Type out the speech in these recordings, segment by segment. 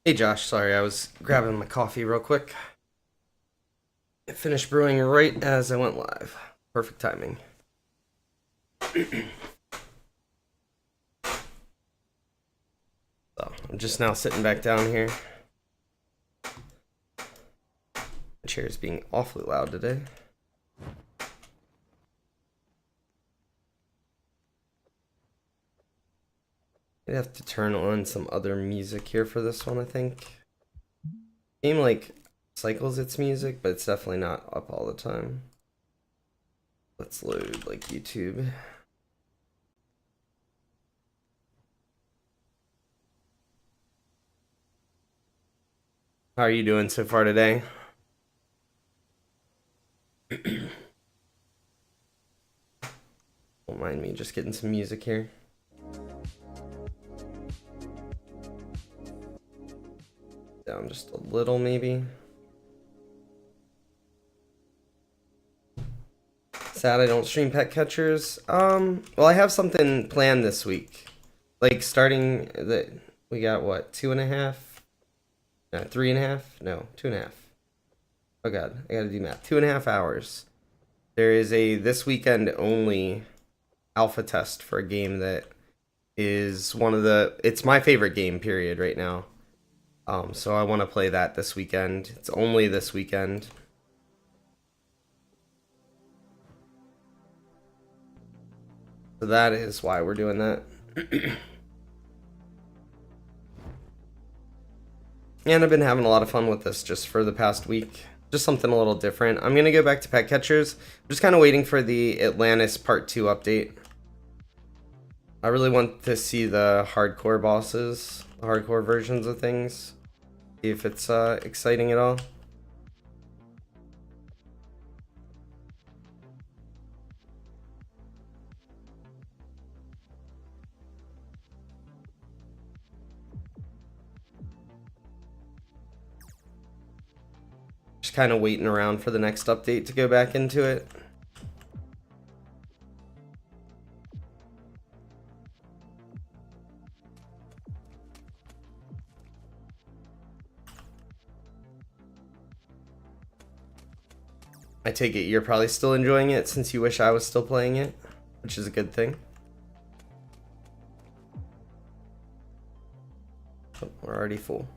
Hey Josh, sorry, I was grabbing my coffee real quick. It finished brewing right as I went live. Perfect timing. So I'm just now sitting back down here. The chair's being awfully loud today. I'd have to turn on some other music here for this one, I think. Game like cycles its music, but it's definitely not up all the time. Let's load like YouTube. How are you doing so far today? Don't mind me just getting some music here. Down just a little, maybe. Sad I don't stream pet catchers. Well, I have something planned this week. Like starting we got what, 2.5? No, 3.5? No, 2.5. Oh god, I gotta do math. 2.5 hours. There is a this weekend only alpha test for a game that is it's my favorite game period right now. So I want to play that this weekend. It's only this weekend. So that is why we're doing that. And I've been having a lot of fun with this just for the past week. Just something a little different. I'm going to go back to pet catchers. I'm just kind of waiting for the Atlantis Part 2 update. I really want to see the hardcore bosses, the hardcore versions of things. See if it's exciting at all. Just kind of waiting around for the next update to go back into it. I take it you're probably still enjoying it since you wish I was still playing it, which is a good thing. Oh, we're already full.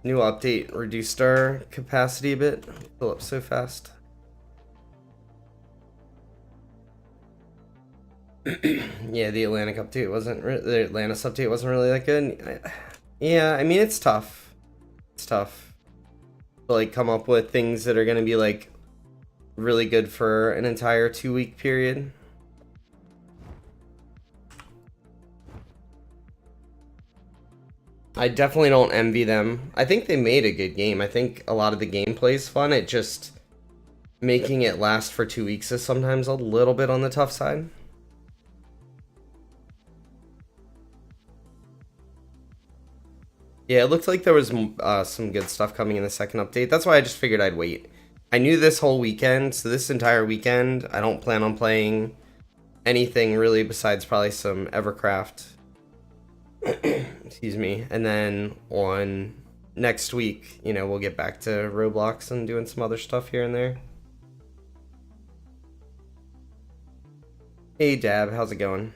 New update reduced our capacity a bit. Fill up so fast. Yeah, the Atlantic update the Atlantis update wasn't really that good. Yeah, I mean it's tough. It's tough to like come up with things that are gonna be like really good for an entire 2-week period. I definitely don't envy them. I think they made a good game. I think a lot of the gameplay is fun. It just making it last for 2 weeks is sometimes a little bit on the tough side. Yeah, it looked like there was some good stuff coming in the second update. That's why I just figured I'd wait. I knew this whole weekend, so this entire weekend, I don't plan on playing anything really besides probably some Evercraft. Excuse me. And then on next week, you know, we'll get back to Roblox and doing some other stuff here and there. Hey Dab, how's it going?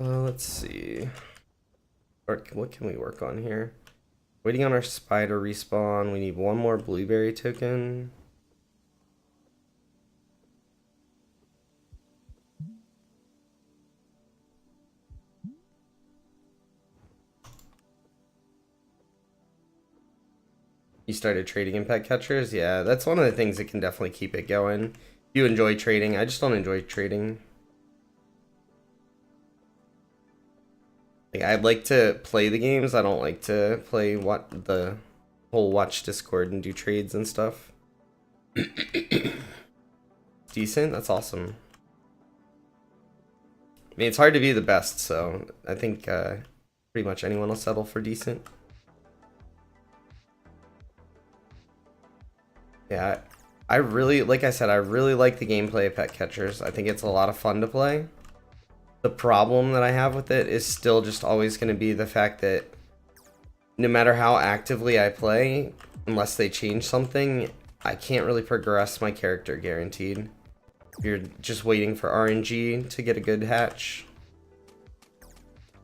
Let's see. What can we work on here? Waiting on our spider respawn. We need one more blueberry token. You started trading in pet catchers? Yeah, that's one of the things that can definitely keep it going. You enjoy trading. I just don't enjoy trading. Like, I'd like to play the games. I don't like to play what the whole watch Discord and do trades and stuff. Decent? That's awesome. I mean, it's hard to be the best, so I think pretty much anyone will settle for decent. Yeah, I really, like I said, I really like the gameplay of pet catchers. I think it's a lot of fun to play. The problem that I have with it is still just always going to be the fact that no matter how actively I play, unless they change something, I can't really progress my character guaranteed. You're just waiting for RNG to get a good hatch.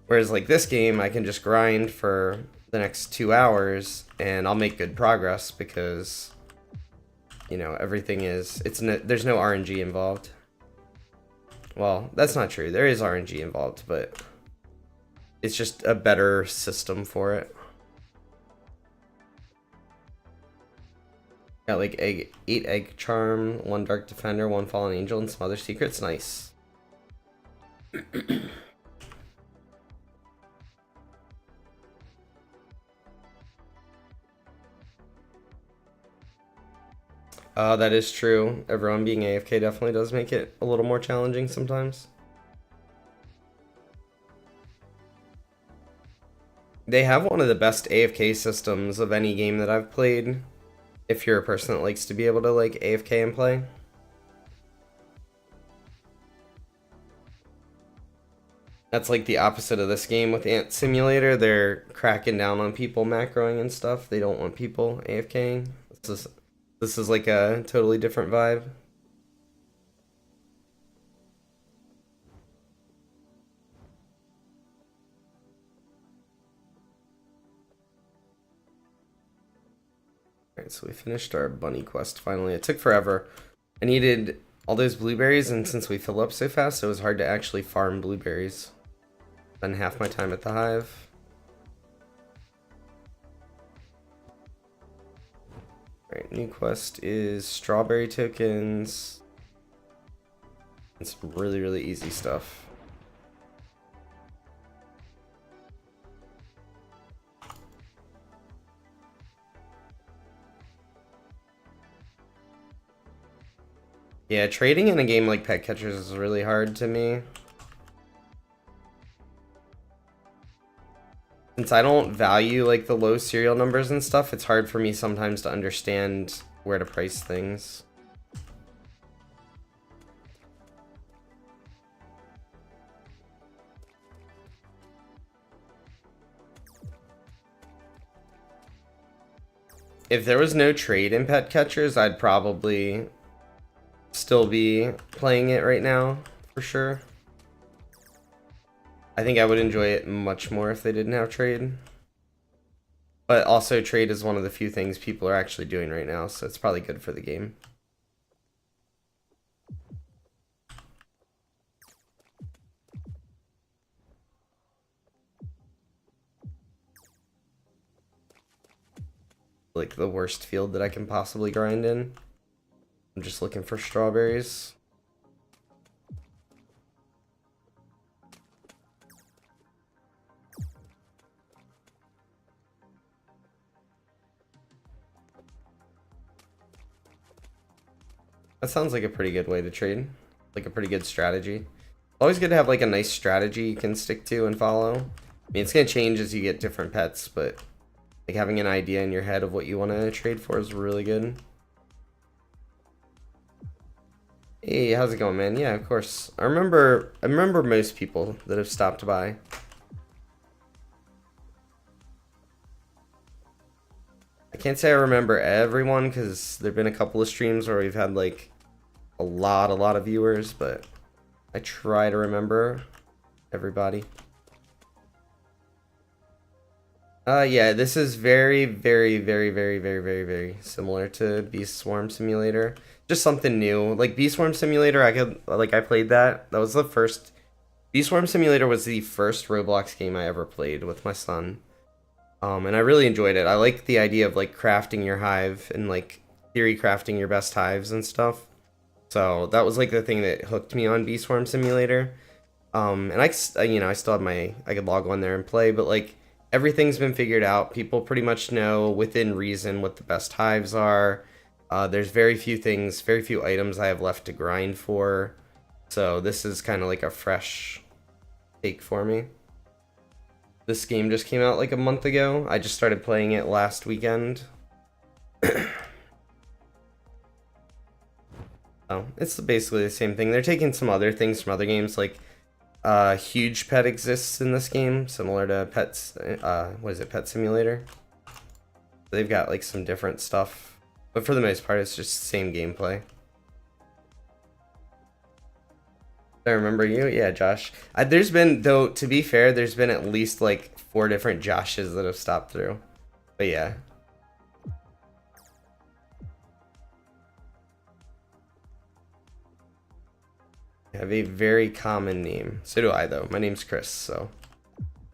Whereas like this game, I can just grind for the next 2 hours and I'll make good progress because, you know, everything is, there's no RNG involved. Well, that's not true. There is RNG involved, but it's just a better system for it. Got like 8 egg charm, 1 dark defender, 1 fallen angel, and some other secrets. Nice. That is true. Everyone being AFK definitely does make it a little more challenging sometimes. They have one of the best AFK systems of any game that I've played. If you're a person that likes to be able to like AFK and play. That's like the opposite of this game with Ant Simulator. They're cracking down on people macroing and stuff. They don't want people AFKing. This is like a totally different vibe. Alright, so we finished our bunny quest finally. It took forever. I needed all those blueberries, and since we fill up so fast, it was hard to actually farm blueberries. Spend half my time at the hive. Alright, new quest is strawberry tokens. And some really, really easy stuff. Yeah, trading in a game like Pet Catchers is really hard to me. Since I don't value like the low serial numbers and stuff, it's hard for me sometimes to understand where to price things. If there was no trade in Pet Catchers, I'd probably still be playing it right now, for sure. I think I would enjoy it much more if they didn't have trade. But also trade is one of the few things people are actually doing right now, so it's probably good for the game. Like the worst field that I can possibly grind in. I'm just looking for strawberries. That sounds like a pretty good way to trade. Like a pretty good strategy. Always good to have like a nice strategy you can stick to and follow. I mean, it's going to change as you get different pets, but like having an idea in your head of what you want to trade for is really good. Hey, how's it going, man? Yeah, of course. I remember most people that have stopped by. I can't say I remember everyone because there've been a couple of streams where we've had like a lot of viewers, but I try to remember everybody. Yeah, this is very, very, very, very, very, very, very similar to Beast Swarm Simulator. Just something new. Like Beast Swarm Simulator, I played that. That was the first Beast Swarm Simulator was the first Roblox game I ever played with my son. And I really enjoyed it. I like the idea of like crafting your hive and like theory crafting your best hives and stuff. So that was like the thing that hooked me on Beast Swarm Simulator. And I still have I could log on there and play, but like everything's been figured out. People pretty much know within reason what the best hives are. There's very few things, very few items I have left to grind for. So this is kind of like a fresh take for me. This game just came out like a month ago. I just started playing it last weekend. Oh, it's basically the same thing. They're taking some other things from other games, like huge pet exists in this game, similar to Pets. What is it, Pet Simulator? They've got like some different stuff, but for the most part, it's just the same gameplay. I remember you, yeah, Josh. There's been, though, to be fair, there's been at least like 4 different Joshes that have stopped through. But yeah. I have a very common name. So do I, though. My name's Chris, so.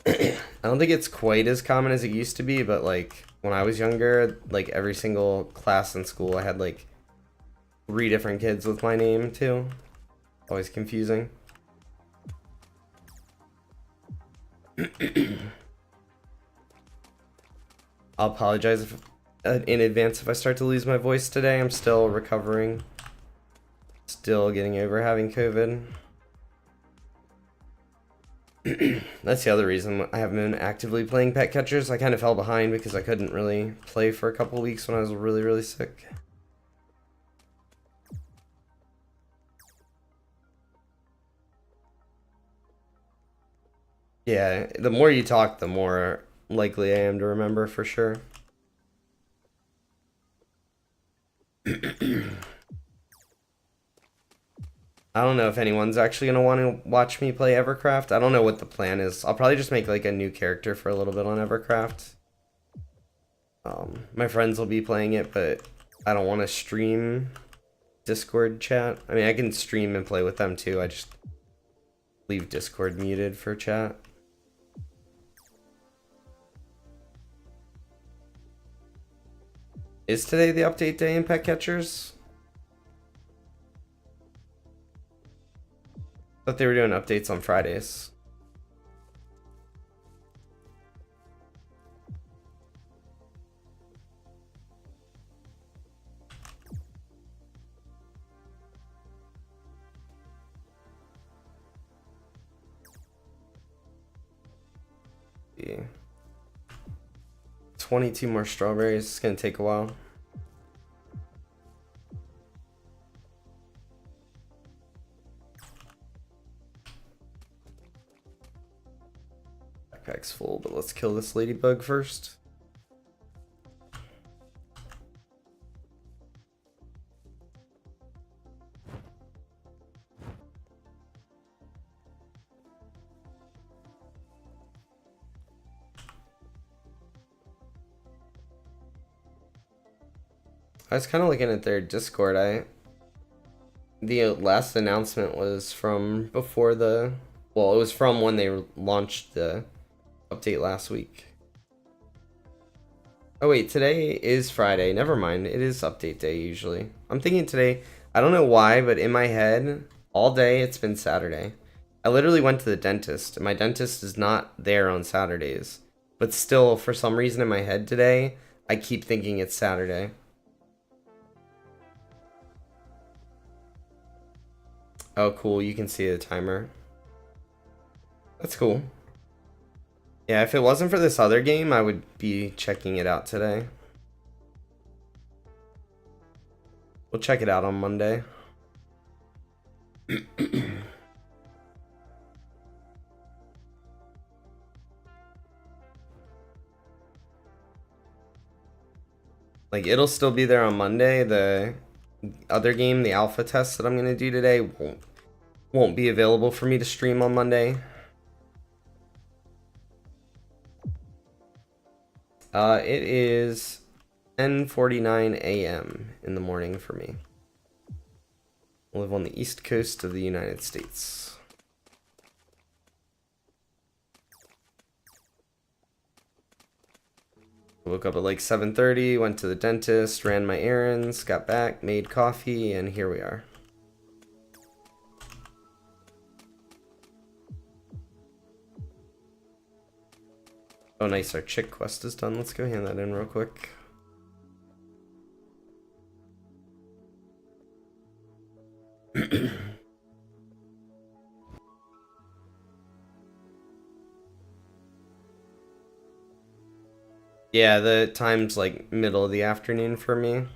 I don't think it's quite as common as it used to be, but like when I was younger, like every single class in school, I had like 3 different kids with my name too. Always confusing. I'll apologize in advance if I start to lose my voice today. I'm still recovering. Still getting over having COVID. That's the other reason I haven't been actively playing Pet Catchers. I kind of fell behind because I couldn't really play for a couple weeks when I was really, really sick. Yeah, the more you talk, the more likely I am to remember for sure. I don't know if anyone's actually gonna want to watch me play Evercraft. I don't know what the plan is. I'll probably just make like a new character for a little bit on Evercraft. My friends will be playing it, but I don't want to stream Discord chat. I mean, I can stream and play with them too. I just leave Discord muted for chat. Is today the update day in Pet Catchers? I thought they were doing updates on Fridays. Yeah. 22 more strawberries. It's gonna take a while. Backpack's full, but let's kill this ladybug first. I was kind of looking at their Discord. The last announcement was from before the, well, it was from when they launched the update last week. Oh wait, today is Friday. Never mind. It is update day usually. I'm thinking today, I don't know why, but in my head, all day it's been Saturday. I literally went to the dentist, and my dentist is not there on Saturdays. But still, for some reason in my head today, I keep thinking it's Saturday. Oh, cool. You can see the timer. That's cool. Yeah, if it wasn't for this other game, I would be checking it out today. We'll check it out on Monday. Like, it'll still be there on Monday. The other game, the alpha test that I'm going to do today, won't be available for me to stream on Monday. It is 10:49 a.m. in the morning for me. I live on the east coast of the United States. Woke up at like 7:30, went to the dentist, ran my errands, got back, made coffee, and here we are. Oh, nice. Our chick quest is done. Let's go hand that in real quick. Yeah, the time's like middle of the afternoon for me.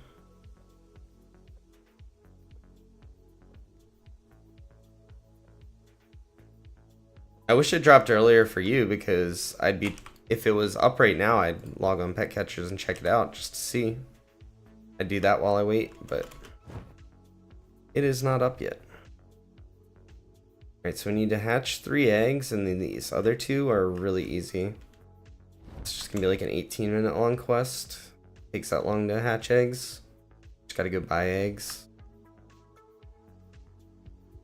I wish it dropped earlier for you because I'd be, if it was up right now, I'd log on Pet Catchers and check it out just to see. I'd do that while I wait, but it is not up yet. Alright, so we need to hatch 3 eggs, and then these other 2 are really easy. It's just gonna be like an 18-minute long quest. Takes that long to hatch eggs. Just gotta go buy eggs.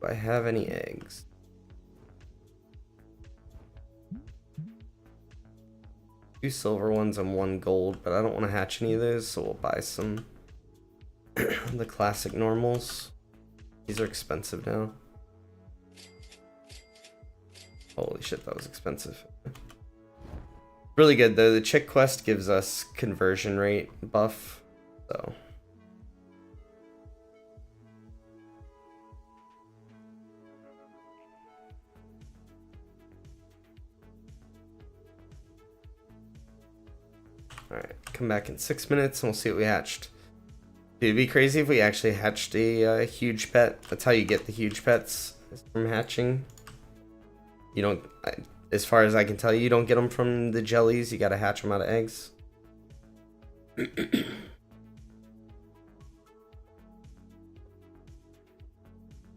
Do I have any eggs? Two silver ones and 1 gold, but I don't want to hatch any of those, so we'll buy some the classic normals. These are expensive now. Holy shit, that was expensive. Really good though. The chick quest gives us conversion rate buff, so alright, come back in 6 minutes and we'll see what we hatched. Dude, it'd be crazy if we actually hatched a huge pet. That's how you get the huge pets, is from hatching. You don't, as far as I can tell, you don't get them from the jellies. You gotta hatch them out of eggs.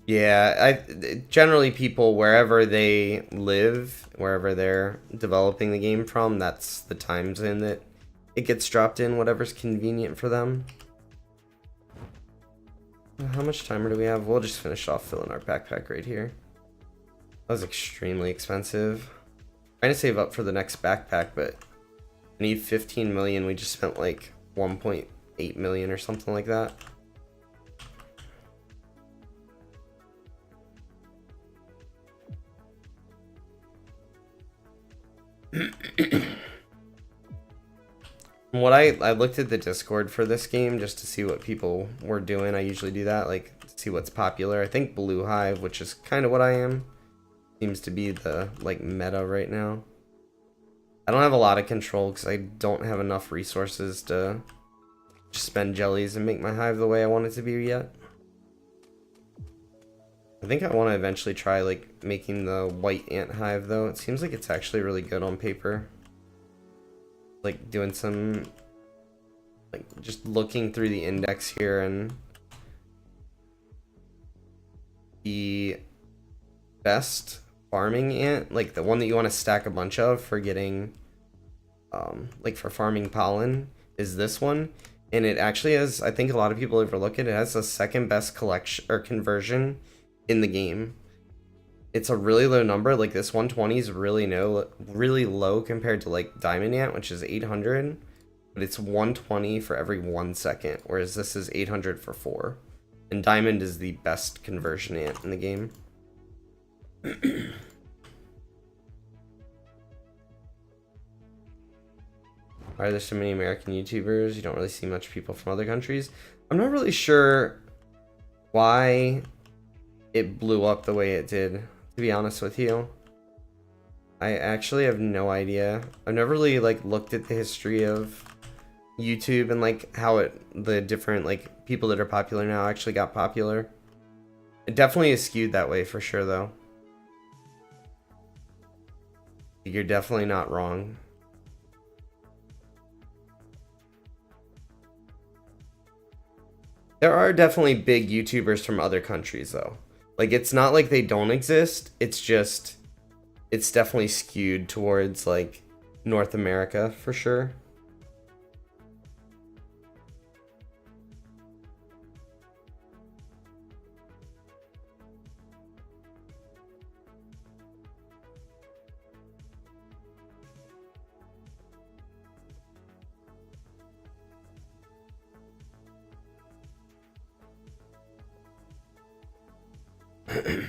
Yeah, generally people, wherever they live, wherever they're developing the game from, that's the time zone that it gets dropped in, whatever's convenient for them. How much timer do we have? We'll just finish off filling our backpack right here. That was extremely expensive. I'm trying to save up for the next backpack, but I need 15 million. We just spent like 1.8 million or something like that. What I looked at the Discord for this game just to see what people were doing. I usually do that, like see what's popular. I think Blue Hive, which is kind of what I am, seems to be the like meta right now. I don't have a lot of control because I don't have enough resources to just spend jellies and make my hive the way I want it to be yet. I think I want to eventually try like making the white ant hive though. It seems like it's actually really good on paper. Like doing some, like just looking through the index here, and the best farming ant, like the one that you want to stack a bunch of for getting like for farming pollen, is this one. And it actually has, I think a lot of people overlook it, it has the second best collection or conversion in the game. It's a really low number. Like this 120 is really low compared to like diamond ant, which is 800, but it's 120 for every 1 second, whereas this is 800 for 4. And diamond is the best conversion ant in the game. Why are there so many American YouTubers? You don't really see much people from other countries. I'm not really sure why it blew up the way it did, to be honest with you. I actually have no idea. I've never really like looked at the history of YouTube and like how the different like people that are popular now actually got popular. It definitely is skewed that way for sure though. You're definitely not wrong. There are definitely big YouTubers from other countries though. Like it's not like they don't exist, it's just it's definitely skewed towards like North America for sure. I'm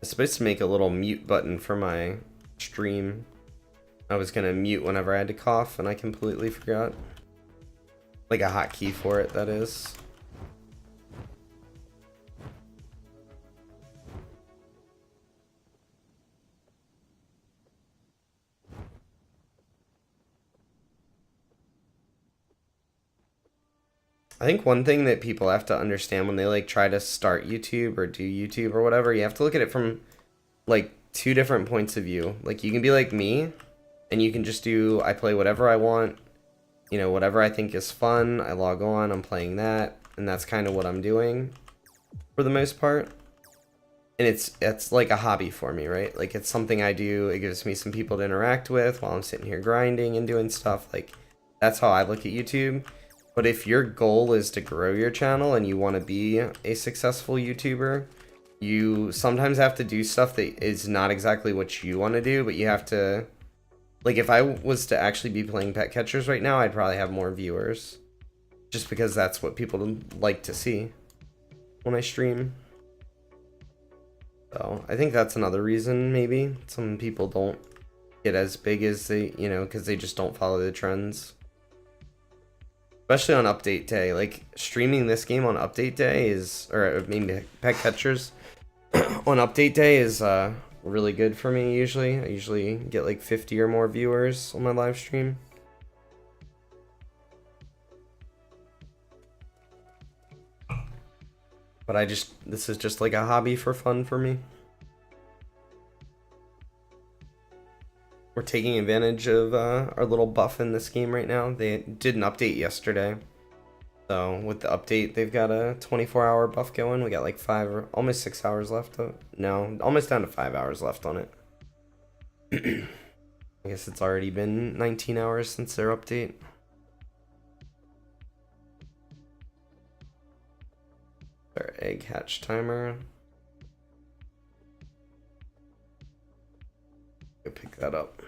supposed to make a little mute button for my stream. I was gonna mute whenever I had to cough, and I completely forgot. Like a hotkey for it, that is. I think one thing that people have to understand when they like try to start YouTube or do YouTube or whatever, you have to look at it from like two different points of view. Like you can be like me and you can just do, I play whatever I want, you know, whatever I think is fun. I log on, I'm playing that, and that's kind of what I'm doing for the most part. And it's like a hobby for me, right? Like it's something I do. It gives me some people to interact with while I'm sitting here grinding and doing stuff. Like that's how I look at YouTube. But if your goal is to grow your channel and you want to be a successful YouTuber, you sometimes have to do stuff that is not exactly what you want to do, but you have to, like if I was to actually be playing pet catchers right now, I'd probably have more viewers just because that's what people like to see when I stream. So I think that's another reason maybe some people don't get as big as they, you know, because they just don't follow the trends. Especially on update day, like streaming this game on update day is, or maybe pet catchers on update day is really good for me usually. I usually get like 50 or more viewers on my live stream. But this is just like a hobby for fun for me. We're taking advantage of our little buff in this game right now. They did an update yesterday. So with the update, they've got a 24-hour buff going. We got like 5 or almost 6 hours left. No, almost down to 5 hours left on it. I guess it's already been 19 hours since their update. Our egg hatch timer. Go pick that up.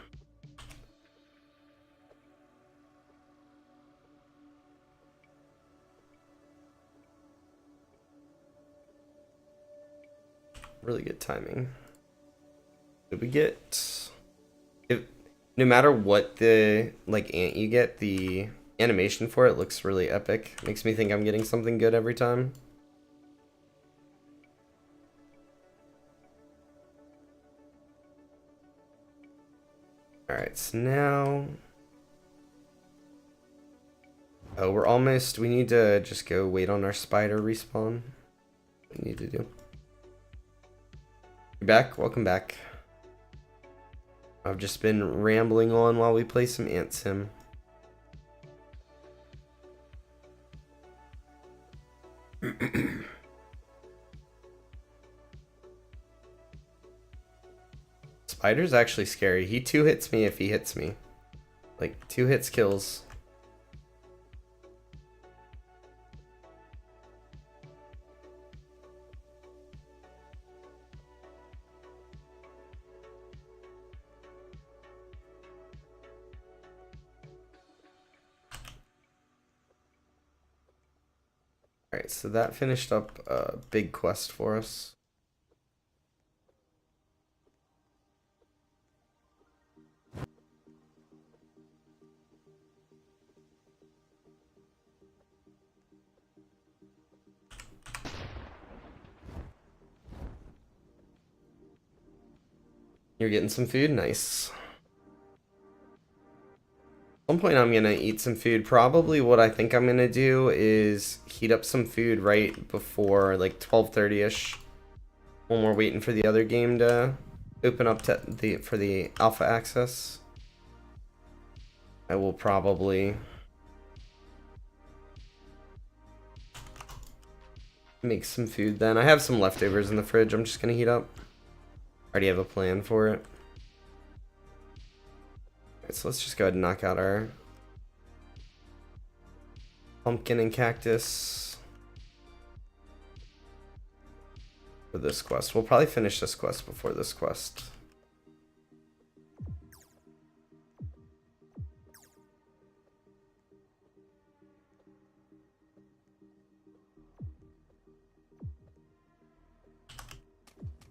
Really good timing. Did we get? No matter what the like ant you get, the animation for it looks really epic. Makes me think I'm getting something good every time. Alright, so now... Oh, we're almost... We need to just go wait on our spider respawn. What we need to do. You're back? Welcome back. I've just been rambling on while we play some Ant Sim. Spider's actually scary. He 2-hits me if he hits me. Like, 2 hits kills. Alright, so that finished up a big quest for us. You're getting some food? Nice. At some point I'm gonna eat some food. Probably what I think I'm gonna do is heat up some food right before like 12:30ish when we're waiting for the other game to open up to for the alpha access. I will probably make some food then. I have some leftovers in the fridge I'm just gonna heat up. Already have a plan for it. Alright, so let's just go ahead and knock out our pumpkin and cactus for this quest. We'll probably finish this quest before this quest.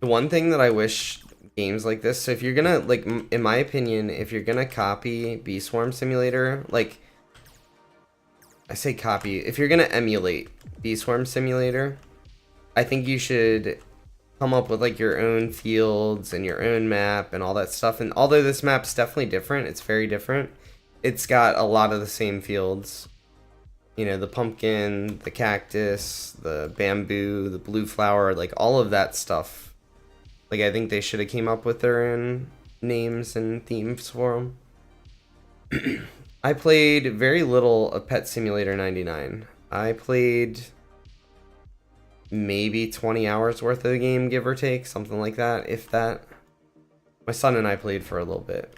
The one thing that I wish games like this, so if you're gonna, like, in my opinion, if you're gonna copy Bee Swarm Simulator, like, I say copy, if you're gonna emulate Bee Swarm Simulator, I think you should come up with, like, your own fields and your own map and all that stuff. And although this map's definitely different, it's very different, it's got a lot of the same fields. You know, the pumpkin, the cactus, the bamboo, the blue flower, like, all of that stuff. Like, I think they should have came up with their own names and themes for them. I played very little of Pet Simulator 99. I played maybe 20 hours worth of the game, give or take, something like that, if that. My son and I played for a little bit.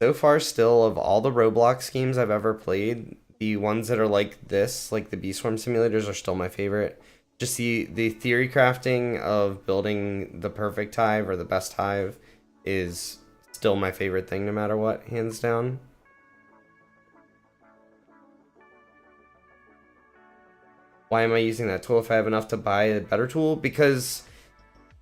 So far, still, of all the Roblox games I've ever played, the ones that are like this, like the Bee Swarm simulators, are still my favorite. Just the theory crafting of building the perfect hive or the best hive is still my favorite thing, no matter what, hands down. Why am I using that tool if I have enough to buy a better tool? Because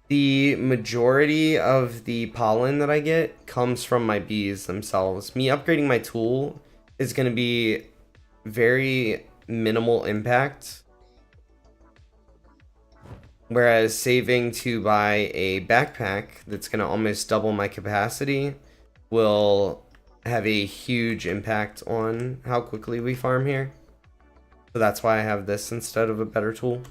the majority of the pollen that I get comes from my bees themselves. Me upgrading my tool is going to be very minimal impact. Whereas saving to buy a backpack that's going to almost double my capacity will have a huge impact on how quickly we farm here. So that's why I have this instead of a better tool.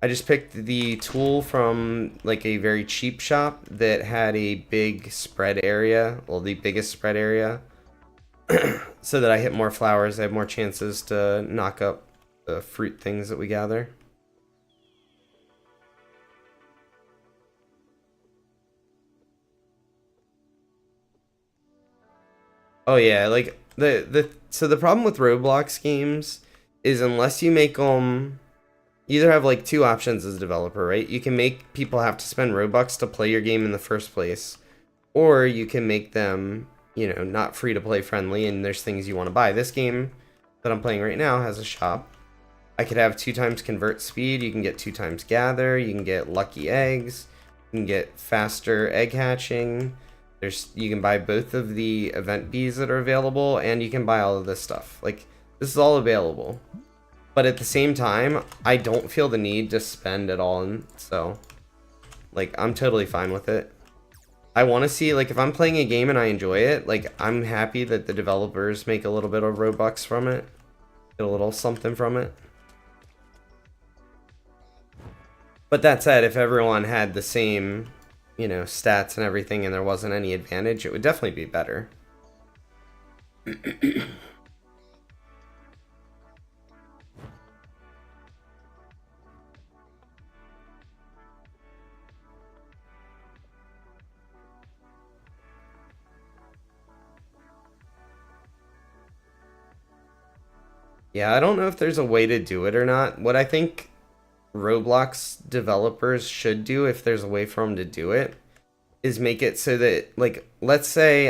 I just picked the tool from like a very cheap shop that had a big spread area, well, the biggest spread area, so that I hit more flowers. I have more chances to knock up the fruit things that we gather. Oh yeah, like so the problem with Roblox games is unless you make them, you either have like two options as a developer, right? You can make people have to spend Robux to play your game in the first place, or you can make them, you know, not free to play friendly, and there's things you want to buy. This game that I'm playing right now has a shop. I could have 2x convert speed, you can get 2x gather, you can get lucky eggs, you can get faster egg hatching. You can buy both of the event bees that are available, and you can buy all of this stuff. Like, this is all available. But at the same time, I don't feel the need to spend it all in, so, like, I'm totally fine with it. I want to see, like, if I'm playing a game and I enjoy it, like, I'm happy that the developers make a little bit of Robux from it. Get a little something from it. But that said, if everyone had the same, you know, stats and everything and there wasn't any advantage, it would definitely be better. Yeah, I don't know if there's a way to do it or not. What I think Roblox developers should do, if there's a way for them to do it, is make it so that, like, let's say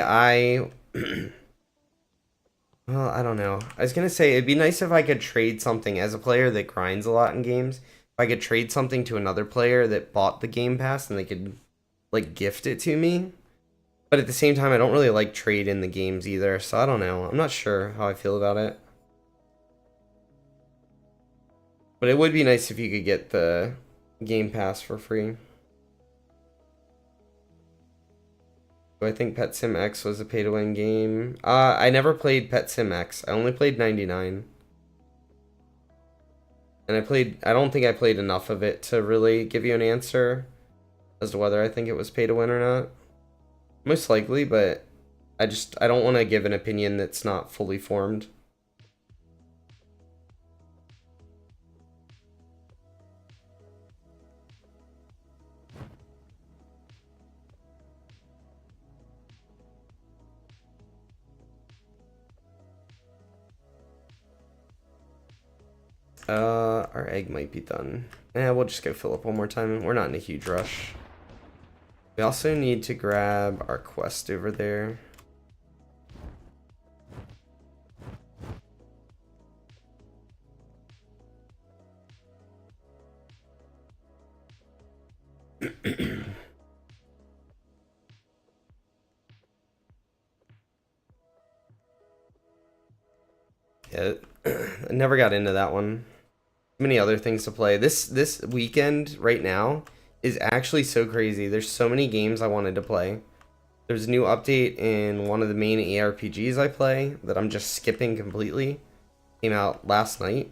well, I don't know. I was gonna say it'd be nice if I could trade something as a player that grinds a lot in games. If I could trade something to another player that bought the Game Pass and they could, like, gift it to me. But at the same time, I don't really like trade in the games either, so I don't know. I'm not sure how I feel about it. But it would be nice if you could get the Game Pass for free. I think Pet Sim X was a pay-to-win game. I never played Pet Sim X. I only played 99. And I don't think I played enough of it to really give you an answer as to whether I think it was pay-to-win or not. Most likely, but I don't want to give an opinion that's not fully formed. Our egg might be done. We'll just go fill up one more time. We're not in a huge rush. We also need to grab our quest over there. Yeah, I never got into that one. Many other things to play. This weekend right now is actually so crazy. There's so many games I wanted to play. There's a new update in one of the main ARPGs I play that I'm just skipping completely. Came out last night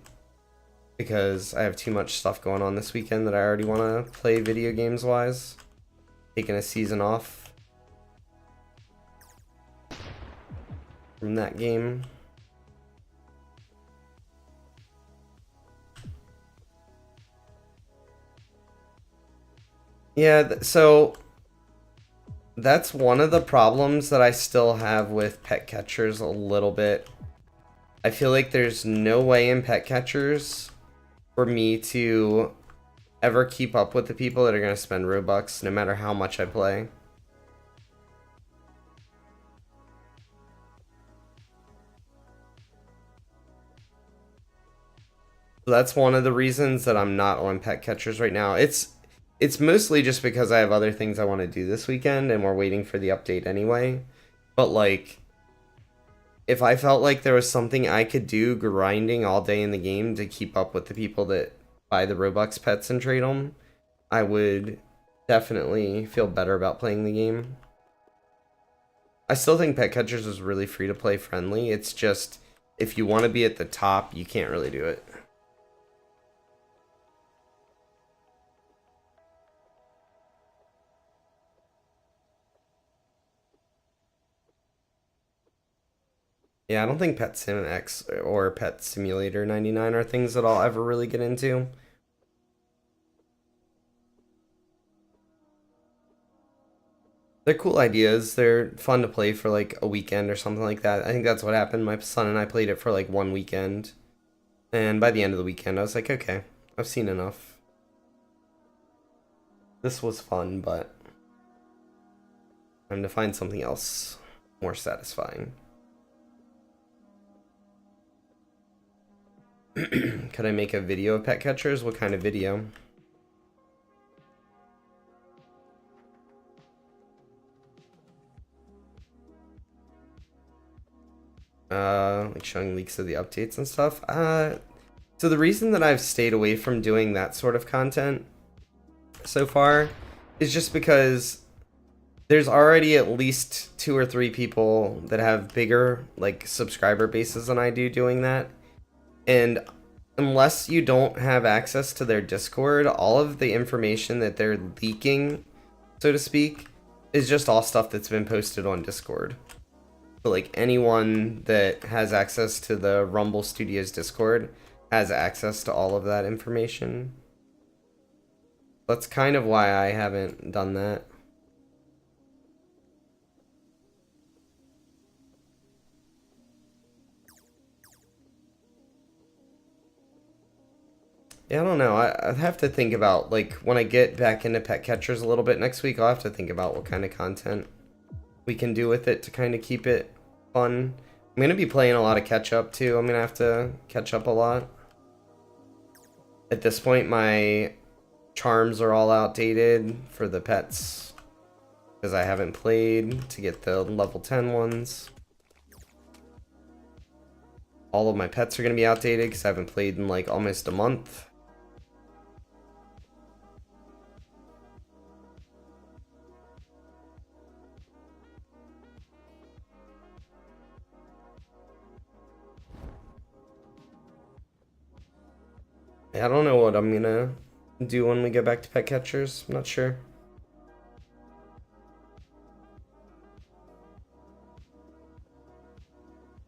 because I have too much stuff going on this weekend that I already want to play video games wise. Taking a season off from that game. Yeah, so that's one of the problems that I still have with pet catchers a little bit. I feel like there's no way in pet catchers for me to ever keep up with the people that are going to spend Robux no matter how much I play. So that's one of the reasons that I'm not on pet catchers right now. It's mostly just because I have other things I want to do this weekend and we're waiting for the update anyway. But like if I felt like there was something I could do grinding all day in the game to keep up with the people that buy the Robux pets and trade them, I would definitely feel better about playing the game. I still think Pet Catchers is really free to play friendly. It's just if you want to be at the top, you can't really do it. Yeah, I don't think Pet Sim X or Pet Simulator 99 are things that I'll ever really get into. They're cool ideas. They're fun to play for like a weekend or something like that. I think that's what happened. My son and I played it for like one weekend. And by the end of the weekend, I was like, okay, I've seen enough. This was fun, but time to find something else more satisfying. Could I make a video of pet catchers? What kind of video? Like showing leaks of the updates and stuff. So the reason that I've stayed away from doing that sort of content so far is just because there's already at least 2 or 3 people that have bigger like subscriber bases than I do doing that. And unless you don't have access to their Discord, all of the information that they're leaking, so to speak, is just all stuff that's been posted on Discord. So like anyone that has access to the Rumble Studios Discord has access to all of that information. That's kind of why I haven't done that. Yeah, I don't know. I have to think about, like, when I get back into pet catchers a little bit next week, I'll have to think about what kind of content we can do with it to kind of keep it fun. I'm going to be playing a lot of catch up, too. I'm going to have to catch up a lot. At this point, my charms are all outdated for the pets because I haven't played to get the level 10 ones. All of my pets are going to be outdated because I haven't played in, like, almost a month. I don't know what I'm gonna do when we get back to pet catchers. I'm not sure.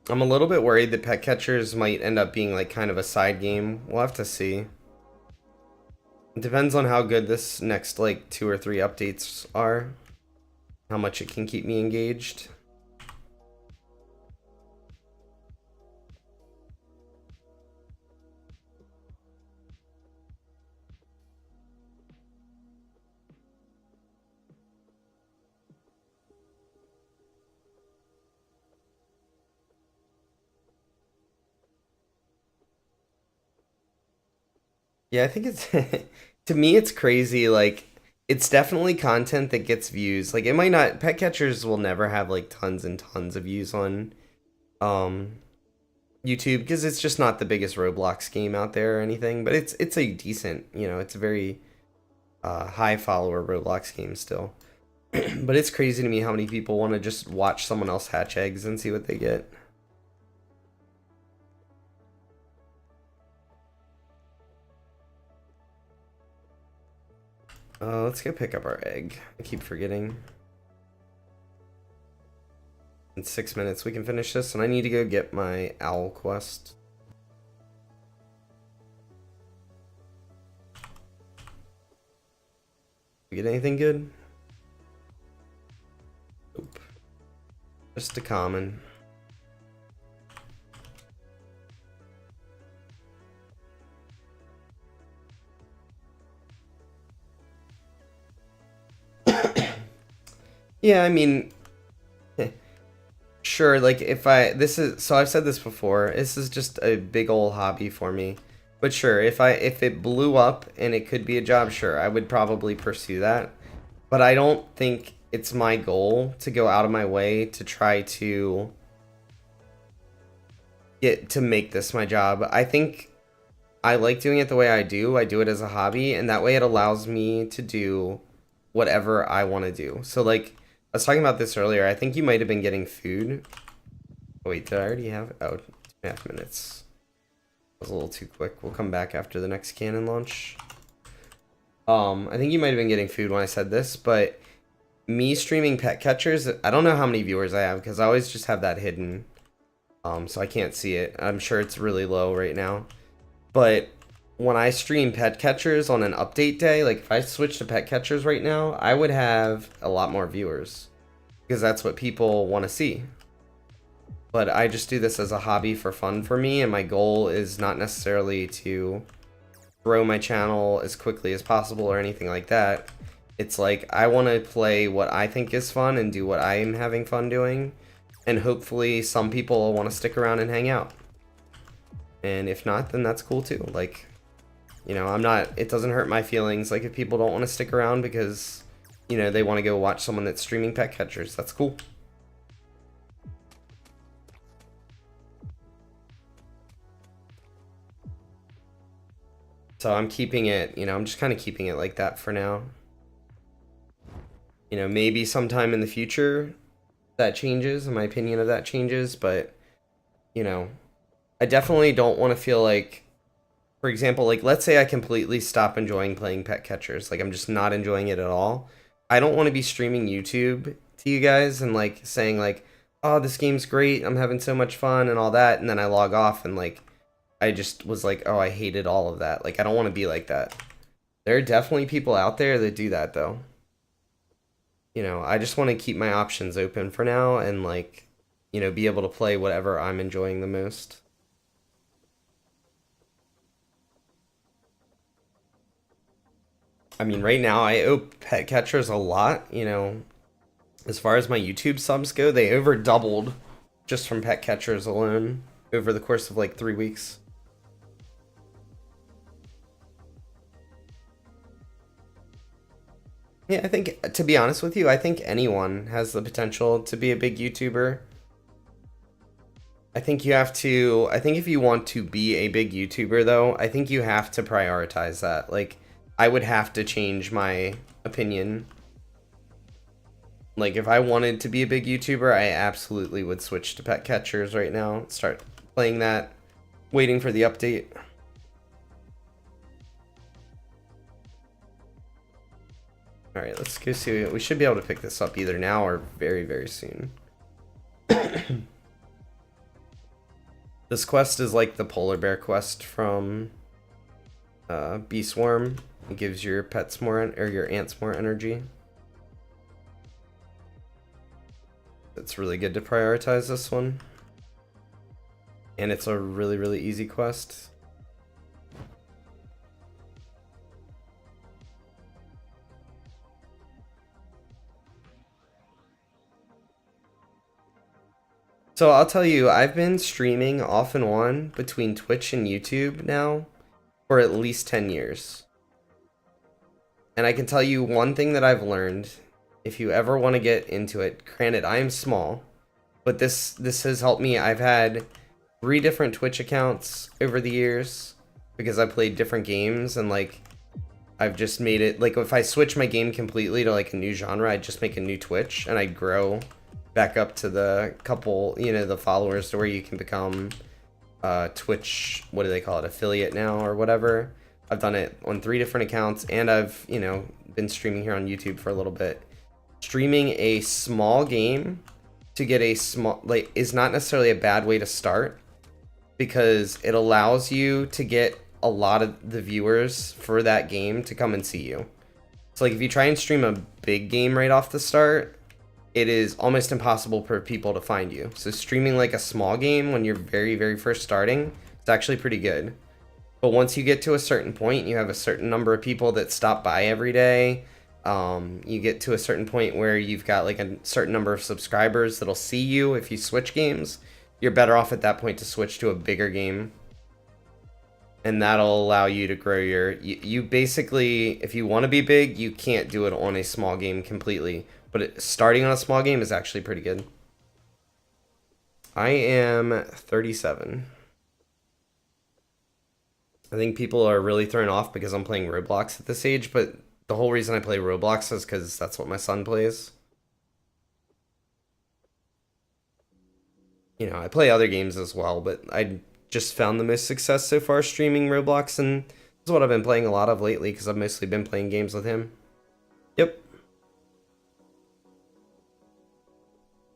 I'm a little bit worried that pet catchers might end up being like kind of a side game. We'll have to see. It depends on how good this next like 2 or 3 updates are. How much it can keep me engaged. Yeah, I think it's to me it's crazy. Like it's definitely content that gets views. Like it might not pet catchers will never have like tons and tons of views on um YouTube because it's just not the biggest Roblox game out there or anything, but it's a decent, you know, it's a very high follower Roblox game still. But it's crazy to me how many people want to just watch someone else hatch eggs and see what they get. Let's go pick up our egg. I keep forgetting. In 6 minutes we can finish this, and I need to go get my owl quest. We get anything good? Nope. Just a common. Yeah, I mean, sure, like if I've said this before, this is just a big old hobby for me. But sure, if it blew up and it could be a job, sure, I would probably pursue that. But I don't think it's my goal to go out of my way to try to get to make this my job. I think I like doing it the way I do. I do it as a hobby, and that way it allows me to do whatever I want to do. So like I was talking about this earlier. I think you might have been getting food. Oh, wait, did I already have? Oh, 2.5 minutes. That was a little too quick. We'll come back after the next cannon launch. I think you might have been getting food when I said this, but me streaming pet catchers, I don't know how many viewers I have because I always just have that hidden. So I can't see it. I'm sure it's really low right now. But when I stream pet catchers on an update day, like if I switch to pet catchers right now, I would have a lot more viewers because that's what people want to see. But I just do this as a hobby for fun for me, and my goal is not necessarily to grow my channel as quickly as possible or anything like that. It's like I want to play what I think is fun and do what I'm having fun doing, and hopefully some people will want to stick around and hang out. And if not, then that's cool too. Like, you know, it doesn't hurt my feelings like if people don't want to stick around because, you know, they want to go watch someone that's streaming pet catchers. That's cool. So I'm keeping it, you know, I'm just kind of keeping it like that for now. You know, maybe sometime in the future that changes, and my opinion of that changes, but, you know, I definitely don't want to feel like, for example, like let's say I completely stop enjoying playing pet catchers, like I'm just not enjoying it at all. I don't want to be streaming YouTube to you guys and like saying like, oh, this game's great, I'm having so much fun and all that, and then I log off and like I just was like, oh, I hated all of that. Like I don't want to be like that. There are definitely people out there that do that though. You know, I just want to keep my options open for now and like, you know, be able to play whatever I'm enjoying the most. I mean, right now I owe pet catchers a lot, you know. As far as my YouTube subs go, they over doubled just from pet catchers alone over the course of like 3 weeks. Yeah, I think, to be honest with you, I think anyone has the potential to be a big YouTuber. I think if you want to be a big YouTuber though, I think you have to prioritize that. Like, I would have to change my opinion. Like, if I wanted to be a big YouTuber, I absolutely would switch to pet catchers right now. Start playing that, waiting for the update. Alright, let's go see. We should be able to pick this up either now or very, very soon. This quest is like the polar bear quest from Bee Swarm. It gives your pets more, or your ants more energy. It's really good to prioritize this one. And it's a really, really easy quest. So I'll tell you, I've been streaming off and on between Twitch and YouTube now for at least 10 years. And I can tell you one thing that I've learned, if you ever want to get into it, granted I am small, but this has helped me. I've had 3 different Twitch accounts over the years because I played different games, and like I've just made it like if I switch my game completely to like a new genre, I'd just make a new Twitch and I'd grow back up to the couple, the followers to where you can become Twitch, what do they call it, affiliate now or whatever. I've done it on 3 different accounts, and I've, been streaming here on YouTube for a little bit. Streaming a small game to get a small, like, is not necessarily a bad way to start because it allows you to get a lot of the viewers for that game to come and see you. So like if you try and stream a big game right off the start, it is almost impossible for people to find you. So streaming like a small game when you're very, very first starting, it's actually pretty good. But once you get to a certain point, you have a certain number of people that stop by every day. You get to a certain point where you've got like a certain number of subscribers that'll see you if you switch games. You're better off at that point to switch to a bigger game. And that'll allow you to grow you basically, if you want to be big, you can't do it on a small game completely. But starting on a small game is actually pretty good. I am 37. I think people are really thrown off because I'm playing Roblox at this age, but the whole reason I play Roblox is because that's what my son plays. I play other games as well, but I just found the most success so far streaming Roblox, and this is what I've been playing a lot of lately because I've mostly been playing games with him. Yep.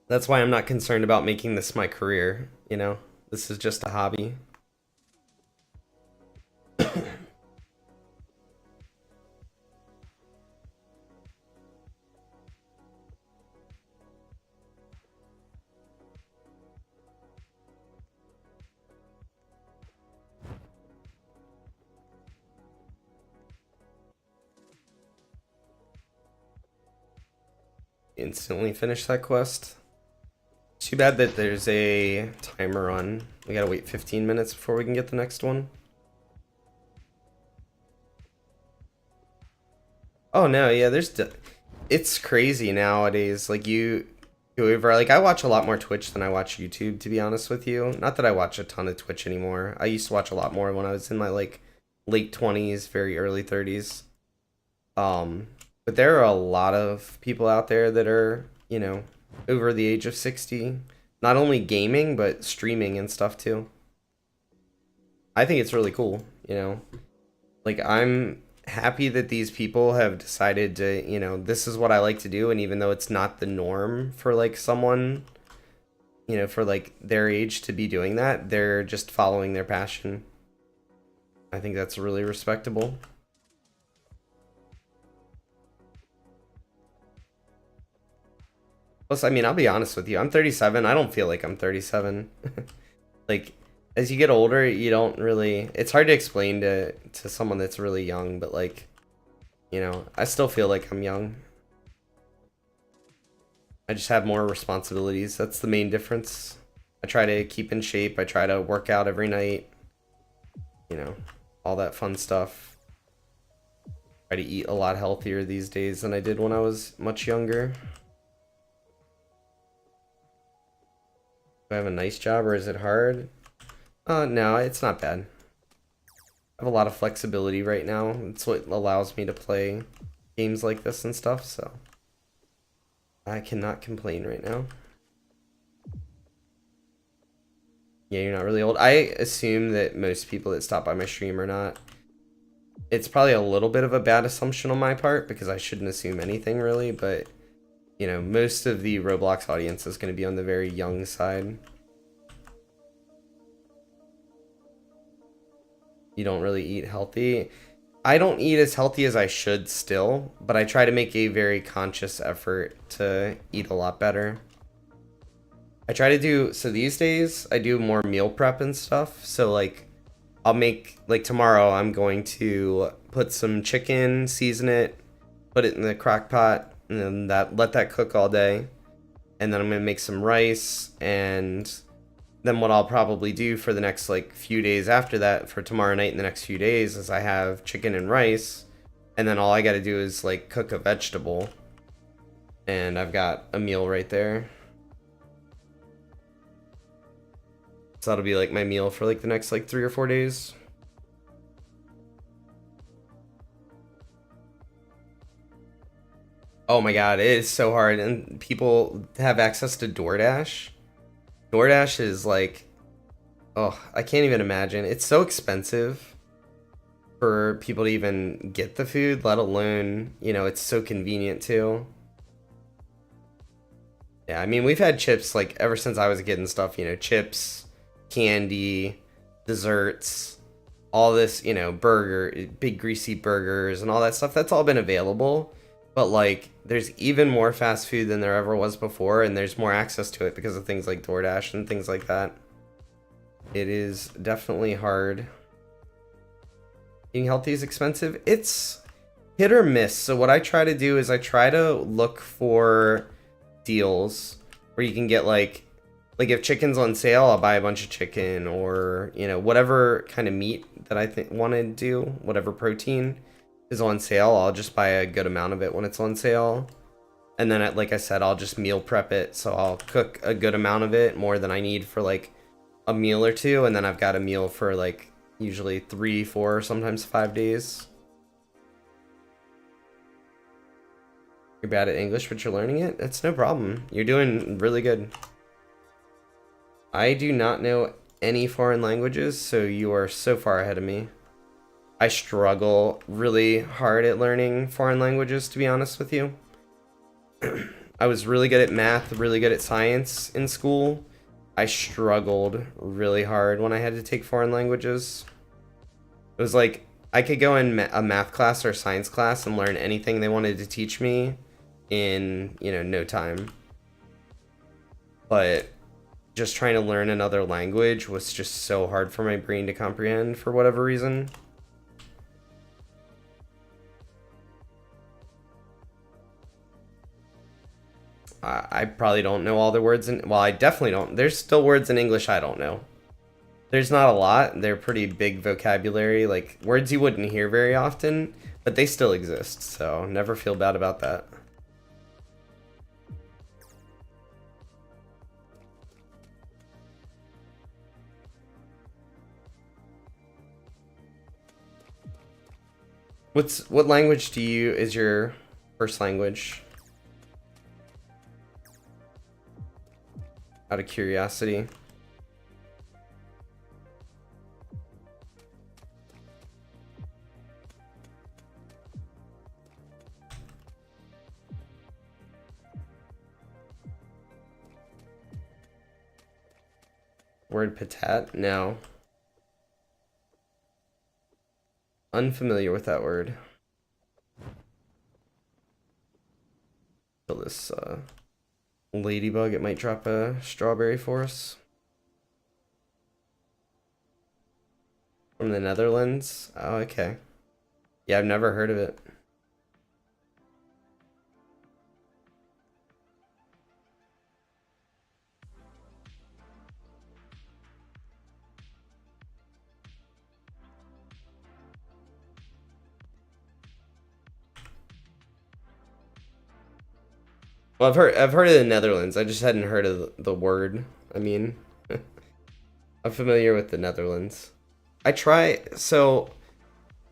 That's why I'm not concerned about making this my career, This is just a hobby. Instantly finish that quest. Too bad that there's a timer on. We gotta wait 15 minutes before we can get the next one. Oh no, yeah, it's crazy nowadays. Like you go over, like I watch a lot more Twitch than I watch YouTube, to be honest with you. Not that I watch a ton of Twitch anymore. I used to watch a lot more when I was in my like late 20s, very early 30s. But there are a lot of people out there that are, over the age of 60, not only gaming, but streaming and stuff too. I think it's really cool, Like, I'm happy that these people have decided to, this is what I like to do, and even though it's not the norm for, like, someone, for, like, their age to be doing that, they're just following their passion. I think that's really respectable. Plus, I mean, I'll be honest with you. I'm 37. I don't feel like I'm 37. Like, as you get older, you don't really... It's hard to explain to someone that's really young, but, like, I still feel like I'm young. I just have more responsibilities. That's the main difference. I try to keep in shape. I try to work out every night. All that fun stuff. Try to eat a lot healthier these days than I did when I was much younger. Do I have a nice job or is it hard? No, it's not bad. I have a lot of flexibility right now. It's what allows me to play games like this and stuff, so I cannot complain right now. Yeah, you're not really old. I assume that most people that stop by my stream are not. It's probably a little bit of a bad assumption on my part because I shouldn't assume anything really, but most of the Roblox audience is going to be on the very young side. You don't really eat healthy. I don't eat as healthy as I should still, but I try to make a very conscious effort to eat a lot better. I try to do, so these days, I do more meal prep and stuff. So like, I'll make, like tomorrow, I'm going to put some chicken, season it, put it in the crock pot, and then let that cook all day. And then I'm going to make some rice, and then what I'll probably do for the next like few days after that, for tomorrow night and the next few days, is I have chicken and rice, and then all I got to do is like cook a vegetable, and I've got a meal right there. So that'll be like my meal for like the next like 3 or 4 days. Oh my god, it is so hard, and people have access to DoorDash. DoorDash is like, oh, I can't even imagine. It's so expensive for people to even get the food, let alone, it's so convenient too. Yeah, I mean, we've had chips like ever since I was a kid and stuff, chips, candy, desserts, all this, burger, big greasy burgers and all that stuff. That's all been available. But like, there's even more fast food than there ever was before, and there's more access to it because of things like DoorDash and things like that. It is definitely hard. Eating healthy is expensive. It's hit or miss. So what I try to do is I try to look for deals where you can get like if chicken's on sale, I'll buy a bunch of chicken, or whatever kind of meat that I want to do, whatever protein is on sale, I'll just buy a good amount of it when it's on sale. And then like I said, I'll just meal prep it, so I'll cook a good amount of it, more than I need for like a meal or two, and then I've got a meal for like usually 3, 4, sometimes 5 days. You're bad at English, but you're learning it? It's no problem. You're doing really good. I do not know any foreign languages, so you are so far ahead of me. I struggle really hard at learning foreign languages, to be honest with you. I was really good at math, really good at science in school. I struggled really hard when I had to take foreign languages. It was like, I could go in a math class or science class and learn anything they wanted to teach me in, no time. But just trying to learn another language was just so hard for my brain to comprehend for whatever reason. I probably don't know all the words well, I definitely don't. There's still words in English I don't know. There's not a lot. They're pretty big vocabulary, like words you wouldn't hear very often, but they still exist, so never feel bad about that. What language is your first language? Out of curiosity. Word patat? No. Unfamiliar with that word. Kill this ladybug. It might drop a strawberry for us. From the Netherlands? Oh, okay. Yeah, I've never heard of it. Well, I've heard of the Netherlands. I just hadn't heard of the word. I mean, I'm familiar with the Netherlands. So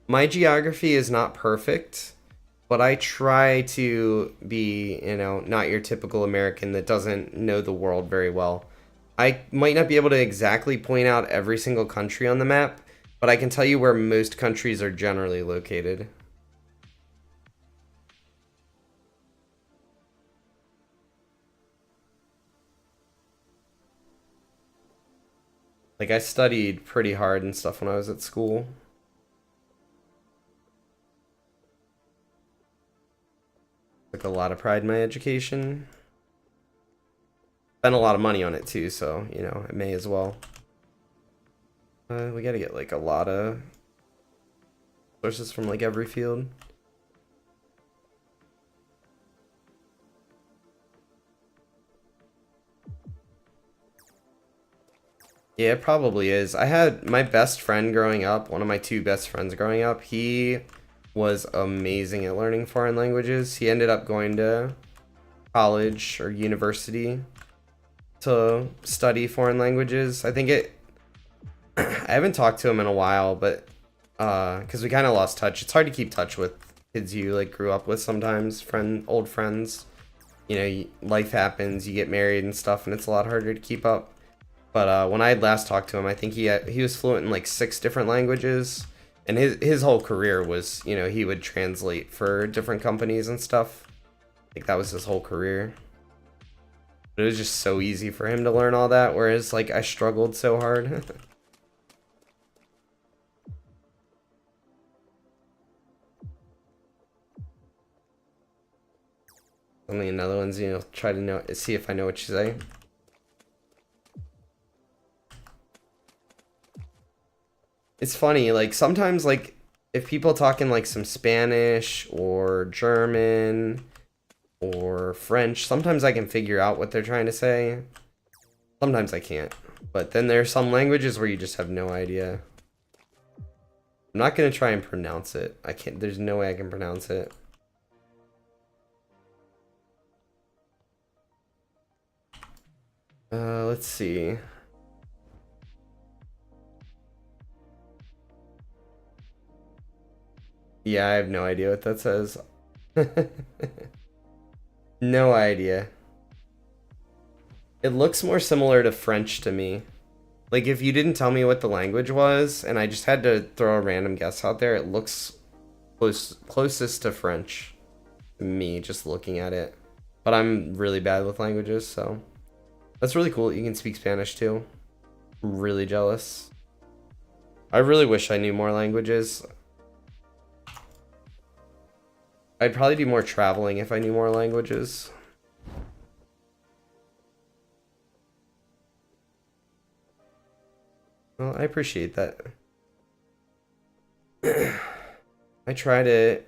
my geography is not perfect, but I try to be, not your typical American that doesn't know the world very well. I might not be able to exactly point out every single country on the map, but I can tell you where most countries are generally located. Like, I studied pretty hard and stuff when I was at school. Took a lot of pride in my education. Spent a lot of money on it too, so, I may as well. We gotta get, like, a lot of sources from, like, every field. Yeah, it probably is. I had my best friend growing up, one of my 2 best friends growing up, he was amazing at learning foreign languages. He ended up going to college or university to study foreign languages. I think I haven't talked to him in a while, but because we kind of lost touch. It's hard to keep touch with kids you like grew up with sometimes, old friends. You know, life happens, you get married and stuff, and it's a lot harder to keep up. But when I had last talked to him, I think he was fluent in like 6 different languages, and his whole career was, you know, he would translate for different companies and stuff. Like that was his whole career. But it was just so easy for him to learn all that, whereas like I struggled so hard. Only another one's, you know, try to know, see if I know what you say. It's funny, like sometimes like if people talk in like some Spanish or German or French, sometimes I can figure out what they're trying to say. Sometimes I can't. But then there are some languages where you just have no idea. I'm not gonna try and pronounce it. I can't, there's no way I can pronounce it. Let's see. Yeah, I have no idea what that says. No idea. It looks more similar to French to me. Like if you didn't tell me what the language was and I just had to throw a random guess out there, it looks closest to French to me just looking at it. But I'm really bad with languages, so that's really cool that you can speak Spanish too. I'm really jealous. I really wish I knew more languages. I'd probably do more traveling if I knew more languages. Well, I appreciate that. I try to,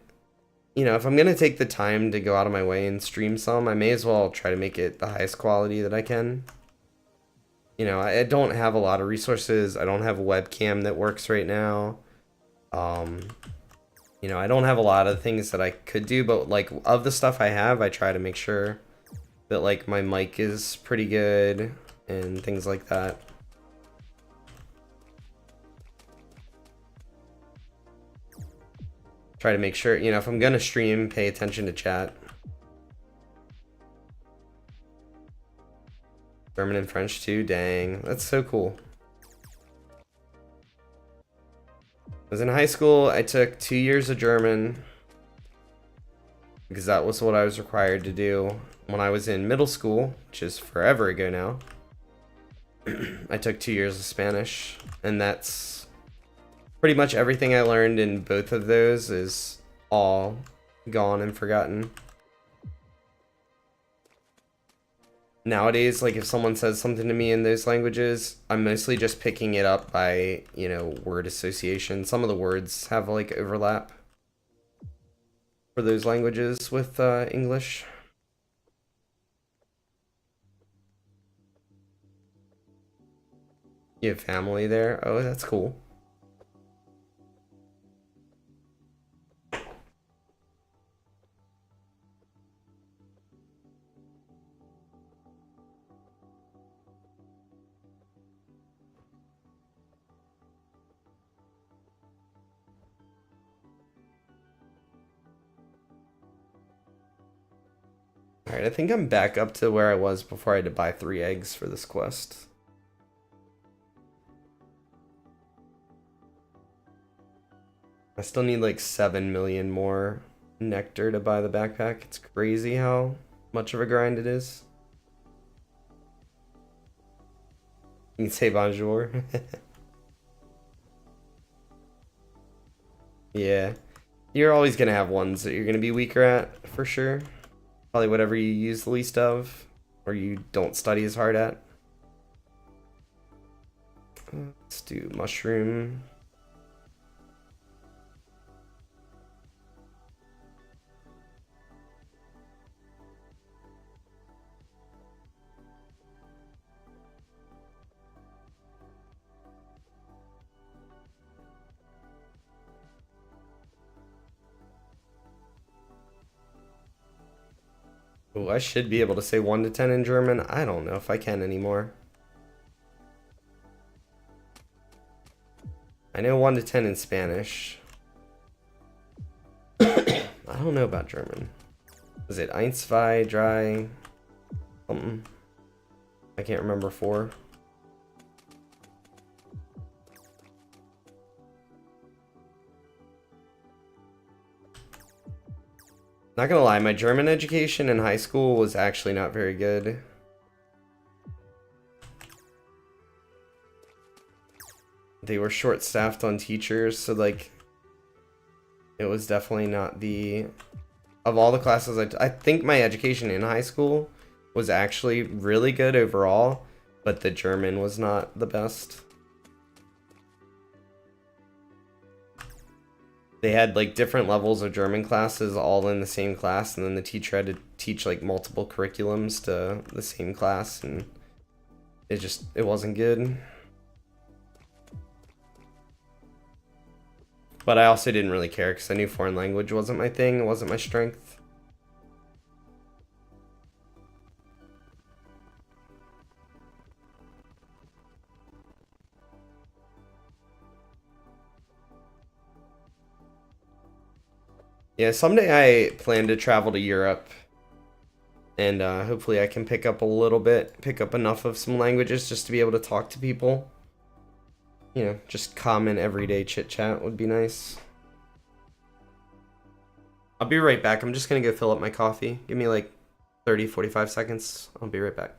you know, if I'm gonna take the time to go out of my way and stream some, I may as well try to make it the highest quality that I can. You know, I don't have a lot of resources. I don't have a webcam that works right now. You know, I don't have a lot of things that I could do, but like of the stuff I have, I try to make sure that like my mic is pretty good and things like that. Try to make sure, you know, if I'm gonna stream, pay attention to chat. German and French too, dang, that's so cool. I was in high school, I took 2 years of German because that was what I was required to do. When I was in middle school, which is forever ago now, I took 2 years of Spanish, and that's pretty much everything I learned in both of those is all gone and forgotten. Nowadays, like if someone says something to me in those languages, I'm mostly just picking it up by, you know, word association. Some of the words have like overlap for those languages with English. You have family there? Oh, that's cool. Alright, I think I'm back up to where I was before I had to buy 3 eggs for this quest. I still need like 7 million more nectar to buy the backpack. It's crazy how much of a grind it is. You can say bonjour. Yeah. You're always gonna have ones that you're gonna be weaker at, for sure. Probably whatever you use the least of, or you don't study as hard at. Let's do mushroom. Oh, I should be able to say 1 to 10 in German. I don't know if I can anymore. I know 1 to 10 in Spanish. I don't know about German. Was it eins, zwei, drei, something? I can't remember 4. Not gonna lie, my German education in high school was actually not very good. They were short-staffed on teachers, so like it was definitely not the of all the classes I think my education in high school was actually really good overall, but the German was not the best. They had like different levels of German classes all in the same class, and then the teacher had to teach like multiple curriculums to the same class, and it wasn't good. But I also didn't really care because I knew foreign language wasn't my thing, it wasn't my strength. Yeah, someday I plan to travel to Europe, and hopefully I can pick up enough of some languages just to be able to talk to people. You know, just common everyday chit chat would be nice. I'll be right back. I'm just gonna go fill up my coffee. Give me like 30-45 seconds. I'll be right back.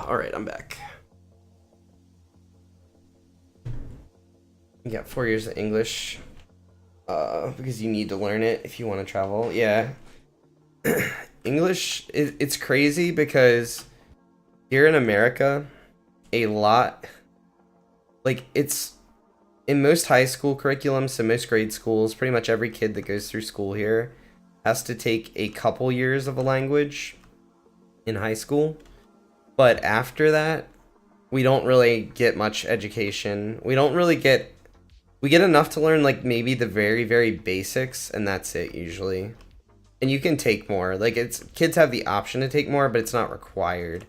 Alright, I'm back. You got 4 years of English. Because you need to learn it if you want to travel. Yeah. English, it's crazy because here in America, a lot, like it's in most high school curriculums, so most grade schools, pretty much every kid that goes through school here has to take a couple years of a language in high school. But after that, we don't really get much education. We get enough to learn like maybe the very, very basics, and that's it usually. And you can take more. Like kids have the option to take more, but it's not required.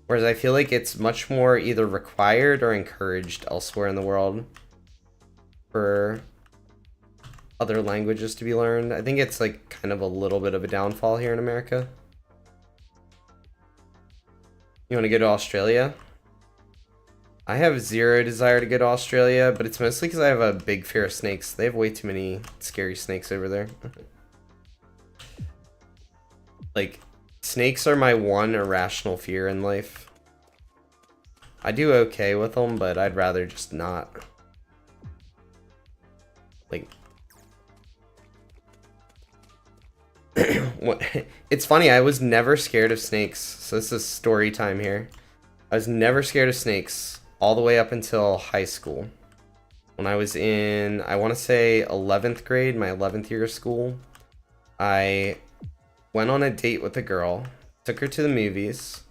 Whereas I feel like it's much more either required or encouraged elsewhere in the world for other languages to be learned. I think it's like kind of a little bit of a downfall here in America. You want to go to Australia? I have zero desire to go to Australia, but it's mostly because I have a big fear of snakes. They have way too many scary snakes over there. Like, snakes are my one irrational fear in life. I do okay with them, but I'd rather just not. Like, it's funny, I was never scared of snakes. So this is story time here. I was never scared of snakes all the way up until high school. When I was in, I want to say 11th grade, my 11th year of school, I went on a date with a girl, took her to the movies.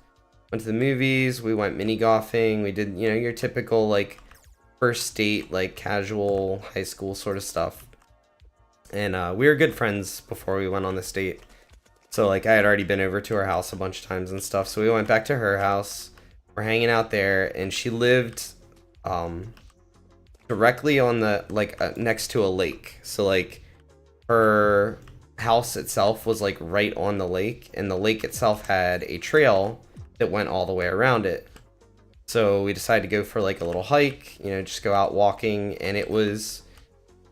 Went to the movies, we went mini golfing, we did, you know, your typical like first date, like casual high school sort of stuff. And we were good friends before we went on this date. So like I had already been over to her house a bunch of times and stuff. So we went back to her house. We're hanging out there, and she lived directly on the like next to a lake. So like her house itself was like right on the lake, and the lake itself had a trail that went all the way around it. So we decided to go for like a little hike, you know, just go out walking. And it was,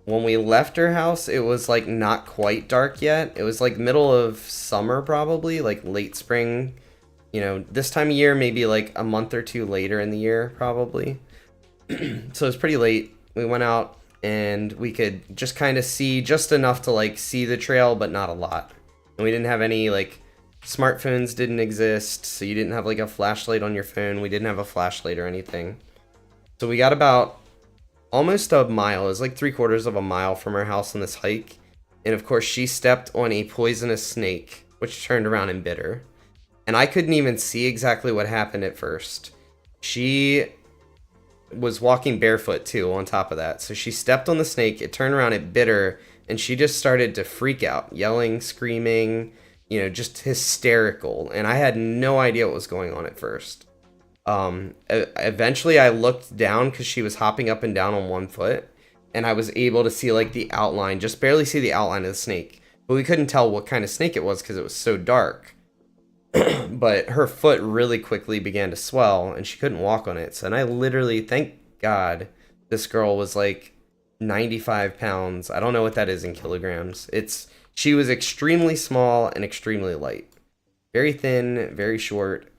when we left her house, it was like not quite dark yet. It was like middle of summer, probably like late spring, you know, this time of year, maybe like a month or two later in the year, probably. So it was pretty late. We went out and we could just kind of see just enough to like see the trail, but not a lot. And we didn't have any like, smartphones didn't exist, so you didn't have like a flashlight on your phone. We didn't have a flashlight or anything. So we got about almost a mile. It was like 3/4 of a mile from our house on this hike. And of course, she stepped on a poisonous snake, which turned around and bit her. And I couldn't even see exactly what happened at first. She was walking barefoot too, on top of that. So she stepped on the snake, it turned around, it bit her, and she just started to freak out, yelling, screaming, just hysterical. And I had no idea what was going on at first. Eventually I looked down because she was hopping up and down on one foot, and I was able to see like the outline, just barely see the outline of the snake. But we couldn't tell what kind of snake it was because it was so dark. But her foot really quickly began to swell and she couldn't walk on it. So, and I literally, thank God, this girl was like 95 pounds. I don't know what that is in kilograms. She was extremely small and extremely light. Very thin, very short.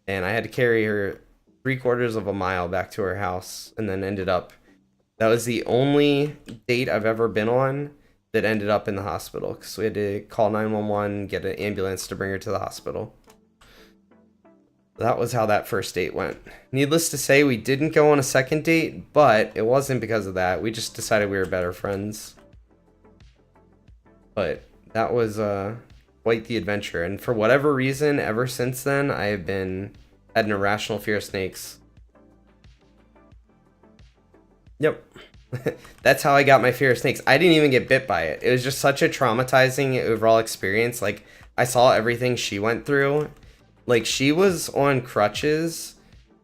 And I had to carry her 3/4 of a mile back to her house, and then that was the only date I've ever been on that ended up in the hospital, because we had to call 911, get an ambulance to bring her to the hospital. That was how that first date went. Needless to say, we didn't go on a second date, but it wasn't because of that. We just decided we were better friends. But that was quite the adventure. And for whatever reason, ever since then, I have had an irrational fear of snakes. Yep. That's how I got my fear of snakes. I didn't even get bit by it. It was just such a traumatizing overall experience. Like, I saw everything she went through. Like, she was on crutches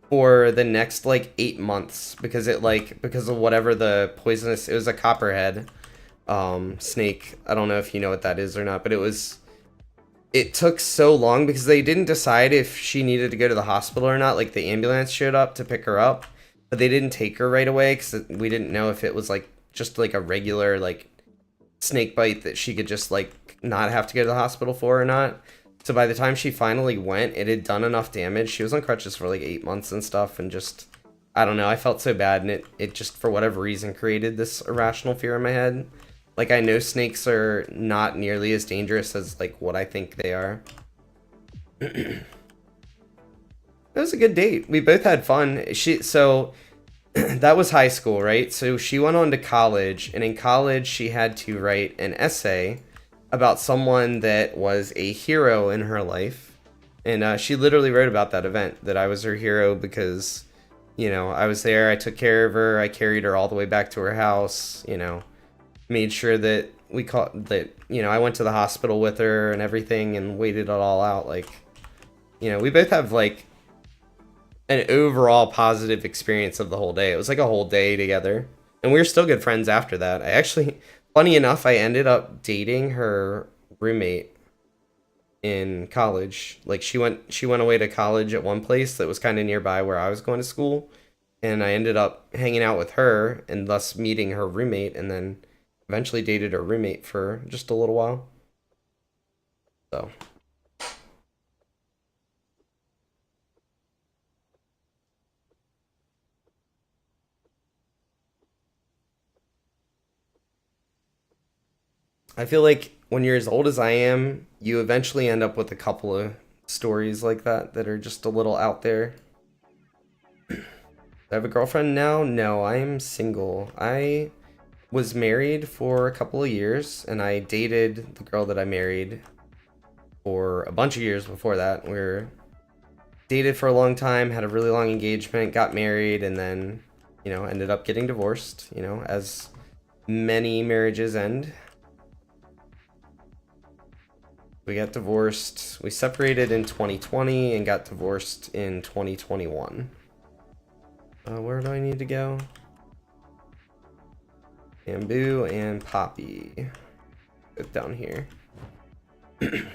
for the next like 8 months because of whatever the poisonous, it was a copperhead snake. I don't know if you know what that is or not, but it took so long because they didn't decide if she needed to go to the hospital or not. Like, the ambulance showed up to pick her up, but they didn't take her right away because we didn't know if it was like just like a regular like snake bite that she could just like not have to go to the hospital for or not. So by the time she finally went, it had done enough damage. She was on crutches for like 8 months and stuff, and just, I don't know, I felt so bad, and it just, for whatever reason, created this irrational fear in my head. Like, I know snakes are not nearly as dangerous as like what I think they are. It was a good date. We both had fun. So that was high school, right? So she went on to college, and in college she had to write an essay about someone that was a hero in her life. And she literally wrote about that event, that I was her hero because, I was there, I took care of her, I carried her all the way back to her house, made sure that I went to the hospital with her and everything and waited it all out. Like, we both have like an overall positive experience of the whole day. It was like a whole day together. And we were still good friends after that. Funny enough, I ended up dating her roommate in college. Like, she went away to college at one place that was kind of nearby where I was going to school, and I ended up hanging out with her and thus meeting her roommate, and then eventually dated her roommate for just a little while. So I feel like when you're as old as I am, you eventually end up with a couple of stories like that are just a little out there. Do I have a girlfriend now? No, I am single. I was married for a couple of years, and I dated the girl that I married for a bunch of years before that. We were dated for a long time, had a really long engagement, got married, and then, ended up getting divorced, as many marriages end. We got divorced. We separated in 2020 and got divorced in 2021. Where do I need to go? Bamboo and Poppy. Both down here.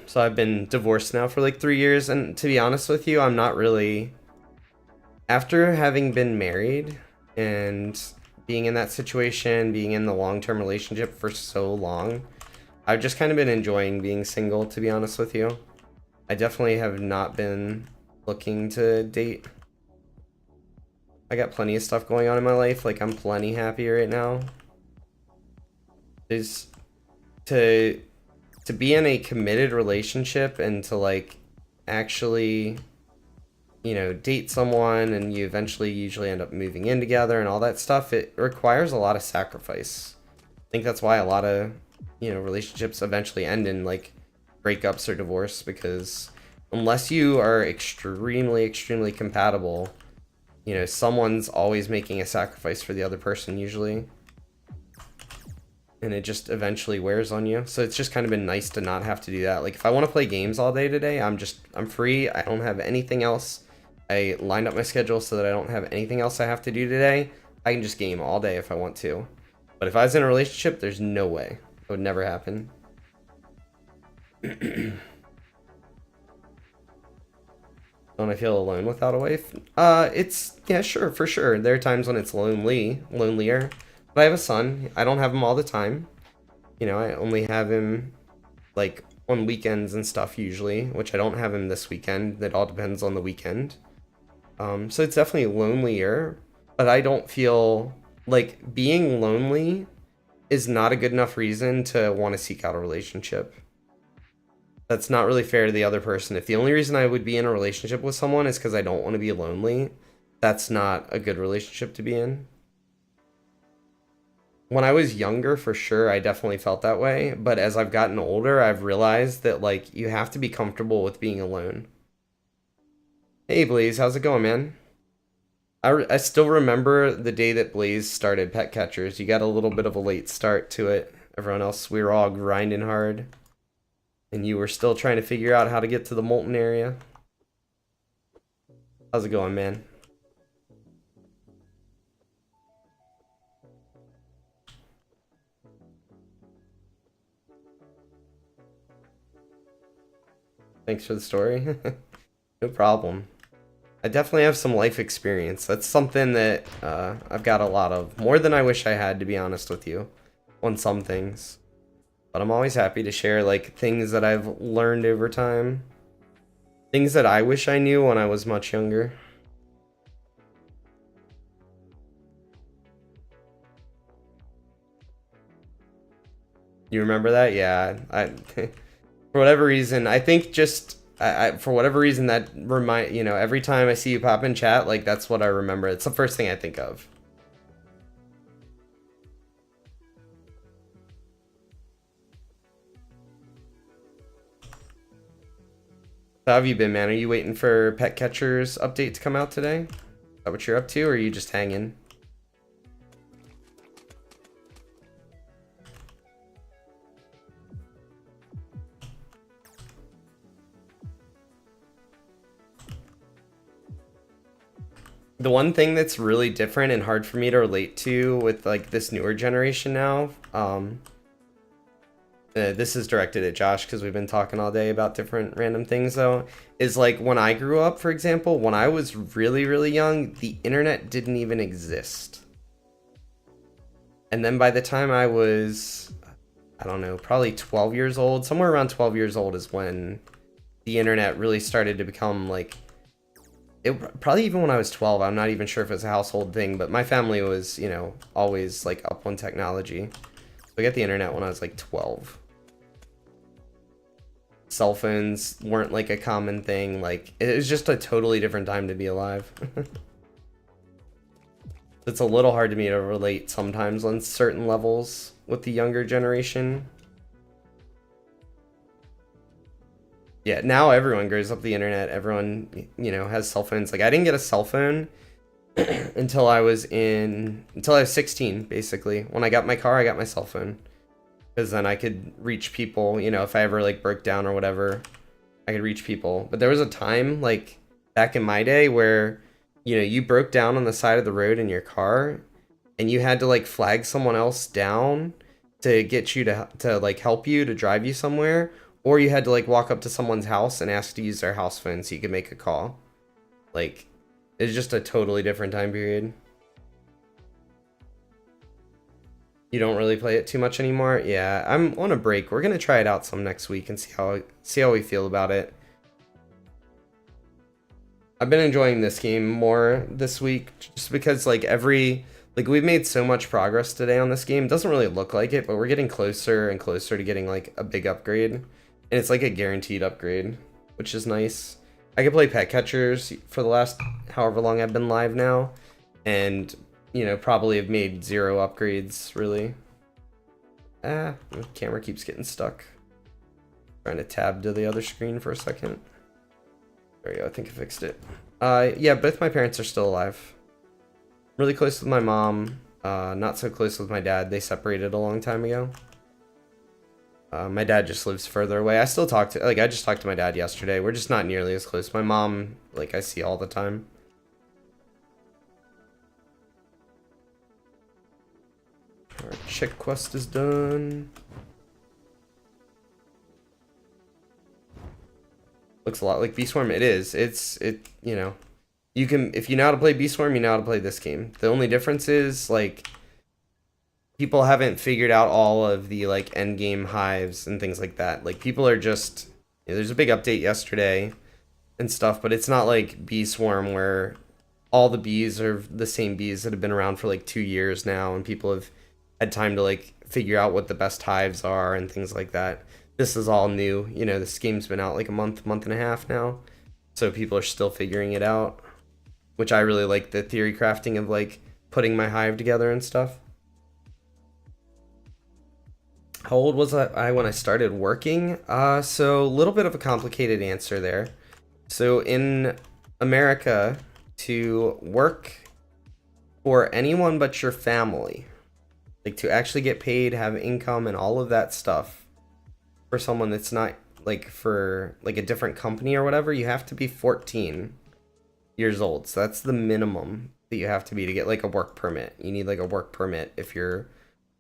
So I've been divorced now for like 3 years, and to be honest with you, I'm not really... After having been married and being in that situation, being in the long-term relationship for so long, I've just kind of been enjoying being single, to be honest with you. I definitely have not been looking to date. I got plenty of stuff going on in my life. Like, I'm plenty happy right now. Is to be in a committed relationship and to like actually you know, date someone and you eventually usually end up moving in together and all that stuff, it requires a lot of sacrifice. I think that's why a lot of, you know, relationships eventually end in like breakups or divorce, because unless you are extremely, extremely compatible, you know, someone's always making a sacrifice for the other person usually. And it just eventually wears on you. So it's just kind of been nice to not have to do that. Like if I want to play games all day today, I'm free. I don't have anything else. I lined up my schedule so that I don't have anything else I have to do today. I can just game all day if I want to. But if I was in a relationship, there's no way. It would never happen. Don't I feel alone without a wife? It's, yeah, sure, for sure. There are times when it's lonelier. But I have a son. I don't have him all the time. You know, I only have him like on weekends and stuff usually, which I don't have him this weekend. That all depends on the weekend. So it's definitely lonelier, but I don't feel like being lonely is not a good enough reason to want to seek out a relationship. That's not really fair to the other person. If the only reason I would be in a relationship with someone is because I don't want to be lonely, that's not a good relationship to be in. When I was younger, for sure, I definitely felt that way. But as I've gotten older, I've realized that, like, you have to be comfortable with being alone. Hey, Blaze, how's it going, man? I still remember the day that Blaze started Pet Catchers. You got a little bit of a late start to it. Everyone else, we were all grinding hard. And you were still trying to figure out how to get to the Molten area. How's it going, man? Thanks for the story. No problem. I definitely have some life experience. That's something that I've got a lot of. More than I wish I had, to be honest with you, on some things. But I'm always happy to share, like, things that I've learned over time. Things that I wish I knew when I was much younger. You remember that? Yeah. For whatever reason, I think just... for whatever reason, that you know, every time I see you pop in chat, like, that's what I remember. It's the first thing I think of. How have you been, man? Are you waiting for Pet Catcher's update to come out today? Is that what you're up to, or are you just hanging? The one thing that's really different and hard for me to relate to with, like, this newer generation now, this is directed at Josh because we've been talking all day about different random things, though, is like when I grew up, for example, when I was really, really young, the internet didn't even exist. And then by the time I was, I don't know, probably 12 years old, somewhere around 12 years old is when the internet really started to become, like, it probably even when I was 12, I'm not even sure if it's a household thing, but my family was, you know, always like up on technology. So I got the internet when I was like 12. Cell phones weren't like a common thing. Like, it was just a totally different time to be alive. It's a little hard to me to relate sometimes on certain levels with the younger generation. Yeah, now everyone grows up the internet. Everyone, you know, has cell phones. Like, I didn't get a cell phone until I was 16, basically. When I got my car, I got my cell phone. Because then I could reach people, you know, if I ever, like, broke down or whatever, I could reach people. But there was a time, like, back in my day where, you know, you broke down on the side of the road in your car, and you had to, like, flag someone else down to get you to like, help you, to drive you somewhere. Or you had to, like, walk up to someone's house and ask to use their house phone so you could make a call. Like, it's just a totally different time period. You don't really play it too much anymore? Yeah, I'm on a break. We're gonna try it out some next week and see how we feel about it. I've been enjoying this game more this week just because, like, we've made so much progress today on this game. It doesn't really look like it, but we're getting closer and closer to getting, like, a big upgrade. And it's like a guaranteed upgrade, which is nice. I could play pet catchers for the last however long I've been live now, and probably have made 0 upgrades really. Ah, the camera keeps getting stuck. Trying to tab to the other screen for a second. There you go, I think I fixed it. Yeah, both my parents are still alive. Really close with my mom, not so close with my dad. They separated a long time ago. My dad just lives further away. I still talk to, I just talked to my dad yesterday. We're just not nearly as close. My mom, I see all the time. Our chick quest is done. Looks a lot like B-Swarm. It is. You can, if you know how to play B-Swarm, you know how to play this game. The only difference is, people haven't figured out all of the, end game hives and things like that. People are just, there's a big update yesterday and stuff, but it's not like B-Swarm where all the bees are the same bees that have been around for, 2 years now, and people have had time to, figure out what the best hives are and things like that. This is all new. This game's been out, a month and a half now, so people are still figuring it out, which I really like the theory crafting of, putting my hive together and stuff. How old was I when I started working? So a little bit of a complicated answer there. So in America, to work for anyone but your family, to actually get paid, have income, and all of that stuff, for someone that's not, for, a different company or whatever, you have to be 14 years old. So that's the minimum that you have to be to get, a work permit. You need, a work permit if you're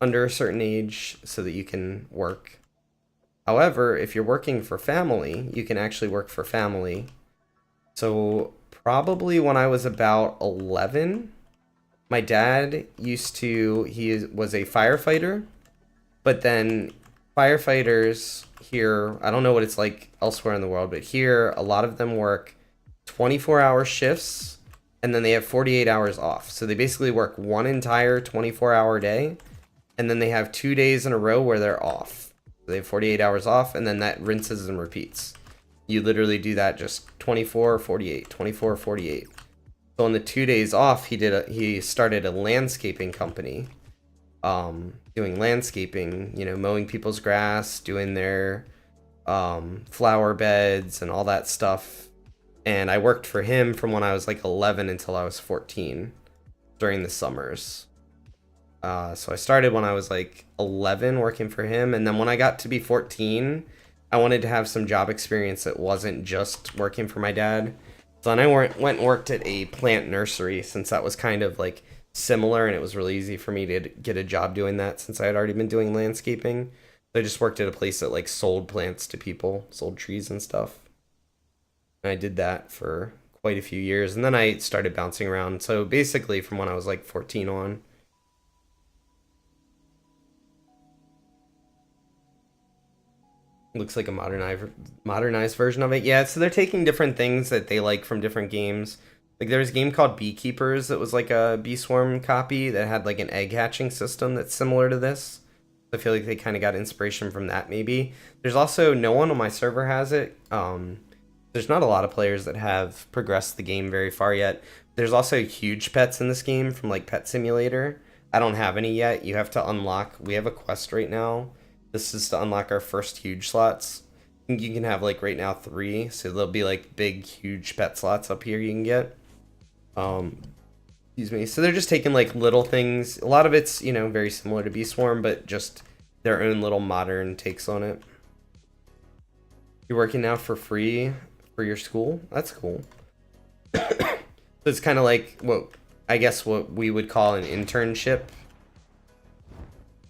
under a certain age so that you can work. However, if you're working for family, you can actually work for family. So probably when I was about 11, my dad he was a firefighter, but then firefighters here, I don't know what it's like elsewhere in the world, but here a lot of them work 24-hour shifts, and then they have 48 hours off. So they basically work one entire 24-hour day, and then they have 2 days in a row where they're off. They have 48 hours off, and then that rinses and repeats. You literally do that just 24, 48, 24, 48. So on the 2 days off, he started a landscaping company, doing landscaping, mowing people's grass, doing their flower beds and all that stuff. And I worked for him from when I was 11 until I was 14 during the summers. So I started when I was 11 working for him, and then when I got to be 14, I wanted to have some job experience that wasn't just working for my dad. So then I went and worked at a plant nursery, since that was kind of similar, and it was really easy for me to get a job doing that since I had already been doing landscaping. So I just worked at a place that sold plants to people, sold trees and stuff. And I did that for quite a few years, and then I started bouncing around. So basically from when I was 14 on. Looks like a modernized version of it. Yeah, so they're taking different things that they like from different games. There's a game called Beekeepers that was a Bee Swarm copy that had an egg hatching system that's similar to this. I feel like they kind of got inspiration from that maybe. There's also, no one on my server has it. There's not a lot of players that have progressed the game very far yet. There's also huge pets in this game from Pet Simulator. I don't have any yet. You have to unlock, we have a quest right now. This is to unlock our first huge slots. I think you can have right now 3, so there'll be big huge pet slots up here you can get. Excuse me. So they're just taking little things. A lot of it's, very similar to Bee Swarm, but just their own little modern takes on it. You're working now for free for your school? That's cool. So it's kind of what we would call an internship.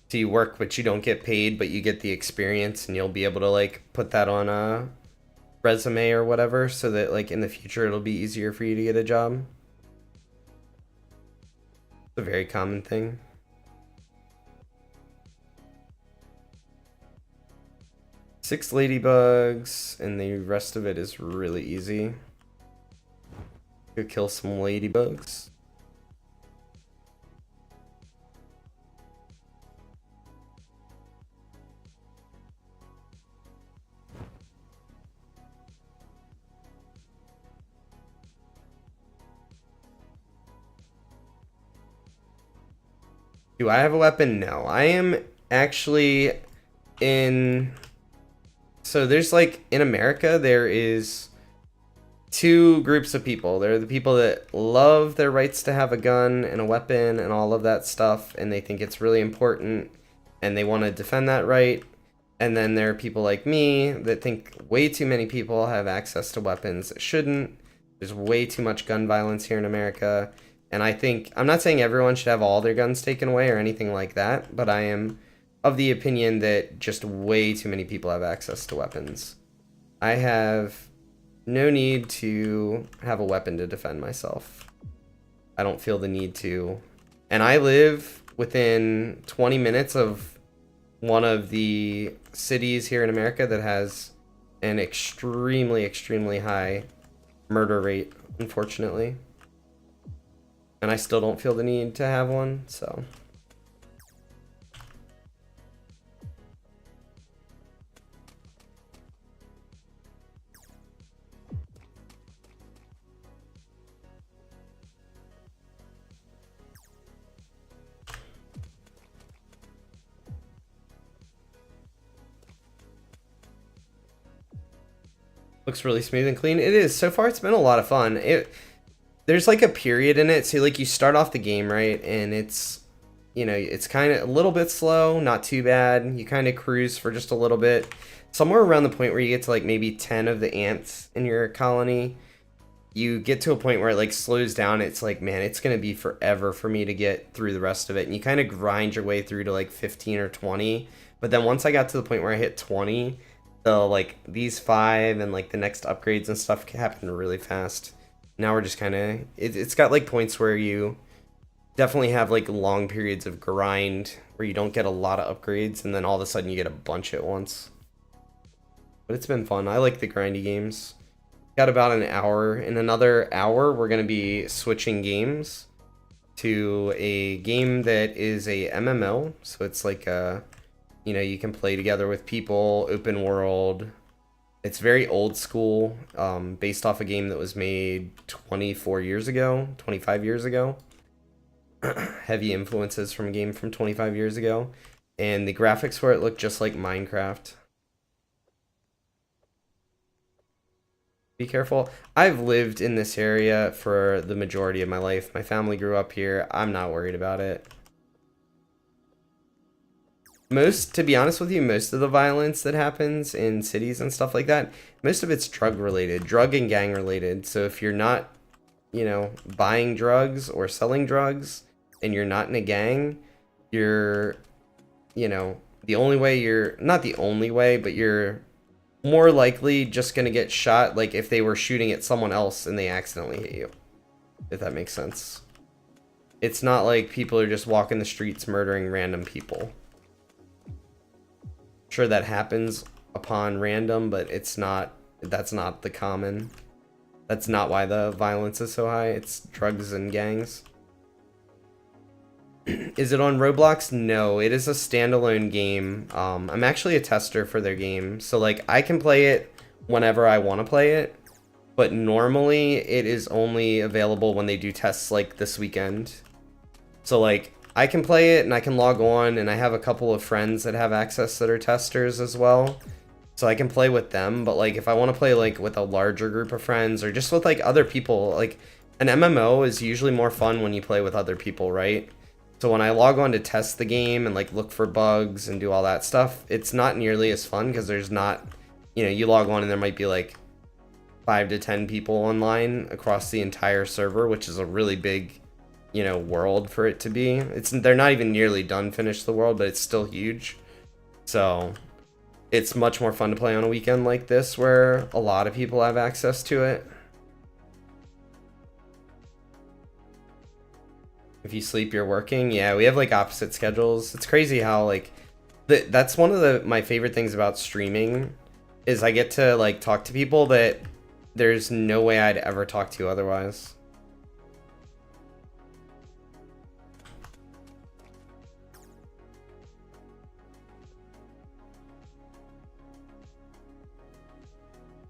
So you work, but you don't get paid, but you get the experience, and you'll be able to put that on a resume or whatever, so that in the future it'll be easier for you to get a job. It's a very common thing. Six ladybugs, and the rest of it is really easy. Go kill some ladybugs. Do I have a weapon? No. I am actually in. So there's like in America, there is two groups of people. There are the people that love their rights to have a gun and a weapon and all of that stuff, and they think it's really important and they want to defend that right. And then there are people like me that think way too many people have access to weapons that shouldn't. There's way too much gun violence here in America. And I think, I'm not saying everyone should have all their guns taken away or anything like that, but I am of the opinion that just way too many people have access to weapons. I have no need to have a weapon to defend myself. I don't feel the need to. And I live within 20 minutes of one of the cities here in America that has an extremely, extremely high murder rate, unfortunately. And I still don't feel the need to have one, so. Looks really smooth and clean. It is. So far, it's been a lot of fun. There's like a period in it. So like you start off the game, right? And it's, you know, it's kind of a little bit slow, not too bad. You kind of cruise for just a little bit. Somewhere around the point where you get to like maybe 10 of the ants in your colony, you get to a point where it like slows down. It's like, man, it's going to be forever for me to get through the rest of it. And you kind of grind your way through to like 15 or 20. But then once I got to the point where I hit 20, the like these 5 and like the next upgrades and stuff happened really fast. Now we're just kind of, it's got like points where you definitely have like long periods of grind where you don't get a lot of upgrades and then all of a sudden you get a bunch at once. But it's been fun. I like the grindy games. Got about an hour. In another hour, we're going to be switching games to a game that is a MMO. So it's like a, you know, you can play together with people, open world. It's very old school, based off a game that was made 24 years ago, 25 years ago. Heavy influences from a game from 25 years ago. And the graphics for it look just like Minecraft. Be careful. I've lived in this area for the majority of my life. My family grew up here. I'm not worried about it. To be honest with you, most of the violence that happens in cities and stuff like that, most of it's drug related, drug and gang related. So if you're not, you know, buying drugs or selling drugs and you're not in a gang, you're, you know, the only way you're, not the only way, but you're more likely just going to get shot like if they were shooting at someone else and they accidentally hit you. If that makes sense. It's not like people are just walking the streets murdering random people. Sure, that happens upon random, but it's not, that's not the common. That's not why the violence is so high. It's drugs and gangs. Is it on Roblox? No, it is a standalone game. I'm actually a tester for their game. So like I can play it whenever I want to play it, but normally it is only available when they do tests like this weekend. So like I can play it and I can log on, and I have a couple of friends that have access that are testers as well. So I can play with them, but like if I want to play like with a larger group of friends or just with like other people, like an MMO is usually more fun when you play with other people, right? So when I log on to test the game and like look for bugs and do all that stuff, it's not nearly as fun because there's not, you know, you log on and there might be like 5 to 10 people online across the entire server, which is a really big, you know, world for it to be. They're not even nearly done finished the world, but it's still huge. So it's much more fun to play on a weekend like this where a lot of people have access to it. If you sleep, you're working. Yeah, we have like opposite schedules. It's crazy how like that's one of my favorite things about streaming is I get to like talk to people that there's no way I'd ever talk to otherwise.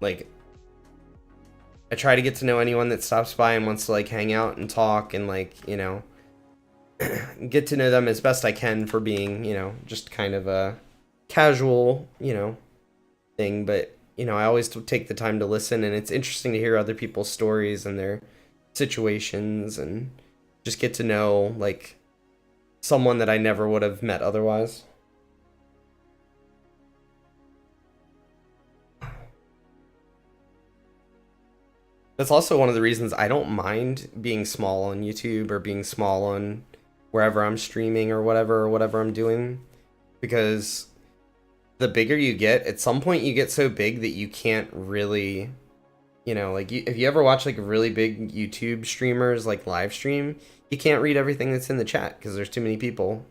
Like I try to get to know anyone that stops by and wants to like hang out and talk and like, you know, get to know them as best I can for being, just kind of a casual, thing. But, I always take the time to listen, and it's interesting to hear other people's stories and their situations and just get to know, like, someone that I never would have met otherwise. That's also one of the reasons I don't mind being small on YouTube or being small on wherever I'm streaming or whatever I'm doing, because the bigger you get, at some point you get so big that you can't really, like if you ever watch like really big YouTube streamers like live stream, you can't read everything that's in the chat because there's too many people.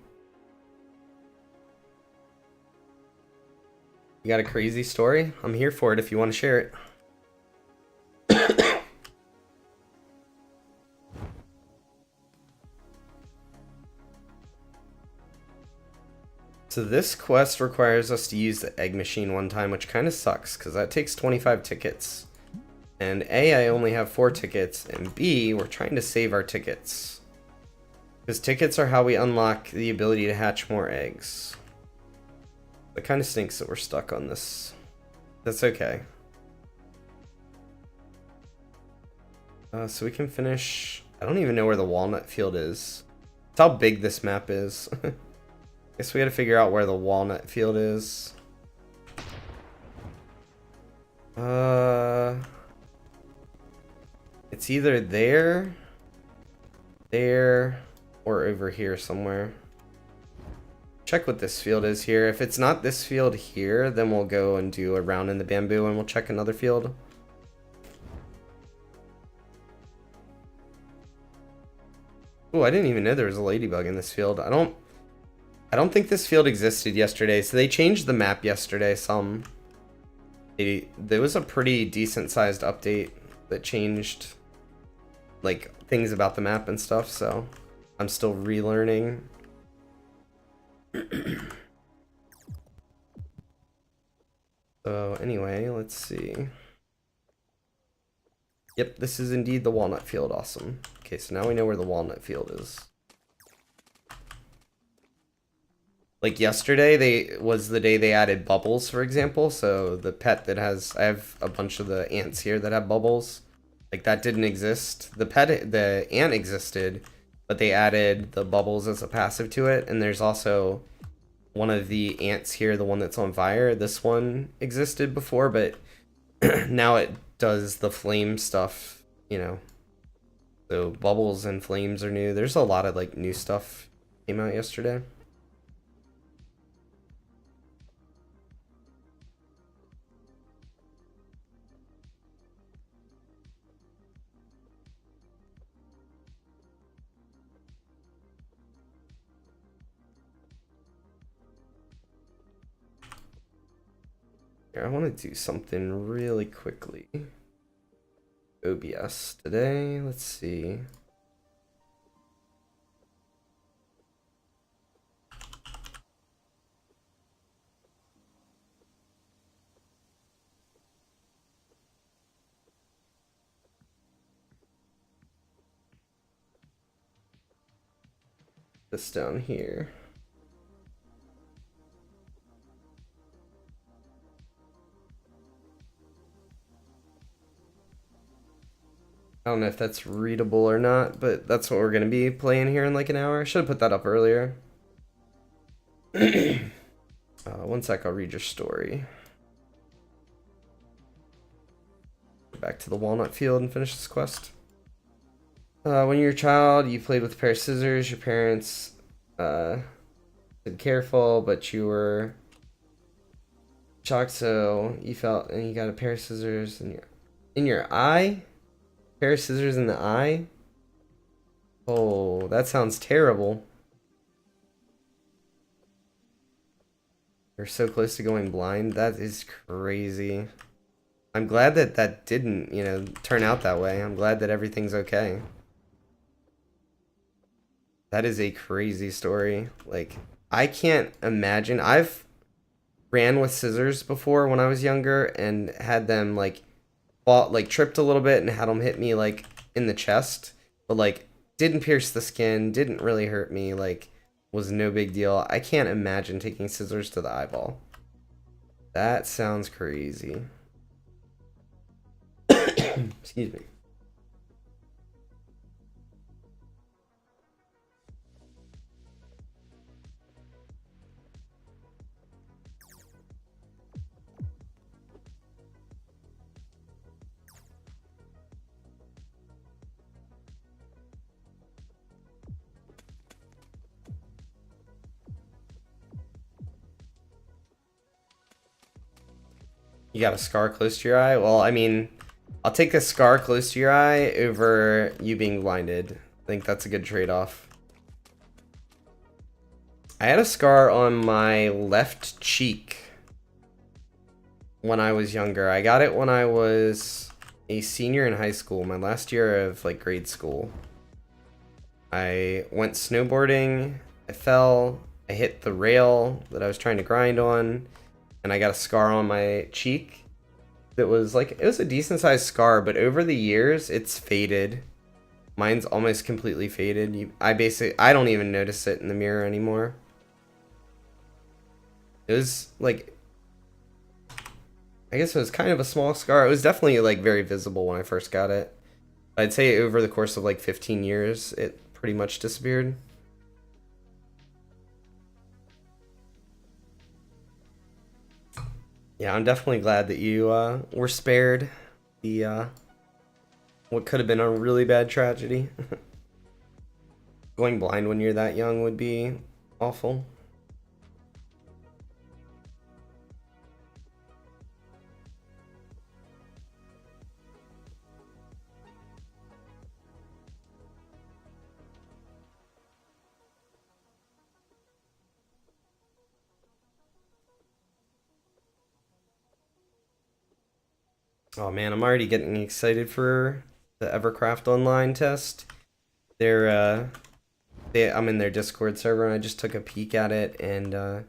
You got a crazy story? I'm here for it if you want to share it. So this quest requires us to use the egg machine one time, which kind of sucks because that takes 25 tickets. And A, I only have 4 tickets, and B, we're trying to save our tickets. Because tickets are how we unlock the ability to hatch more eggs. It kind of stinks that we're stuck on this. That's okay. So we can finish... I don't even know where the walnut field is. That's how big this map is. Guess we gotta figure out where the walnut field is. It's either there, or over here somewhere. Check what this field is here. If it's not this field here, then we'll go and do a round in the bamboo and we'll check another field. Oh, I didn't even know there was a ladybug in this field. I don't think this field existed yesterday, so they changed the map yesterday some. There was a pretty decent sized update that changed like things about the map and stuff, so I'm still relearning. So anyway, let's see. Yep, this is indeed the walnut field. Awesome. Okay, so now we know where the walnut field is. Like yesterday, was the day they added bubbles, for example. So the pet that has, I have a bunch of the ants here that have bubbles. Like that didn't exist. The ant existed, but they added the bubbles as a passive to it. And there's also one of the ants here, the one that's on fire. This one existed before, but now it does the flame stuff, So bubbles and flames are new. There's a lot of like new stuff came out yesterday. Here, I want to do something really quickly. OBS today, let's see. This down here. I don't know if that's readable or not, but that's what we're going to be playing here in like an hour. I should have put that up earlier. 1 sec, I'll read your story. Go back to the walnut field and finish this quest. When you were a child, you played with a pair of scissors. Your parents said careful, but you were shocked, so you felt, and you got a pair of scissors in your eye. Pair of scissors in the eye? Oh, that sounds terrible. You're so close to going blind. That is crazy. I'm glad that that didn't, turn out that way. I'm glad that everything's okay. That is a crazy story. Like, I can't imagine. I've ran with scissors before when I was younger and had them, like, tripped a little bit and had them hit me, like, in the chest. But, like, didn't pierce the skin, didn't really hurt me, like, was no big deal. I can't imagine taking scissors to the eyeball. That sounds crazy. Excuse me. You got a scar close to your eye? Well, I mean, I'll take a scar close to your eye over you being blinded. I think that's a good trade-off. I had a scar on my left cheek when I was younger. I got it when I was a senior in high school, my last year of like grade school. I went snowboarding, I fell, I hit the rail that I was trying to grind on, and I got a scar on my cheek. That was like, it was a decent sized scar, but over the years it's faded. Mine's almost completely faded. I don't even notice it in the mirror anymore. It was like, I guess it was kind of a small scar. It was definitely like very visible when I first got it. I'd say over the course of like 15 years, it pretty much disappeared. Yeah, I'm definitely glad that you were spared the what could have been a really bad tragedy. Going blind when you're that young would be awful. Oh man, I'm already getting excited for the Evercraft online test. I'm in their Discord server and I just took a peek at it, and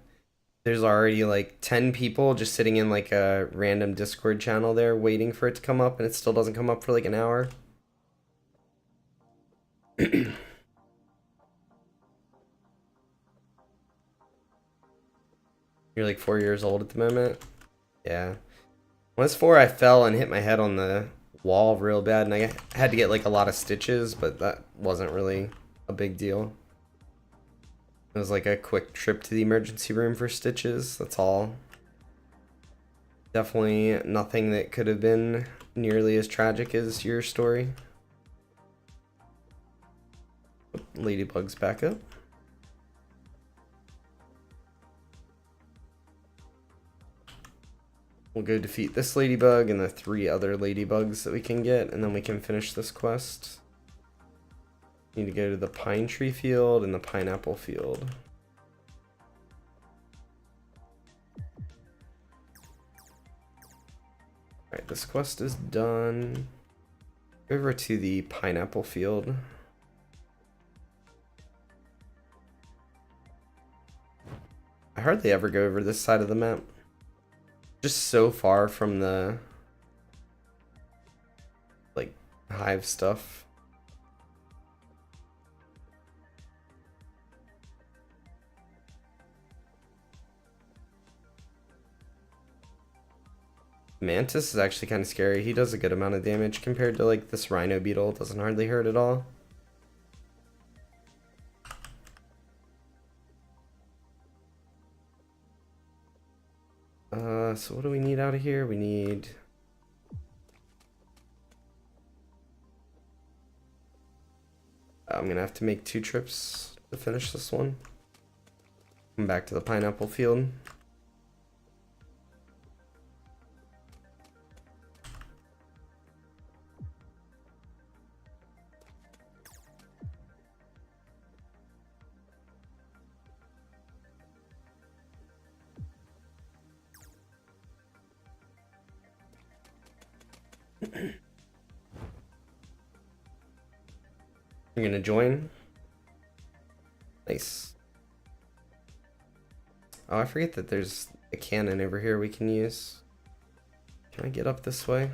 there's already like 10 people just sitting in like a random Discord channel there waiting for it to come up, and it still doesn't come up for like an hour. You're like 4 years old at the moment? Yeah. When I was 4, I fell and hit my head on the wall real bad, and I had to get like a lot of stitches, but that wasn't really a big deal. It was like a quick trip to the emergency room for stitches, that's all. Definitely nothing that could have been nearly as tragic as your story. Ladybug's back up. We'll go defeat this ladybug and the 3 other ladybugs that we can get, and then we can finish this quest. Need to go to the pine tree field and the pineapple field. Alright, this quest is done. Over to the pineapple field. I hardly ever go over this side of the map. Just so far from the like hive stuff. Mantis is actually kind of scary. He does a good amount of damage compared to like this rhino beetle. Doesn't hardly hurt at all. So what do we need out of here? We need... I'm gonna have to make 2 trips to finish this one. Come back to the pineapple field. You're gonna join? Nice. Oh, I forget that there's a cannon over here we can use. Can I get up this way?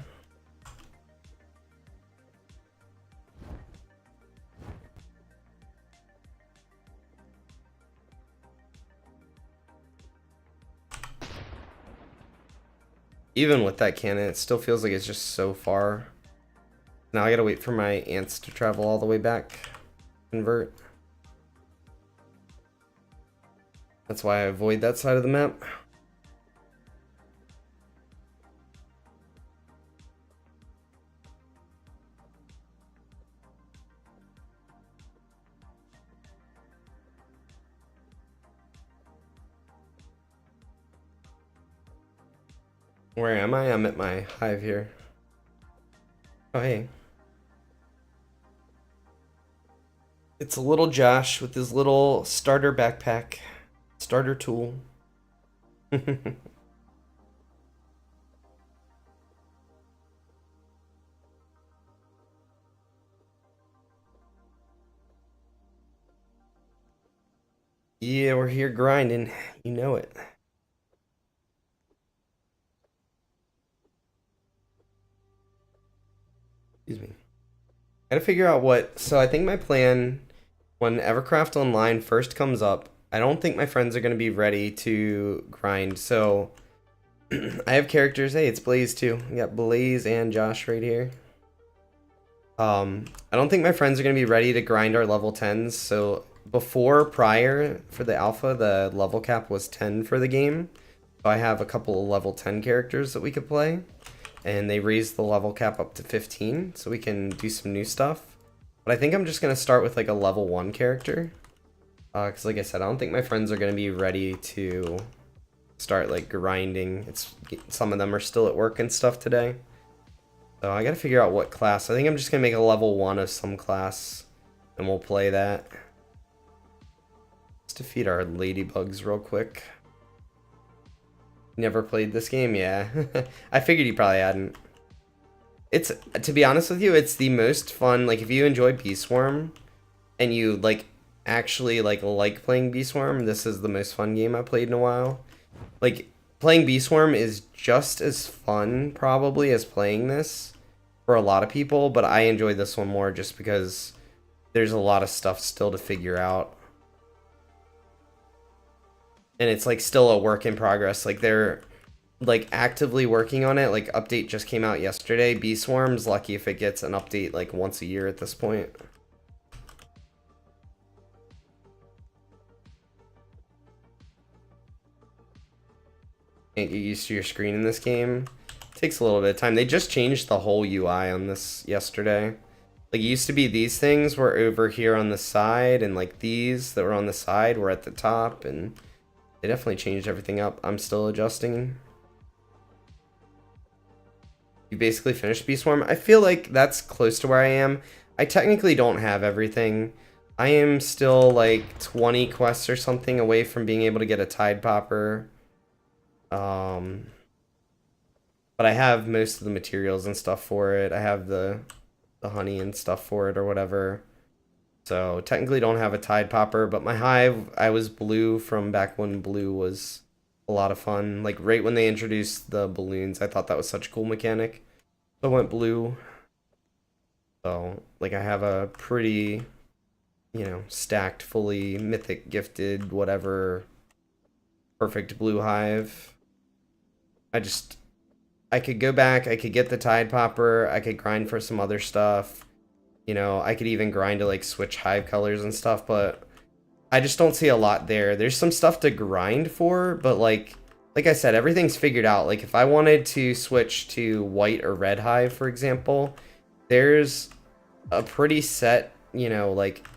even with that cannon, it still feels like it's just so far. Now I gotta wait for my ants to travel all the way back. Convert. That's why I avoid that side of the map. Where am I? I'm at my hive here. Oh, hey. It's a little Josh with his little starter backpack. Starter tool. Yeah, we're here grinding. You know it. Excuse me. Gotta figure out what. So I think my plan, when Evercraft Online first comes up, I don't think my friends are gonna be ready to grind. So I have characters. Hey, it's Blaze too. We got Blaze and Josh right here. I don't think my friends are gonna be ready to grind our level 10s. So prior for the alpha, the level cap was 10 for the game. So I have a couple of level 10 characters that we could play. And they raised the level cap up to 15, so we can do some new stuff. But I think I'm just going to start with like a level 1 character. Because like I said, I don't think my friends are going to be ready to start like grinding. Some of them are still at work and stuff today. So I got to figure out what class. I think I'm just going to make a level 1 of some class, and we'll play that. Let's defeat our ladybugs real quick. Never played this game? Yeah. I figured you probably hadn't. It's, to be honest with you, it's the most fun. Like, if you enjoy Bee Swarm and you like actually like playing Bee Swarm, this is the most fun game I played in a while. Like, playing Bee Swarm is just as fun probably as playing this for a lot of people, but I enjoy this one more just because there's a lot of stuff still to figure out. And it's like still a work in progress. Like, they're like actively working on it. Like, update just came out yesterday. Bee Swarm's lucky if it gets an update like once a year at this point. Can't get used to your screen in this game. It takes a little bit of time. They just changed the whole UI on this yesterday. Like, it used to be these things were over here on the side, and like these that were on the side were at the top, and they definitely changed everything up. I'm still adjusting. You basically finished Bee Swarm. I feel like that's close to where I am. I technically don't have everything. I am still like 20 quests or something away from being able to get a Tide Popper. But I have most of the materials and stuff for it. I have the honey and stuff for it or whatever. So technically don't have a Tide Popper, but my hive, I was blue from back when blue was a lot of fun. Like right when they introduced the balloons, I thought that was such a cool mechanic. So I went blue. So like I have a pretty, you know, stacked, fully mythic, gifted, whatever, perfect blue hive. I could go back, I could get the Tide Popper, I could grind for some other stuff. You know, I could even grind to like switch hive colors and stuff, but I just don't see a lot there. There's some stuff to grind for, but like I said, everything's figured out. Like if I wanted to switch to white or red hive, for example, there's a pretty set, you know, like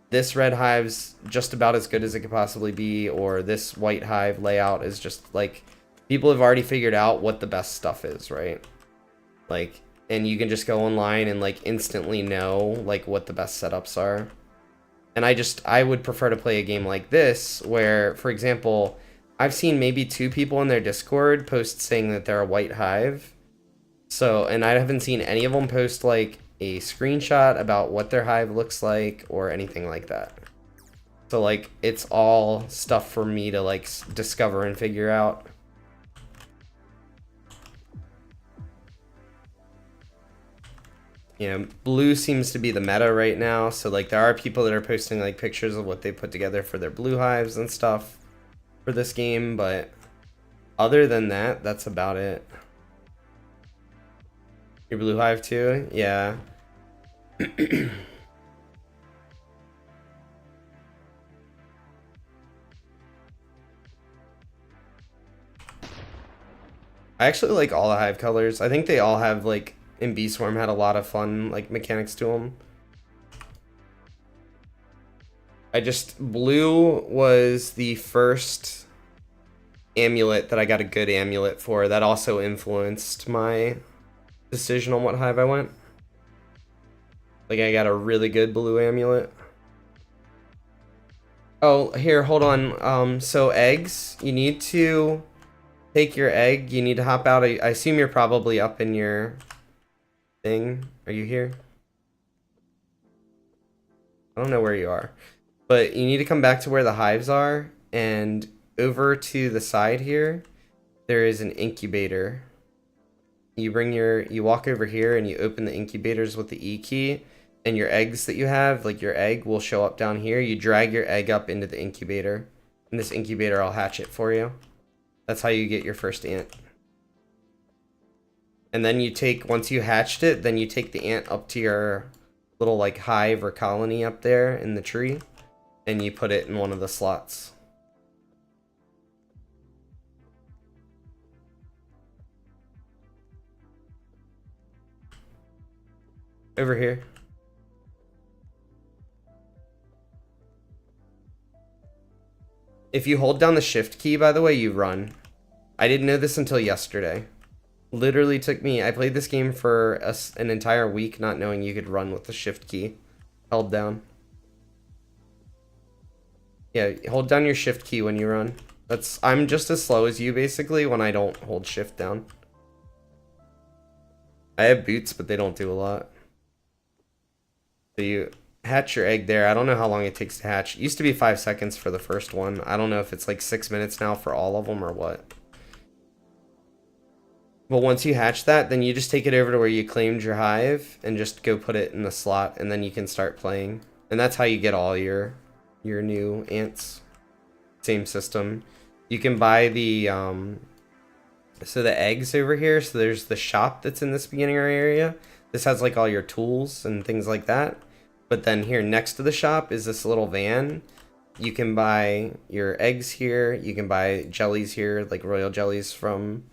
this red hive's just about as good as it could possibly be, or this white hive layout is just like, people have already figured out what the best stuff is, right? Like, and you can just go online and like instantly know like what the best setups are. And I would prefer to play a game like this where, for example, I've seen maybe 2 people in their Discord post saying that they're a white hive. So, and I haven't seen any of them post like a screenshot about what their hive looks like or anything like that. So like it's all stuff for me to like discover and figure out. You know, blue seems to be the meta right now, so like there are people that are posting like pictures of what they put together for their blue hives and stuff for this game, but other than that, that's about it. Your blue hive too? Yeah. I actually like all the hive colors. I think they all have like in Bee Swarm had a lot of fun like mechanics to them. Blue was the first amulet that I got a good amulet for. That also influenced my decision on what hive I went. Like I got a really good blue amulet. Oh, here, hold on. So eggs, you need to take your egg. You need to hop out. I assume you're probably up in your thing. Are you here? I don't know where you are. But you need to come back to where the hives are, and over to the side here, there is an incubator. You walk over here and you open the incubators with the E key, and your eggs that you have, like your egg, will show up down here. You drag your egg up into the incubator, and this incubator will hatch it for you. That's how you get your first ant. And then once you hatched it, then you take the ant up to your little like hive or colony up there in the tree, and you put it in one of the slots. Over here. If you hold down the shift key, by the way, you run. I didn't know this until yesterday. Literally took me, I played this game for an entire week not knowing you could run with the shift key held down. Yeah, hold down your shift key when you run. I'm just as slow as you basically when I don't hold shift down. I have boots, but they don't do a lot. So you hatch your egg there. I don't know how long it takes to hatch. It used to be 5 seconds for the first one. I don't know if it's like 6 minutes now for all of them or what. But once you hatch that, then you just take it over to where you claimed your hive and just go put it in the slot, and then you can start playing. And that's how you get all your new ants. Same system. You can buy the so the eggs over here. So there's the shop that's in this beginning area. This has like all your tools and things like that. But then here next to the shop is this little van. You can buy your eggs here. You can buy jellies here, like royal jellies from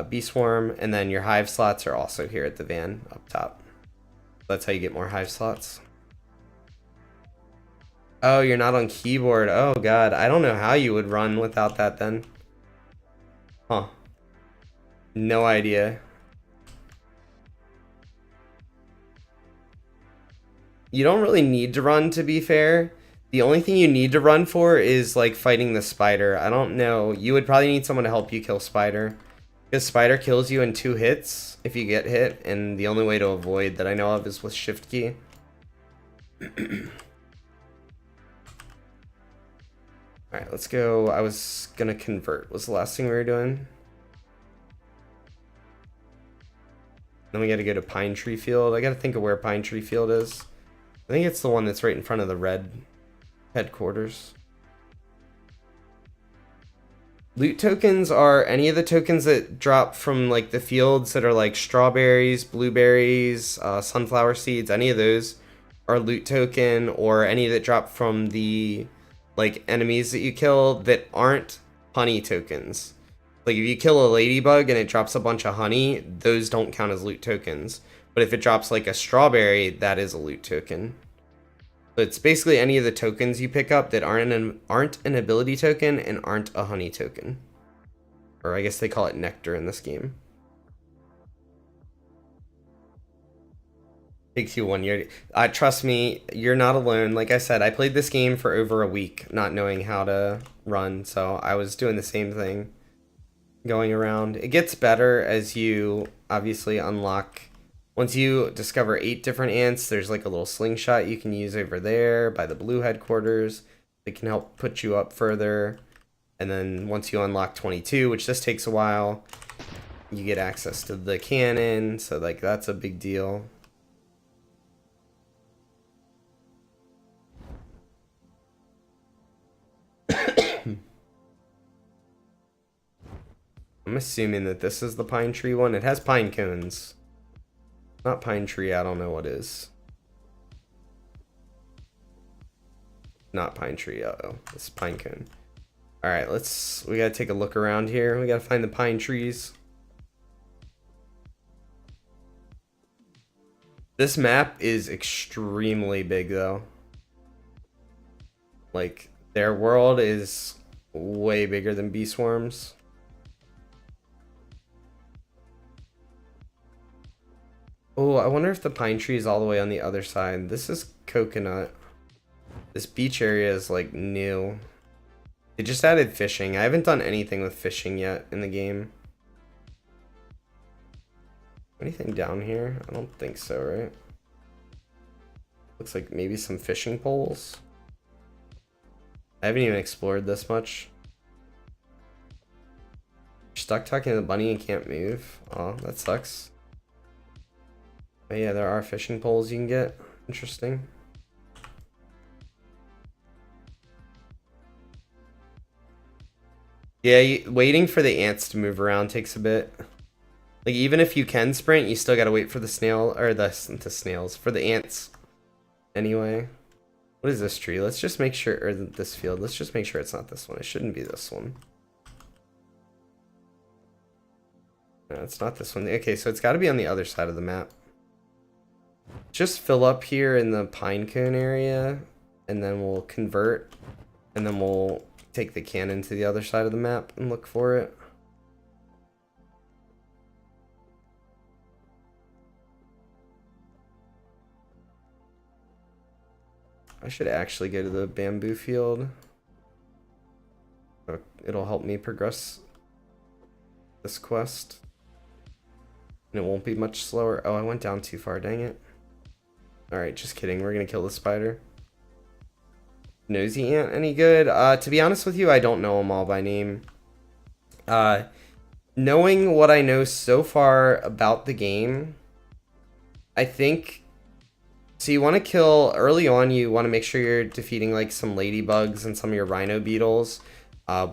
Bee Swarm, and then your hive slots are also here at the van up top. That's how you get more hive slots. Oh, you're not on keyboard. Oh god, I don't know how you would run without that then. Huh. No idea. You don't really need to run, to be fair. The only thing you need to run for is like fighting the spider. I don't know. You would probably need someone to help you kill spider. Because spider kills you in 2 hits if you get hit, and the only way to avoid that I know of is with shift key. Alright, let's go. I was gonna convert, was the last thing we were doing. Then we gotta go to Pine Tree Field. I gotta think of where Pine Tree Field is. I think it's the one that's right in front of the red headquarters. Loot tokens are any of the tokens that drop from like the fields that are like strawberries, blueberries, sunflower seeds. Any of those are loot token, or any that drop from the like enemies that you kill that aren't honey tokens. Like if you kill a ladybug and it drops a bunch of honey, those don't count as loot tokens. But if it drops like a strawberry, that is a loot token. So it's basically any of the tokens you pick up that aren't an ability token and aren't a honey token. Or I guess they call it nectar in this game. Takes you 1 year. Trust me, you're not alone. Like I said, I played this game for over a week not knowing how to run. So I was doing the same thing going around. It gets better as you obviously unlock. Once you discover 8 different ants, there's like a little slingshot you can use over there by the blue headquarters. It can help put you up further. And then once you unlock 22, which this takes a while, you get access to the cannon. So like that's a big deal. I'm assuming that this is the pine tree one. It has pine cones. Not pine tree, I don't know what is. Not pine tree, uh-oh. It's pine cone. Alright, we gotta take a look around here. We gotta find the pine trees. This map is extremely big though. Like, their world is way bigger than Bee Swarm's. Oh, I wonder if the pine tree is all the way on the other side. This is coconut. This beach area is like new. They just added fishing. I haven't done anything with fishing yet in the game. Anything down here? I don't think so, right? Looks like maybe some fishing poles. I haven't even explored this much. You're stuck talking to the bunny and can't move. Oh, that sucks. But yeah, there are fishing poles you can get. Interesting. Yeah, waiting for the ants to move around takes a bit. Like, even if you can sprint, you still gotta wait for the snail, or the snails, for the ants. Anyway. What is this tree? Let's just make sure, or this field, let's just make sure it's not this one. It shouldn't be this one. No, it's not this one. Okay, so it's gotta be on the other side of the map. Just fill up here in the pine cone area, and then we'll convert, and then we'll take the cannon to the other side of the map and look for it. I should actually go to the bamboo field. It'll help me progress this quest. And it won't be much slower. Oh, I went down too far, dang it. Alright, just kidding. We're gonna kill the spider. Nosy ant any good? To be honest with you, I don't know them all by name. Knowing what I know so far about the game, I think... So you want to kill, early on, you want to make sure you're defeating like some ladybugs and some of your rhino beetles.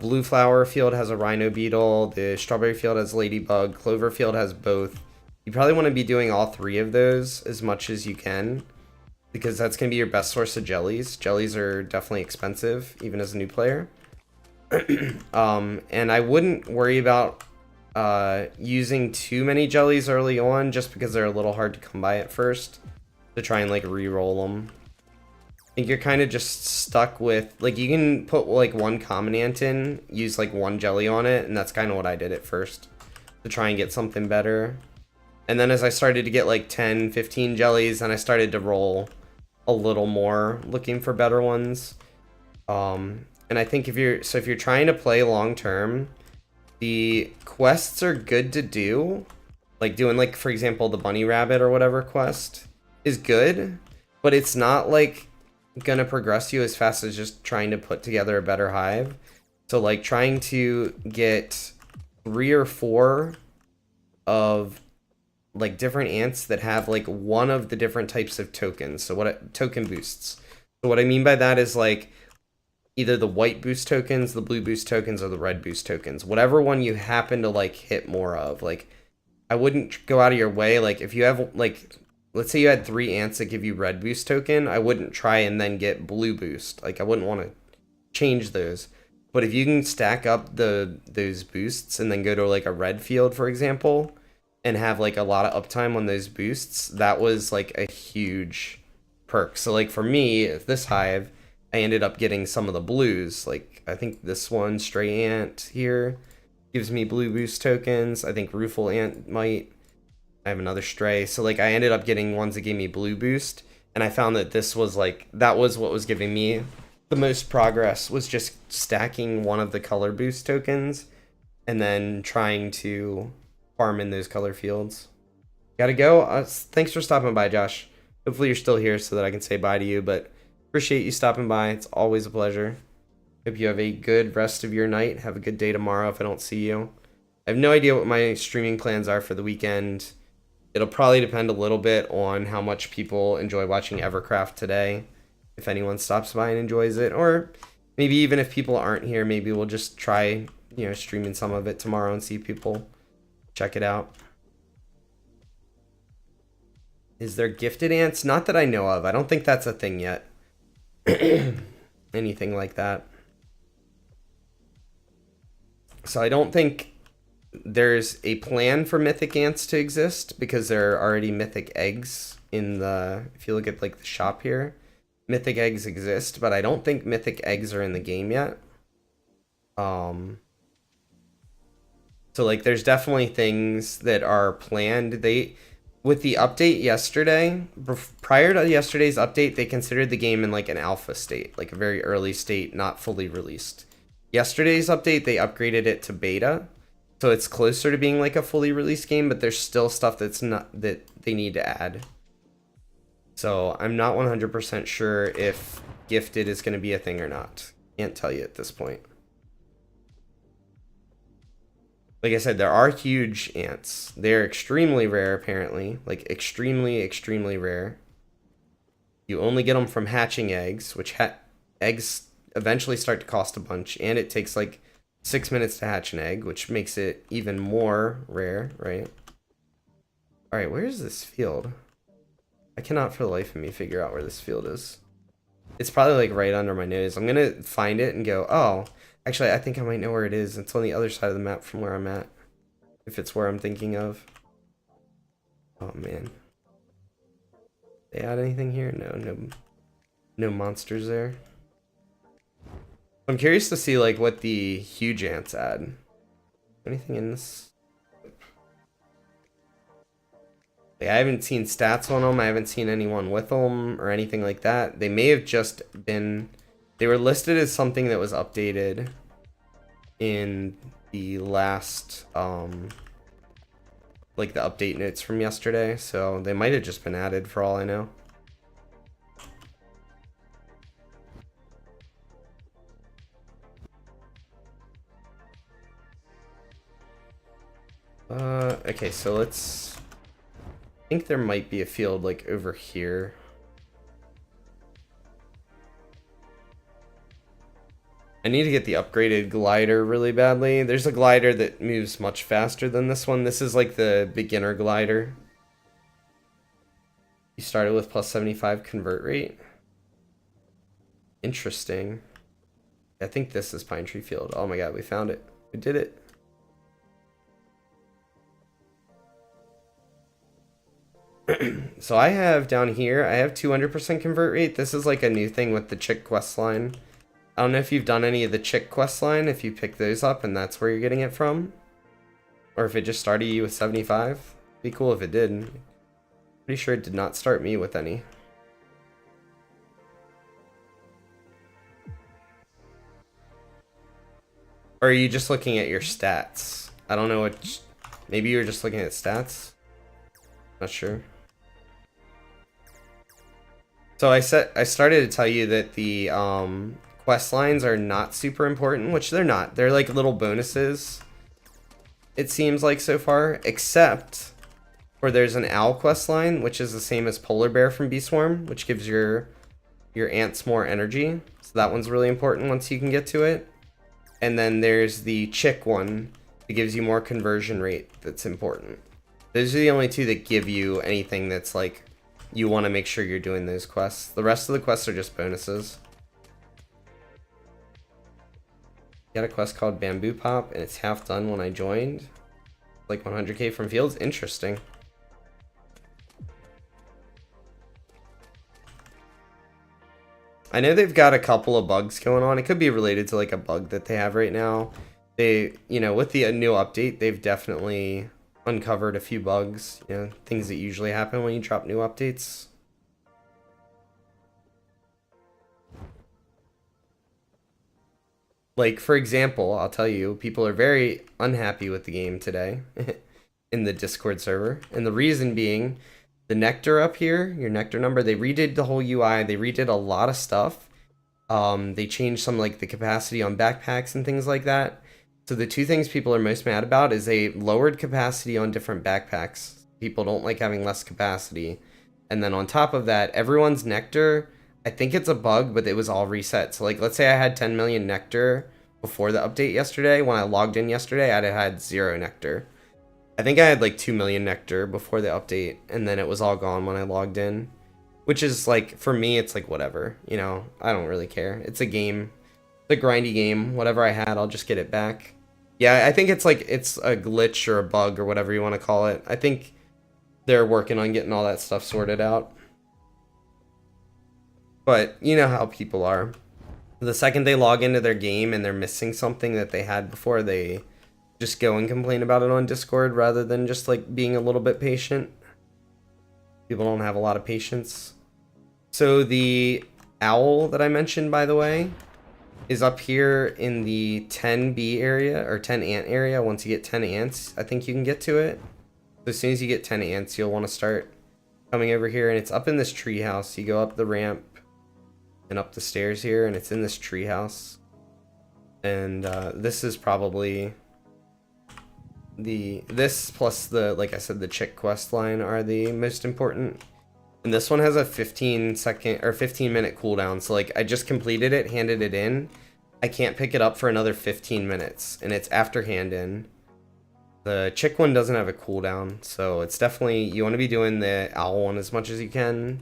Blue flower field has a rhino beetle, the strawberry field has ladybug, clover field has both. You probably want to be doing all three of those as much as you can, because that's going to be your best source of jellies. Jellies are definitely expensive, even as a new player. And I wouldn't worry about using too many jellies early on, just because they're a little hard to come by at first, to try and like re-roll them. I think you're kind of just stuck with, like, you can put like one common ant in, use like one jelly on it, and that's kind of what I did at first, to try and get something better. And then as I started to get like 10, 15 jellies, and I started to roll a little more, looking for better ones. And I think if you're trying to play long term, the quests are good to do. Like doing, like, for example, the bunny rabbit or whatever quest is good, but it's not like gonna progress you as fast as just trying to put together a better hive. So like trying to get 3 or 4 of like different ants that have like one of the different types of tokens. So token boosts. So what I mean by that is like either the white boost tokens, the blue boost tokens, or the red boost tokens. Whatever one you happen to like hit more of. Like, I wouldn't go out of your way. Like, if you have like, let's say you had 3 ants that give you red boost token, I wouldn't try and then get blue boost. Like, I wouldn't want to change those. But if you can stack up those boosts and then go to like a red field, for example, and have like a lot of uptime on those boosts, that was like a huge perk. So like for me, this hive, I ended up getting some of the blues. Like, I think this one, stray ant here, gives me blue boost tokens. I think rueful ant might. I have another stray. So like I ended up getting ones that gave me blue boost, and I found that this was like, that was what was giving me the most progress, was just stacking one of the color boost tokens and then trying to farm in those color fields. Gotta go. Thanks for stopping by, Josh. Hopefully you're still here so that I can say bye to you, but appreciate you stopping by. It's always a pleasure. Hope you have a good rest of your night. Have a good day tomorrow if I don't see you. I have no idea what my streaming plans are for the weekend. It'll probably depend a little bit on how much people enjoy watching Evercraft today. If anyone stops by and enjoys it, or maybe even if people aren't here, maybe we'll just try, streaming some of it tomorrow and see if people check it out. Is there gifted ants? Not that I know of. I don't think that's a thing yet. Anything like that. So I don't think there's a plan for mythic ants to exist because there are already mythic eggs in the, if you look at like the shop here, mythic eggs exist, but I don't think mythic eggs are in the game yet. So like there's definitely things that are planned. They, with the update yesterday, prior to yesterday's update, they considered the game in like an alpha state, like a very early state, not fully released. Yesterday's update, they upgraded it to beta. So it's closer to being like a fully released game, but there's still stuff that's not, that they need to add. So I'm not 100% sure if gifted is going to be a thing or not. Can't tell you at this point. Like I said, there are huge ants. They're extremely rare, apparently. Like, extremely, extremely rare. You only get them from hatching eggs, which eggs eventually start to cost a bunch. And it takes, like, 6 minutes to hatch an egg, which makes it even more rare, right? Alright, where is this field? I cannot for the life of me figure out where this field is. It's probably, like, right under my nose. I'm gonna find it and go, oh... Actually, I think I might know where it is. It's on the other side of the map from where I'm at. If it's where I'm thinking of. Oh, man. They add anything here? No monsters there. I'm curious to see, like, what the huge ants add. Anything in this? Like, I haven't seen stats on them. I haven't seen anyone with them or anything like that. They may have just been... They were listed as something that was updated in the last, like the update notes from yesterday. So they might have just been added for all I know. Okay, so let's... I think there might be a field like over here. I need to get the upgraded glider really badly. There's a glider that moves much faster than this one. This is like the beginner glider. You started with plus 75 convert rate. Interesting. I think this is Pine Tree Field. Oh my god, we found it. We did it. So I have down here, I have 200% convert rate. This is like a new thing with the chick quest line. I don't know if you've done any of the chick quest line, if you pick those up and that's where you're getting it from. Or if it just started you with 75. Be cool if it did. Pretty sure it did not start me with any. Or are you just looking at your stats? I don't know what... Maybe you were just looking at stats? Not sure. So I started to tell you that the quest lines are not super important, which they're not. They're like little bonuses, it seems like so far, except for there's an owl quest line, which is the same as polar bear from Bee Swarm, which gives your ants more energy. So that one's really important once you can get to it. And then there's the chick one that gives you more conversion rate. That's important. Those are the only two that give you anything that's like you want to make sure you're doing those quests. The rest of the quests are just bonuses. Got a quest called Bamboo Pop, and it's half done when I joined. Like 100k from fields. Interesting. I know they've got a couple of bugs going on. It could be related to like a bug that they have right now. They, you know, with the new update, they've definitely uncovered a few bugs. You know, things that usually happen when you drop new updates. Like, for example, I'll tell you, people are very unhappy with the game today in the Discord server. And the reason being, the nectar up here, your nectar number, they redid the whole UI. They redid a lot of stuff. They changed some, like, the capacity on backpacks and things like that. So the two things people are most mad about is they lowered capacity on different backpacks. People don't like having less capacity. And then on top of that, everyone's nectar... I think it's a bug, but it was all reset. So, like, let's say I had 10 million nectar before the update yesterday. When I logged in yesterday, I'd have had 0 nectar. I think I had like 2 million nectar before the update, and then it was all gone when I logged in. Which is like, for me, it's like whatever, you know, I don't really care. It's a game, it's a grindy game. Whatever I had, I'll just get it back. Yeah, I think it's like, it's a glitch or a bug or whatever you want to call it. I think they're working on getting all that stuff sorted out. But you know how people are. The second they log into their game and they're missing something that they had before, they just go and complain about it on Discord rather than just like being a little bit patient. People don't have a lot of patience. So the owl that I mentioned, by the way, is up here in the 10 bee area or 10 ant area. Once you get 10 ants, I think you can get to it. So as soon as you get 10 ants, you'll want to start coming over here, and it's up in this tree house. You go up the ramp and up the stairs here, and it's in this tree house. And this is probably this plus the, like I said, the chick quest line are the most important. And this one has a 15-second or 15-minute cooldown. So like I just completed it, handed it in. I can't pick it up for another 15 minutes, and it's after hand in. The chick one doesn't have a cooldown, so it's definitely, you want to be doing the owl one as much as you can.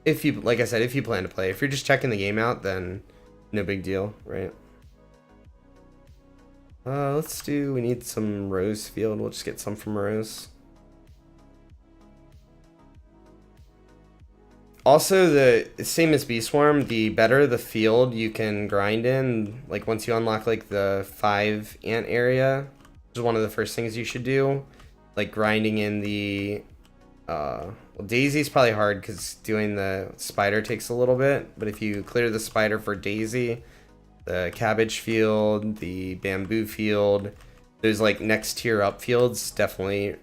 If you, like I said, if you plan to play. If you're just checking the game out, then no big deal, right? Let's do, we need some rose field. We'll just get some from Rose. Also, the same as Bee Swarm, the better the field you can grind in, like once you unlock like the 5 ant area, which is one of the first things you should do, like grinding in the, well, Daisy's probably hard because doing the spider takes a little bit, but if you clear the spider for Daisy, the cabbage field, the bamboo field, those like next tier up fields definitely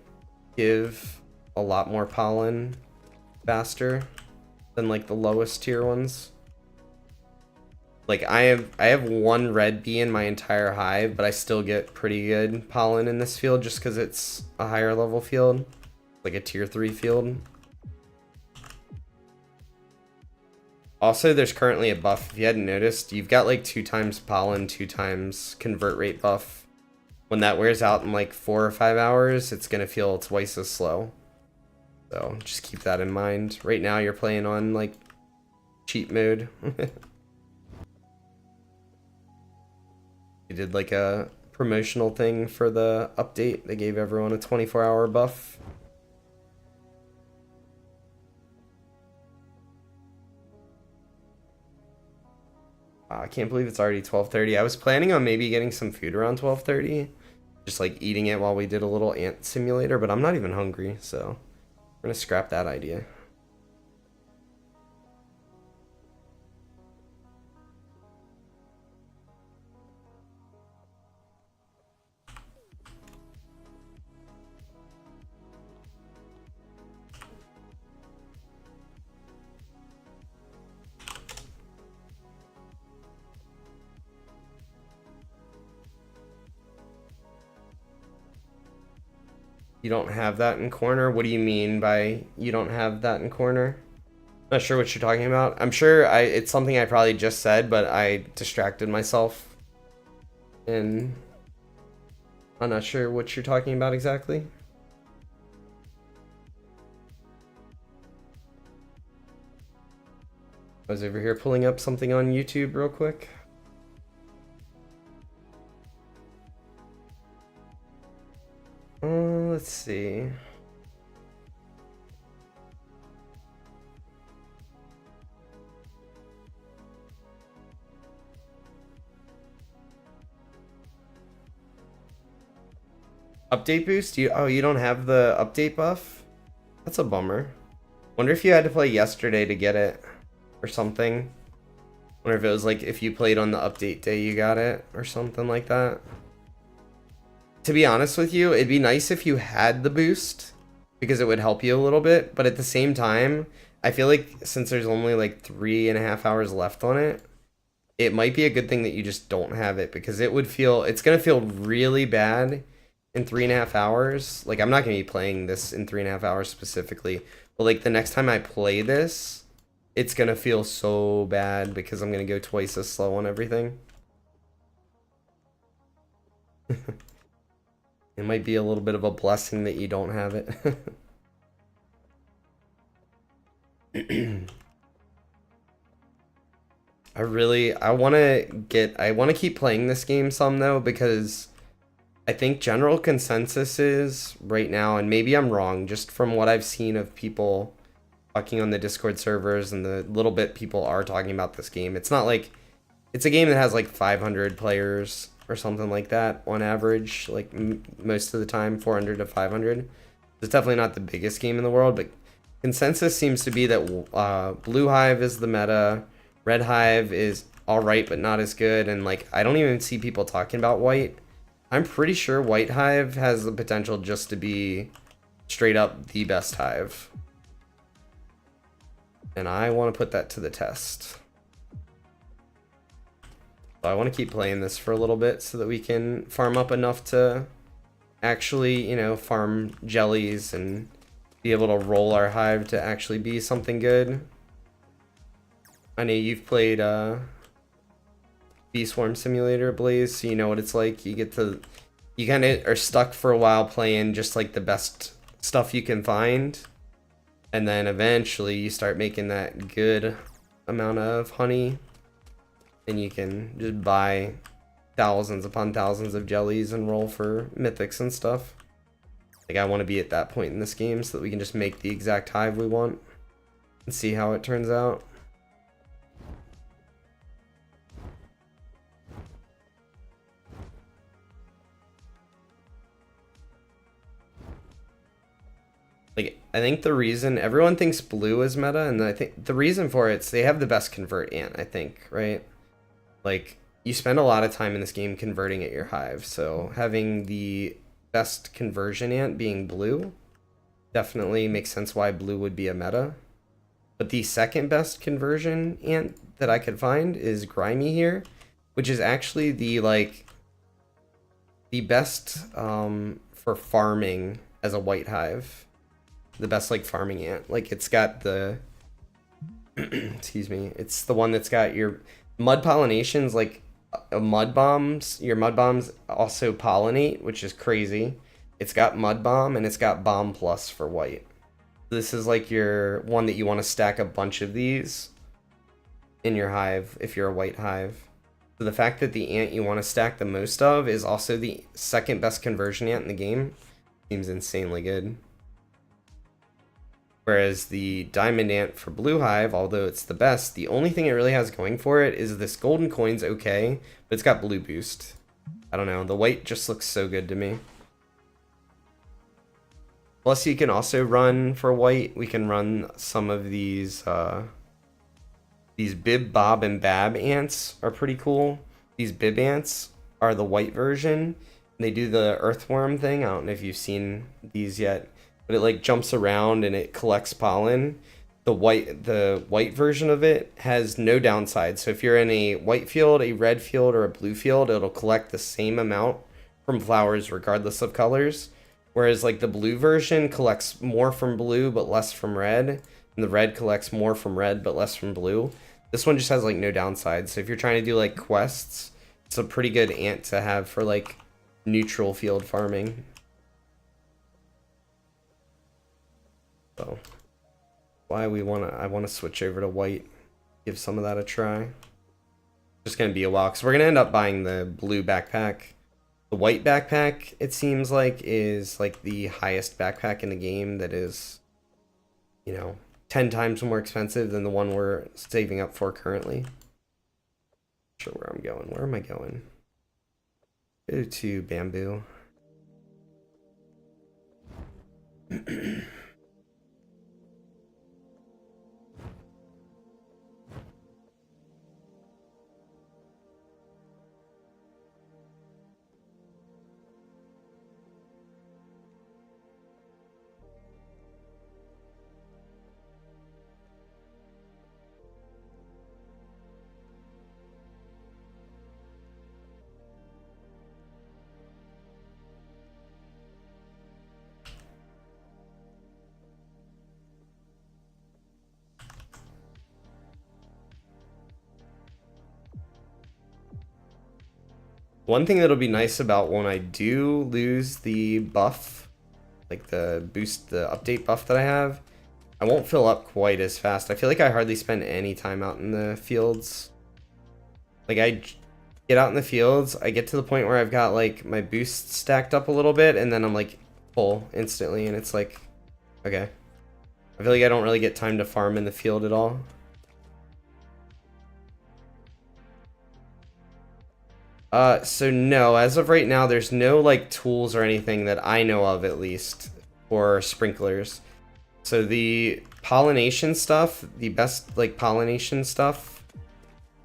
give a lot more pollen faster than like the lowest tier ones. Like I have one red bee in my entire hive, but I still get pretty good pollen in this field just because it's a higher level field, like a tier 3 field. Also, there's currently a buff. If you hadn't noticed, you've got like 2 times pollen, 2 times convert rate buff. When that wears out in like 4 or 5 hours, it's gonna feel twice as slow. So just keep that in mind. Right now you're playing on like cheat mode. They did like a promotional thing for the update. They gave everyone a 24-hour buff. I can't believe it's already 12:30. I was planning on maybe getting some food around 12:30. Just like eating it while we did a little ant simulator, but I'm not even hungry, so we're gonna scrap that idea. You don't have that in corner? What do you mean by you don't have that in corner? Not sure what you're talking about. I'm sure it's something I probably just said, but I distracted myself. And I'm not sure what you're talking about exactly. I was over here pulling up something on YouTube real quick. Let's see. Update boost? You don't have the update buff? That's a bummer. Wonder if you had to play yesterday to get it or something. Wonder if it was like if you played on the update day you got it or something like that. To be honest with you, it'd be nice if you had the boost because it would help you a little bit, but at the same time, I feel like since there's only like 3.5 hours left on it, it might be a good thing that you just don't have it because it's gonna feel really bad in 3.5 hours. Like I'm not gonna be playing this in 3.5 hours specifically, but like the next time I play this, it's gonna feel so bad because I'm gonna go twice as slow on everything. It might be a little bit of a blessing that you don't have it. I want to keep playing this game some though, because I think general consensus is right now, and maybe I'm wrong, just from what I've seen of people talking on the Discord servers and the little bit people are talking about this game. It's not like it's a game that has like 500 players or something like that on average, like most of the time, 400 to 500. It's definitely not the biggest game in the world, but consensus seems to be that Blue Hive is the meta, Red Hive is all right but not as good, and like I don't even see people talking about White. I'm pretty sure White Hive has the potential just to be straight up the best hive. And I want to put that to the test. So I want to keep playing this for a little bit so that we can farm up enough to actually, you know, farm jellies and be able to roll our hive to actually be something good. I know you've played Bee Swarm Simulator, Blaze, so you know what it's like. You kind of are stuck for a while playing just like the best stuff you can find. And then eventually you start making that good amount of honey. And you can just buy thousands upon thousands of jellies and roll for mythics and stuff. Like I want to be at that point in this game so that we can just make the exact hive we want. And see how it turns out. Like, I think the reason everyone thinks blue is meta, and I think the reason for it's they have the best convert ant, I think, right? Like, you spend a lot of time in this game converting at your hive, so having the best conversion ant being blue definitely makes sense why blue would be a meta. But the second best conversion ant that I could find is Grimy here, which is actually the, like, the best for farming as a white hive. The best like farming ant. Like it's got the excuse me, it's the one that's got your mud pollinations, like mud bombs. Your mud bombs also pollinate, which is crazy. It's got mud bomb and it's got bomb plus for white. This is like your one that you want to stack a bunch of these in your hive if you're a white hive. So the fact that the ant you want to stack the most of is also the second best conversion ant in the game seems insanely good. Whereas the diamond ant for blue hive, although it's the best, the only thing it really has going for it is this golden coin's okay, but it's got blue boost. I don't know, the white just looks so good to me. Plus you can also run for white, we can run some of these bib, bob, and bab ants are pretty cool. These bib ants are the white version. They do the earthworm thing, I don't know if you've seen these yet. But it like jumps around and it collects pollen. The white version of it has no downside. So if you're in a white field, a red field, or a blue field, it'll collect the same amount from flowers regardless of colors. Whereas like the blue version collects more from blue but less from red, and the red collects more from red but less from blue. This one just has like no downside. So if you're trying to do like quests, it's a pretty good ant to have for like neutral field farming. So I want to switch over to white, give some of that a try. Just gonna be a while because we're gonna end up buying the blue backpack. The white backpack, it seems like, is like the highest backpack in the game that is, you know, 10 times more expensive than the one we're saving up for currently. Not sure where I'm going. Where am I going? Go to bamboo. One thing that'll be nice about when I do lose the buff, like the boost, the update buff that I have, I won't fill up quite as fast. I feel like I hardly spend any time out in the fields. Like I get out in the fields, I get to the point where I've got like my boost stacked up a little bit, and then I'm like full instantly, and it's like, okay. I feel like I don't really get time to farm in the field at all. So no, as of right now, there's no like tools or anything that I know of at least for sprinklers. So the pollination stuff, the best like pollination stuff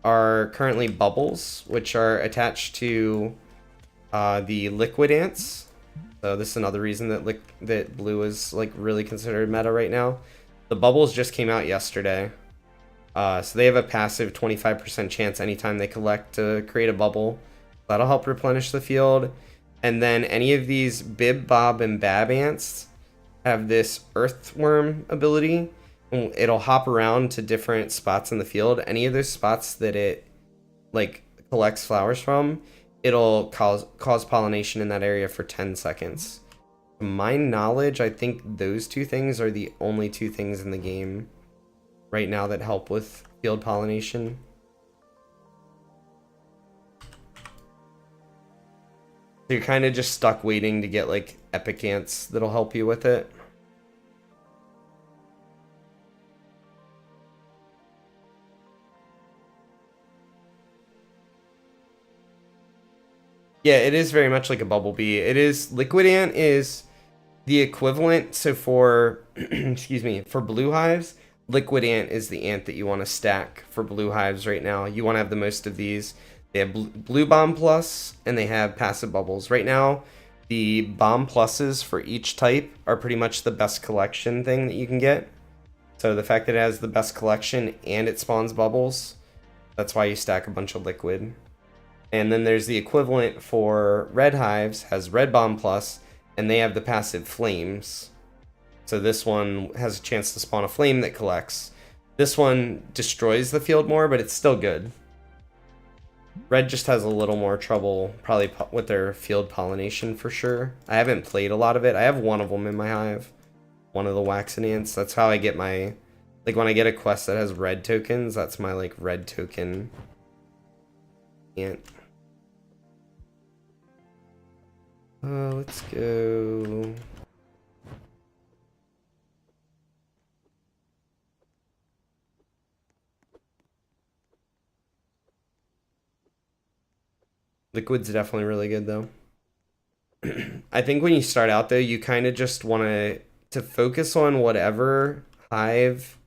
are currently bubbles, which are attached to the liquid ants. So this is another reason that that blue is like really considered meta right now. The bubbles just came out yesterday. So they have a passive 25% chance anytime they collect to create a bubble. That'll help replenish the field. And then any of these Bib, Bob, and Bab ants have this earthworm ability. It'll hop around to different spots in the field. Any of those spots that it like collects flowers from, it'll cause pollination in that area for 10 seconds. To my knowledge, I think those two things are the only two things in the game right now that help with field pollination. So you're kind of just stuck waiting to get like epic ants that'll help you with it. Yeah, it is very much like a bumblebee. It is, liquid ant is the equivalent. So for, excuse me, for blue hives, liquid ant is the ant that you want to stack for blue hives right now. You want to have the most of these. They have blue bomb plus, and they have passive bubbles. Right now, the bomb pluses for each type are pretty much the best collection thing that you can get. So the fact that it has the best collection and it spawns bubbles, that's why you stack a bunch of liquid. And then there's the equivalent for red hives, has red bomb plus, and they have the passive flames. So this one has a chance to spawn a flame that collects. This one destroys the field more, but it's still good. Red just has a little more trouble probably with their field pollination for sure. I haven't played a lot of it. I have one of them in my hive. One of the waxen ants. That's how I get my, like when I get a quest that has red tokens, that's my like red token ant. Let's go. Liquid's definitely really good though. I think when you start out though, you kind of just want to focus on whatever hive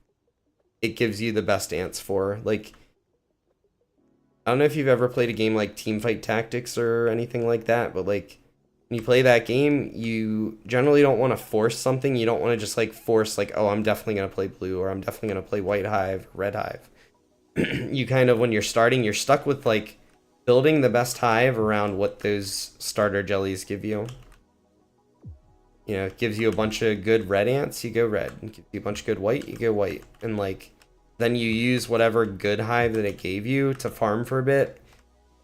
it gives you the best ants for. Like, I don't know if you've ever played a game like Teamfight Tactics or anything like that, but like when you play that game, you generally don't want to force something. You don't want to just like force like, oh, I'm definitely going to play blue, or I'm definitely going to play white hive, red hive. You kind of, when you're starting, you're stuck with like building the best hive around what those starter jellies give you. You know, it gives you a bunch of good red ants, you go red. It gives you a bunch of good white, you go white. And like, then you use whatever good hive that it gave you to farm for a bit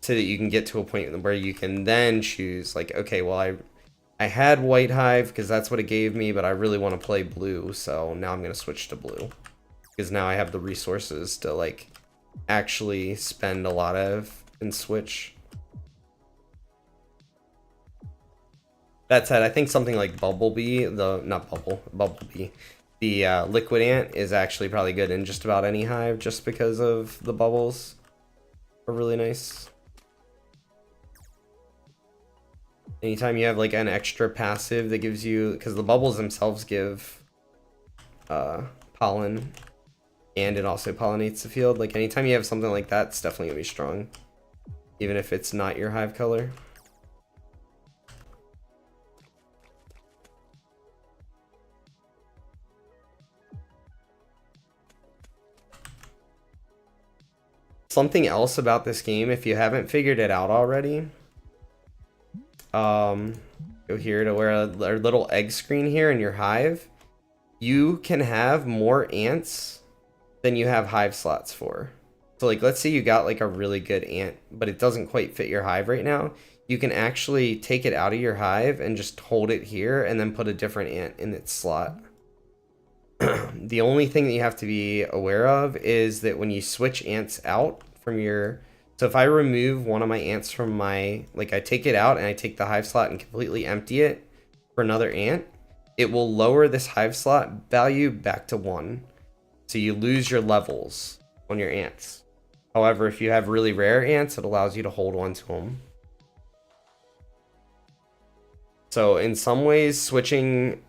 so that you can get to a point where you can then choose like, okay, well, I had white hive because that's what it gave me, but I really want to play blue. So now I'm going to switch to blue because now I have the resources to like actually spend a lot of and switch. That said, I think something like Bumblebee, Bumblebee, the liquid ant is actually probably good in just about any hive just because of the bubbles are really nice. Anytime you have like an extra passive that gives you, because the bubbles themselves give pollen and it also pollinates the field. Like anytime you have something like that, it's definitely gonna be strong, even if it's not your hive color. Something else about this game, if you haven't figured it out already, go here to where our little egg screen here in your hive. You can have more ants than you have hive slots for. So like let's say you got like a really good ant, but it doesn't quite fit your hive right now. You can actually take it out of your hive and just hold it here and then put a different ant in its slot. The only thing that you have to be aware of is that when you switch ants out from your... So if I remove one of my ants from my... Like I take it out and I take the hive slot and completely empty it for another ant, it will lower this hive slot value back to 1. So you lose your levels on your ants. However, if you have really rare ants, it allows you to hold on to them. So in some ways, switching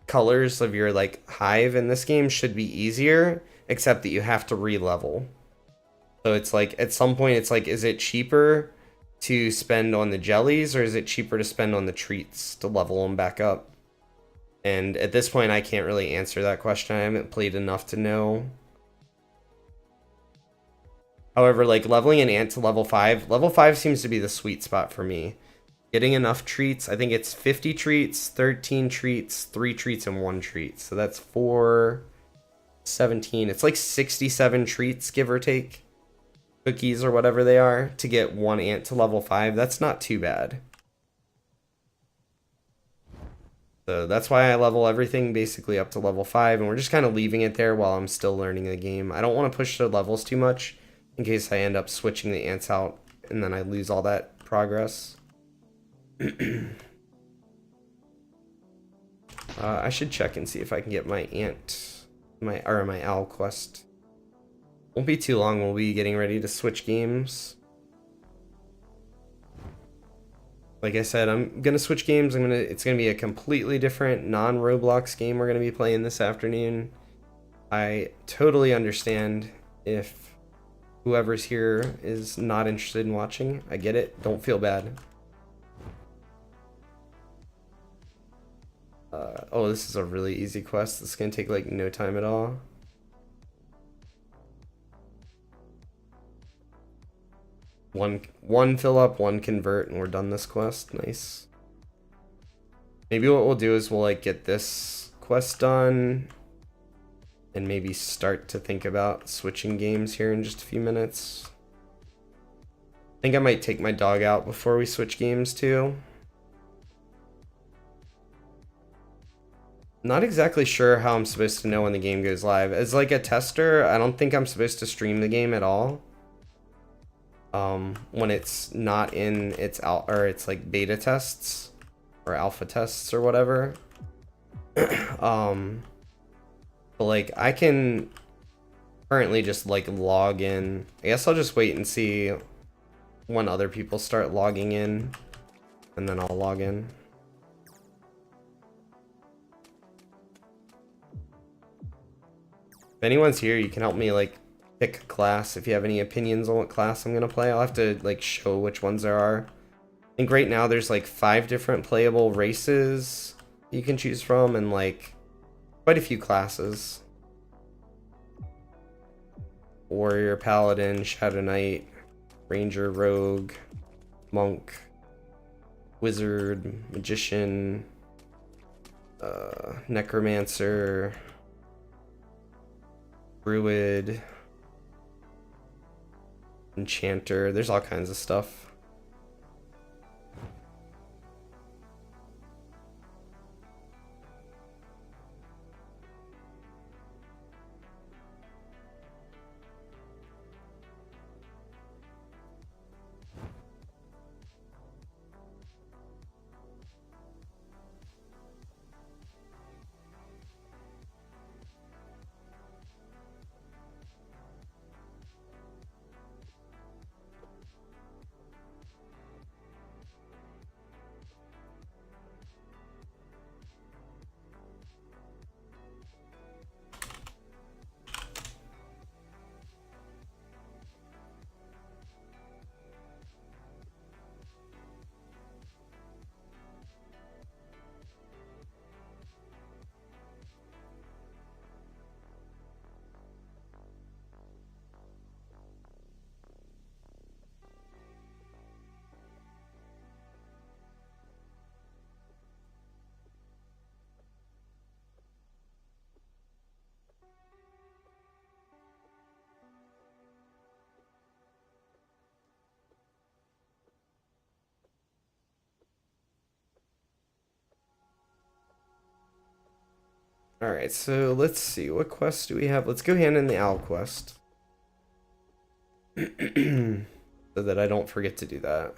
colors of your like hive in this game should be easier, except that you have to re-level. So it's like at some point it's like, is it cheaper to spend on the jellies or is it cheaper to spend on the treats to level them back up? And at this point I can't really answer that question. I haven't played enough to know. However, like leveling an ant to level 5 seems to be the sweet spot for me. Getting enough treats, I think it's 50 treats, 13 treats, 3 treats, and 1 treat. So that's 4, 17. It's like 67 treats, give or take. Cookies or whatever they are, to get 1 ant to level 5. That's not too bad. So that's why I level everything basically up to level 5, and we're just kind of leaving it there while I'm still learning the game. I don't want to push the levels too much in case I end up switching the ants out and then I lose all that progress. I should check and see if I can get my my owl quest. Won't be too long, we'll be getting ready to switch games. Like I said, I'm gonna switch games. It's gonna be a completely different non-Roblox game we're gonna be playing this afternoon. I totally understand if whoever's here is not interested in watching. I get it. Don't feel bad. Oh, this is a really easy quest. This is gonna take like no time at all. One fill up, 1 convert, and we're done this quest. Nice. Maybe what we'll do is we'll like get this quest done and maybe start to think about switching games here in just a few minutes. I think I might take my dog out before we switch games too. Not exactly sure how I'm supposed to know when the game goes live. As like a tester, I don't think I'm supposed to stream the game at all. When it's not in its it's like beta tests or alpha tests or whatever. But like I can currently just like log in. I guess I'll just wait and see when other people start logging in and then I'll log in. If anyone's here, you can help me like pick a class if you have any opinions on what class I'm gonna play. I'll have to like show which ones there are. I think right now there's like 5 different playable races you can choose from and like quite a few classes. Warrior, Paladin, Shadow Knight, Ranger, Rogue, Monk, Wizard, Magician, Necromancer, Druid, Enchanter. There's all kinds of stuff. Alright, so let's see. What quest do we have? Let's go hand in the owl quest. So that I don't forget to do that.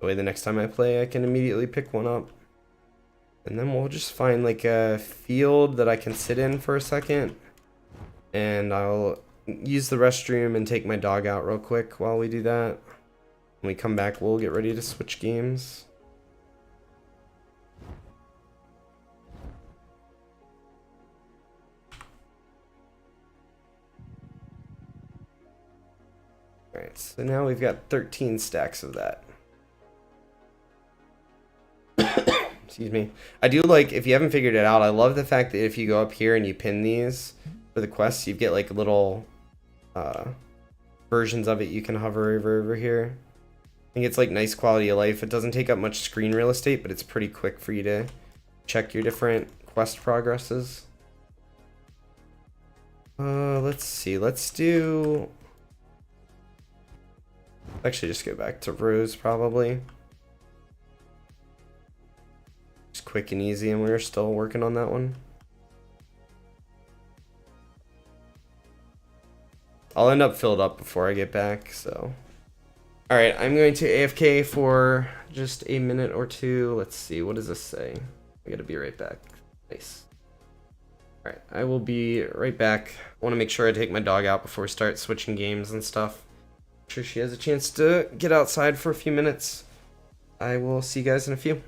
That way the next time I play, I can immediately pick one up. And then we'll just find like a field that I can sit in for a second. And I'll use the restroom and take my dog out real quick while we do that. When we come back, we'll get ready to switch games. Alright, so now we've got 13 stacks of that. Excuse me. I do like, if you haven't figured it out, I love the fact that if you go up here and you pin these for the quests, you get like little versions of it you can hover over here. I think it's like nice quality of life. It doesn't take up much screen real estate, but it's pretty quick for you to check your different quest progresses. Let's see. Let's do... Actually, just go back to Rose, probably. Just quick and easy, and we're still working on that one. I'll end up filled up before I get back, so... Alright, I'm going to AFK for just a minute or two. Let's see, what does this say? I gotta be right back. Nice. Alright, I will be right back. I want to make sure I take my dog out before we start switching games and stuff. Make sure she has a chance to get outside for a few minutes. I will see you guys in a few.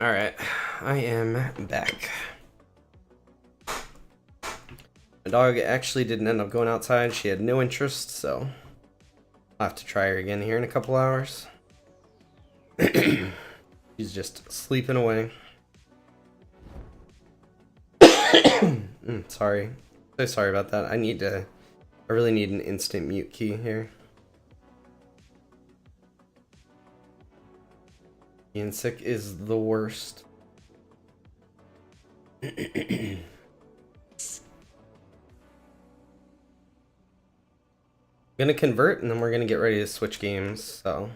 All right, I am back. My dog actually didn't end up going outside. She had no interest, so I'll have to try her again here in a couple hours. She's just sleeping away. Sorry. So sorry about that. I really need an instant mute key here. Being sick is the worst. Gonna convert and then we're gonna get ready to switch games, so.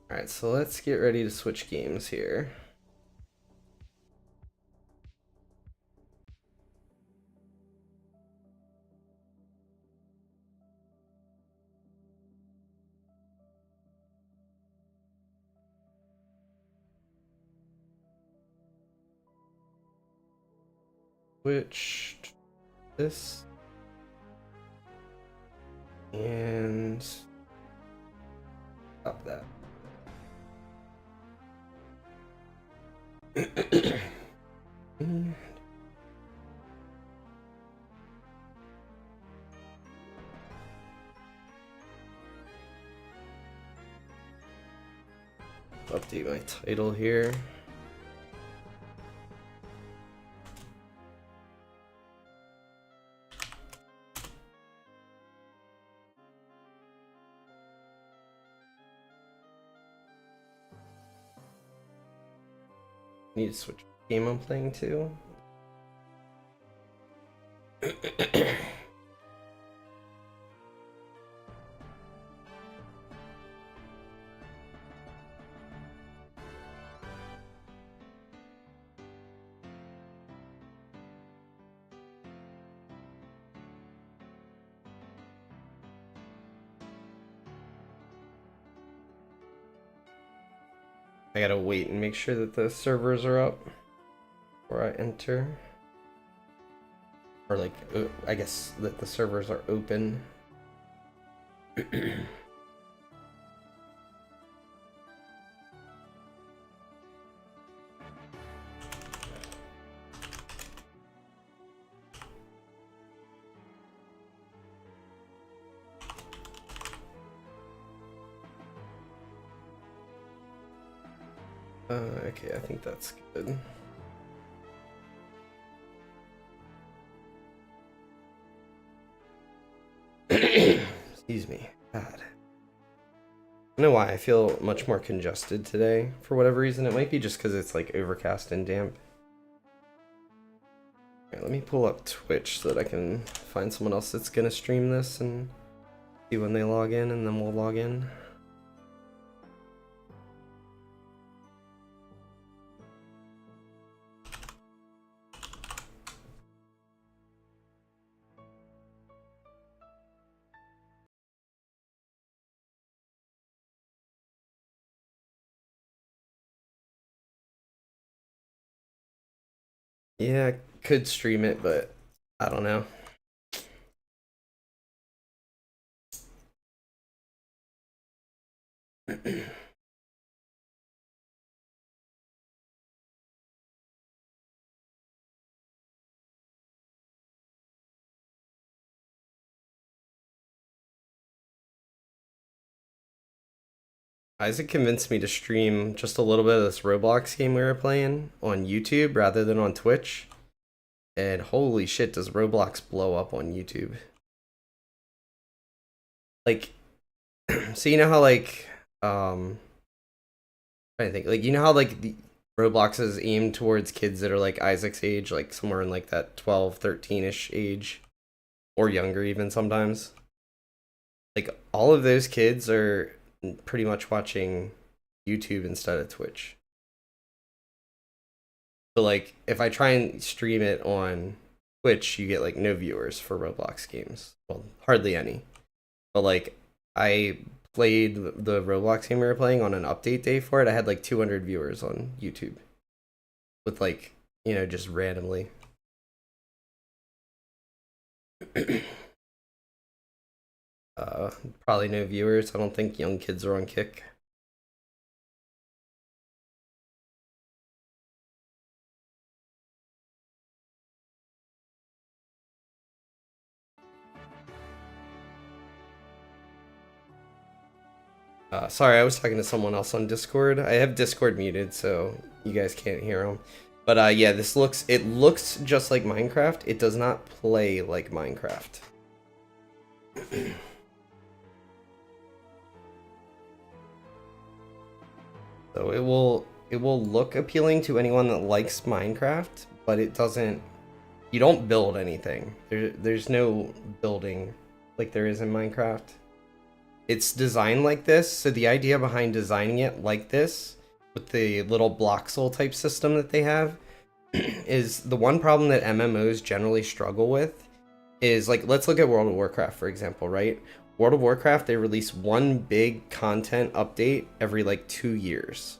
Alright, so let's get ready to switch games here. Switch this and stop that. Update my title here. Need to switch game I'm playing to. I gotta wait and make sure that the servers are up before I enter. Or like, I guess that the servers are open. Okay, I think that's good. Excuse me. God. I don't know why I feel much more congested today for whatever reason. It might be just because it's like overcast and damp. Alright, let me pull up Twitch so that I can find someone else that's gonna stream this and see when they log in, and then we'll log in. Yeah, I could stream it, but I don't know. Isaac convinced me to stream just a little bit of this Roblox game we were playing on YouTube rather than on Twitch. And holy shit, does Roblox blow up on YouTube? Like, so you know how I think like you know how like the Roblox is aimed towards kids that are like Isaac's age, like somewhere in like that 12, 13-ish age or younger even sometimes. Like all of those kids are pretty much watching YouTube instead of Twitch. So like if I try and stream it on Twitch, you get like no viewers for Roblox games. Well, hardly any. But like I played the Roblox game we were playing on an update day for it. I had like 200 viewers on YouTube with like, just randomly. Probably no viewers. I don't think young kids are on Kick. Sorry, I was talking to someone else on Discord. I have Discord muted, so you guys can't hear them. But yeah, it looks just like Minecraft. It does not play like Minecraft. So it will look appealing to anyone that likes Minecraft, but it doesn't. You don't build anything. There's no building like there is in Minecraft. It's designed like this, so the idea behind designing it like this, with the little Bloxel type system that they have, is the one problem that MMOs generally struggle with is, like, let's look at World of Warcraft, for example, right? World of Warcraft, they release one big content update every, like, 2 years.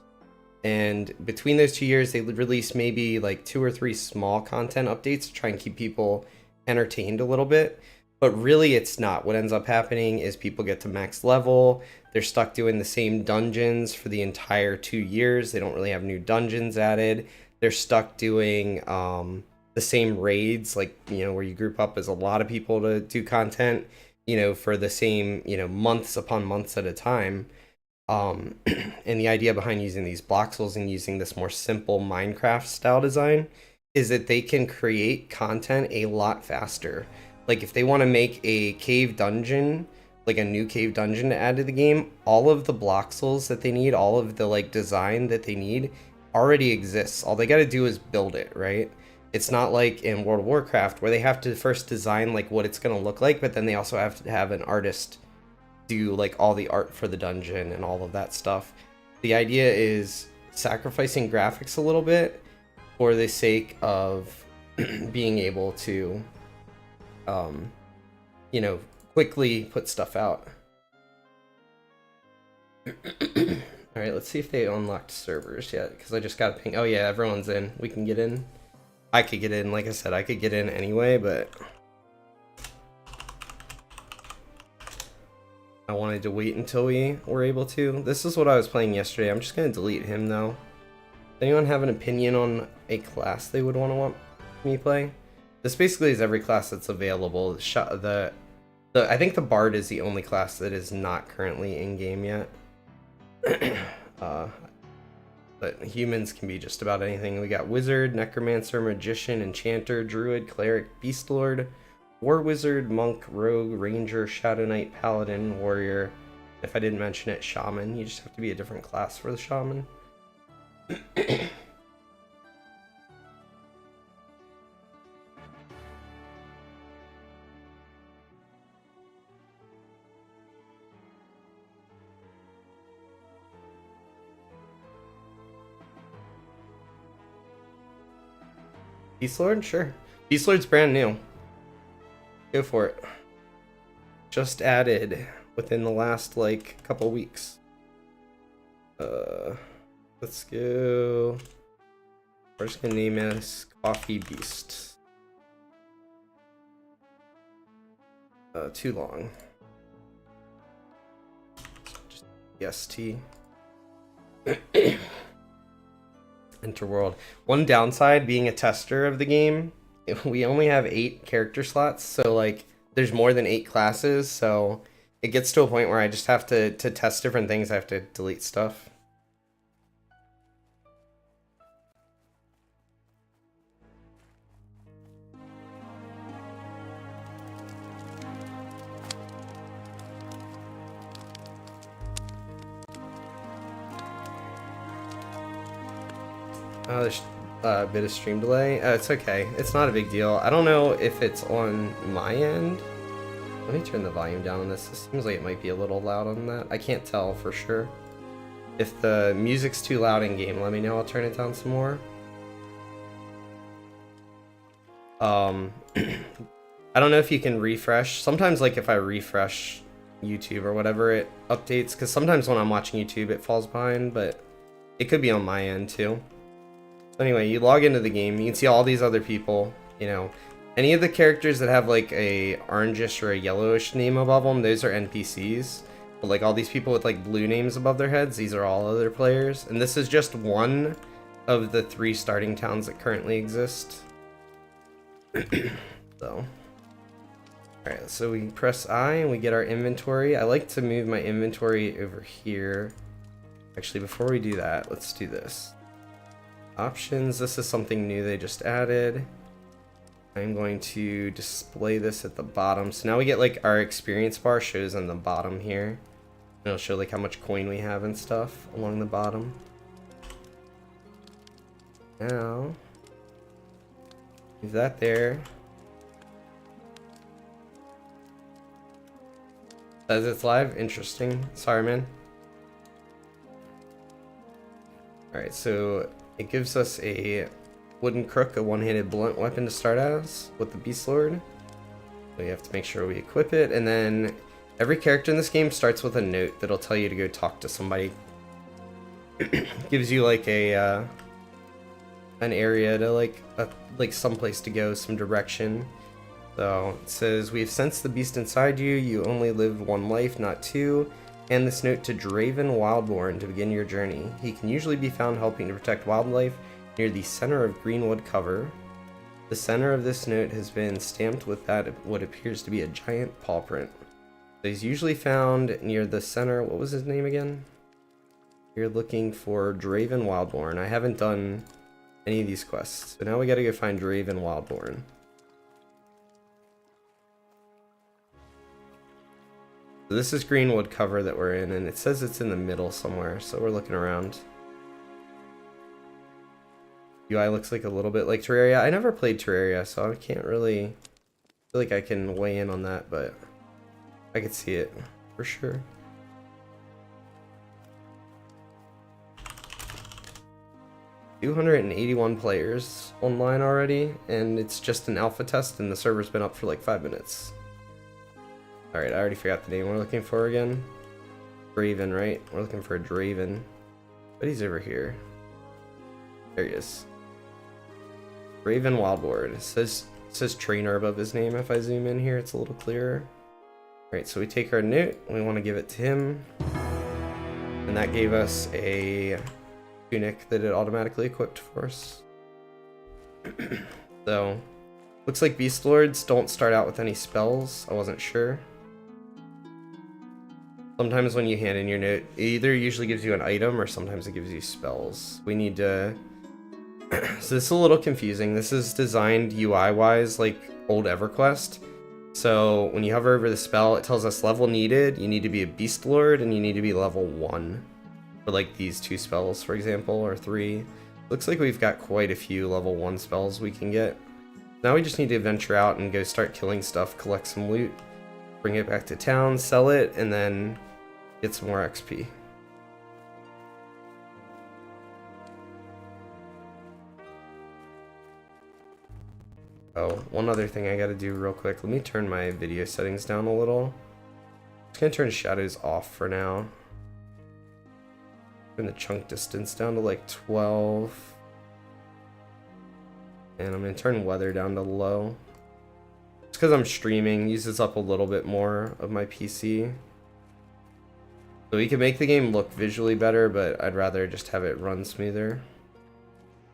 And between those 2 years, they release maybe, like, 2 or 3 small content updates to try and keep people entertained a little bit. But really, it's not. What ends up happening is people get to max level. They're stuck doing the same dungeons for the entire 2 years. They don't really have new dungeons added. They're stuck doing the same raids, like, where you group up as a lot of people to do content, for the same, months upon months at a time. And the idea behind using these Bloxels and using this more simple Minecraft style design is that they can create content a lot faster. Like, if they want to make a cave dungeon, like a new cave dungeon to add to the game, all of the Bloxels that they need, all of the, like, design that they need already exists. All they got to do is build it, right? It's not like in World of Warcraft where they have to first design, like, what it's going to look like, but then they also have to have an artist do, like, all the art for the dungeon and all of that stuff. The idea is sacrificing graphics a little bit for the sake of being able to quickly put stuff out. Alright, let's see if they unlocked servers yet, because I just got a ping. Oh yeah, everyone's in. We can get in. I could get in, like I said, I could get in anyway, but I wanted to wait until we were able to. This is what I was playing yesterday. I'm just going to delete him, though. Does anyone have an opinion on a class they would want me play? This basically is every class that's available. I think the Bard is the only class that is not currently in game yet. But humans can be just about anything. We got Wizard, Necromancer, Magician, Enchanter, Druid, Cleric, Beast Lord, War Wizard, Monk, Rogue, Ranger, Shadow Knight, Paladin, Warrior. If I didn't mention it, Shaman. You just have to be a different class for the Shaman. Beast Lord? Sure. Beast Lord's brand new. Go for it. Just added within the last, like, couple weeks. Let's go. We're just gonna name this Coffee Beast. Too long. Just EST. Interworld. One downside being a tester of the game, we only have 8 character slots, so like there's more than 8 classes, so it gets to a point where I just have to test different things. I have to delete stuff. Oh, there's a bit of stream delay. It's okay. It's not a big deal. I don't know if it's on my end. Let me turn the volume down on this. This seems like it might be a little loud on that. I can't tell for sure. If the music's too loud in game, let me know. I'll turn it down some more. I don't know if you can refresh. Sometimes, like, if I refresh YouTube or whatever, it updates. Because sometimes when I'm watching YouTube, it falls behind, but it could be on my end too. So anyway, you log into the game. You can see all these other people, you know. Any of the characters that have like a orangish or a yellowish name above them, those are NPCs. But like all these people with like blue names above their heads, these are all other players. And this is just one of the 3 starting towns that currently exist. So, alright, so we press I and we get our inventory. I like to move my inventory over here. Actually, before we do that, let's do this. Options, this is something new they just added. I'm going to display this at the bottom. So now we get like our experience bar shows on the bottom here. And it'll show like how much coin we have and stuff along the bottom. Now, leave that there. Says it's live. Interesting. Sorry, man. Alright, so it gives us a wooden crook, a one-handed blunt weapon to start as with the Beast Lord. So we have to make sure we equip it, and then every character in this game starts with a note that'll tell you to go talk to somebody. Gives you like a an area to like some place to go, some direction. So it says, "We have sensed the beast inside you. You only live 1 life, not 2. Hand this note to Draven Wildborn to begin your journey. He can usually be found helping to protect wildlife near the center of Greenwood Cover. The center of this note has been stamped with what appears to be a giant paw print. So he's usually found near the center." What was his name again? You're looking for Draven Wildborn. I haven't done any of these quests, so now we gotta go find Draven Wildborn. So this is Greenwood Cover that we're in, and it says it's in the middle somewhere, so we're looking around. UI looks like a little bit like Terraria. I never played Terraria, so I can't really feel like I can weigh in on that, but I could see it for sure. $281 players online already, and it's just an alpha test, and the server's been up for like 5 minutes. Alright, I already forgot the name we're looking for again. Draven, right? We're looking for a Draven. But he's over here. There he is. Draven Wildboard. It says trainer above his name. If I zoom in here, it's a little clearer. Alright, so we take our note, we want to give it to him. And that gave us a tunic that it automatically equipped for us. So, looks like Beast Lords don't start out with any spells. I wasn't sure. Sometimes when you hand in your note, it either usually gives you an item or sometimes it gives you spells. We need to... So this is a little confusing. This is designed UI-wise like old EverQuest. So when you hover over the spell, it tells us level needed. You need to be a Beast Lord and you need to be level 1. For like these 2 spells, for example, or 3. Looks like we've got quite a few level 1 spells we can get. Now we just need to venture out and go start killing stuff, collect some loot, bring it back to town, sell it, and then get some more XP. Oh, one other thing I gotta do real quick. Let me turn my video settings down a little. I'm just gonna turn shadows off for now. Turn the chunk distance down to like 12. And I'm gonna turn weather down to low. Just because I'm streaming, uses up a little bit more of my PC. So we can make the game look visually better, but I'd rather just have it run smoother.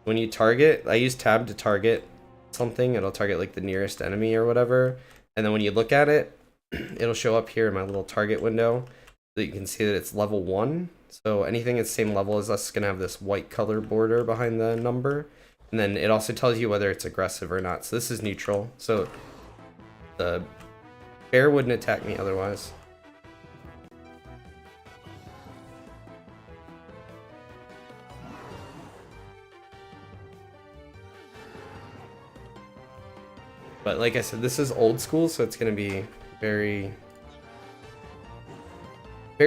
When you target, I use tab to target something. It'll target like the nearest enemy or whatever. And then when you look at it, it'll show up here in my little target window so you can see that it's level 1. So anything that's same level as us is going to have this white color border behind the number. And then it also tells you whether it's aggressive or not. So this is neutral. So the bear wouldn't attack me otherwise. But like I said, this is old school, so it's going to be very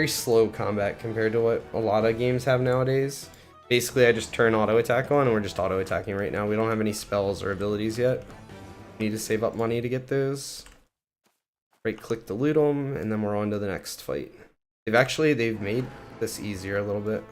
slow combat compared to what a lot of games have nowadays. Basically, I just turn auto attack on and we're just auto attacking right now. We don't have any spells or abilities yet. We need to save up money to get those. Right click to loot them, and then we're on to the next fight. They've made this easier a little bit.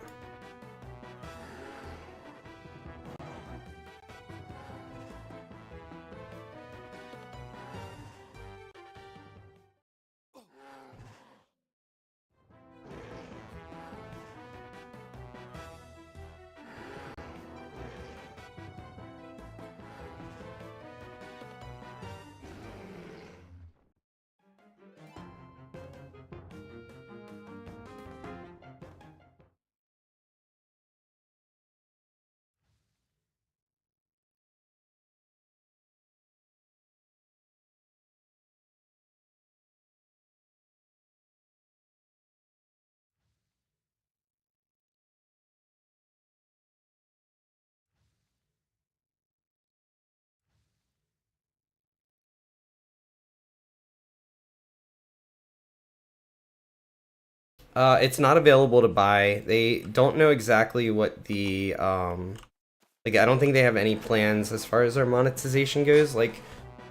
It's not available to buy. They don't know exactly what the like, I don't think they have any plans as far as their monetization goes, like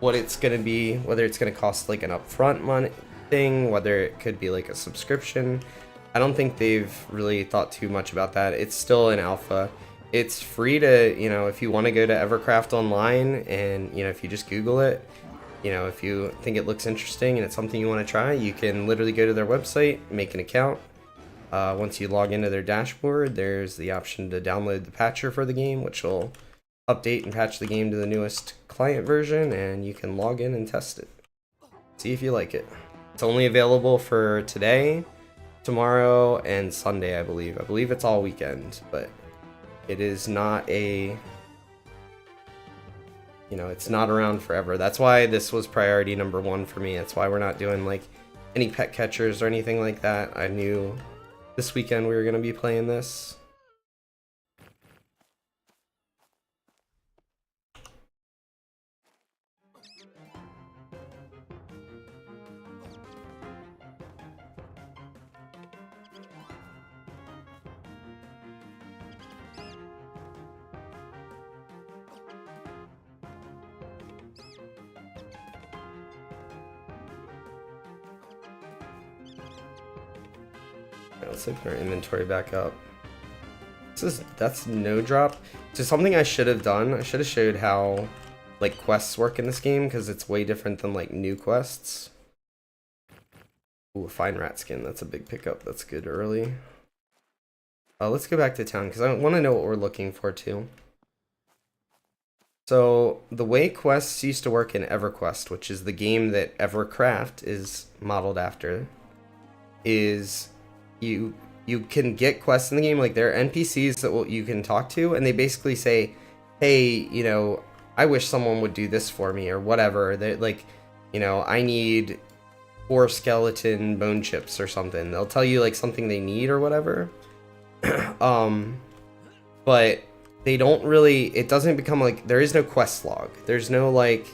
what it's gonna be, whether it's gonna cost like an upfront thing, whether it could be like a subscription. I don't think they've really thought too much about that. It's still in alpha. It's free to, if you want to go to Evercraft online and, if you just Google it, if you think it looks interesting and it's something you want to try, you can literally go to their website, make an account. Once you log into their dashboard, there's the option to download the patcher for the game, which will update and patch the game to the newest client version, and you can log in and test it. See if you like it. It's only available for today, tomorrow, and Sunday, I believe. I believe it's all weekend, but it is not a... it's not around forever. That's why this was priority number 1 for me. That's why we're not doing, like, any pet catchers or anything like that. I knew this weekend we were going to be playing this. Let's open our inventory back up. That's no drop. So something I should have done, I should have showed how like quests work in this game, because it's way different than like new quests. Ooh, a fine rat skin, that's a big pickup. That's good early. Let's go back to town because I want to know what we're looking for too. So the way quests used to work in EverQuest, which is the game that Evercraft is modeled after, is you can get quests in the game. Like, there are NPCs that you can talk to, and they basically say, hey, I wish someone would do this for me or whatever. They're like, I need 4 skeleton bone chips or something. They'll tell you like something they need or whatever. But they don't really, it doesn't become like, there is no quest log. There's no like,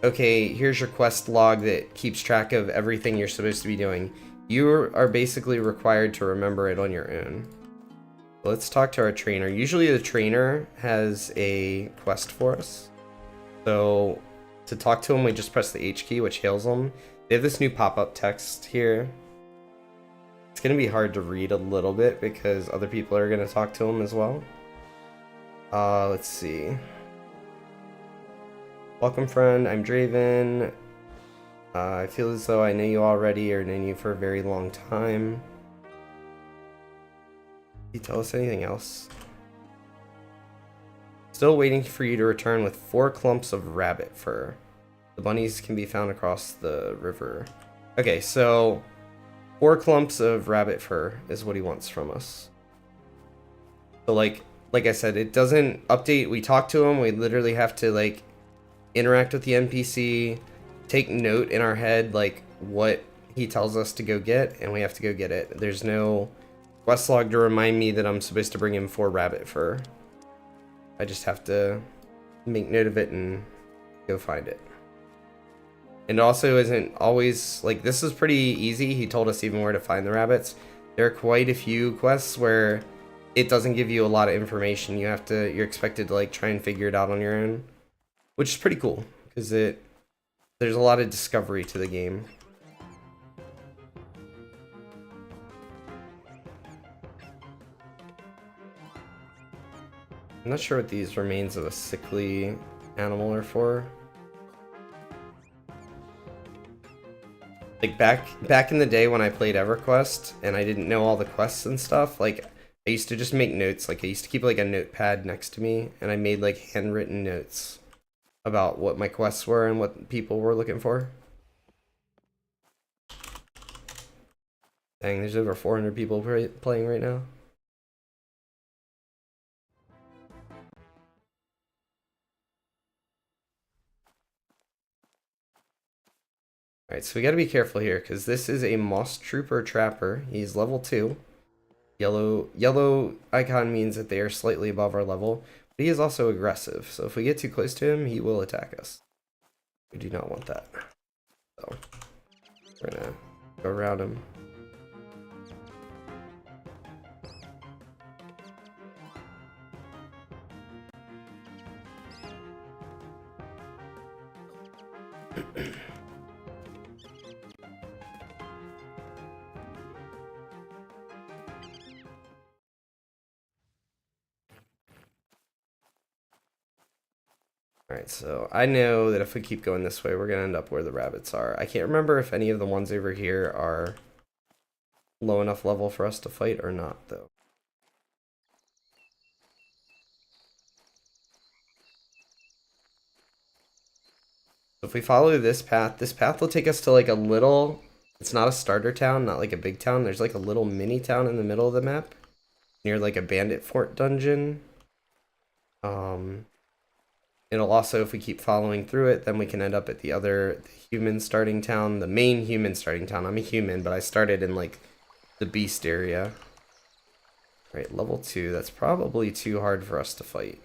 okay, here's your quest log that keeps track of everything you're supposed to be doing. You are basically required to remember it on your own. Let's talk to our trainer. Usually the trainer has a quest for us. So to talk to him, we just press the H key, which hails them. They have this new pop-up text here. It's going to be hard to read a little bit because other people are going to talk to him as well. Let's see. Welcome, friend. I'm Draven. I feel as though I know you already or known you for a very long time. Can you tell us anything else? Still waiting for you to return with 4 clumps of rabbit fur. The bunnies can be found across the river. Okay, so 4 clumps of rabbit fur is what he wants from us. So like I said, it doesn't update. We talk to him. We literally have to like interact with the NPC, take note in our head like what he tells us to go get, and we have to go get it. There's no quest log to remind me that I'm supposed to bring him 4 rabbit fur. I just have to make note of it and go find it. And also isn't always like, this is pretty easy. He told us even where to find the rabbits. There are quite a few quests where it doesn't give you a lot of information. You're expected to like try and figure it out on your own, which is pretty cool because there's a lot of discovery to the game. I'm not sure what these remains of a sickly animal are for. Like back in the day when I played EverQuest and I didn't know all the quests and stuff, like I used to just make notes. Like I used to keep like a notepad next to me and I made like handwritten notes about what my quests were and what people were looking for. Dang, there's over 400 people playing right now. Alright, so we gotta be careful here, because this is a Moss Trooper Trapper. He's level 2. Yellow icon means that they are slightly above our level, but he is also aggressive, so if we get too close to him, he will attack us. We do not want that. So, we're gonna go around him. Alright, so I know that if we keep going this way, we're going to end up where the rabbits are. I can't remember if any of the ones over here are low enough level for us to fight or not, though. If we follow this path will take us to like a little... It's not a starter town, not like a big town. There's like a little mini town in the middle of the map, near like a bandit fort dungeon. It'll also, if we keep following through it, then we can end up at the human starting town, the main human starting town. I'm a human, but I started in like the beast area. Right, level 2. That's probably too hard for us to fight.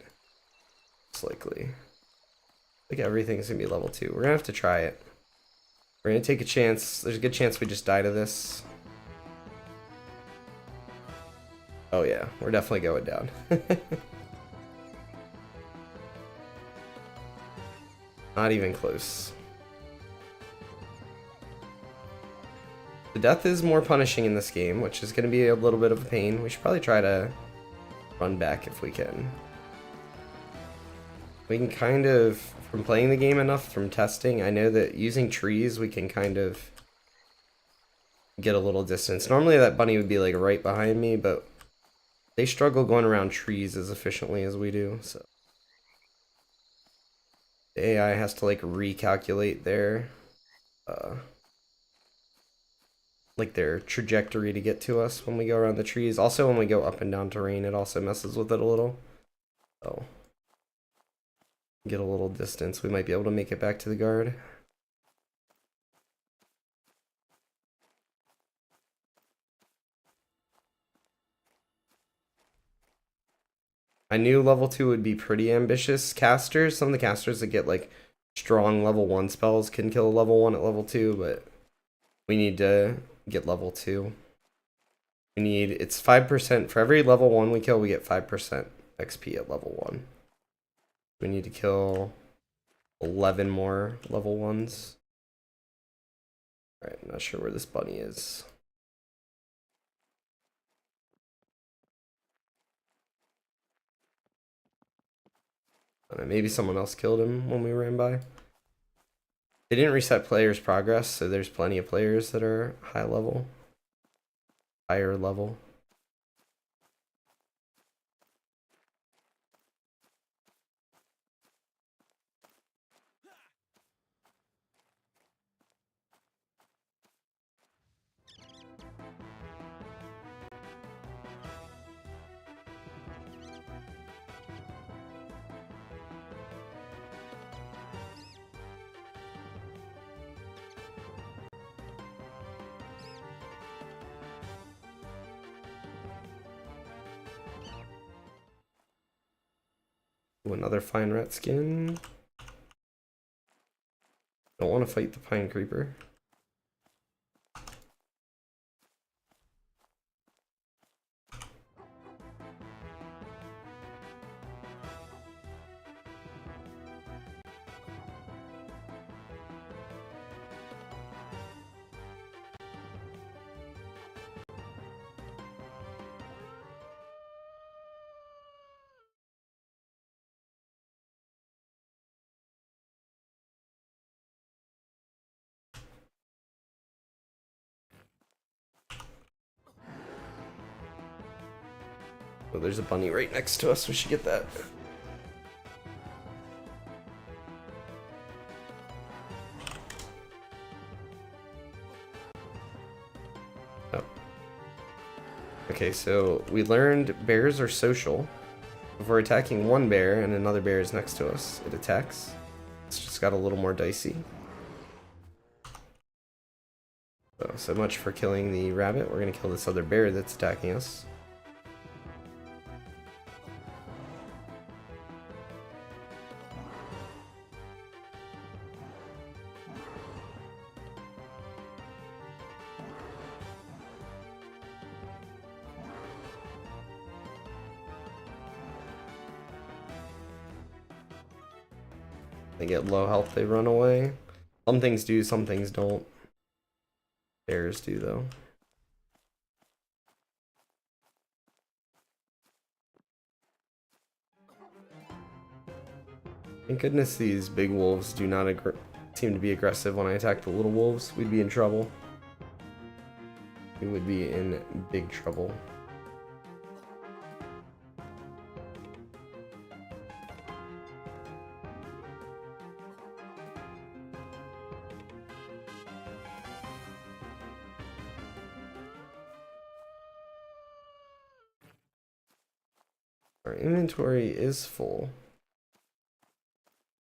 It's likely. I think everything's gonna be level 2. We're gonna have to try it. We're gonna take a chance. There's a good chance we just die to this. Oh yeah, we're definitely going down. Not even close. The death is more punishing in this game, which is going to be a little bit of a pain. We should probably try to run back if we can. We can kind of, from playing the game enough, from testing, I know that using trees we can kind of get a little distance. Normally that bunny would be like right behind me, but they struggle going around trees as efficiently as we do, so. The AI has to like recalculate their trajectory to get to us when we go around the trees. Also when we go up and down terrain, it also messes with it a little. So get a little distance. We might be able to make it back to the guard. I knew level 2 would be pretty ambitious. Casters, some of the casters that get like strong level 1 spells can kill a level 1 at level 2, but we need to get level 2. We need, it's 5%. For every level 1 we kill, we get 5% XP at level 1. We need to kill 11 more level 1s. Alright, I'm not sure where this bunny is. Maybe someone else killed him when we ran by. They didn't reset players' progress, so there's plenty of players that are higher level. Ooh, another fine rat skin. Don't want to fight the pine creeper. Oh, there's a bunny right next to us. We should get that. Oh. Okay, so we learned bears are social. If we're attacking one bear and another bear is next to us, it attacks. It's just got a little more dicey. So much for killing the rabbit. We're gonna kill this other bear that's attacking us. They get low health, they run away. Some things do, some things don't. Bears do, though. Thank goodness these big wolves do not seem to be aggressive when I attack the little wolves. We'd be in trouble. We would be in big trouble. Our inventory is full.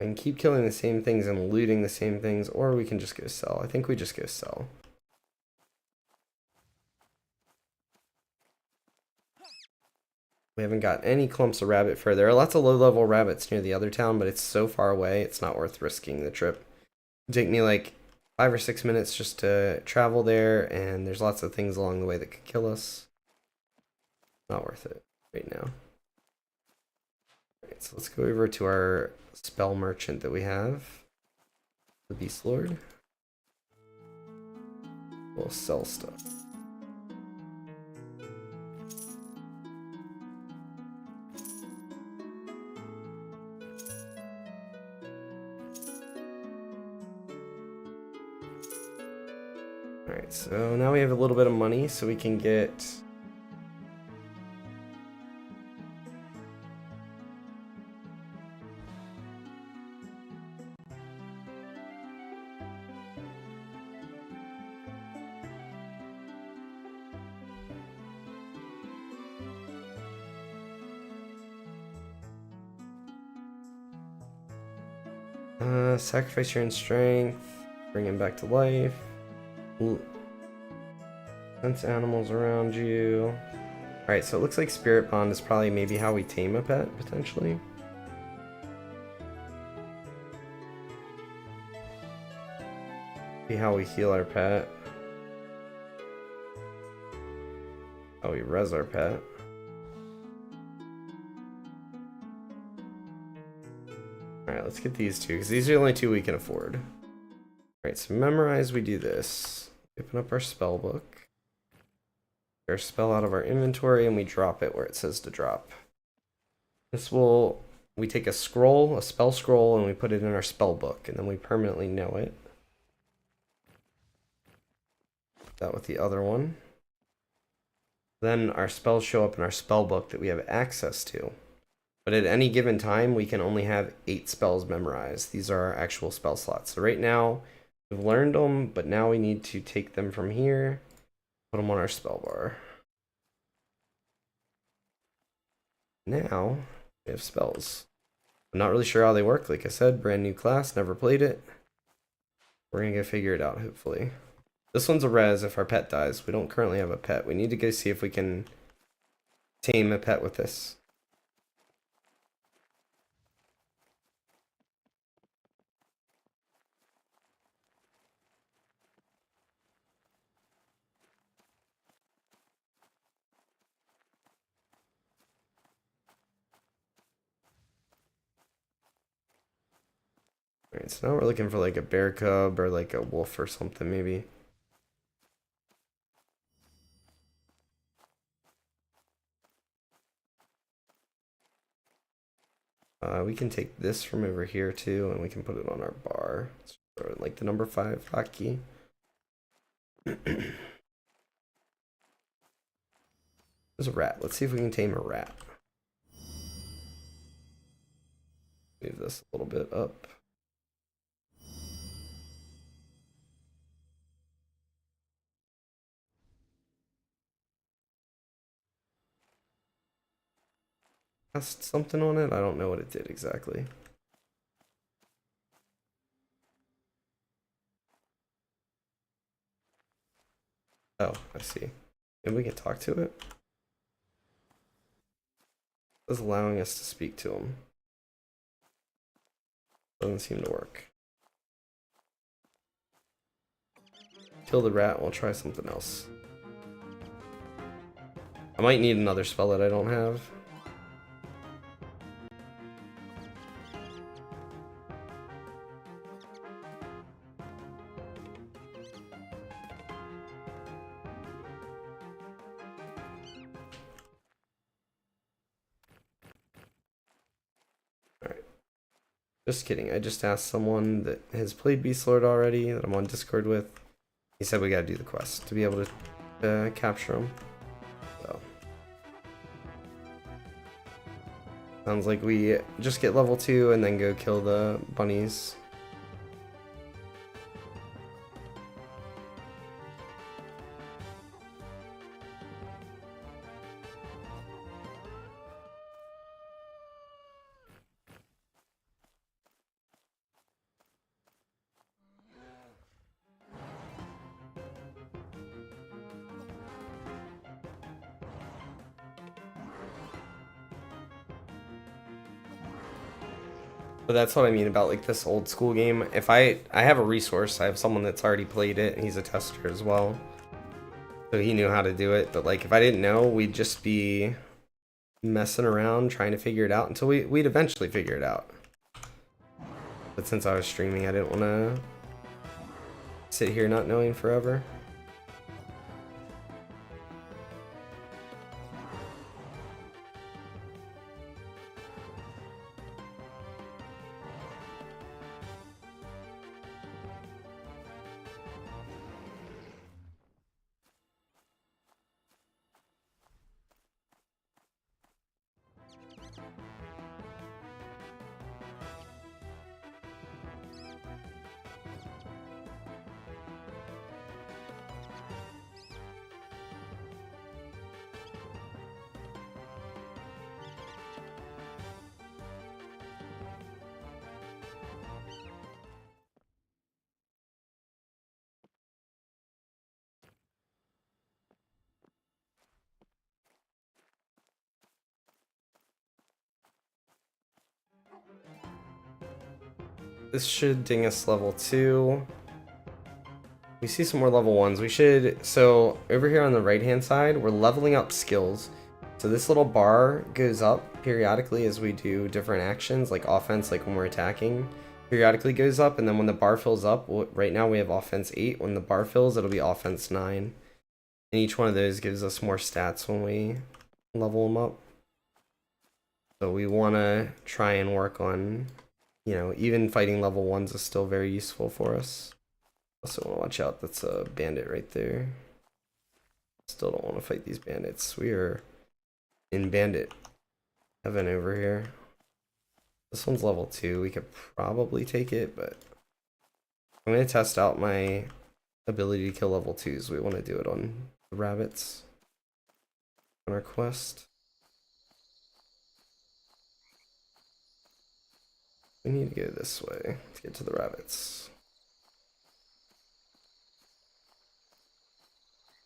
I can keep killing the same things and looting the same things, or we can just go sell. I think we just go sell. We haven't got any clumps of rabbit fur. There are lots of low-level rabbits near the other town, but it's so far away, it's not worth risking the trip. It'd take me like 5 or 6 minutes just to travel there, and there's lots of things along the way that could kill us. Not worth it right now. Alright, so let's go over to our spell merchant that we have. The Beast Lord. We'll sell stuff. Alright, so now we have a little bit of money, so we can get... sacrifice your own strength, bring him back to life. Sense animals around you. Alright, so it looks like Spirit Bond is probably maybe how we tame a pet, potentially. See how we heal our pet. How we res our pet. Alright, let's get these two, because these are the only two we can afford. Alright, so memorize, we do this. Open up our spell book. Our spell out of our inventory, and we drop it where it says to drop. This will, we take a scroll, a spell scroll, and we put it in our spell book, and then we permanently know it. That with the other one. Then our spells show up in our spell book that we have access to. But at any given time, we can only have 8 spells memorized. These are our actual spell slots. So right now, we've learned them, but now we need to take them from here, put them on our spell bar. Now, we have spells. I'm not really sure how they work. Like I said, brand new class, never played it. We're gonna go figure it out, hopefully. This one's a res if our pet dies. We don't currently have a pet. We need to go see if we can tame a pet with this. Alright, so now we're looking for like a bear cub or like a wolf or something maybe. We can take this from over here too, and we can put it on our bar. Let's throw in like the number 5 hotkey. There's a rat. Let's see if we can tame a rat. Move this a little bit up. Cast something on it? I don't know what it did exactly. Oh, I see. Maybe we can talk to it? It's allowing us to speak to him. Doesn't seem to work. Kill the rat, we'll try something else. I might need another spell that I don't have. Alright. Just kidding, I just asked someone that has played Beast Lord already, that I'm on Discord with. He said we gotta do the quest to be able to capture him. So. Sounds like we just get level 2 and then go kill the bunnies. But that's what I mean about like this old school game. If I have a resource, I have someone that's already played it and he's a tester as well. So he knew how to do it, but like if I didn't know, we'd just be messing around trying to figure it out until we'd eventually figure it out. But since I was streaming, I didn't want to sit here not knowing forever. This should ding us level 2. We see some more level 1s. We should, so over here on the right hand side, we're leveling up skills. So this little bar goes up periodically as we do different actions, like offense, like when we're attacking. Periodically goes up, and then when the bar fills up, right now we have offense 8. When the bar fills, it'll be offense 9. And each one of those gives us more stats when we level them up. So we want to try and work on, you know, even fighting level 1s is still very useful for us. Also want to watch out, that's a bandit right there. Still don't want to fight these bandits. We are in bandit heaven over here. This one's level 2. We could probably take it, but I'm going to test out my ability to kill level 2s. We want to do it on the rabbits on our quest. We need to go this way to get to the rabbits.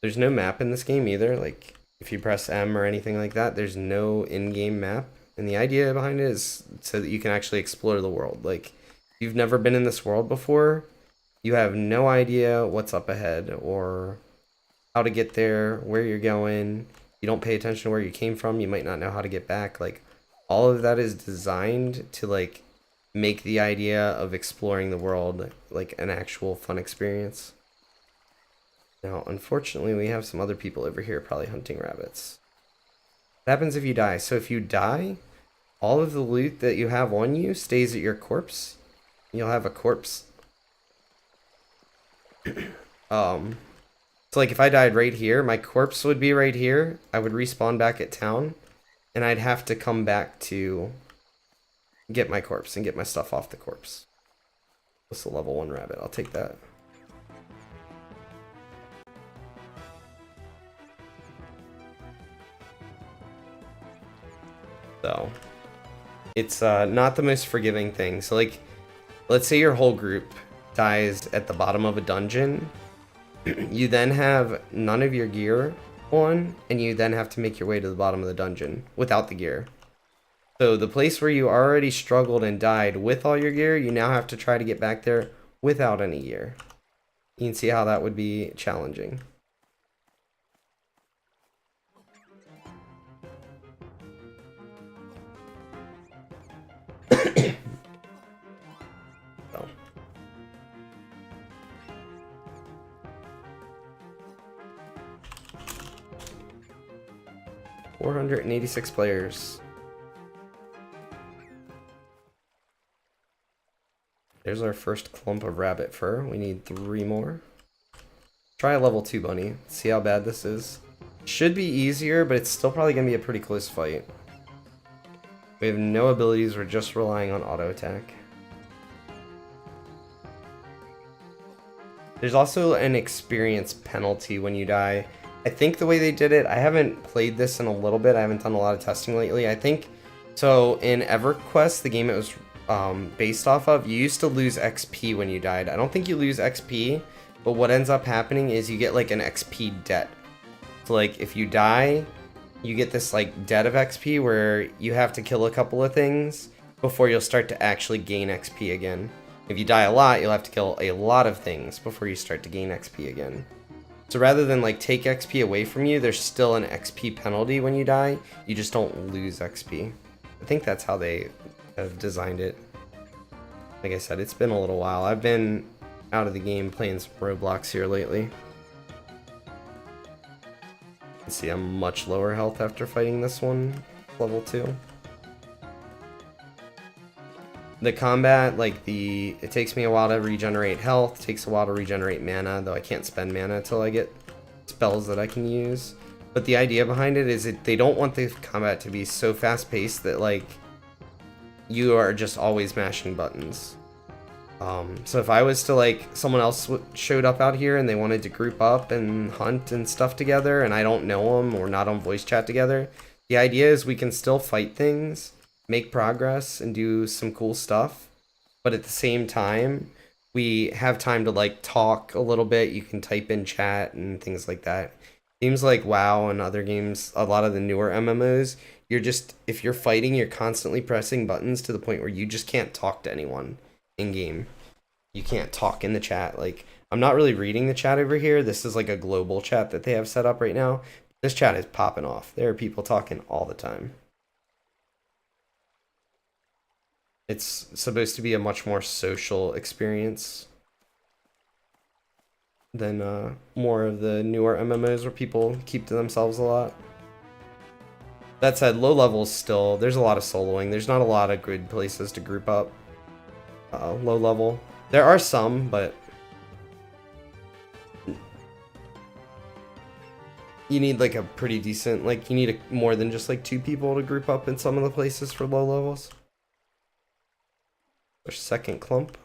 There's no map in this game either. Like, if you press M or anything like that, there's no in-game map. And the idea behind it is so that you can actually explore the world. Like, if you've never been in this world before, you have no idea what's up ahead or how to get there, where you're going. You don't pay attention to where you came from. You might not know how to get back. Like, all of that is designed to, like, make the idea of exploring the world like an actual fun experience. Now, unfortunately, we have some other people over here probably hunting rabbits. What happens if you die? So if you die, all of the loot that you have on you stays at your corpse. You'll have a corpse. So like if I died right here, my corpse would be right here. I would respawn back at town, and I'd have to come back to get my corpse and get my stuff off the corpse. What's a level 1 rabbit? I'll take that. So it's not the most forgiving thing. So like, let's say your whole group dies at the bottom of a dungeon. You then have none of your gear on, and you then have to make your way to the bottom of the dungeon without the gear. So the place where you already struggled and died with all your gear, you now have to try to get back there without any gear. You can see how that would be challenging. So. 486 players. There's our first clump of rabbit fur. We need 3 more. Try a level 2 bunny. See how bad this is. Should be easier, but it's still probably going to be a pretty close fight. We have no abilities. We're just relying on auto attack. There's also an experience penalty when you die. I think the way they did it, I haven't played this in a little bit. I haven't done a lot of testing lately. I think, so in EverQuest, the game it was based off of, you used to lose XP when you died. I don't think you lose XP, but what ends up happening is you get like an XP debt. So like if you die, you get this like debt of XP where you have to kill a couple of things before you'll start to actually gain XP again. If you die a lot, you'll have to kill a lot of things before you start to gain XP again. So rather than like take XP away from you, there's still an XP penalty when you die. You just don't lose XP. I think that's how they have designed it. Like I said, it's been a little while. I've been out of the game playing some Roblox here lately. You can see I'm much lower health after fighting this one, level 2. The combat, like it takes me a while to regenerate health, takes a while to regenerate mana, though I can't spend mana until I get spells that I can use. But the idea behind it is that they don't want the combat to be so fast paced that like you are just always mashing buttons. So if I was to like, someone else showed up out here and they wanted to group up and hunt and stuff together and I don't know them or not on voice chat together, the idea is we can still fight things, make progress, and do some cool stuff, but at the same time we have time to like talk a little bit. You can type in chat and things like that. Seems like WoW and other games, a lot of the newer MMOs, if you're fighting, you're constantly pressing buttons to the point where you just can't talk to anyone in game. You can't talk in the chat. Like, I'm not really reading the chat over here. This is like a global chat that they have set up right now. This chat is popping off. There are people talking all the time. It's supposed to be a much more social experience than more of the newer MMOs where people keep to themselves a lot. That said, low levels still, there's a lot of soloing. There's not a lot of good places to group up. Low level. There are some, but you need like a pretty decent, like you need more than just like 2 people to group up in some of the places for low levels. Our second clump.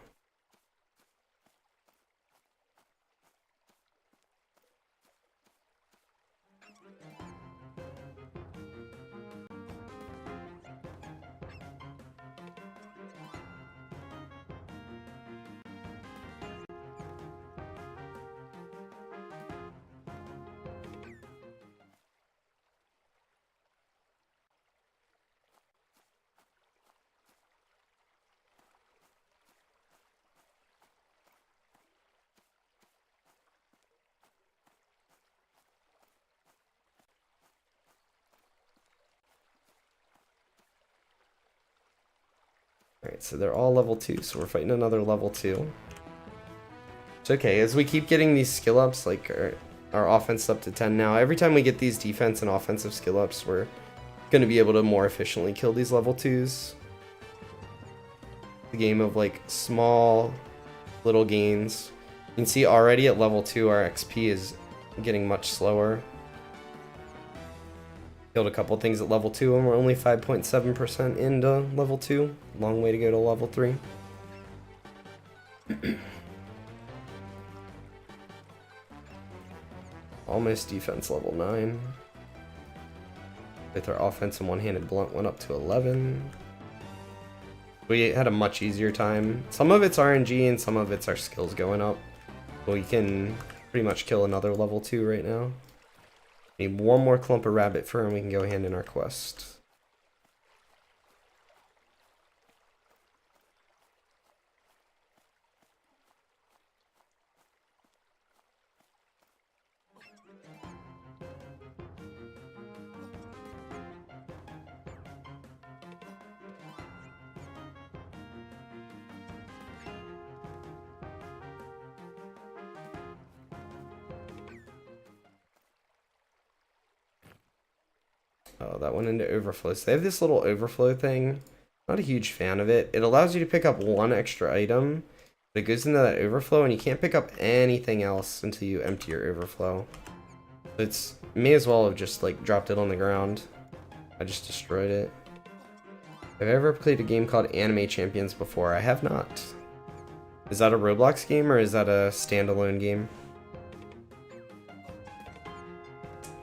Alright, so they're all level 2, so we're fighting another level 2. It's okay, as we keep getting these skill ups, like our offense up to 10 now, every time we get these defense and offensive skill ups, we're going to be able to more efficiently kill these level 2s. The game of like small little gains. You can see already at level 2 our XP is getting much slower. Killed a couple things at level 2 and we're only 5.7% into level 2. Long way to go to level 3. Almost defense level 9. With our offense and one-handed blunt went up to 11. We had a much easier time. Some of it's RNG and some of it's our skills going up. But we can pretty much kill another level 2 right now. Need one more clump of rabbit fur and we can go hand in our quest. Oh, that went into overflow. So they have this little overflow thing. Not a huge fan of it. It allows you to pick up one extra item, but it goes into that overflow and you can't pick up anything else until you empty your overflow. It's may as well have just like dropped it on the ground. I just destroyed it. Have I ever played a game called Anime Champions before? I have not. Is that a Roblox game or is that a standalone game?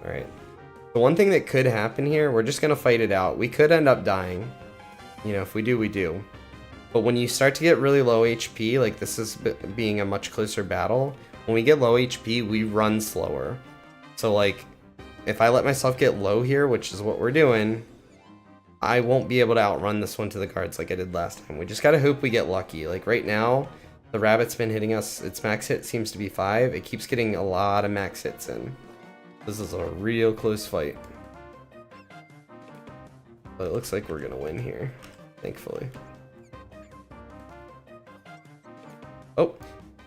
Alright. The one thing that could happen here, we're just going to fight it out. We could end up dying. You know, if we do, we do. But when you start to get really low HP, like this is being a much closer battle, when we get low HP, we run slower. So like, if I let myself get low here, which is what we're doing, I won't be able to outrun this one to the guards like I did last time. We just got to hope we get lucky. Like right now, the rabbit's been hitting us. Its max hit seems to be 5. It keeps getting a lot of max hits in. This is a real close fight. But it looks like we're going to win here, thankfully. Oh,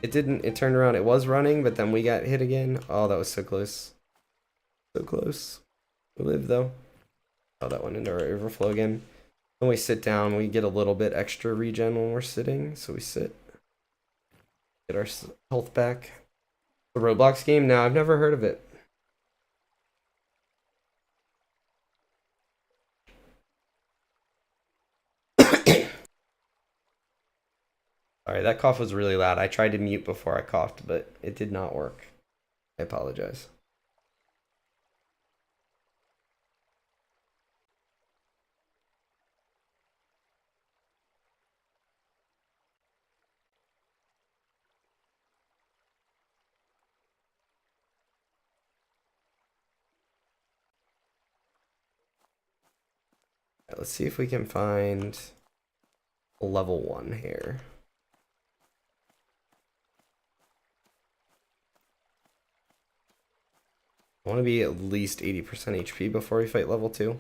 it didn't. It turned around. It was running, but then we got hit again. Oh, that was so close. So close. We live, though. Oh, that went into our overflow again. When we sit down, we get a little bit extra regen when we're sitting. So we sit. Get our health back. The Roblox game? No, I've never heard of it. Alright, that cough was really loud. I tried to mute before I coughed, but it did not work. I apologize. Right, let's see if we can find a level 1 here. I want to be at least 80% HP before we fight level 2.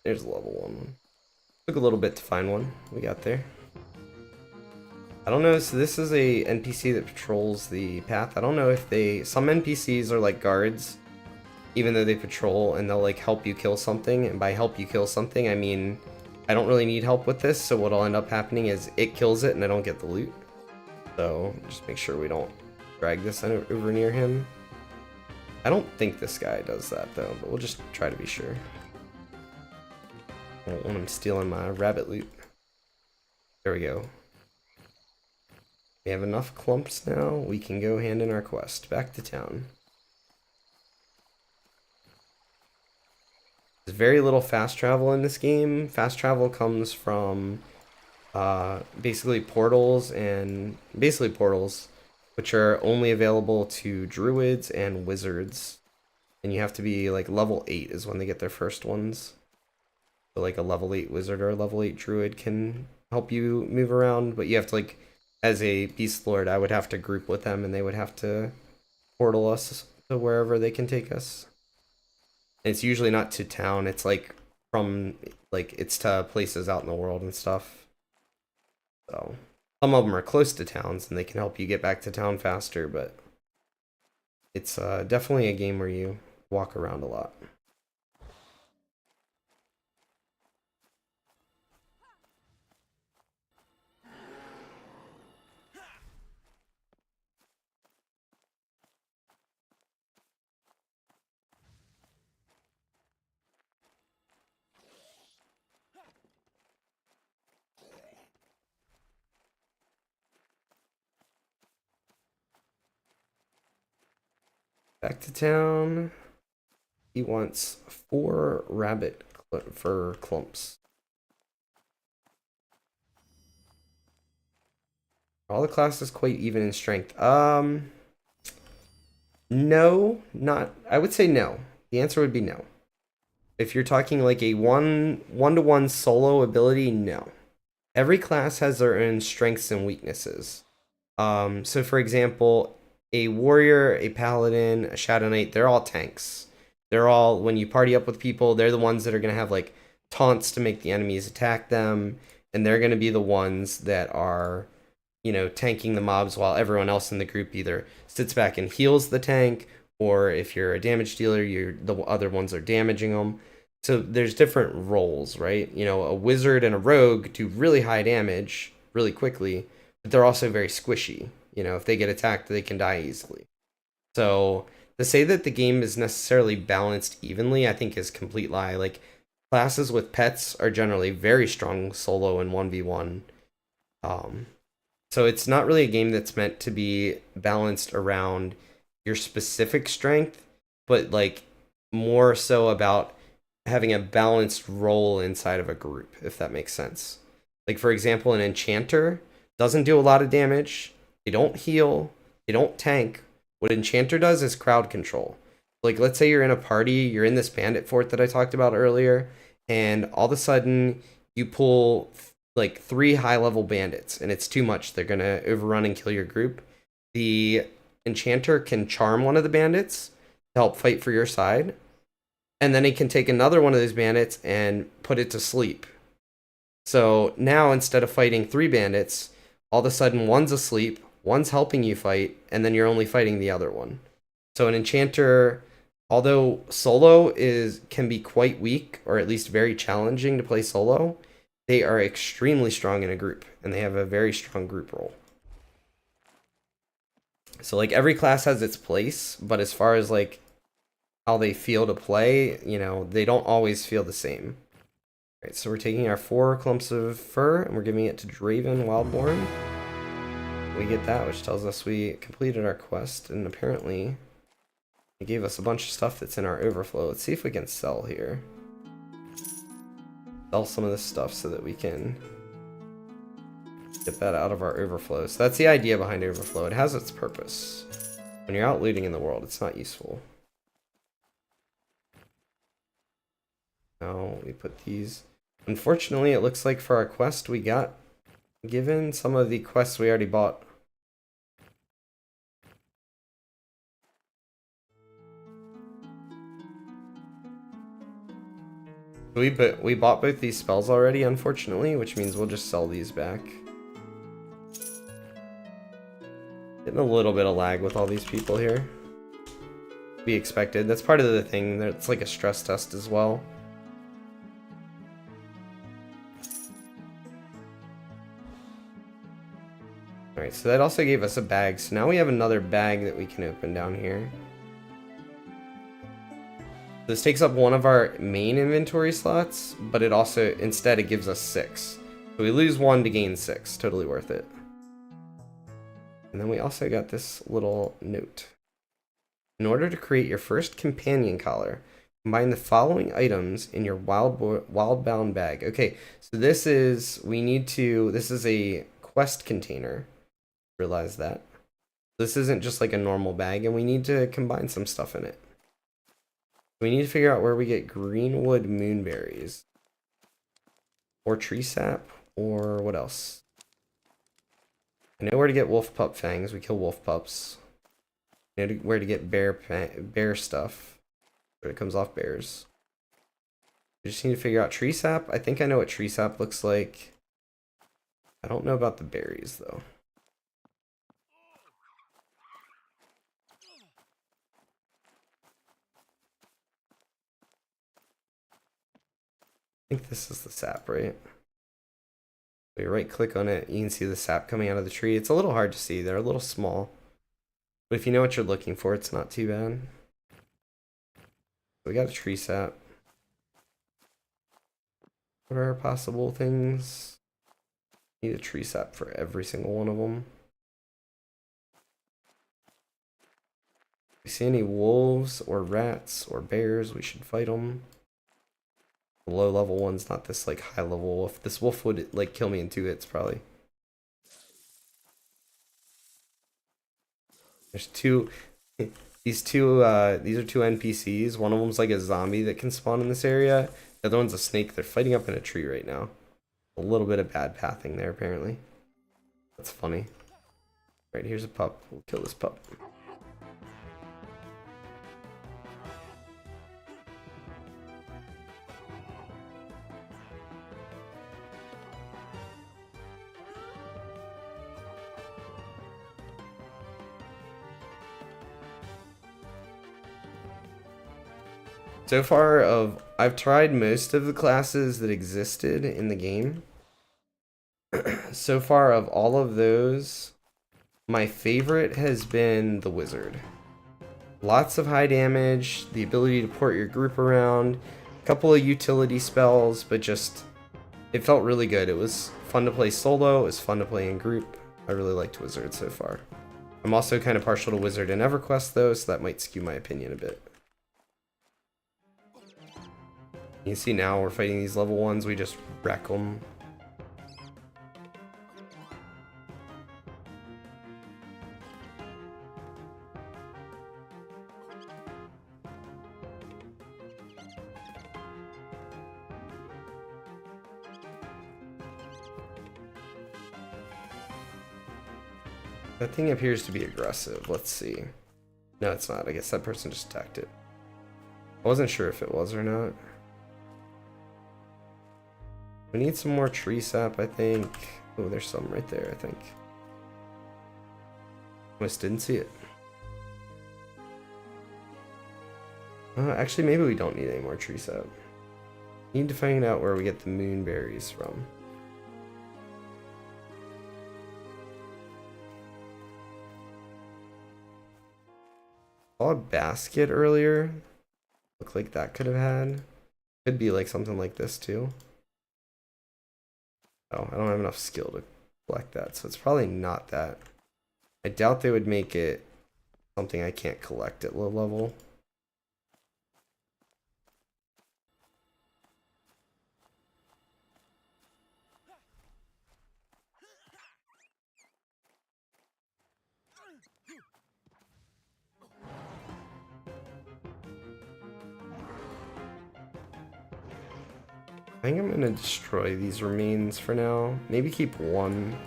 There's a level 1. Took a little bit to find one. We got there. I don't know, so this is a NPC that patrols the path. I don't know if some NPCs are like guards, even though they patrol, and they'll like help you kill something. And by help you kill something, I mean, I don't really need help with this, so what'll end up happening is it kills it and I don't get the loot. So just make sure we don't drag this over near him. I don't think this guy does that though, but we'll just try to be sure. I don't want him stealing my rabbit loot. There we go. We have enough clumps now. We can go hand in our quest. Back to town. There's very little fast travel in this game. Fast travel comes from basically portals, which are only available to druids and wizards. And you have to be like level 8 is when they get their first ones. So like a level 8 wizard or a level 8 druid can help you move around, but you have to like, as a beast lord, I would have to group with them and they would have to portal us to wherever they can take us. And it's usually not to town, it's like from, like, it's to places out in the world and stuff. So some of them are close to towns and they can help you get back to town faster, but it's definitely a game where you walk around a lot. Back to town. He wants 4 rabbit fur clumps. All the classes quite even in strength. No, not. I would say no. The answer would be no. If you're talking like a one-to-one solo ability, no. Every class has their own strengths and weaknesses. So for example, a warrior, a paladin, a shadow knight, they're all tanks. They're all, when you party up with people, they're the ones that are going to have like taunts to make the enemies attack them, and they're going to be the ones that are, tanking the mobs while everyone else in the group either sits back and heals the tank, or if you're a damage dealer, the other ones are damaging them. So there's different roles, right? A wizard and a rogue do really high damage really quickly, but they're also very squishy. If they get attacked, they can die easily. So to say that the game is necessarily balanced evenly, I think is complete lie. Like, classes with pets are generally very strong solo and 1v1. So it's not really a game that's meant to be balanced around your specific strength, but like more so about having a balanced role inside of a group, if that makes sense. Like, for example, an enchanter doesn't do a lot of damage. They don't heal. They don't tank. What enchanter does is crowd control. Like, let's say you're in a party, you're in this bandit fort that I talked about earlier, and all of a sudden you pull like 3 high-level bandits, and it's too much. They're gonna overrun and kill your group. The enchanter can charm one of the bandits to help fight for your side, and then he can take another one of those bandits and put it to sleep. So now, instead of fighting 3 bandits, all of a sudden one's asleep, one's helping you fight, and then you're only fighting the other one. So an enchanter, although solo can be quite weak, or at least very challenging to play solo, they are extremely strong in a group, and they have a very strong group role. So like every class has its place, but as far as like how they feel to play, they don't always feel the same. All right, so we're taking our 4 clumps of fur and we're giving it to Draven Wildborn. We get that, which tells us we completed our quest, and apparently it gave us a bunch of stuff that's in our overflow. Let's see if we can sell here. Sell some of this stuff so that we can get that out of our overflow. So that's the idea behind overflow. It has its purpose. When you're out looting in the world, it's not useful. Now we put these. Unfortunately, it looks like for our quest we got given some of the quests we already bought. We bought both these spells already, unfortunately, which means we'll just sell these back. Getting a little bit of lag with all these people here. Be expected. That's part of the thing. It's like a stress test as well. Alright, so that also gave us a bag. So now we have another bag that we can open down here. This takes up one of our main inventory slots, but it also, instead, it gives us 6. So we lose 1 to gain 6. Totally worth it. And then we also got this little note. In order to create your first companion collar, combine the following items in your wildbound bag. Okay, so this is a quest container. Realize that. This isn't just like a normal bag, and we need to combine some stuff in it. We need to figure out where we get greenwood moonberries. or tree sap, or what else? I know where to get wolf pup fangs. We kill wolf pups. I know where to get bear stuff. But it comes off bears. We just need to figure out tree sap. I think I know what tree sap looks like. I don't know about the berries though. I think this is the sap, right? We right click on it, you can see the sap coming out of the tree. It's a little hard to see, they're a little small. But if you know what you're looking for, it's not too bad. We got a tree sap. What are our possible things? Need a tree sap for every single one of them. If we see any wolves or rats or bears, we should fight them. The low level ones, not this like high level wolf. This wolf would like kill me in 2 hits probably. There's two. These are two NPCs. One of them's like a zombie that can spawn in this area. The other one's a snake. They're fighting up in a tree right now. A little bit of bad pathing there, apparently. That's funny. Right, here's a pup. We'll kill this pup. So far, I've tried most of the classes that existed in the game. So far, of all of those, my favorite has been the wizard. Lots of high damage, the ability to port your group around, a couple of utility spells, but just it felt really good. It was fun to play solo, it was fun to play in group. I really liked wizard so far. I'm also kind of partial to wizard in Everquest though, so that might skew my opinion a bit. You can see now we're fighting these level ones, we just wreck them. That thing appears to be aggressive. Let's see. No, it's not. I guess that person just attacked it. I wasn't sure if it was or not. We need some more tree sap, I think. Oh, there's some right there, I think. Almost didn't see it. Actually, maybe we don't need any more tree sap. Need to find out where we get the moonberries from. Saw a basket earlier. Looked like that could have had. Could be like something like this too. Oh, I don't have enough skill to collect that, so it's probably not that. I doubt they would make it something I can't collect at low level. I think I'm gonna destroy these remains for now. Maybe keep one.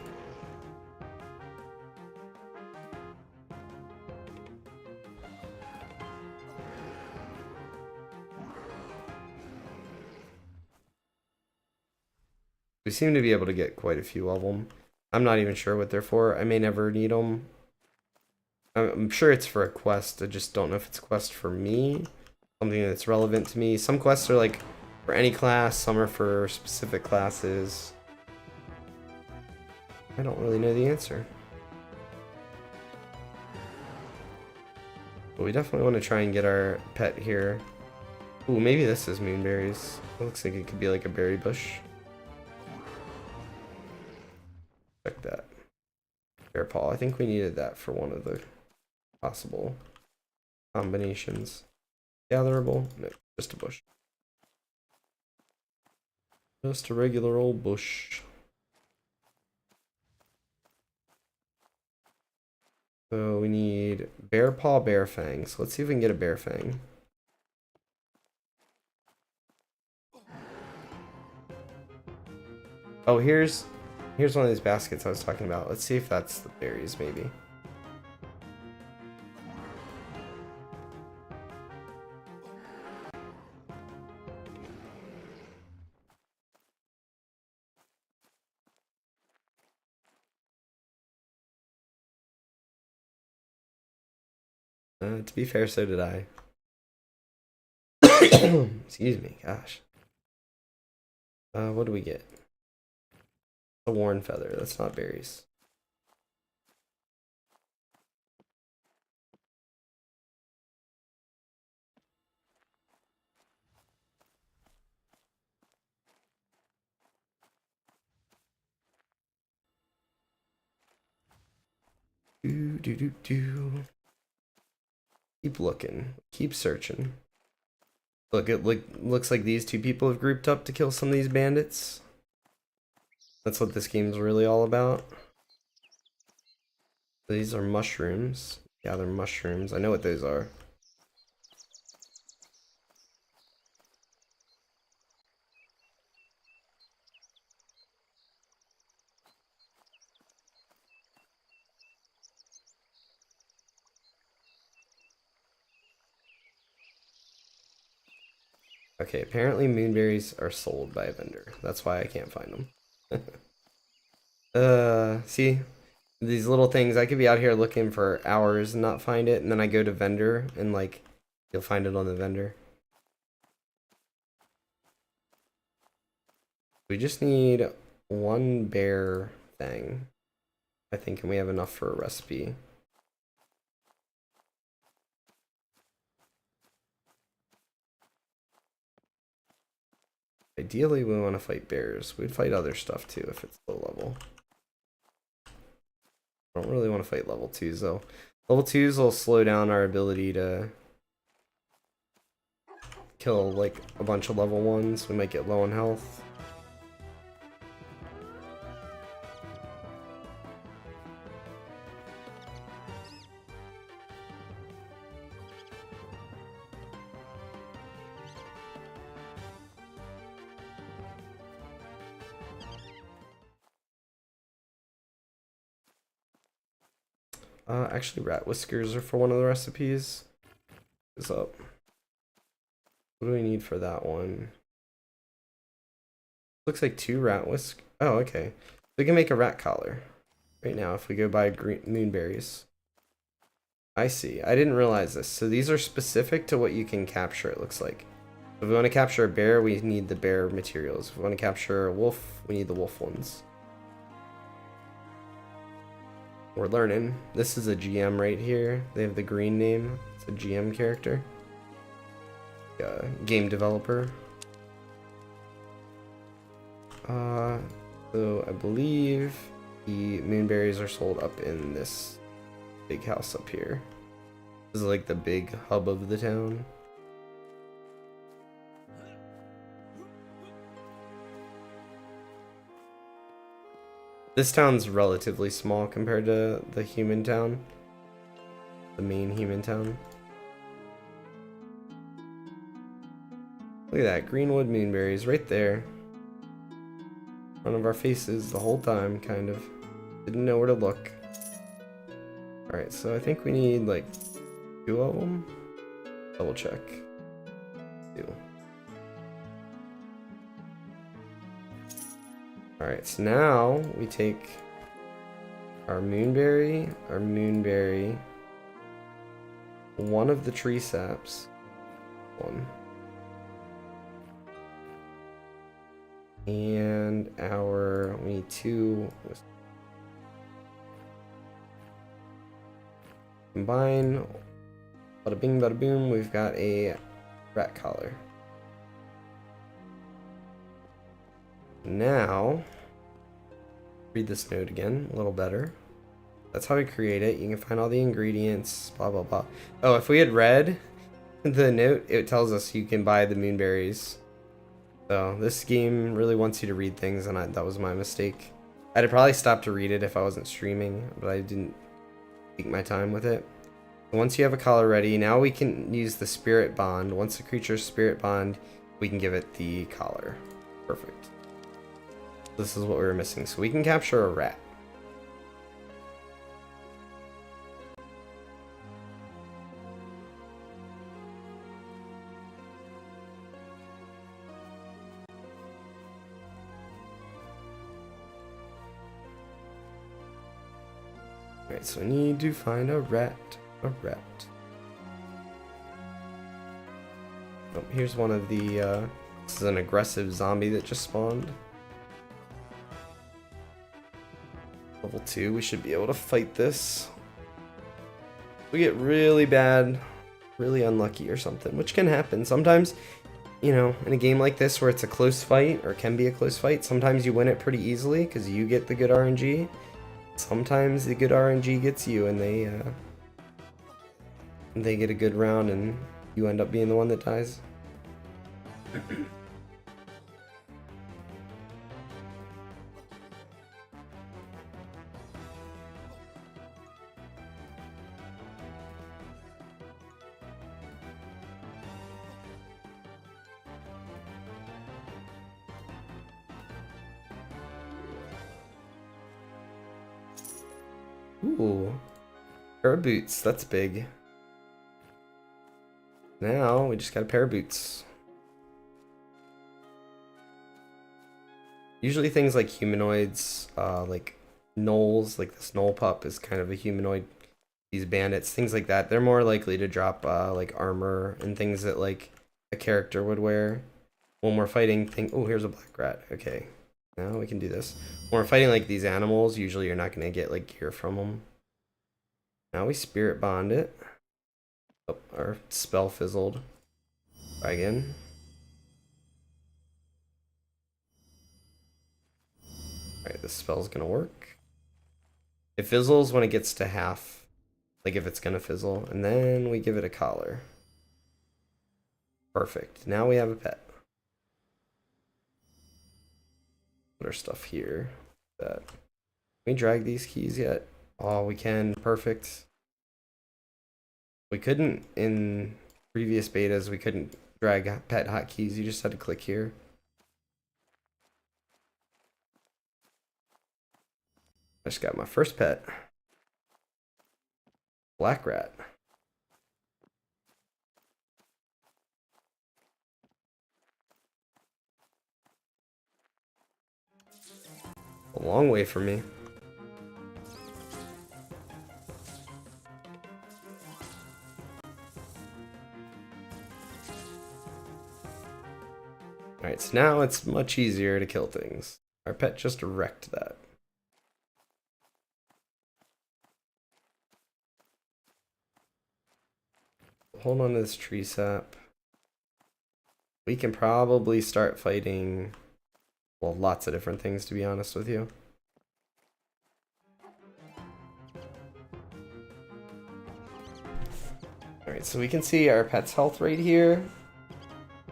We seem to be able to get quite a few of them. I'm not even sure what they're for. I may never need them. I'm sure it's for a quest. I just don't know if it's a quest for me. Something that's relevant to me. Some quests are like for any class, some are for specific classes. I don't really know the answer. But we definitely want to try and get our pet here. Ooh, maybe this is moonberries. It looks like it could be like a berry bush. Check that. Bear paw. I think we needed that for one of the possible combinations. Gatherable? No, just a bush. Just a regular old bush. So we need bear paw, bear fang. So let's see if we can get a bear fang. Oh, here's one of these baskets I was talking about. Let's see if that's the berries, maybe. To be fair, so did I. Excuse me, gosh. What do we get? A worn feather. That's not berries. Do do do do. Keep looking. Keep searching. Look, it looks like these two people have grouped up to kill some of these bandits. That's what this game's really all about. These are mushrooms. Gather mushrooms. I know what those are. Okay, apparently moonberries are sold by a vendor. That's why I can't find them. See? These little things, I could be out here looking for hours and not find it, and then I go to vendor, and like, you'll find it on the vendor. We just need one bear thing, I think, and we have enough for a recipe. Ideally, we want to fight bears. We'd fight other stuff too if it's low level. I don't really want to fight level 2s though. Level 2s will slow down our ability to kill like a bunch of level 1s. We might get low on health. Actually, rat whiskers are for one of the recipes. What's up? What do we need for that one? Looks like 2 rat whisk. Oh, okay. We can make a rat collar right now if we go buy green moonberries. I see. I didn't realize this. So these are specific to what you can capture, it looks like. If we want to capture a bear, we need the bear materials. If we want to capture a wolf, we need the wolf ones. We're learning. This is a GM right here. They have the green name. It's a GM character. Game developer. So I believe the moonberries are sold up in this big house up here. This is like the big hub of the town. This town's relatively small compared to the human town. The main human town. Look at that, greenwood moonberries right there. In front of our faces the whole time, kind of. Didn't know where to look. Alright, so I think we need like 2 of them. Double check. 2. Alright, so now we take our moonberry, one of the tree saps, one, and we need 2. Combine, bada bing, bada boom, we've got a rat collar. Now, read this note again a little better. That's how we create it. You can find all the ingredients, blah, blah, blah. Oh, if we had read the note, it tells us you can buy the moonberries. So this game really wants you to read things, and that was my mistake. I'd have probably stopped to read it if I wasn't streaming, but I didn't take my time with it. Once you have a collar ready, now we can use the spirit bond. Once the creature's spirit bond, we can give it the collar. Perfect. This is what we were missing. So we can capture a rat. Alright, so we need to find a rat. A rat. Oh, here's one of the, this is an aggressive zombie that just spawned. Level 2, we should be able to fight this. We get really bad, really unlucky or something, which can happen. Sometimes, you know, in a game like this where it's a close fight, or can be a close fight, sometimes you win it pretty easily because you get the good RNG. Sometimes the good RNG gets you and they get a good round and you end up being the one that dies. Ooh, pair of boots, that's big. Now we just got a pair of boots. Usually things like humanoids, like gnolls, like this gnoll pup is kind of a humanoid. These bandits, things like that, they're more likely to drop like armor and things that like a character would wear when we're fighting oh, here's a black rat. Okay, now we can do this. When we're fighting like these animals, usually you're not going to get like gear from them. Now we spirit bond it. Oh, our spell fizzled. Try again. Alright, this spell's gonna work. It fizzles when it gets to half. Like if it's gonna fizzle. And then we give it a collar. Perfect. Now we have a pet. Put our stuff here. That. Can we drag these keys yet? Oh, we can. Perfect. We couldn't in previous betas. We couldn't drag pet hotkeys. You just had to click here. I just got my first pet. Black rat. A long way from me. Alright, so now it's much easier to kill things. Our pet just wrecked that. Hold on to this tree sap. We can probably start fighting, well, lots of different things, to be honest with you. Alright, so we can see our pet's health right here.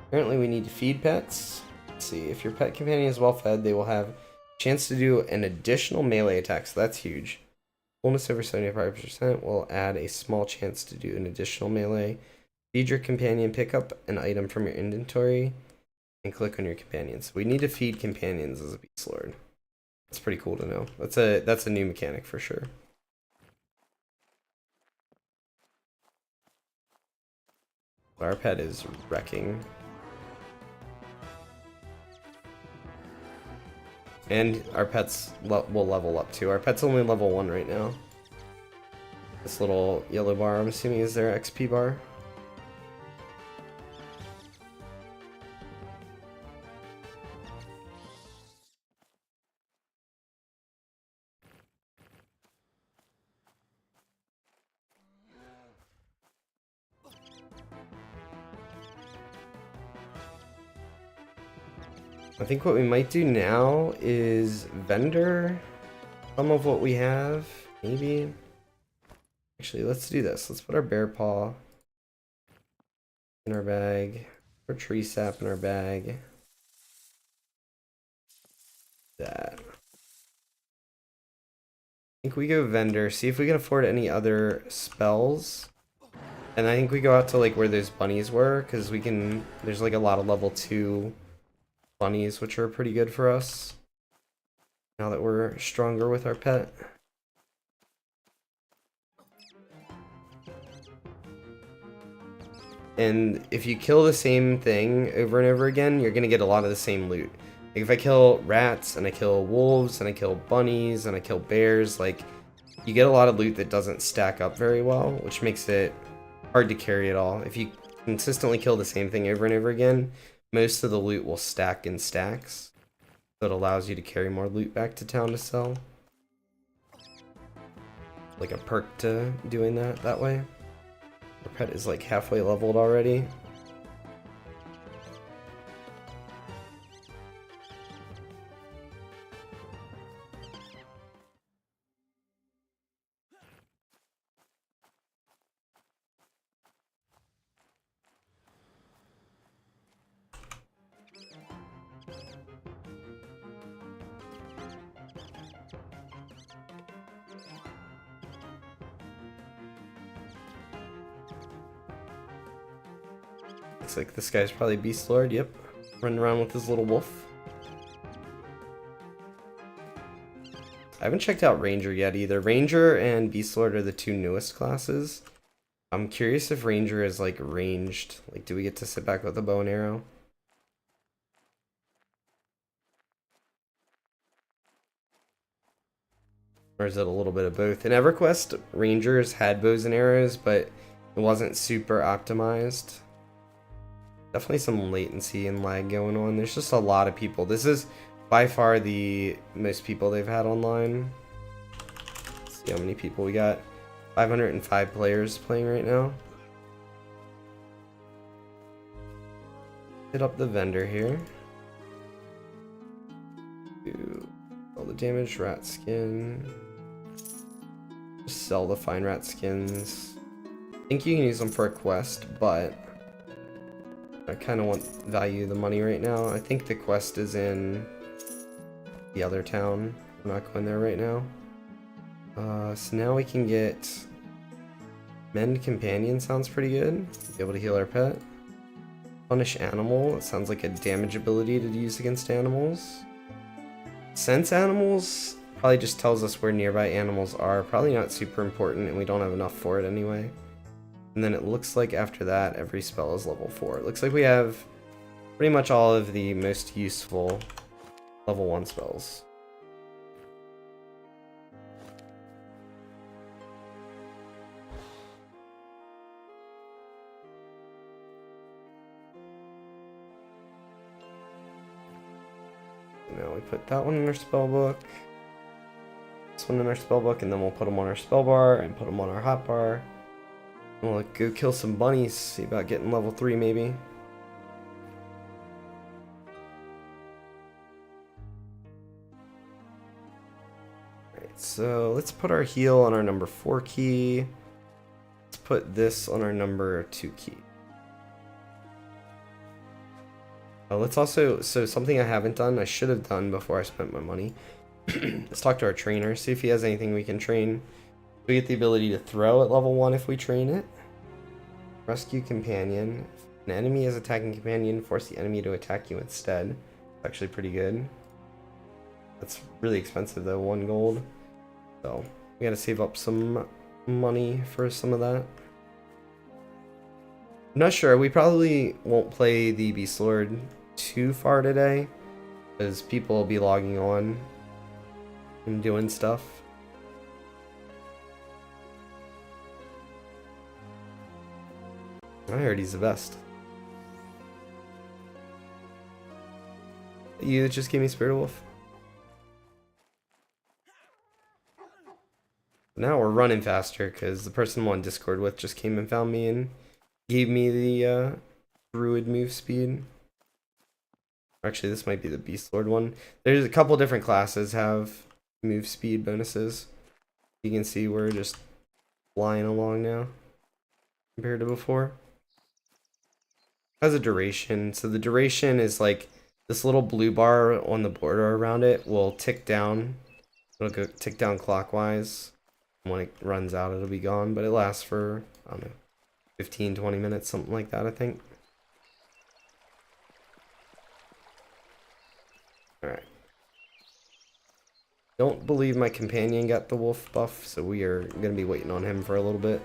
Apparently we need to feed pets. Let's see, if your pet companion is well fed, they will have a chance to do an additional melee attack, so that's huge. Bonus over 75% will add a small chance to do an additional melee. Feed your companion, pick up an item from your inventory, and click on your companions. We need to feed companions as a beast lord. That's pretty cool to know. That's a new mechanic for sure. Our pet is wrecking. And our pets will level up too. Our pet's only level 1 right now. This little yellow bar, I'm assuming, is their XP bar. I think what we might do now is vendor some of what we have, maybe. Actually, let's do this. Let's put our bear paw in our bag, our tree sap in our bag. That. I think we go vendor, see if we can afford any other spells. And I think we go out to like where those bunnies were, because we can, there's like a lot of level 2 bunnies, which are pretty good for us. now that we're stronger with our pet. And if you kill the same thing over and over again, you're gonna get a lot of the same loot. Like if I kill rats and I kill wolves and I kill bunnies and I kill bears, like you get a lot of loot that doesn't stack up very well, which makes it hard to carry at all. If you consistently kill the same thing over and over again, most of the loot will stack in stacks. So it allows you to carry more loot back to town to sell. Like a perk to doing that way. Our pet is like halfway leveled already. Looks like this guy's probably Beast Lord, yep. Running around with his little wolf. I haven't checked out Ranger yet either. Ranger and Beast Lord are the two newest classes. I'm curious if Ranger is like ranged. Like, do we get to sit back with a bow and arrow? Or is it a little bit of both? In EverQuest, Rangers had bows and arrows, but it wasn't super optimized. Definitely some latency and lag going on. There's just a lot of people. This is by far the most people they've had online. Let's see how many people we got. 505 players playing right now. Hit up the vendor here. Do all the damage, rat skin. Just sell the fine rat skins. I think you can use them for a quest, but I kind of want value the money right now. I think the quest is in the other town. I'm not going there right now. So now we can get Mend Companion, sounds pretty good. Be able to heal our pet. Punish Animal, it sounds like a damage ability to use against animals. Sense Animals probably just tells us where nearby animals are. Probably not super important, and we don't have enough for it anyway. And then it looks like after that, every spell is level 4. It looks like we have pretty much all of the most useful level 1 spells. Now we put that one in our spell book, this one in our spell book, and then we'll put them on our spell bar and put them on our hotbar. We'll go kill some bunnies, see about getting level 3 maybe. Alright, so let's put our heal on our number 4 key. Let's put this on our number 2 key. Let's also, so something I haven't done, I should have done before I spent my money. Let's talk to our trainer, see if he has anything we can train. We get the ability to throw at level 1 if we train it. Rescue Companion. If an enemy is attacking Companion, force the enemy to attack you instead. It's actually pretty good. That's really expensive though, 1 gold. So we gotta save up some money for some of that. I'm not sure, we probably won't play the Beast Lord too far today, because people will be logging on and doing stuff. I heard he's the best. You just gave me Spirit Wolf. Now we're running faster because the person I'm on Discord with just came and found me and gave me the Druid move speed. Actually, this might be the Beast Lord one. There's a couple different classes have move speed bonuses. You can see we're just flying along now compared to before. It has a duration, so the duration is like this little blue bar on the border around it will tick down. It'll go tick down clockwise. When it runs out, it'll be gone, but it lasts for, I don't know, 15-20 minutes, something like that, I think. Alright. Don't believe my companion got the wolf buff, so we are going to be waiting on him for a little bit.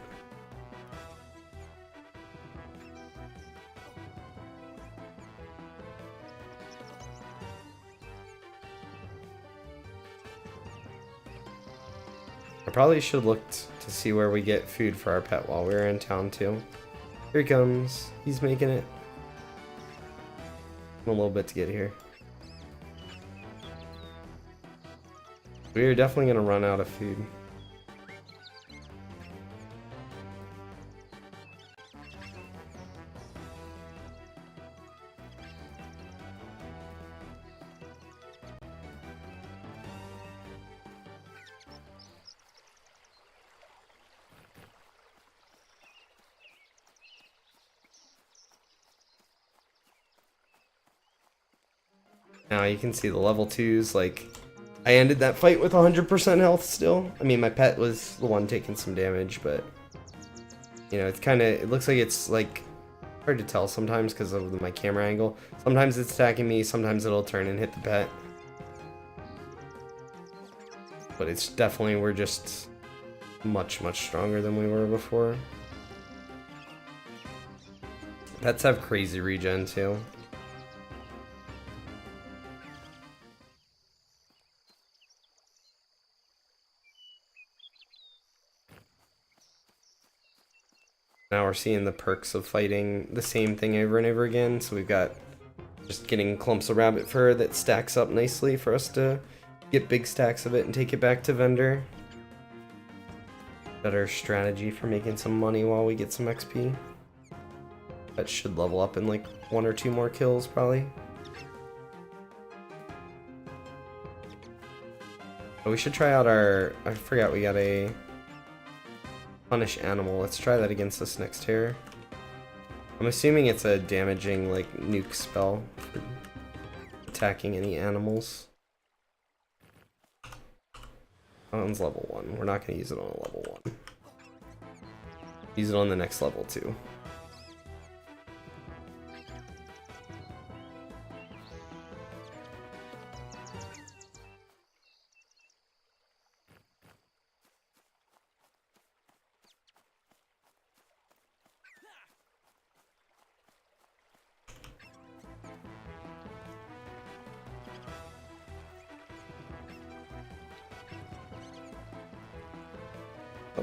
I probably should have looked to see where we get food for our pet while we were in town too. Here he comes. He's making it. A little bit to get here. We are definitely going to run out of food. Now you can see the level 2s, like, I ended that fight with 100% health still. I mean, my pet was the one taking some damage, but, you know, it's kind of, it looks like it's, like, hard to tell sometimes because of my camera angle. Sometimes it's attacking me, sometimes it'll turn and hit the pet. But it's definitely, we're just much, much stronger than we were before. Pets have crazy regen too. Now we're seeing the perks of fighting the same thing over and over again. So we've got just getting clumps of rabbit fur that stacks up nicely for us to get big stacks of it and take it back to vendor. Better strategy for making some money while we get some XP. That should level up in like 1 or 2 more kills probably. But we should try out our, I forgot we got a punish animal. Let's try that against this next terror. I'm assuming it's a damaging like nuke spell for attacking any animals. That one's level 1. We're not going to use it on a level 1. Use it on the next level 2.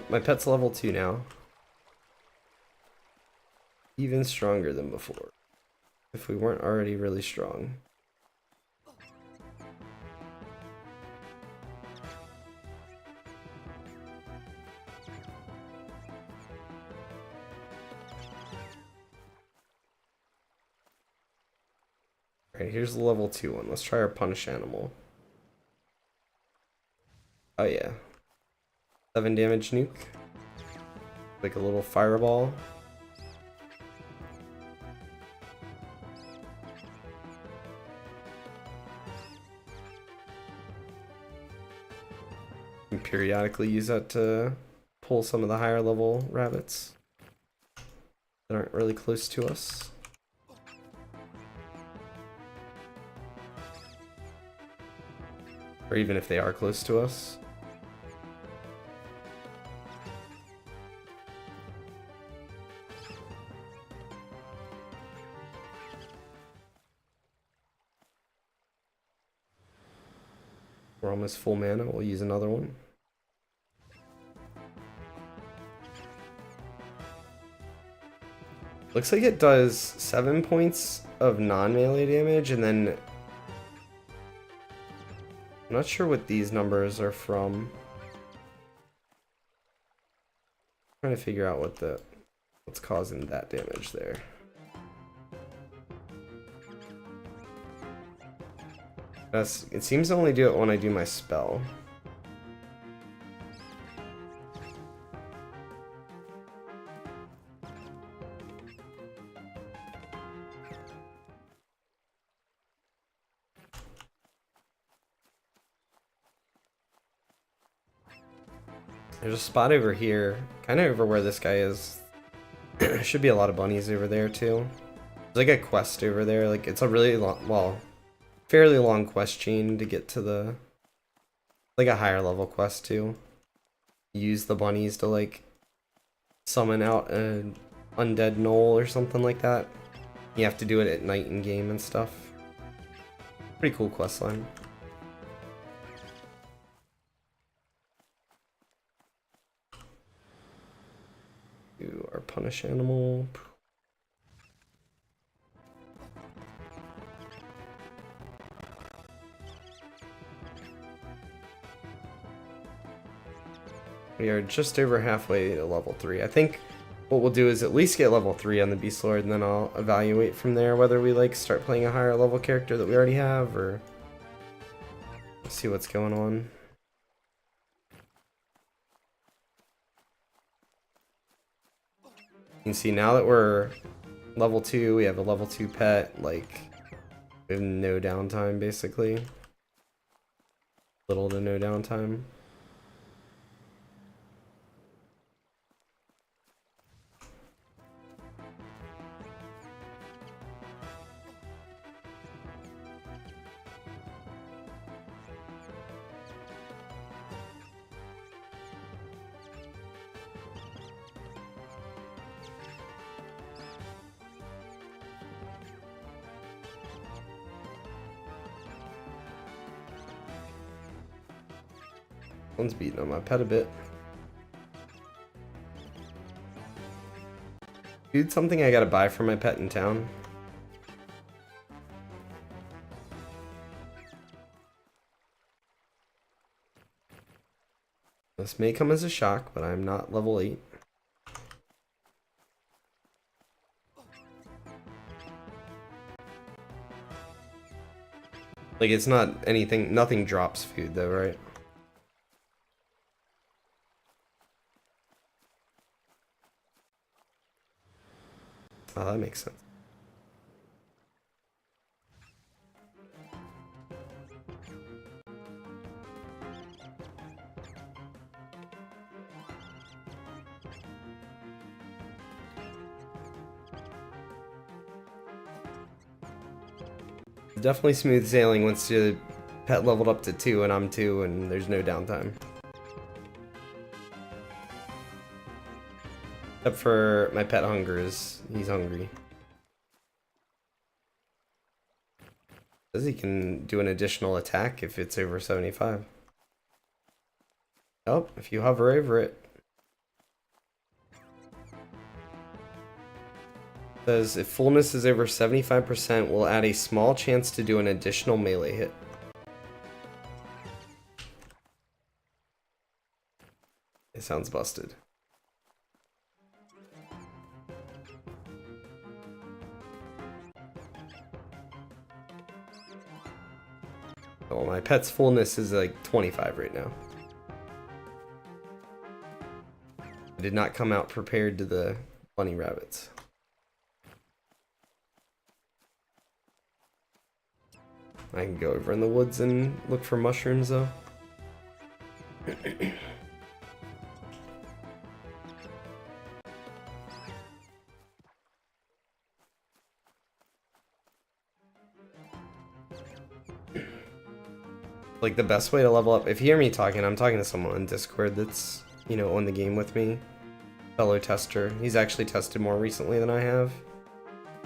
My pet's level 2 now. Even stronger than before. If we weren't already really strong. Alright, here's the level 2 one. Let's try our punish animal. Oh yeah. 7 damage nuke. Like a little fireball. You can periodically use that to pull some of the higher level rabbits that aren't really close to us. Or even if they are close to us. We're almost full mana, we'll use another one. Looks like it does 7 points of non-melee damage, and then I'm not sure what these numbers are from. I'm trying to figure out what's causing that damage there. It seems to only do it when I do my spell. There's a spot over here, kind of over where this guy is. Should be a lot of bunnies over there too. There's like a quest over there. Like it's a really long, well, fairly long quest chain to get to the Like a higher level quest too. Use the bunnies to like summon out an undead knoll or something like that. You have to do it at night in game and stuff. Pretty cool quest line. Do our punish animal. We are just over halfway to level 3. I think what we'll do is at least get level 3 on the Beast Lord, and then I'll evaluate from there whether we like start playing a higher level character that we already have, or see what's going on. You can see now that we're level 2, we have a level 2 pet, like, we have no downtime basically. Little to no downtime. One's beating on my pet a bit. Dude, something I gotta buy for my pet in town. This may come as a shock, but I'm not level 8. Like, it's not anything, nothing drops food though, right? Oh, that makes sense. Definitely smooth sailing once your pet leveled up to 2 and I'm 2 and there's no downtime. Except for my pet hungers. He's hungry. Says he can do an additional attack if it's over 75. Oh, if you hover over it. Says if fullness is over 75%, we'll add a small chance to do an additional melee hit. It sounds busted. Oh, my pet's fullness is like 25 right now. I did not come out prepared to the bunny rabbits. I can go over in the woods and look for mushrooms though. Like the best way to level up, if you hear me talking, I'm talking to someone on Discord that's, you know, on the game with me. Fellow tester. He's actually tested more recently than I have.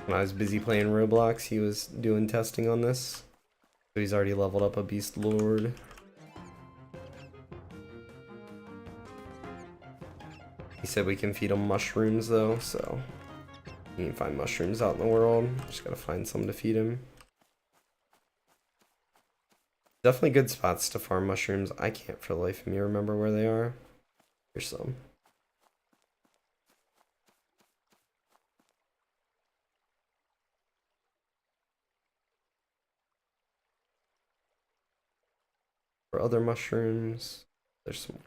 When I was busy playing Roblox, he was doing testing on this. So he's already leveled up a Beast Lord. He said we can feed him mushrooms though, so you can find mushrooms out in the world. Just gotta find some to feed him. Definitely good spots to farm mushrooms. I can't for the life of me remember where they are. Here's some. For other mushrooms, there's some.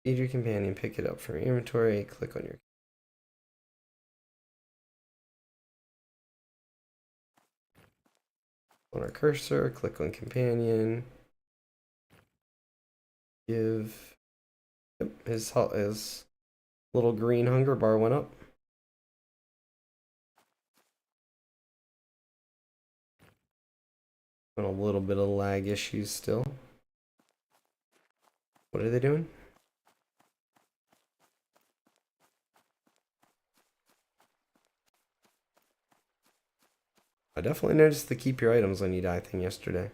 Feed your companion, pick it up from your inventory, click on your. On our cursor, click on companion. Give. Yep, his little green hunger bar went up. And a little bit of lag issues still. What are they doing? I definitely noticed the keep your items when you die thing yesterday.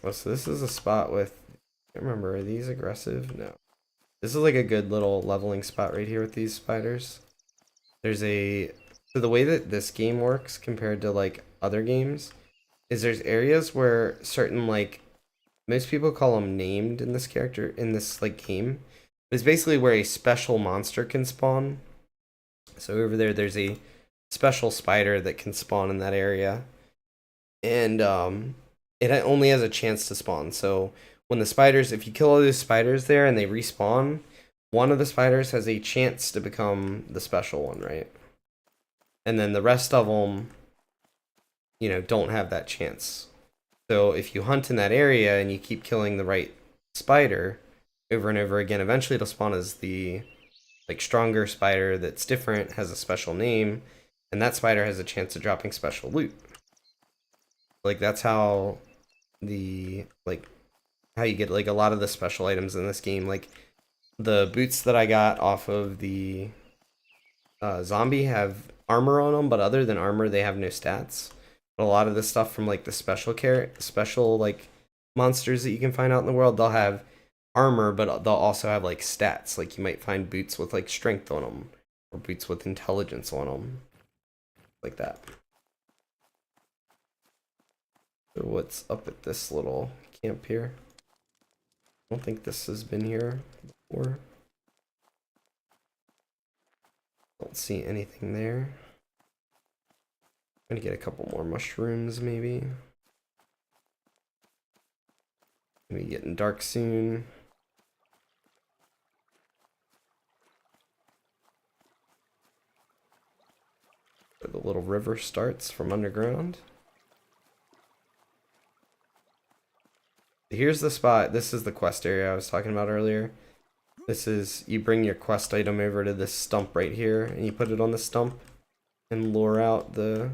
Oh, so this is a spot with, I can't remember, are these aggressive? No. This is like a good little leveling spot right here with these spiders. There's a, so the way that this game works compared to like other games is there's areas where certain like, most people call them named in this character, in this like game. It's basically where a special monster can spawn. So over there, there's a special spider that can spawn in that area. And it only has a chance to spawn. So when the spiders, if you kill all those spiders there and they respawn, one of the spiders has a chance to become the special one, right? And then the rest of them, you know, don't have that chance. So if you hunt in that area and you keep killing the right spider over and over again, eventually it'll spawn as the like stronger spider that's different, has a special name, and that spider has a chance of dropping special loot. Like that's how the like how you get like a lot of the special items in this game. Like the boots that I got off of the zombie have armor on them, but other than armor, they have no stats. But a lot of the stuff from like the special like monsters that you can find out in the world, they'll have armor, but they'll also have like stats. Like you might find boots with like strength on them, or boots with intelligence on them, like that. So what's up at this little camp here? I don't think this has been here before. Don't see anything there. I'm gonna get a couple more mushrooms, maybe. Maybe getting dark soon. Where the little river starts from underground. Here's the spot. This is the quest area I was talking about earlier. This is, you bring your quest item over to this stump right here, and you put it on the stump and lure out the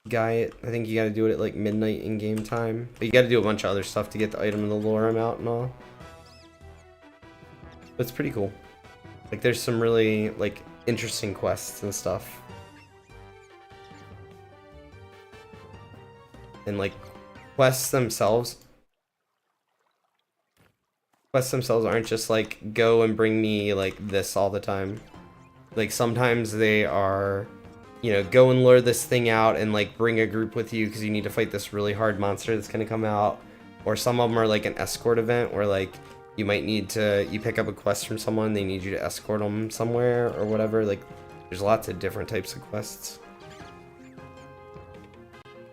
guy. I think you gotta do it at like midnight in game time. But you gotta do a bunch of other stuff to get the item and the lure him out and all. But it's pretty cool. Like there's some really like interesting quests and stuff. And like quests themselves aren't just like go and bring me like this all the time. Like sometimes they are, you know, go and lure this thing out and like bring a group with you because you need to fight this really hard monster that's gonna come out. Or some of them are like an escort event where like you might need to, you pick up a quest from someone, they need you to escort them somewhere or whatever. Like there's lots of different types of quests.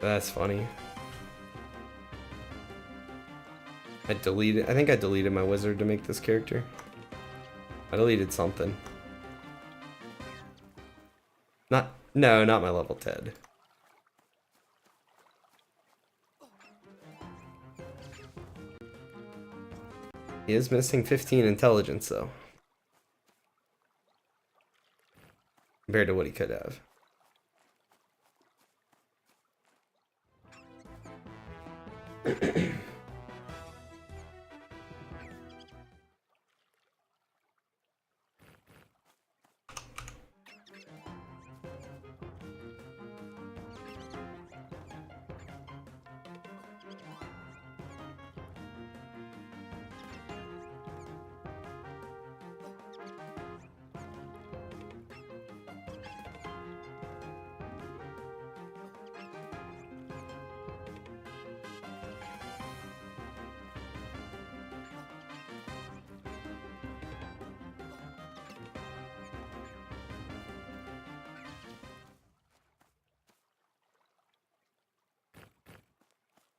That's funny. I think I deleted my wizard to make this character. I deleted something. No, not my level 10. He is missing 15 intelligence though. Compared to what he could have.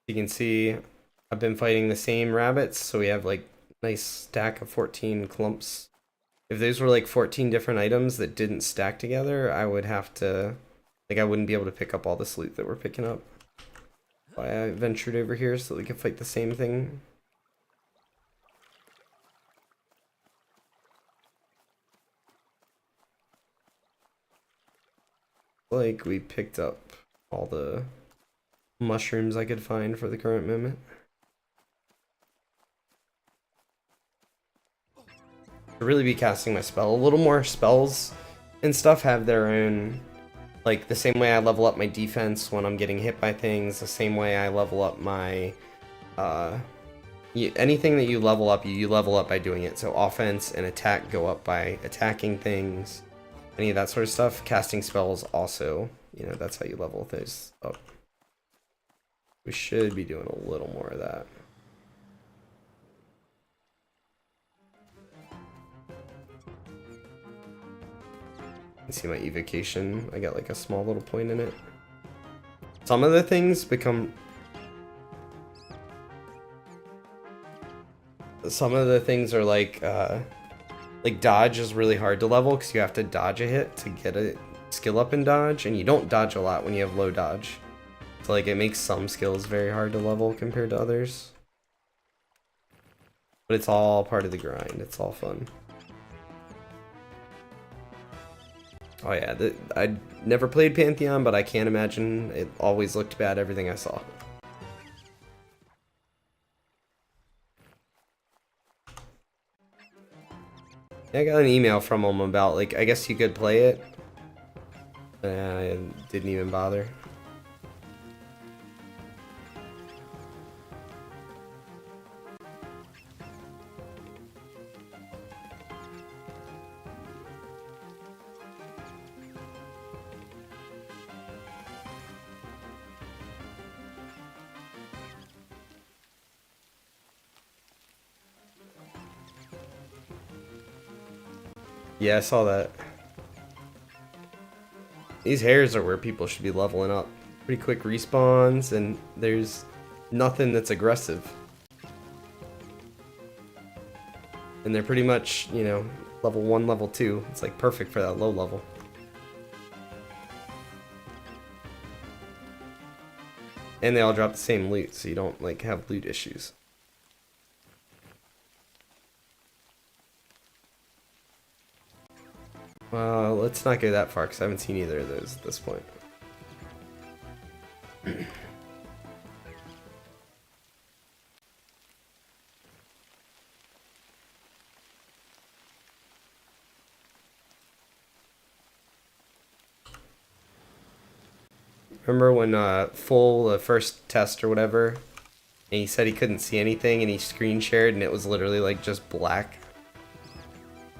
You can see I've been fighting the same rabbits, so we have like nice stack of 14 clumps. If those were like 14 different items that didn't stack together, I would have to, like I wouldn't be able to pick up all this loot that we're picking up. Why I ventured over here so that we could fight the same thing. Like we picked up all the mushrooms I could find for the current moment. To really be casting my spell. A little more spells and stuff have their own, like the same way I level up my defense when I'm getting hit by things, the same way I level up my anything that you level up, you level up by doing it. So offense and attack go up by attacking things. Any of that sort of stuff. Casting spells also, you know, that's how you level things up. We should be doing a little more of that. You see my evocation? I got like a small little point in it. Some of the things become... Some of the things are like dodge is really hard to level because you have to dodge a hit to get a skill up in dodge, and you don't dodge a lot when you have low dodge. So like it makes some skills very hard to level compared to others. But it's all part of the grind. It's all fun. Oh yeah, I never played Pantheon, but I can't imagine it always looked bad everything I saw. I got an email from him about, like, I guess you could play it. I didn't even bother. Yeah, I saw that. These hairs are where people should be leveling up. Pretty quick respawns, and there's nothing that's aggressive. And they're pretty much, you know, level 1, level 2. It's like perfect for that low level. And they all drop the same loot, so you don't like have loot issues. Let's not go that far because I haven't seen either of those at this point. Remember when Full, the first test or whatever, and he said he couldn't see anything and he screen shared and it was literally like just black?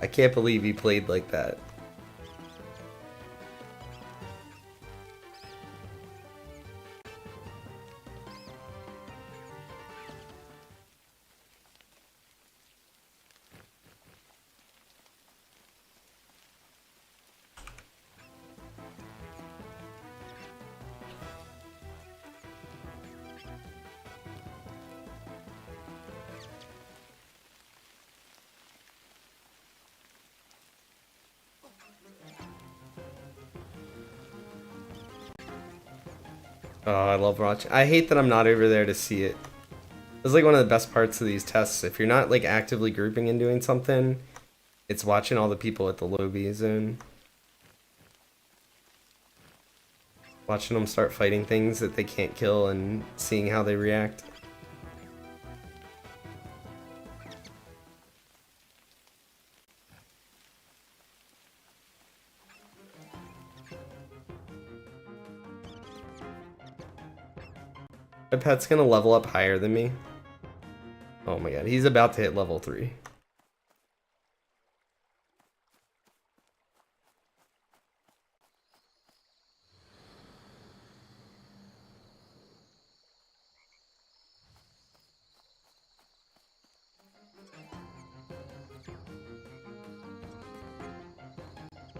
I can't believe he played like that. Oh, I love watching. I hate that I'm not over there to see it. It's like one of the best parts of these tests. If you're not like actively grouping and doing something, it's watching all the people at the lobby zone. Watching them start fighting things that they can't kill and seeing how they react. My pet's gonna level up higher than me. Oh my god, he's about to hit level 3.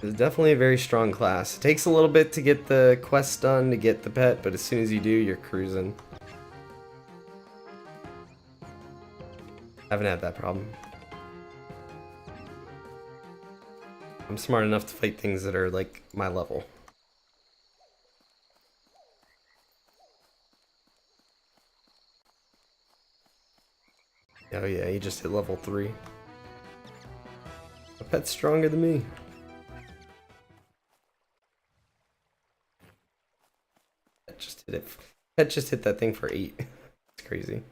It's definitely a very strong class. It takes a little bit to get the quest done to get the pet, but as soon as you do, you're cruising. Haven't had that problem. I'm smart enough to fight things that are like my level. Oh yeah, he just hit level 3. My pet's stronger than me. Pet just hit that thing for 8. It's crazy.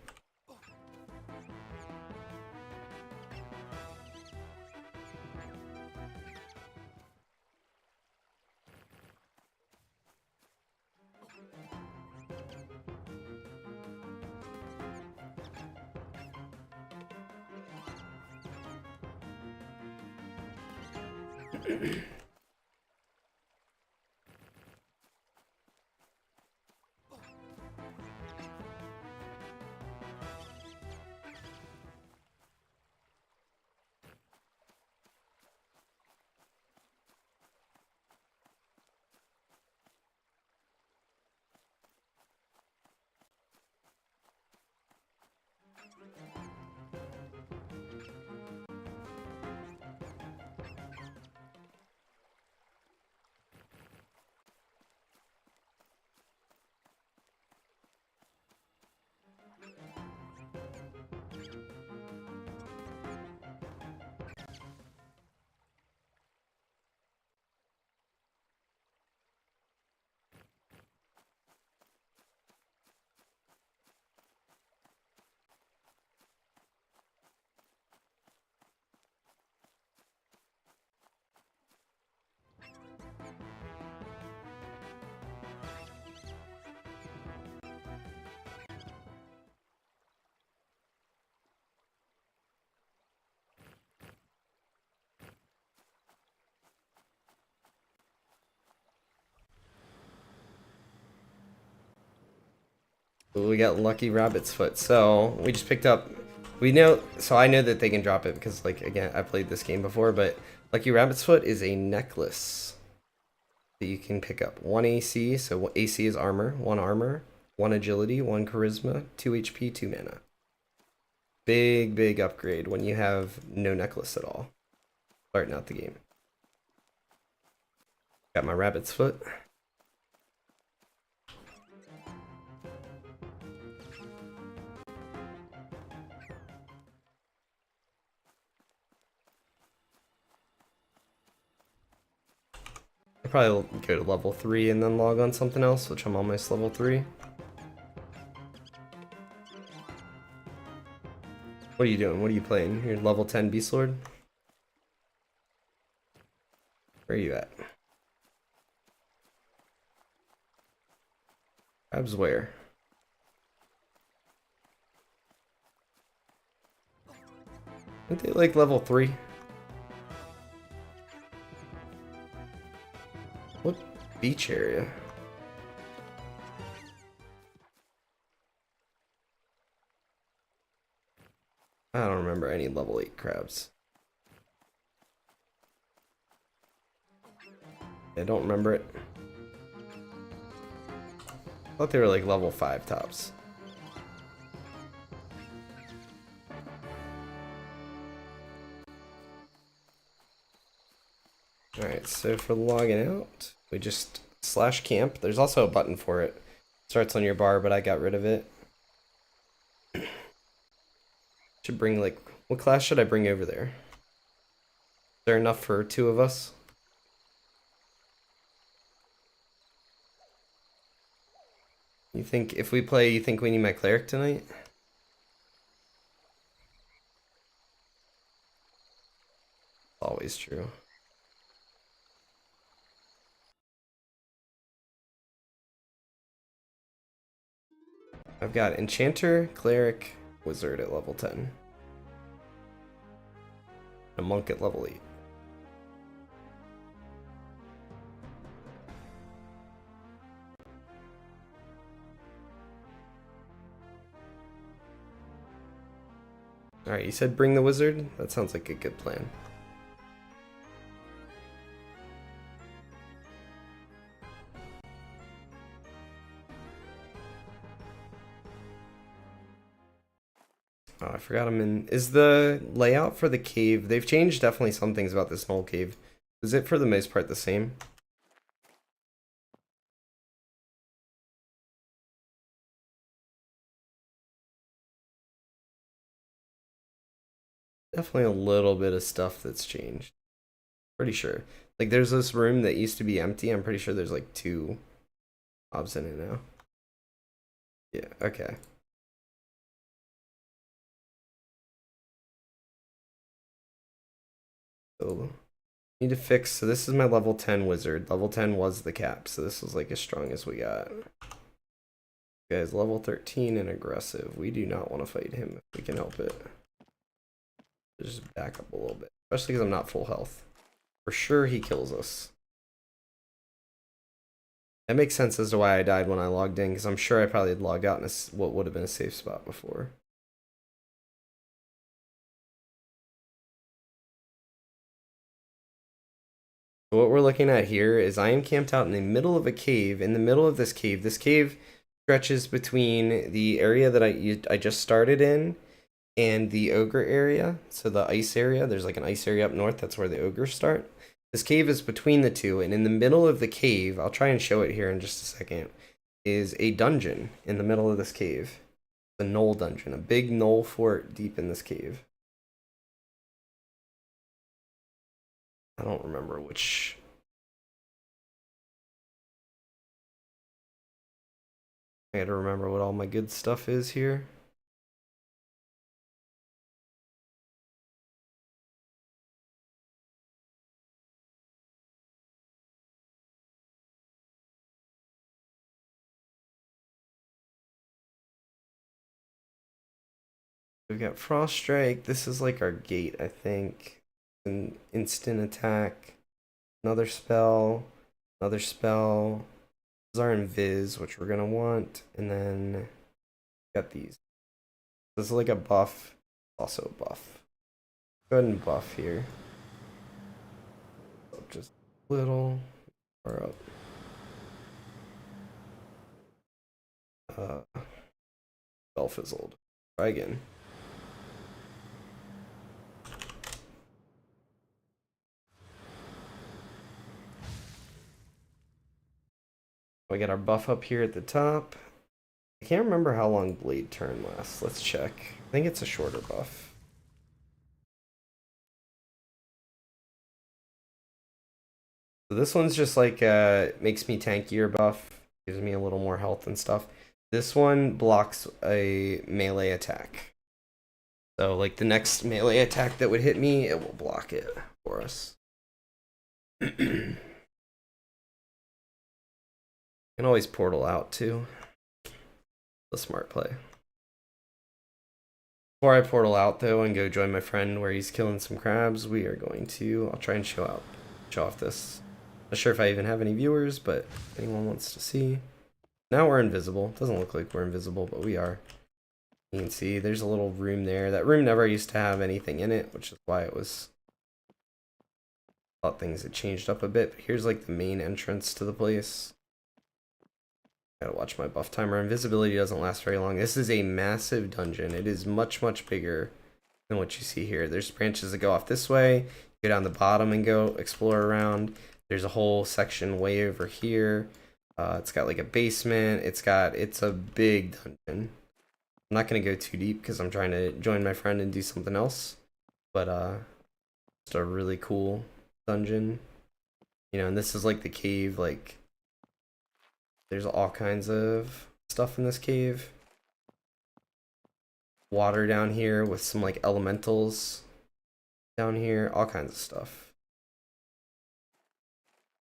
Ooh, we got Lucky Rabbit's Foot. So we just picked up. We know. So I know that they can drop it because, like, again, I played this game before. But Lucky Rabbit's Foot is a necklace that you can pick up. 1 AC. So AC is armor. 1 agility. 1 charisma. 2 HP. 2 mana. Big upgrade when you have no necklace at all. Starting out the game. Got my rabbit's foot. I'll probably go to level 3 and then log on something else, which I'm almost level 3. What are you doing? What are you playing? You're level 10 Beast Lord? Where are you at? Crabs where? Aren't they like level 3? What beach area? I don't remember any level 8 crabs. I don't remember it. I thought they were like level 5 tops. Alright, so for logging out, we just /camp. There's also a button for it. Starts on your bar, but I got rid of it. Should bring, like, what class should I bring over there? Is there enough for 2 of us? You think if we play, you think we need my cleric tonight? Always true. I've got enchanter, cleric, wizard at level 10. A monk at level 8. Alright, you said bring the wizard? That sounds like a good plan. Oh, I forgot I'm in. Is the layout for the cave? They've changed definitely some things about this whole cave. Is it for the most part the same? Definitely a little bit of stuff that's changed. Pretty sure. Like there's this room that used to be empty. I'm pretty sure there's like 2 mobs in it now. Yeah, okay. So need to fix, so this is my level 10 wizard. Level 10 was the cap, so this was like as strong as we got. Guys, level 13 and aggressive. We do not want to fight him if we can help it. Just back up a little bit, especially because I'm not full health. For sure he kills us. That makes sense as to why I died when I logged in, because I'm sure I probably had logged out in what would have been a safe spot before. So what we're looking at here is I am camped out in the middle of a cave. In the middle of this cave stretches between the area that I just started in and the ogre area. So the ice area, there's like an ice area up north. That's where the ogres start. This cave is between the two, and in the middle of the cave, I'll try and show it here in just a second, is a dungeon in the middle of this cave. The knoll dungeon, a big knoll fort deep in this cave. I don't remember which. I gotta remember what all my good stuff is here. We've got Frost Strike. This is like our gate, I think. An instant attack. Another spell. Another spell. These are invis, which we're gonna want. And then got these. This is like a buff. Also a buff. Go ahead and buff here. Up just a little. Or up. Spell fizzled. Try again. We got our buff up here at the top. I can't remember how long Blade Turn lasts. Let's check. I think it's a shorter buff. So this one's just like makes me tankier buff, gives me a little more health and stuff. This one blocks a melee attack. So like the next melee attack that would hit me, it will block it for us. Can always portal out too. The smart play. Before I portal out though and go join my friend where he's killing some crabs, we are going to, I'll try and show off this. Not sure if I even have any viewers, but if anyone wants to see. Now we're invisible. Doesn't look like we're invisible, but we are. You can see there's a little room there. That room never used to have anything in it, which is why it was, thought things had changed up a bit. But here's like the main entrance to the place. Gotta watch my buff timer. Invisibility doesn't last very long. This is a massive dungeon. It is much, much bigger than what you see here. There's branches that go off this way. Go down the bottom and go explore around. There's a whole section way over here. It's got like a basement. It's a big dungeon. I'm not gonna go too deep because I'm trying to join my friend and do something else. But it's a really cool dungeon. You know, and this is like the cave, like there's all kinds of stuff in this cave. Water down here with some like elementals down here, all kinds of stuff.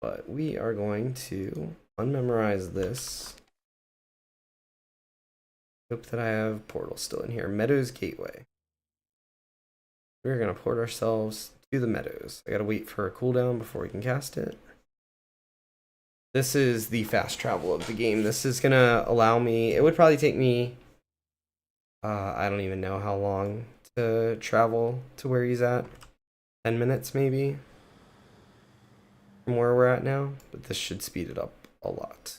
But we are going to unmemorize this. Hope that I have portal still in here. Meadows Gateway. We're going to port ourselves to the Meadows. I got to wait for a cooldown before we can cast it. This is the fast travel of the game. This is going to allow me, it would probably take me, I don't even know how long to travel to where he's at. 10 minutes maybe? From where we're at now, but this should speed it up a lot.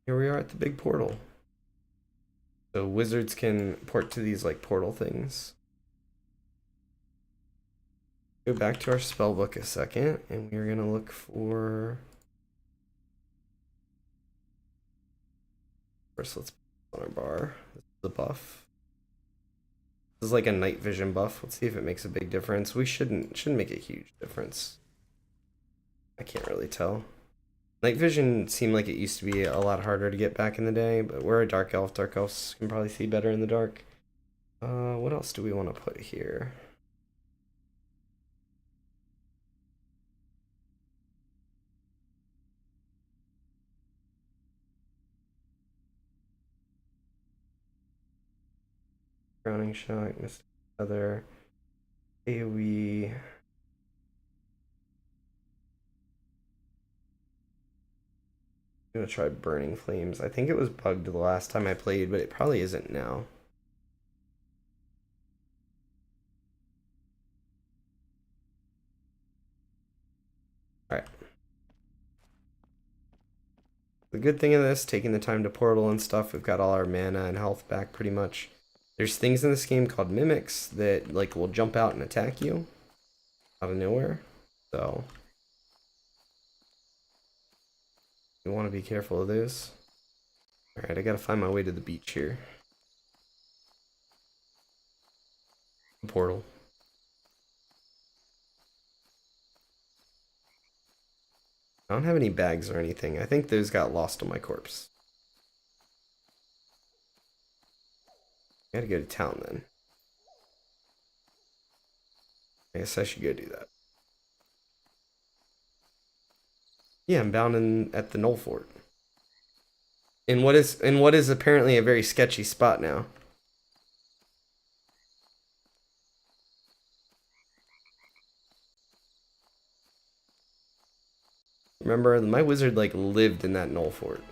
Here we are at the big portal. So wizards can port to these like portal things. Go back to our spell book a second, and we're gonna look for First, let's put on our bar. This is the buff. This is like a night vision buff. Let's see if it makes a big difference. We shouldn't make a huge difference. I can't really tell. Night vision seemed like it used to be a lot harder to get back in the day, but we're a dark elf. Dark elves can probably see better in the dark. What else do we want to put here? Drowning Shock, Mystic Feather, AoE. I'm gonna try Burning Flames. I think it was bugged the last time I played, but it probably isn't now. Alright. The good thing of this, taking the time to portal and stuff, we've got all our mana and health back pretty much. There's things in this game called mimics that like will jump out and attack you out of nowhere. So you want to be careful of those. Alright, I gotta find my way to the beach here. Portal. I don't have any bags or anything. I think those got lost on my corpse. I gotta go to town then. I guess I should go do that. Yeah, I'm bound at the Knoll Fort. In what is apparently a very sketchy spot now. Remember, my wizard like lived in that Knoll Fort.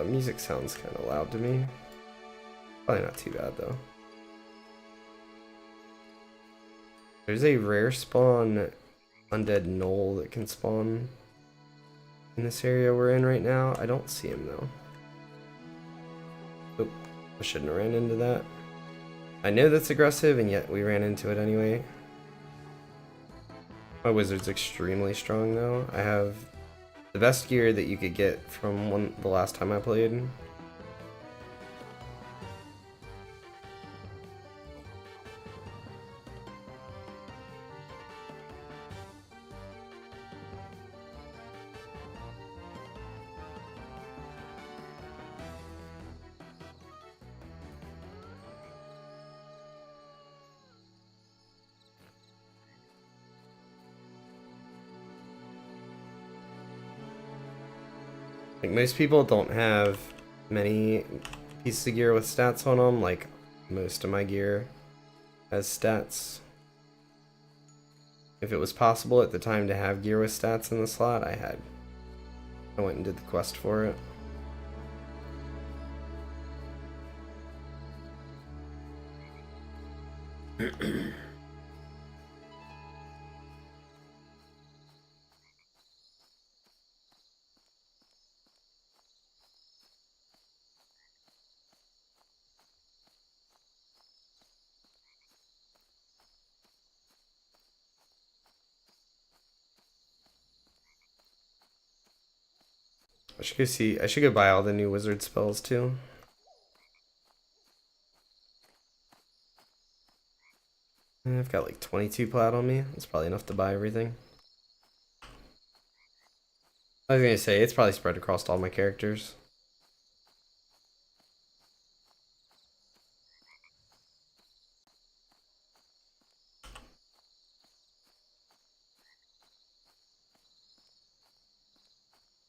Music sounds kind of loud to me. Probably not too bad though. There's a rare spawn undead gnoll that can spawn in this area we're in right now. I don't see him though. Oh, I shouldn't have ran into that. I know that's aggressive and yet we ran into it anyway. My wizard's extremely strong though. I have the best gear that you could get from the last time I played. Like most people don't have many pieces of gear with stats on them, like most of my gear has stats. If it was possible at the time to have gear with stats in the slot, I had. I went and did the quest for it. I should go buy all the new wizard spells too. I've got like 22 plat on me. That's probably enough to buy everything. I was gonna say, it's probably spread across all my characters.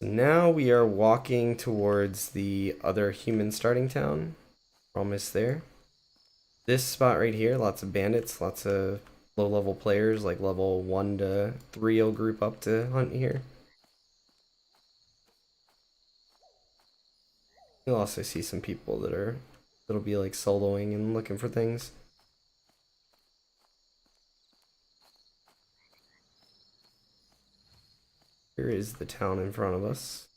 Now we are walking towards the other human starting town. We're almost there. This spot right here, lots of bandits, lots of low-level players, like level 1 to 3 will group up to hunt here. You'll also see some people that'll be like soloing and looking for things. Here is the town in front of us.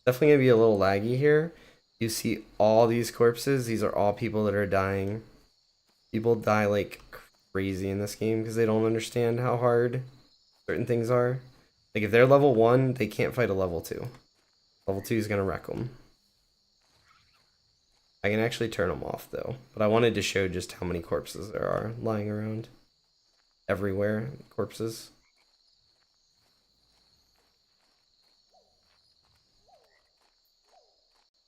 Definitely gonna be a little laggy here. You see all these corpses. These are all people that are dying. People die like crazy in this game because they don't understand how hard certain things are. Like if they're level 1, they can't fight a level 2. Level 2 is gonna wreck them. I can actually turn them off though, but I wanted to show just how many corpses there are lying around. Everywhere, corpses.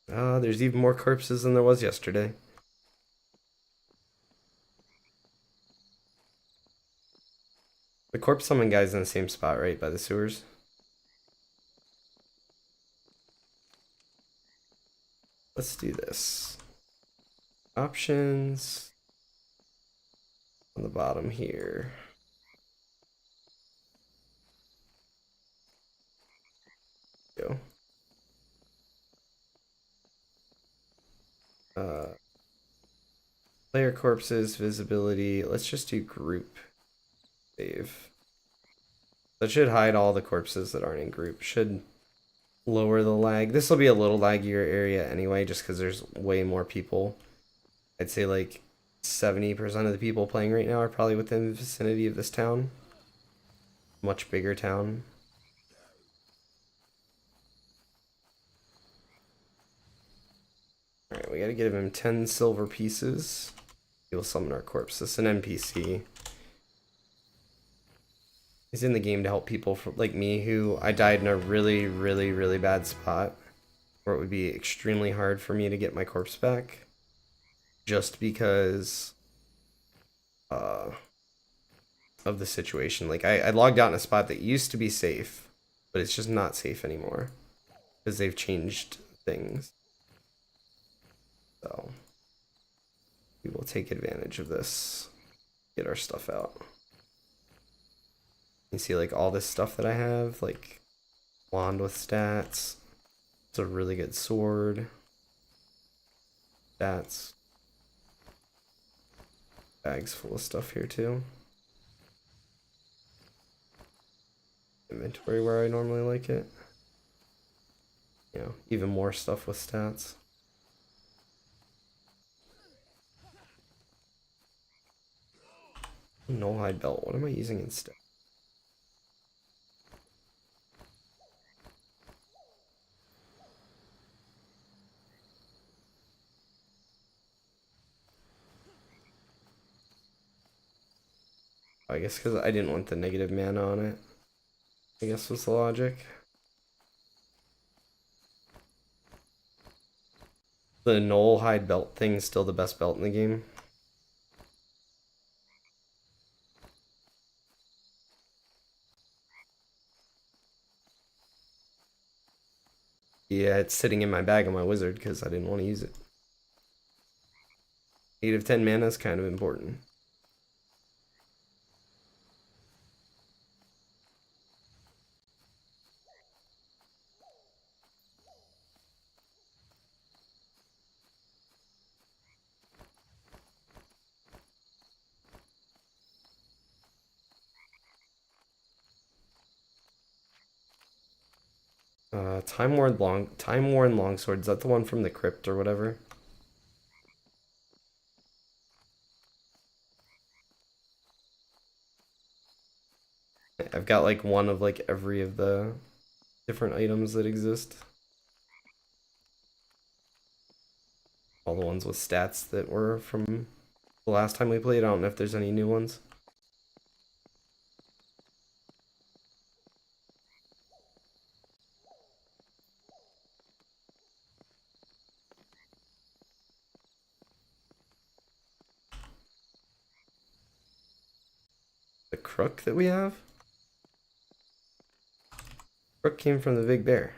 There's even more corpses than there was yesterday. The corpse summon guy's in the same spot, right? By the sewers. Let's do this. Options. On the bottom here. Go. Player corpses, visibility. Let's just do group. Save. That should hide all the corpses that aren't in group. Should lower the lag. This will be a little laggier area anyway, just because there's way more people. I'd say like 70% of the people playing right now are probably within the vicinity of this town. Much bigger town. Alright, we gotta give him 10 silver pieces. He'll summon our corpse. This is an NPC. He's in the game to help people like me who I died in a really, really, really bad spot where it would be extremely hard for me to get my corpse back just because of the situation. Like I logged out in a spot that used to be safe, but it's just not safe anymore because they've changed things. So we will take advantage of this, get our stuff out. You see like all this stuff that I have, like wand with stats. It's a really good sword. Stats. Bags full of stuff here too. Inventory where I normally like it. You know, even more stuff with stats. Null hide belt. What am I using instead? I guess because I didn't want the negative mana on it. I guess was the logic. The null hide belt thing is still the best belt in the game. Yeah, it's sitting in my bag on my wizard because I didn't want to use it. 8 of 10 mana is kind of important. Time worn longsword. Is that the one from the crypt or whatever? I've got like one of like every of the different items that exist. All the ones with stats that were from the last time we played. I don't know if there's any new ones. The crook that we have? Crook came from the big bear.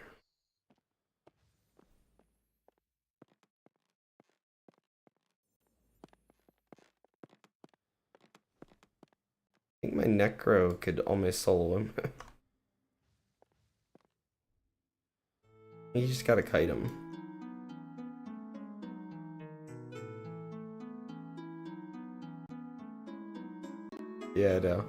I think my necro could almost solo him. You just gotta kite him. Yeah, I know.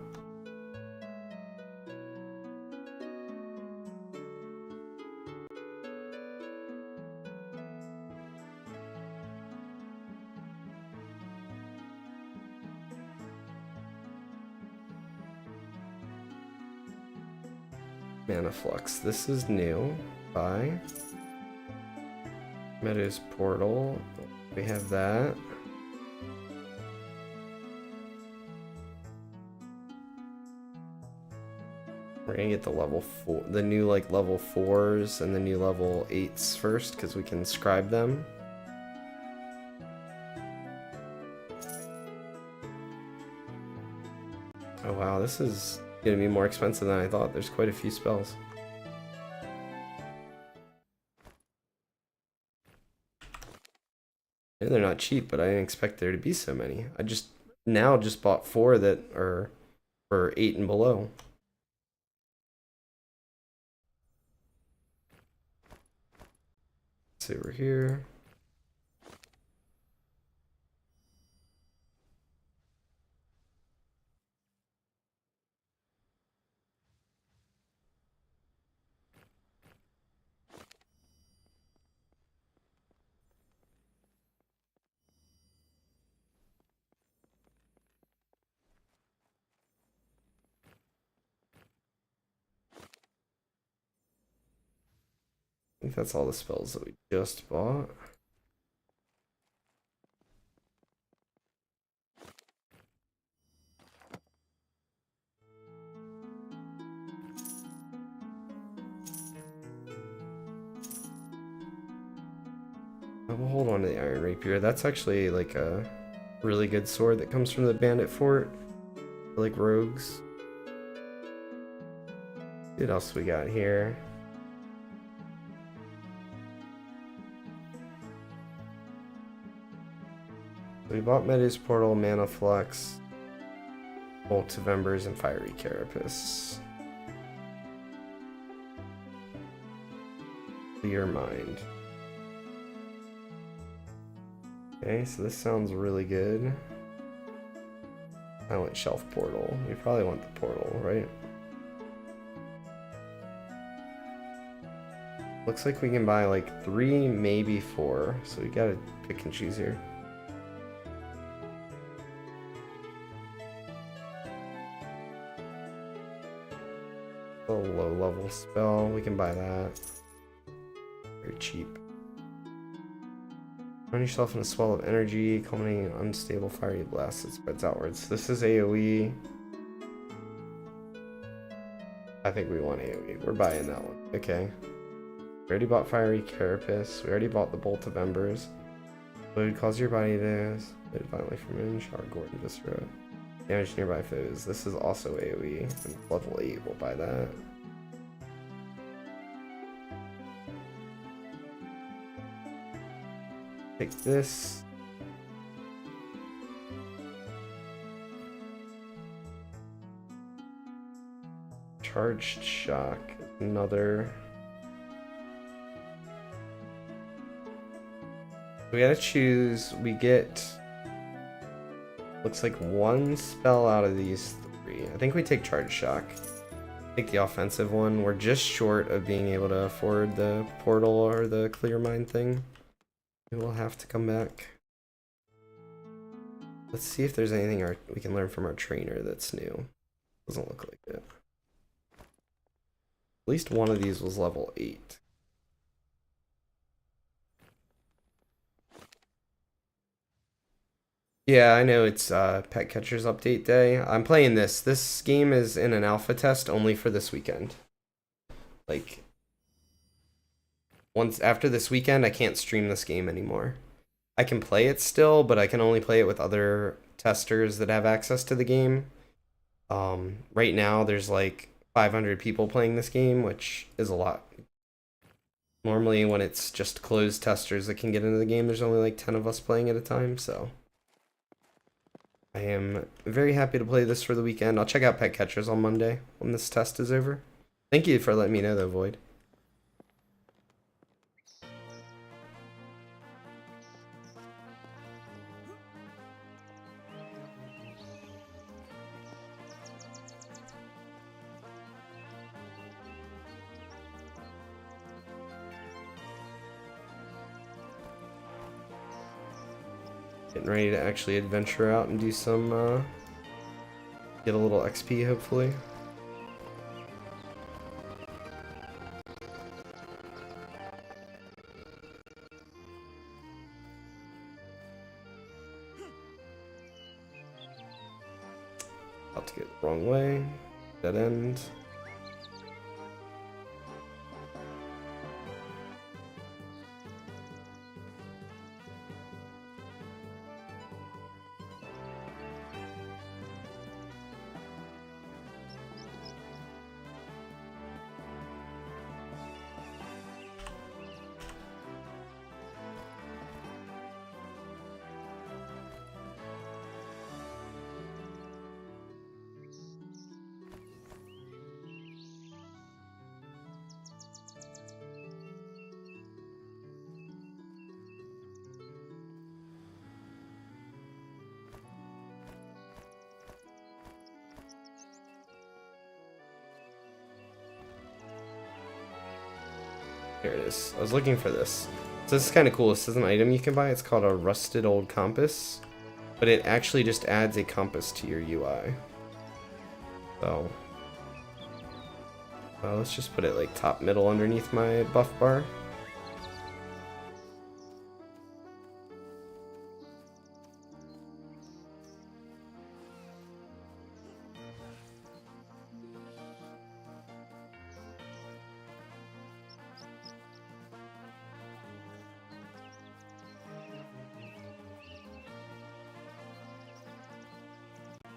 Mana Flux. This is new. Buy. Meadows Portal. We have that. We're gonna get the level 4, the new like level 4s and the new level 8s first, because we can scribe them. Oh wow, this is gonna be more expensive than I thought. There's quite a few spells. And they're not cheap, but I didn't expect there to be so many. I just bought 4 that are for 8 and below. Let's see over here. I think that's all the spells that we just bought. I will hold on to the Iron Rapier. That's actually like a really good sword that comes from the Bandit Fort. For, like rogues. What else we got here? We bought Meadows Portal, Mana Flux, Bolt of Embers, and Fiery Carapace. Clear Mind. Okay, so this sounds really good. Silent Shelf Portal. We probably want the portal, right? Looks like we can buy like 3, maybe 4. So we gotta pick and choose here. A low level spell. We can buy that. Very cheap. Run yourself in a swell of energy, culminating in an unstable fiery blast that spreads outwards. This is AoE. I think we want AoE. We're buying that one. Okay. We already bought Fiery Carapace. We already bought the Bolt of Embers. It would cause your body to split violently from an shower Gordon Viscera. Damage nearby foes. This is also AoE. And level 8, we'll buy that. Take this. Charged Shock. Another. We gotta choose. We get. Looks like 1 spell out of these 3. I think we take Charged Shock. Take the offensive one. We're just short of being able to afford the portal or the Clear Mind thing. We will have to come back. Let's see if there's anything we can learn from our trainer that's new. Doesn't look like it. At least one of these was level 8. Yeah, I know it's Pet Catchers Update Day. I'm playing this. This game is in an alpha test only for this weekend. Like, once after this weekend, I can't stream this game anymore. I can play it still, but I can only play it with other testers that have access to the game. Right now, there's like 500 people playing this game, which is a lot. Normally, when it's just closed testers that can get into the game, there's only like 10 of us playing at a time, so I am very happy to play this for the weekend. I'll check out Pet Catchers on Monday when this test is over. Thank you for letting me know, though, Void. Getting ready to actually adventure out and do some, get a little XP, hopefully. get the wrong way. Dead end. Here it is. I was looking for this. So this is kind of cool. This is an item you can buy. It's called a rusted old compass, but it actually just adds a compass to your UI. So let's just put it like top middle underneath my buff bar.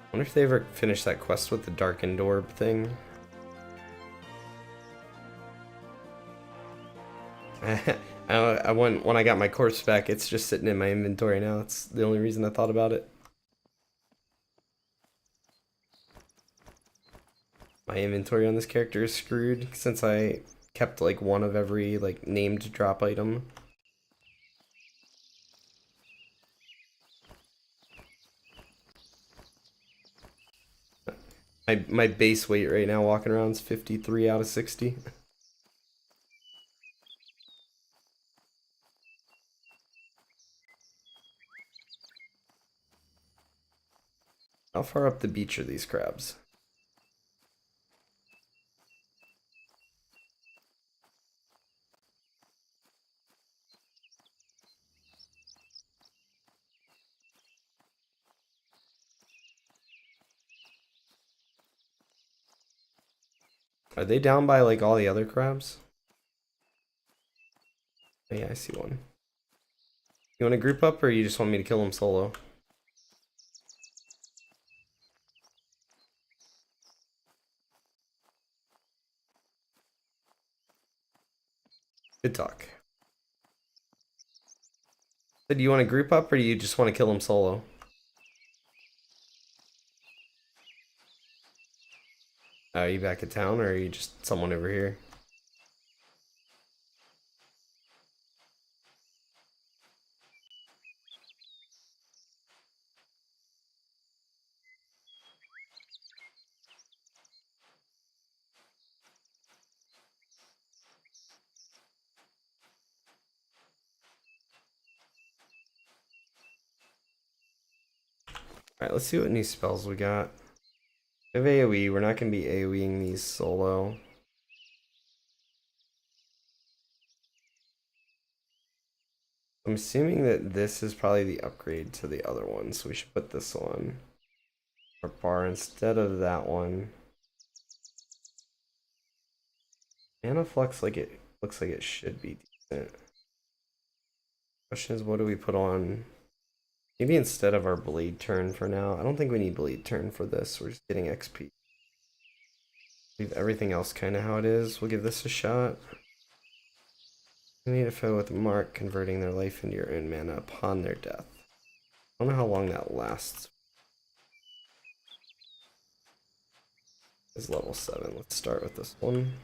I wonder if they ever finished that quest with the darkened orb thing. When I got my corpse back, it's just sitting in my inventory now. It's the only reason I thought about it. My inventory on this character is screwed since I kept like one of every like named drop item. My base weight right now walking around is 53 out of 60. How far up the beach are these crabs? Are they down by like all the other crabs? Oh, yeah, I see one. You want to group up or you just want me to kill him solo? Good talk. So do you want to group up or do you just want to kill him solo? Are you back at town or are you just someone over here? Alright, let's see what new spells we got. We have AoE, we're not going to be AoEing these solo. I'm assuming that this is probably the upgrade to the other one, so we should put this on our bar instead of that one. Mana Flux like it looks like it should be decent. Question is, what do we put on? Maybe instead of our blade turn for now. I don't think we need blade turn for this. We're just getting XP. Leave everything else kind of how it is. We'll give this a shot. You need a foe with a mark, converting their life into your own mana upon their death. I don't know how long that lasts. It's level 7. Let's start with this one.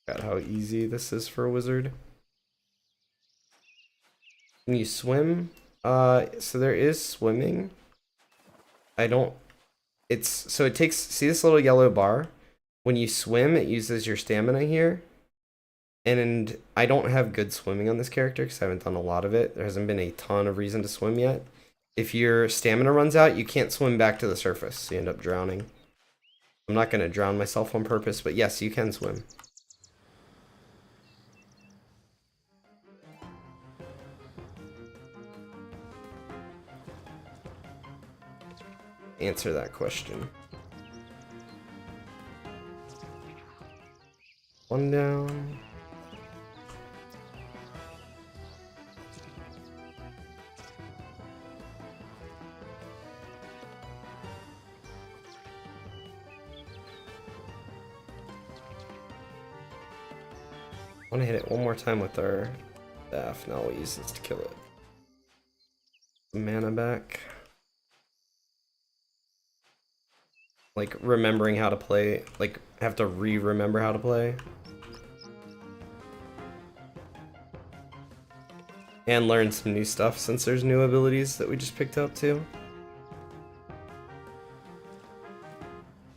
Got how easy this is for a wizard. Can you swim? So there is swimming. So it takes, see this little yellow bar? When you swim, it uses your stamina here. And I don't have good swimming on this character because I haven't done a lot of it. There hasn't been a ton of reason to swim yet. If your stamina runs out, you can't swim back to the surface, so you end up drowning. I'm not gonna drown myself on purpose, but yes, you can swim. Answer that question. One down. I want to hit it one more time with our staff. Now we'll use this to kill it. Mana back. Like remembering how to play, like have to remember how to play. And learn some new stuff since there's new abilities that we just picked up too.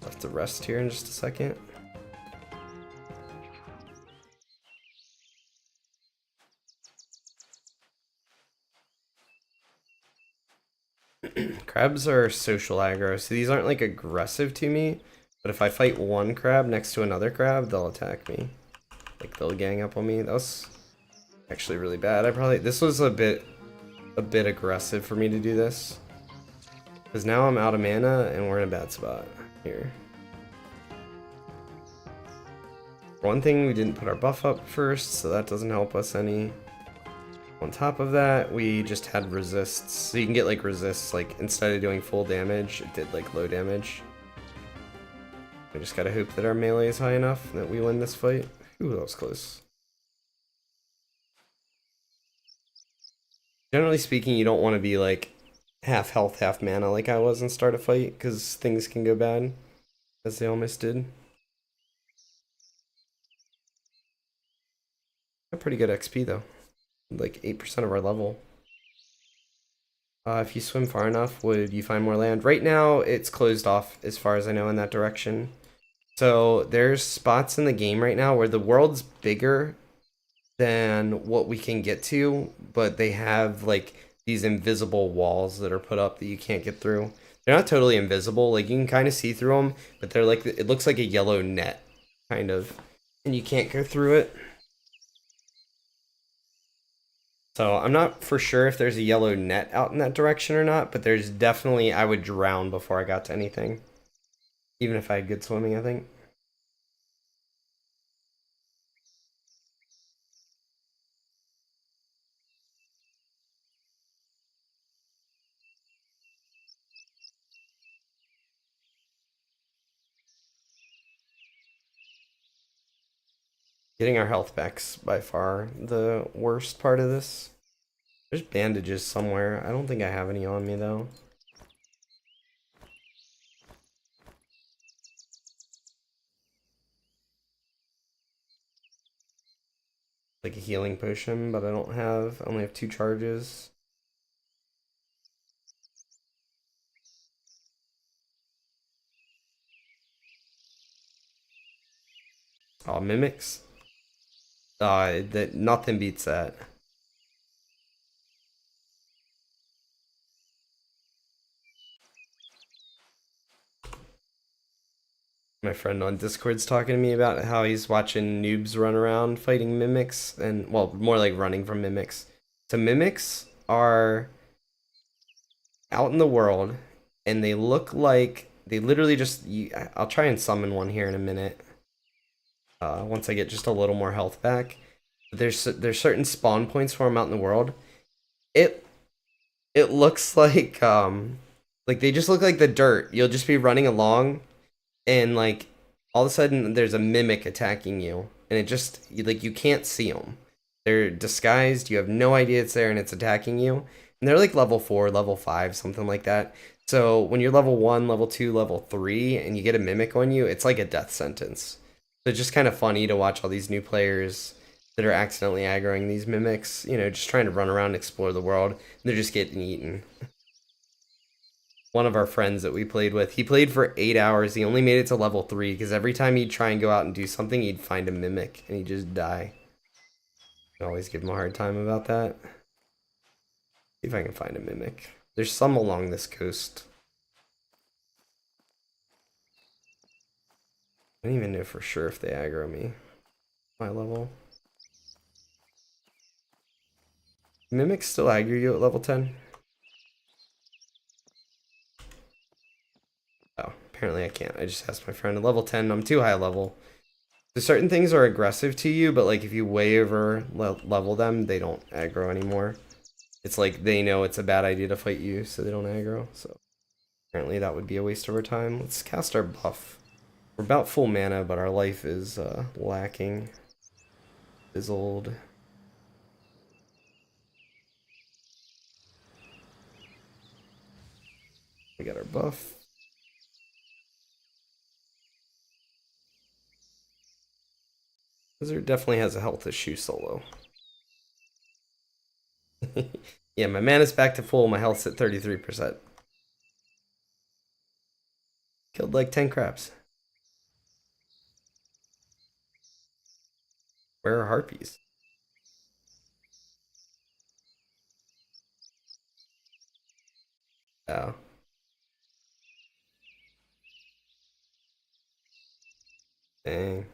I'll have to rest here in just a second. Crabs are social aggro, so these aren't like aggressive to me, but if I fight one crab next to another crab, they'll attack me. Like they'll gang up on me. That was actually really bad. This was a bit aggressive for me to do this. Because now I'm out of mana and we're in a bad spot here. One thing, we didn't put our buff up first, so that doesn't help us any. On top of that, we just had resists. So you can get like resists, like instead of doing full damage, it did like low damage. I just gotta hope that our melee is high enough that we win this fight. Ooh, that was close. Generally speaking, you don't want to be like half health, half mana like I was and start a fight, because things can go bad, as they almost did. Got pretty good XP though. Like 8% of our level. If you swim far enough, would you find more land? Right now, it's closed off as far as I know in that direction. So there's spots in the game right now where the world's bigger than what we can get to, but they have like these invisible walls that are put up that you can't get through. They're not totally invisible, like you can kind of see through them, but they're like, it looks like a yellow net, kind of, and you can't go through it. So I'm not for sure if there's a yellow net out in that direction or not, but there's definitely, I would drown before I got to anything. Even if I had good swimming, I think. Getting our health back's by far the worst part of this. There's bandages somewhere. I don't think I have any on me though. Like a healing potion, but I don't have. I only have 2 charges. Oh, mimics. That nothing beats that. My friend on Discord's talking to me about how he's watching noobs run around fighting mimics, and well, more like running from mimics. So mimics are out in the world, and they look like they literally just. I'll try and summon one here in a minute. Once I get just a little more health back. But there's certain spawn points for them out in the world. It looks like they just look like the dirt. You'll just be running along, and like all of a sudden there's a mimic attacking you, and it just like you can't see them. They're disguised. You have no idea it's there, and it's attacking you. And they're like level 4, level 5, something like that. So when you're level 1, level 2, level 3, and you get a mimic on you, it's like a death sentence. So it's just kind of funny to watch all these new players that are accidentally aggroing these mimics, you know, just trying to run around and explore the world, and they're just getting eaten. One of our friends that we played with, he played for 8 hours. He only made it to level 3 because every time he'd try and go out and do something, he'd find a mimic and he'd just die. I always give him a hard time about that. See if I can find a mimic. There's some along this coast. I don't even know for sure if they aggro me. My level. Mimics still aggro you at level 10? Oh, apparently I can't. I just asked my friend. At level 10, I'm too high level. So certain things are aggressive to you, but like if you way over level them, they don't aggro anymore. It's like they know it's a bad idea to fight you, so they don't aggro. So apparently that would be a waste of our time. Let's cast our buff. We're about full mana, but our life is lacking. Fizzled. We got our buff. Wizard definitely has a health issue solo. Yeah, my mana's back to full. My health's at 33%. Killed like 10 crabs. Where are harpies? Oh. Dang.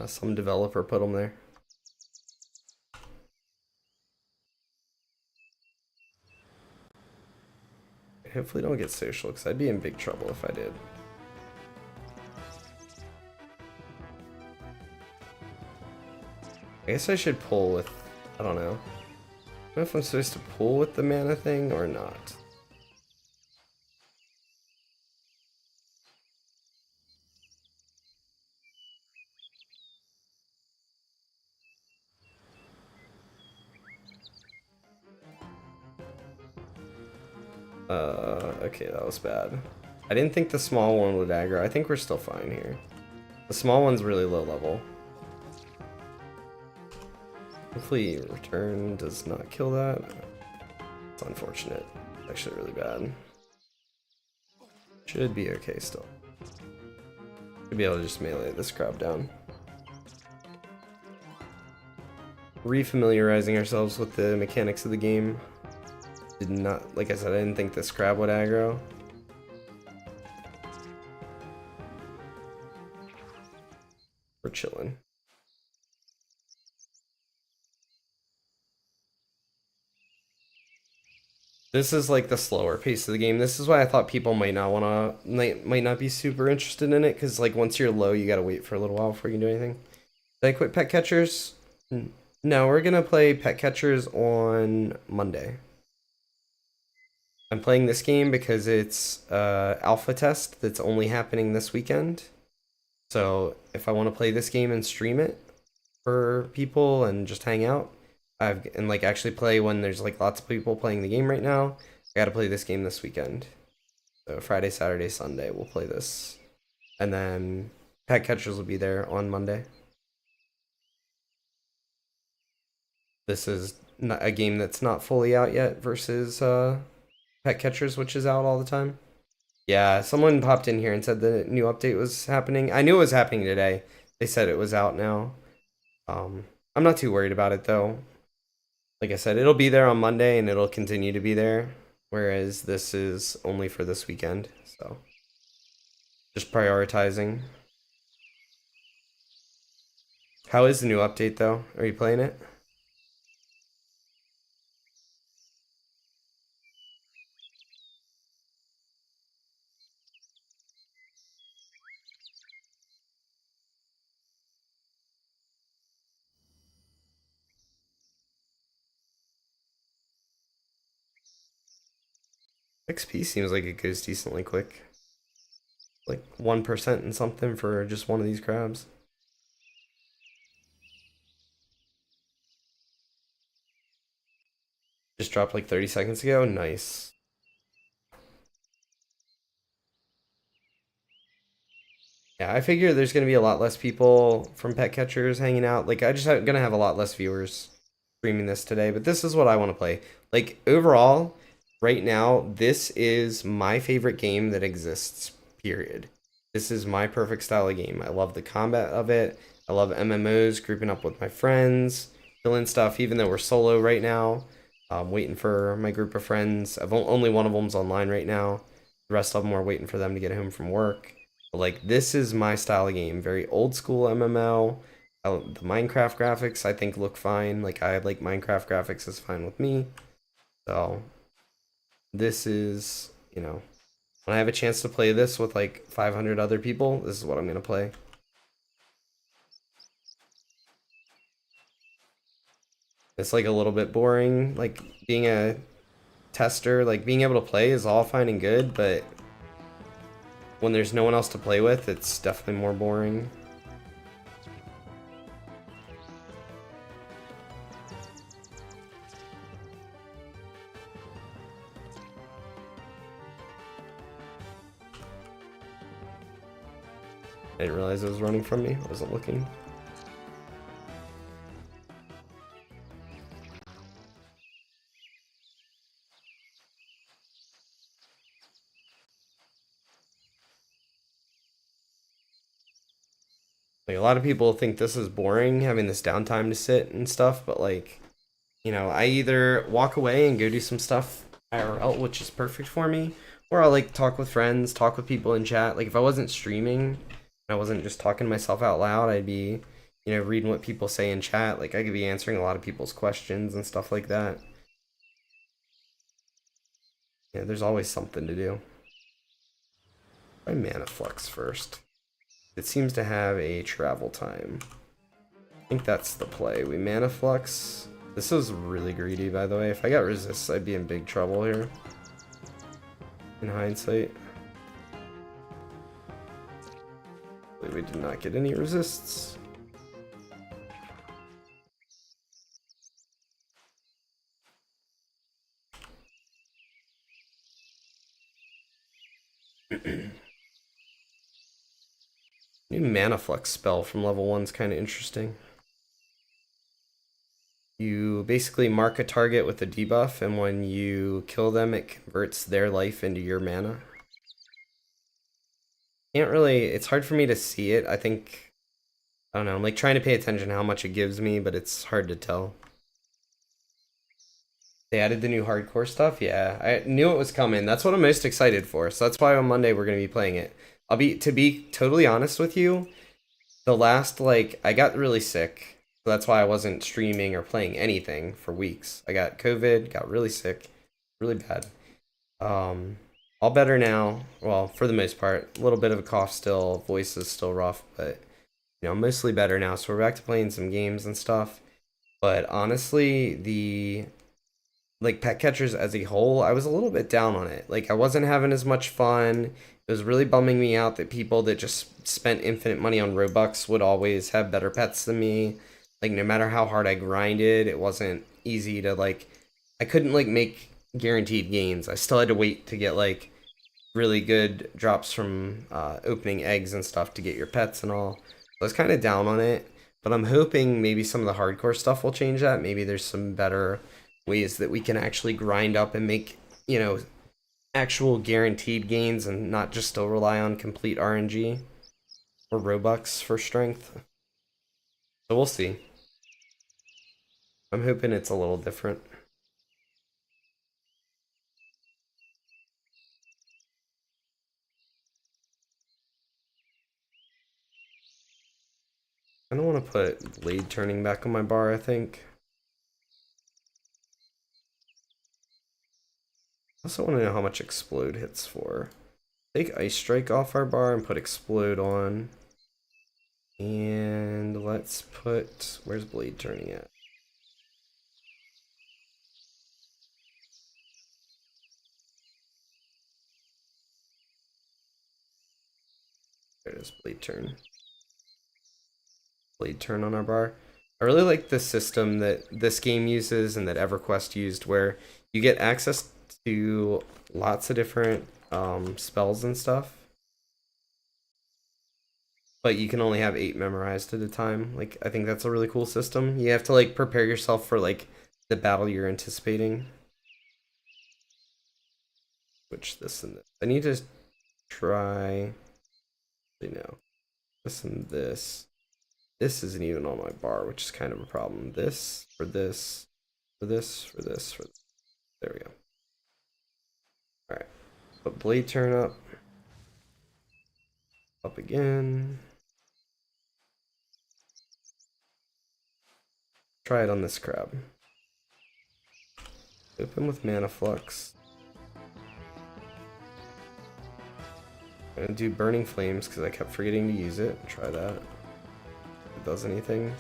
Some developer put them there. Hopefully don't get social, because I'd be in big trouble if I did. I guess I should pull with... I don't know. I don't know if I'm supposed to pull with the mana thing or not. Okay, that was bad. I didn't think the small one would aggro. I think we're still fine here. The small one's really low level. Hopefully return does not kill that. It's unfortunate. It's actually really bad. Should be okay still. Should be able to just melee this crab down. Refamiliarizing ourselves with the mechanics of the game. Did not, like I said, I didn't think this crab would aggro. We're chilling. This is like the slower pace of the game. This is why I thought people might not be super interested in it, because like once you're low, you gotta wait for a little while before you can do anything. Did I quit pet catchers? No, we're gonna play pet catchers on Monday. I'm playing this game because it's alpha test that's only happening this weekend. So if I want to play this game and stream it for people and just hang out, and like actually play when there's like lots of people playing the game right now, I gotta play this game this weekend. So Friday, Saturday, Sunday we'll play this, and then pet catchers will be there on Monday. This is not a game that's not fully out yet versus pet catchers, which is out all the time. Yeah, someone popped in here and said the new update was happening. I knew it was happening today. They said it was out now. I'm not too worried about it though. Like I said, it'll be there on Monday and it'll continue to be there. Whereas this is only for this weekend. So just prioritizing. How is the new update though? Are you playing it? XP seems like it goes decently quick. Like 1% and something for just one of these crabs. Just dropped like 30 seconds ago. Nice. Yeah, I figure there's gonna be a lot less people from pet catchers hanging out. Like I just gonna have a lot less viewers streaming this today, but this is what I want to play. Like overall, right now, this is my favorite game that exists, period. This is my perfect style of game. I love the combat of it. I love MMOs, grouping up with my friends, killing stuff, even though we're solo right now. I'm waiting for my group of friends. Only one of them's online right now. The rest of them are waiting for them to get home from work. But like this is my style of game, very old school MMO. The Minecraft graphics I think look fine. Like I like Minecraft graphics is fine with me. So this is, when I have a chance to play this with like 500 other people, this is what I'm gonna play. It's like a little bit boring, like being a tester, like being able to play is all fine and good, but when there's no one else to play with, it's definitely more boring. I didn't realize it was running from me. I wasn't looking. Like a lot of people think this is boring, having this downtime to sit and stuff, but like, I either walk away and go do some stuff IRL, which is perfect for me, or I'll like talk with friends, talk with people in chat. Like if I wasn't streaming, I wasn't just talking to myself out loud, I'd be, reading what people say in chat. Like I could be answering a lot of people's questions and stuff like that. Yeah, there's always something to do. Try Mana Flux first. It seems to have a travel time. I think that's the play. We Mana Flux. This is really greedy, by the way. If I got resists, I'd be in big trouble here. In hindsight. We did not get any resists. New Mana Flux spell from level 1 is kind of interesting. You basically mark a target with a debuff, and when you kill them, it converts their life into your mana. Can't really, it's hard for me to see it. I don't know, I'm like trying to pay attention to how much it gives me, but it's hard to tell. They added the new hardcore stuff? Yeah, I knew it was coming. That's what I'm most excited for. So that's why on Monday we're going to be playing it. To be totally honest with you, the last, I got really sick. So that's why I wasn't streaming or playing anything for weeks. I got COVID, got really sick, really bad. All better now. Well, for the most part, a little bit of a cough still, voice is still rough, but mostly better now. So we're back to playing some games and stuff. But honestly, the pet catchers as a whole, I was a little bit down on it. Like I wasn't having as much fun. It was really bumming me out that people that just spent infinite money on Robux would always have better pets than me. Like no matter how hard I grinded, it wasn't easy to I couldn't make guaranteed gains. I still had to wait to get really good drops from opening eggs and stuff to get your pets and all. So I was kind of down on it, but I'm hoping maybe some of the hardcore stuff will change that. Maybe there's some better ways that we can actually grind up and make, actual guaranteed gains and not just still rely on complete RNG or Robux for strength. So we'll see. I'm hoping it's a little different. I don't want to put blade turning back on my bar, I think. I also want to know how much explode hits for. Take ice strike off our bar and put explode on. And let's put, where's blade turning at? There it is, blade turn. Blade turn on our bar. I really like the system that this game uses and that EverQuest used, where you get access to lots of different spells and stuff, but you can only have 8 memorized at a time. I think that's a really cool system. You have to prepare yourself for the battle you're anticipating. Switch this and this. I need to try, this and this. This isn't even on my bar, which is kind of a problem. This, for this, for this, for this, for this. There we go. Alright. Put blade turn up. Up again. Try it on this crab. Open with mana flux. I'm gonna do burning flames because I kept forgetting to use it. Try that. If it does anything.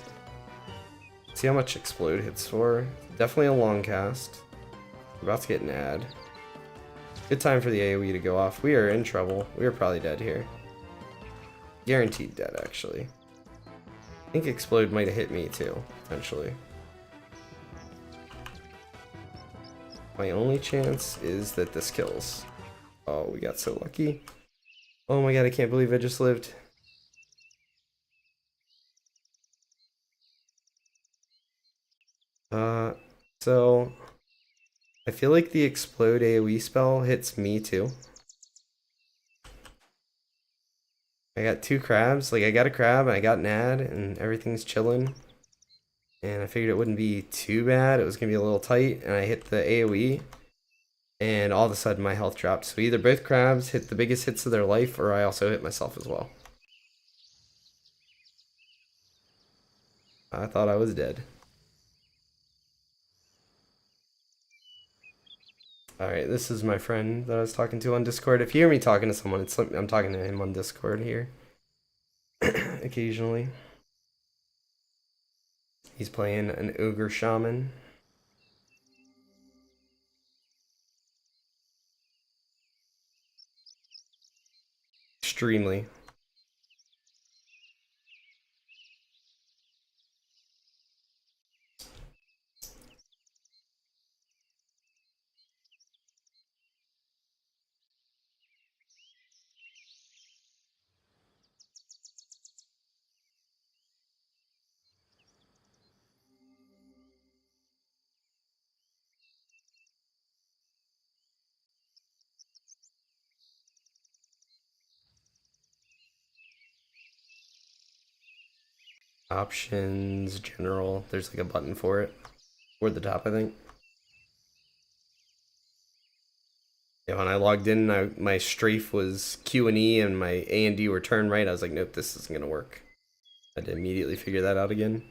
See how much explode hits for. Definitely a long cast. We're about to get an ad. Good time for the AoE to go off. We are in trouble. We are probably dead here. Guaranteed dead, actually. I think explode might have hit me too, potentially. My only chance is that this kills. Oh, we got so lucky. Oh my god, I can't believe I just lived. So I feel like the explode AoE spell hits me too. I got 2 crabs, like I got a crab and I got an ad and everything's chilling. And I figured it wouldn't be too bad, it was gonna be a little tight, and I hit the AoE and all of a sudden my health dropped. So either both crabs hit the biggest hits of their life or I also hit myself as well. I thought I was dead. Alright, this is my friend that I was talking to on Discord. If you hear me talking to someone, it's like I'm talking to him on Discord here. Occasionally. He's playing an ogre shaman. Extremely. Options, general. There's like a button for it. Toward the top, I think. Yeah, when I logged in, my strafe was Q and E and my A and D were turned right. I was like, nope, this isn't gonna work. I had to immediately figure that out again.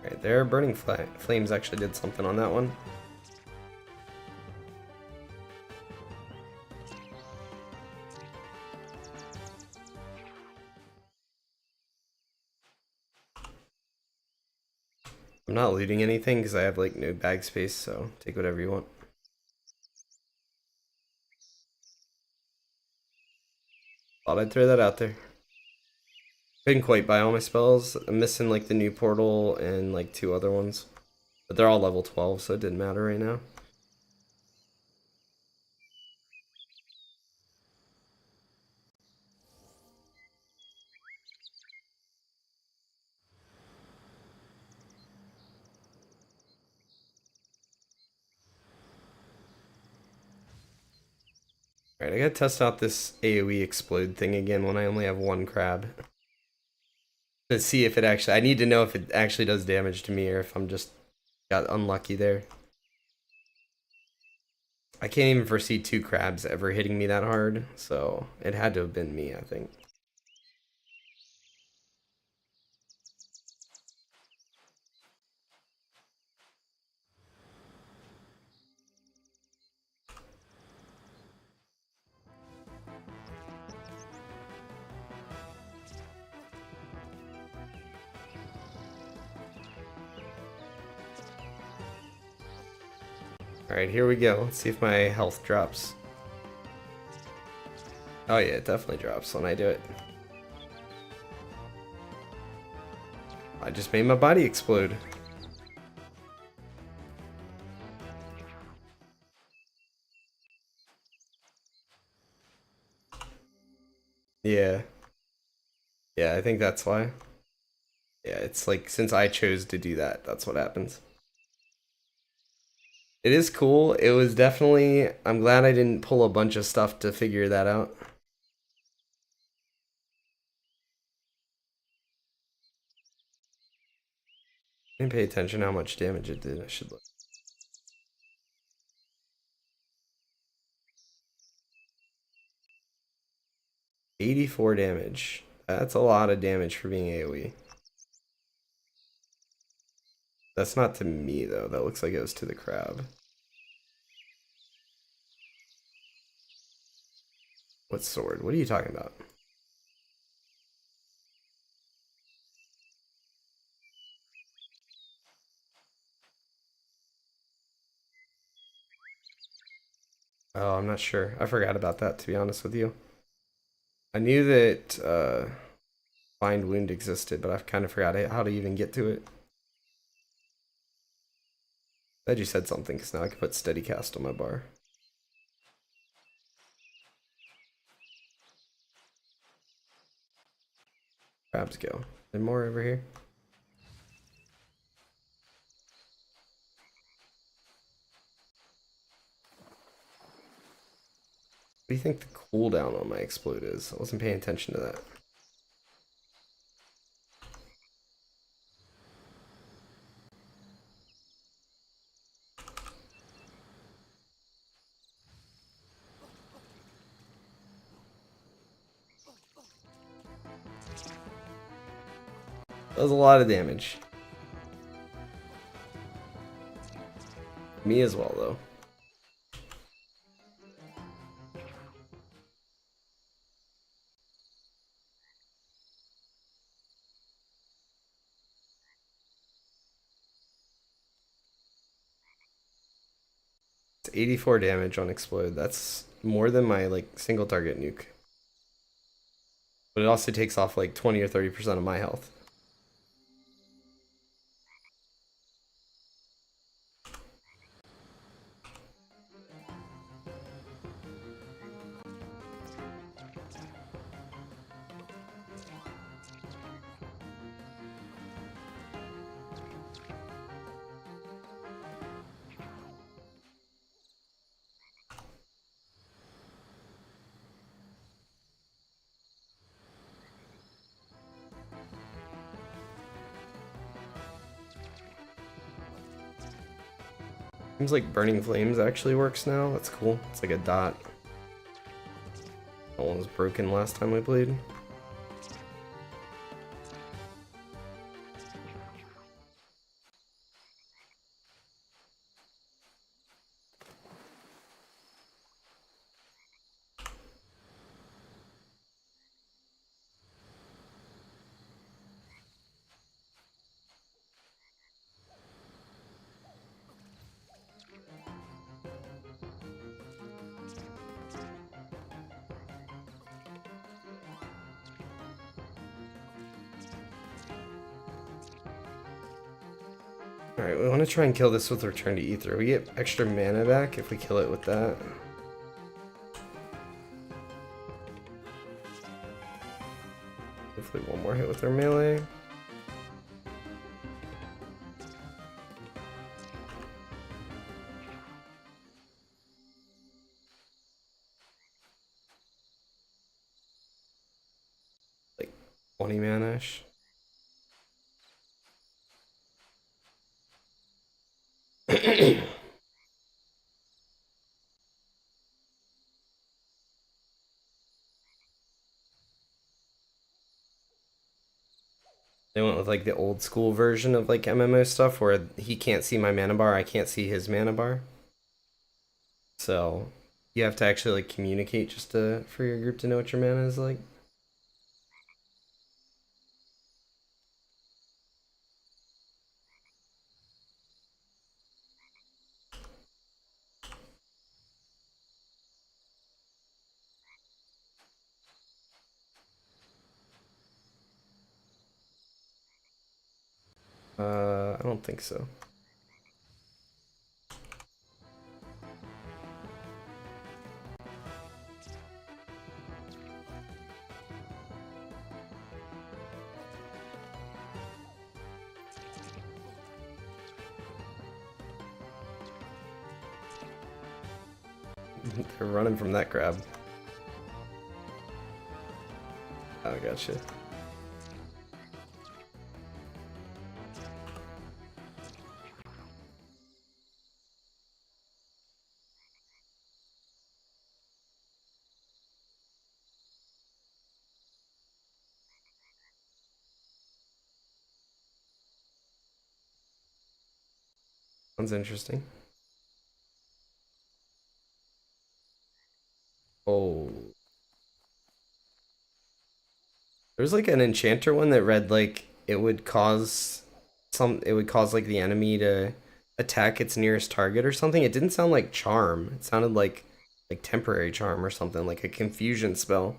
Right there, burning flames actually did something on that one. I'm not looting anything because I have like no bag space, so take whatever you want. Thought I'd throw that out there. Couldn't quite buy all my spells. I'm missing like the new portal and like 2 other ones. But they're all level 12, so it didn't matter right now. Alright, I gotta test out this AoE explode thing again when I only have 1 crab. To see if it actually, I need to know if it actually does damage to me or if I'm just got unlucky there. I can't even foresee 2 crabs ever hitting me that hard, so it had to have been me, I think. Alright, here we go. Let's see if my health drops. Oh yeah, it definitely drops when I do it. I just made my body explode. Yeah. Yeah, I think that's why. Yeah, it's like since I chose to do that, that's what happens. It is cool. It was definitely. I'm glad I didn't pull a bunch of stuff to figure that out. I didn't pay attention how much damage it did. I should look. 84 damage. That's a lot of damage for being AoE. That's not to me though. That looks like it was to the crab. What sword? What are you talking about? Oh, I'm not sure. I forgot about that, to be honest with you. I knew that Find Wound existed, but I've kind of forgot how to even get to it. Glad you said something, because now I can put Steady Cast on my bar. Crabs go. There more over here? What do you think the cooldown on my explode is? I wasn't paying attention to that. That was a lot of damage. Me as well, though. It's 84 damage on explode. That's more than my like single target nuke. But it also takes off like 20 or 30% of my health. Seems like Burning Flames actually works now. That's cool. It's like a dot. That one was broken last time we played. Alright, we want to try and kill this with Return to Ether. We get extra mana back if we kill it with that. Hopefully one more hit with our melee. Like 20 mana-ish. They went with like the old school version of like MMO stuff where he can't see my mana bar, I can't see his mana bar. So you have to actually like communicate just for your group to know what your mana is like. I don't think so. They're running from that grab. Oh, gotcha. Sounds interesting. Oh. There's like an enchanter one that read like it would cause like the enemy to attack its nearest target or something. It didn't sound like charm. It sounded like temporary charm or something, like a confusion spell.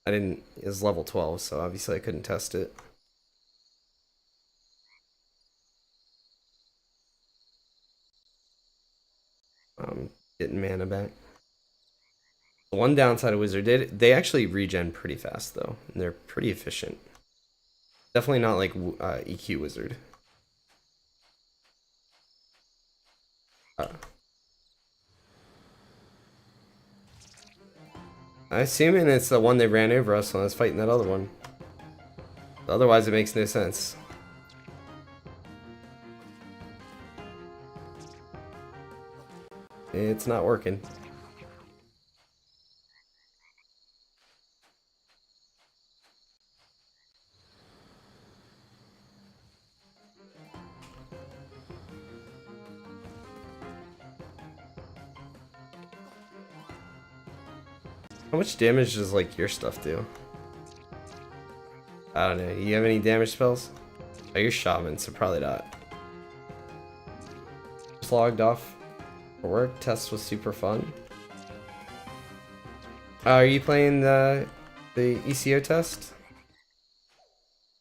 I didn't It was level 12, so obviously I couldn't test it. Getting mana back. The one downside of Wizard, they actually regen pretty fast though, and they're pretty efficient. Definitely not like EQ Wizard. Uh, I assuming it's the one they ran over us when I was fighting that other one. Otherwise, it makes no sense. It's not working. How much damage does like your stuff do? I don't know. You have any damage spells? Oh, you're shaman, so probably not. Just logged off for work. Test was super fun. Are you playing the ECO test? Is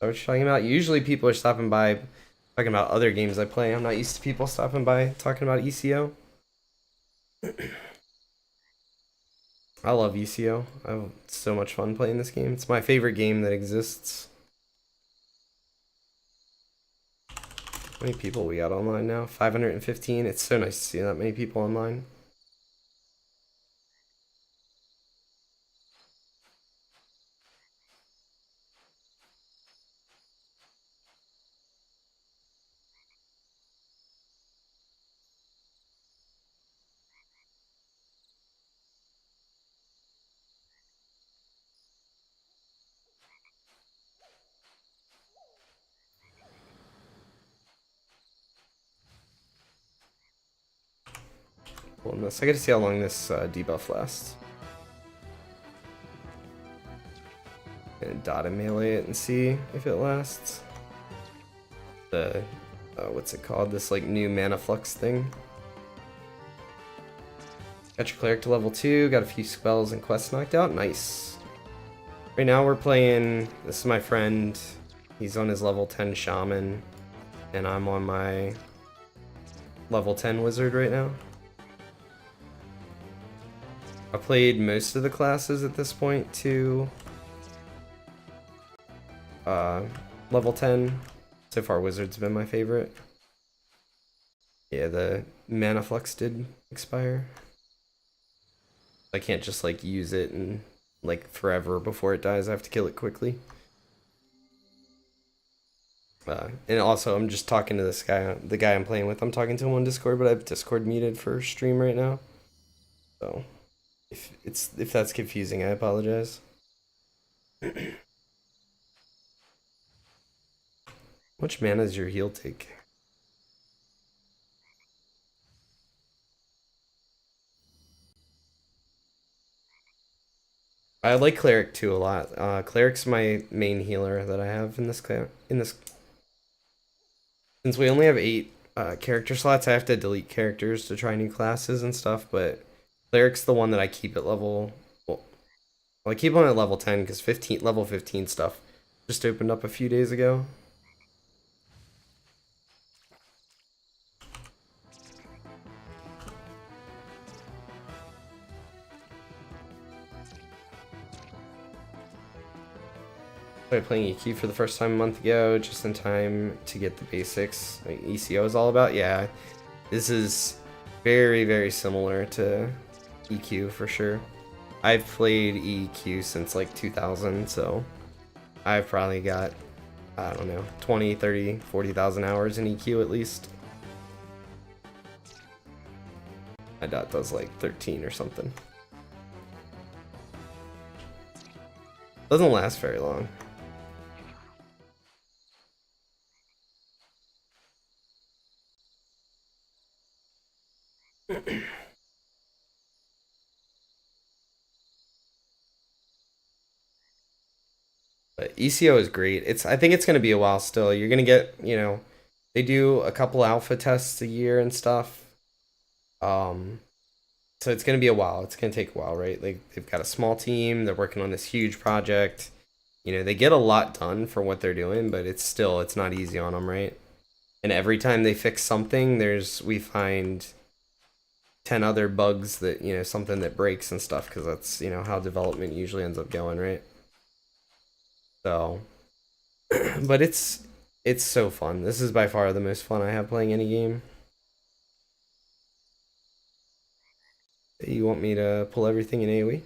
that what you're talking about? Usually people are stopping by talking about other games I play. I'm not used to people stopping by talking about ECO. I love ECO. I have so much fun playing this game. It's my favorite game that exists. How many people we got online now? 515. It's so nice to see that many people online. Well, I gotta see how long this debuff lasts. And dot and melee it and see if it lasts. The what's it called? This like new mana flux thing. Got your cleric to level 2. Got a few spells and quests knocked out. Nice. Right now we're playing. This is my friend. He's on his level 10 shaman, and I'm on my level 10 wizard right now. I played most of the classes at this point to level 10. So far, Wizard's been my favorite. Yeah, the mana flux did expire. I can't just like use it and like forever before it dies. I have to kill it quickly. And also, I'm just talking to this guy, the guy I'm playing with. I'm talking to him on Discord, but I have Discord muted for stream right now. So. If that's confusing, I apologize. How much mana does your heal take? I like cleric too a lot. Cleric's my main healer that I have in this Since we only have 8 character slots, I have to delete characters to try new classes and stuff, but Cleric's the one that I keep at level. Well, I keep on at level 10 because level 15 stuff just opened up a few days ago. Started playing EQ for the first time a month ago, just in time to get the basics. Like ECO is all about. Yeah, this is very, very similar to EQ for sure. I've played EQ since like 2000, so I've probably got, I don't know, 20, 30, 40,000 hours in EQ at least. My dot does like 13 or something. Doesn't last very long. But ECO is great. I think it's going to be a while still. You're going to get, they do a couple alpha tests a year and stuff. So it's going to be a while. It's going to take a while, right? Like they've got a small team. They're working on this huge project. They get a lot done for what they're doing, but it's not easy on them, right? And every time they fix something, we find 10 other bugs that, something that breaks and stuff, because that's, how development usually ends up going, right? So, but it's so fun. This is by far the most fun I have playing any game. You want me to pull everything in AoE?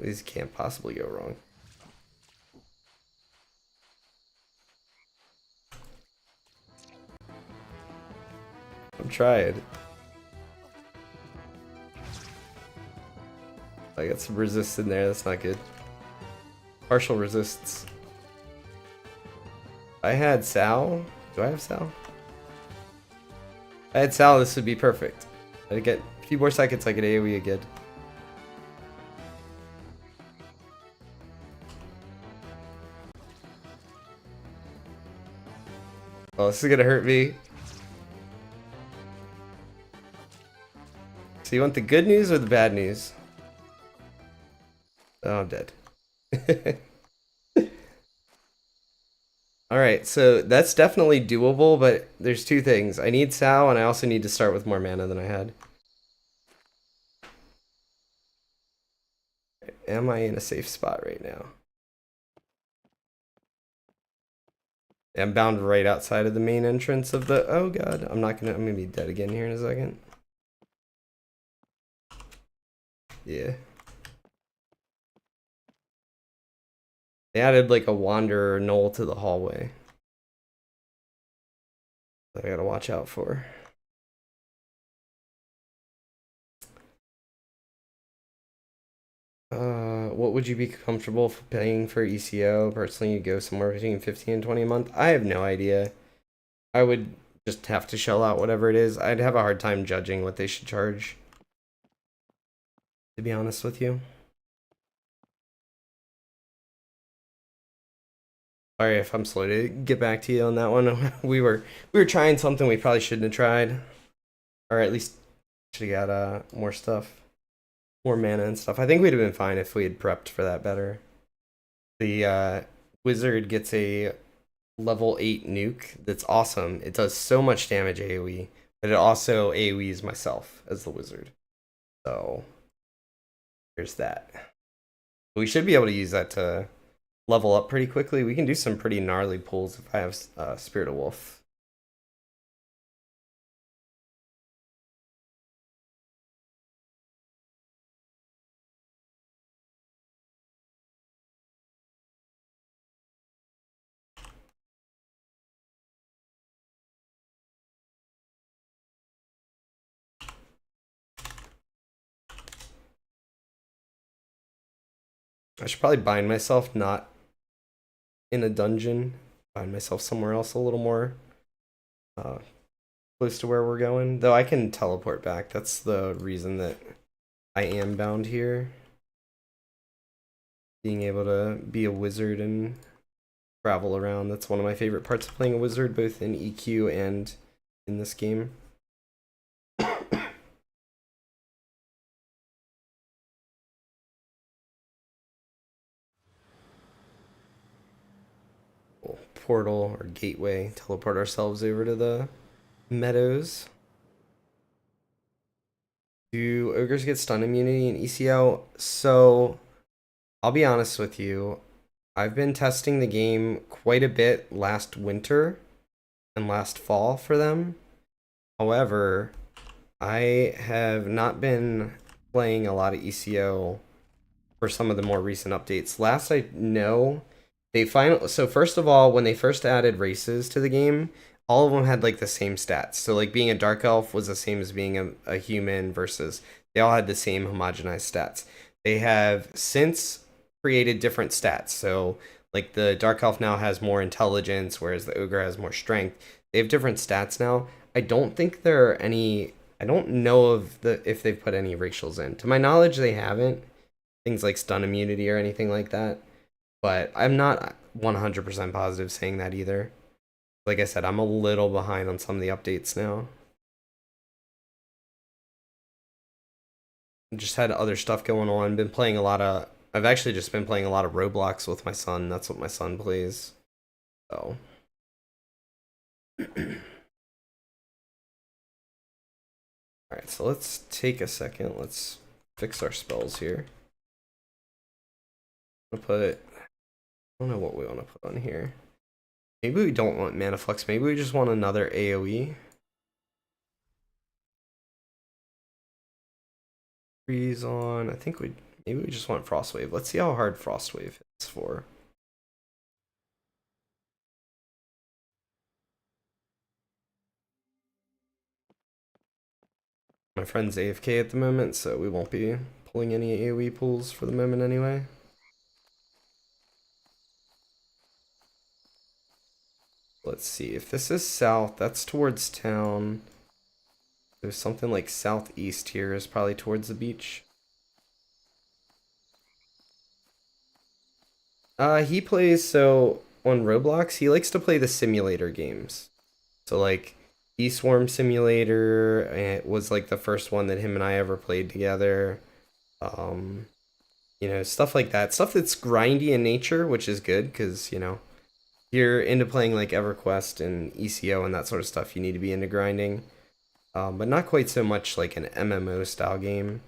These can't possibly go wrong. I'm trying. I got some resist in there. That's not good. Partial resists. I had Sal. Do I have Sal? If I had Sal, this would be perfect. I'd get a few more seconds, I could AoE again. Oh, this is gonna hurt me. So you want the good news or the bad news? Oh, I'm dead. Alright, so that's definitely doable, but there's two things. I need Sal, and I also need to start with more mana than I had. Am I in a safe spot right now? I'm bound right outside of the main entrance of the... Oh god, I'm gonna be dead again here in a second. Yeah. They added like a wanderer knoll to the hallway that I gotta watch out for. What would you be comfortable paying for ECO? Personally, you go somewhere between 15 and 20 a month. I have no idea. I would just have to shell out whatever it is. I'd have a hard time judging what they should charge, to be honest with you. Sorry if I'm slow to get back to you on that one. we were trying something we probably shouldn't have tried, or at least should have got more stuff, more mana and stuff. I think we'd have been fine if we had prepped for that better. The wizard gets a level 8 nuke that's awesome. It does so much damage AoE, but it also AoEs myself as the wizard. So there's that. We should be able to use that to level up pretty quickly. We can do some pretty gnarly pulls if I have Spirit of Wolf. I should probably bind myself not in a dungeon. Bind myself somewhere else a little more close to where we're going. Though I can teleport back. That's the reason that I am bound here. Being able to be a wizard and travel around. That's one of my favorite parts of playing a wizard, both in EQ and in this game. Portal or gateway, teleport ourselves over to the meadows. Do ogres get stun immunity in ECO? So I'll be honest with you, I've been testing the game quite a bit last winter and last fall for them. However, I have not been playing a lot of ECO for some of the more recent updates. Last I know, they finally. So first of all, when they first added races to the game, all of them had like the same stats. So like being a dark elf was the same as being a human versus they all had the same homogenized stats. They have since created different stats. So like the dark elf now has more intelligence, whereas the ogre has more strength. They have different stats now. I don't think there are any. I don't know of the if they've put any racials in. To my knowledge, they haven't things like stun immunity or anything like that. But I'm not 100% positive saying that either. Like I said, I'm a little behind on some of the updates now. Just had other stuff going on. Been playing a lot of. I've actually just been playing a lot of Roblox with my son. That's what my son plays. So. Alright, so let's take a second. Let's fix our spells here. I'm gonna put. I don't know what we want to put on here. Maybe we don't want Mana Flux. Maybe we just want another AoE. Freeze on. I think maybe we just want Frostwave. Let's see how hard Frostwave hits for. My friend's AFK at the moment, so we won't be pulling any AoE pulls for the moment anyway. Let's see. If this is south, that's towards town. There's something like southeast here is probably towards the beach. He plays, so on Roblox, he likes to play the simulator games. So like Bee Swarm Simulator it was like the first one that him and I ever played together. Um, stuff like that. Stuff that's grindy in nature, which is good because, you're into playing like EverQuest and ECO and that sort of stuff, you need to be into grinding. But not quite so much like an MMO style game.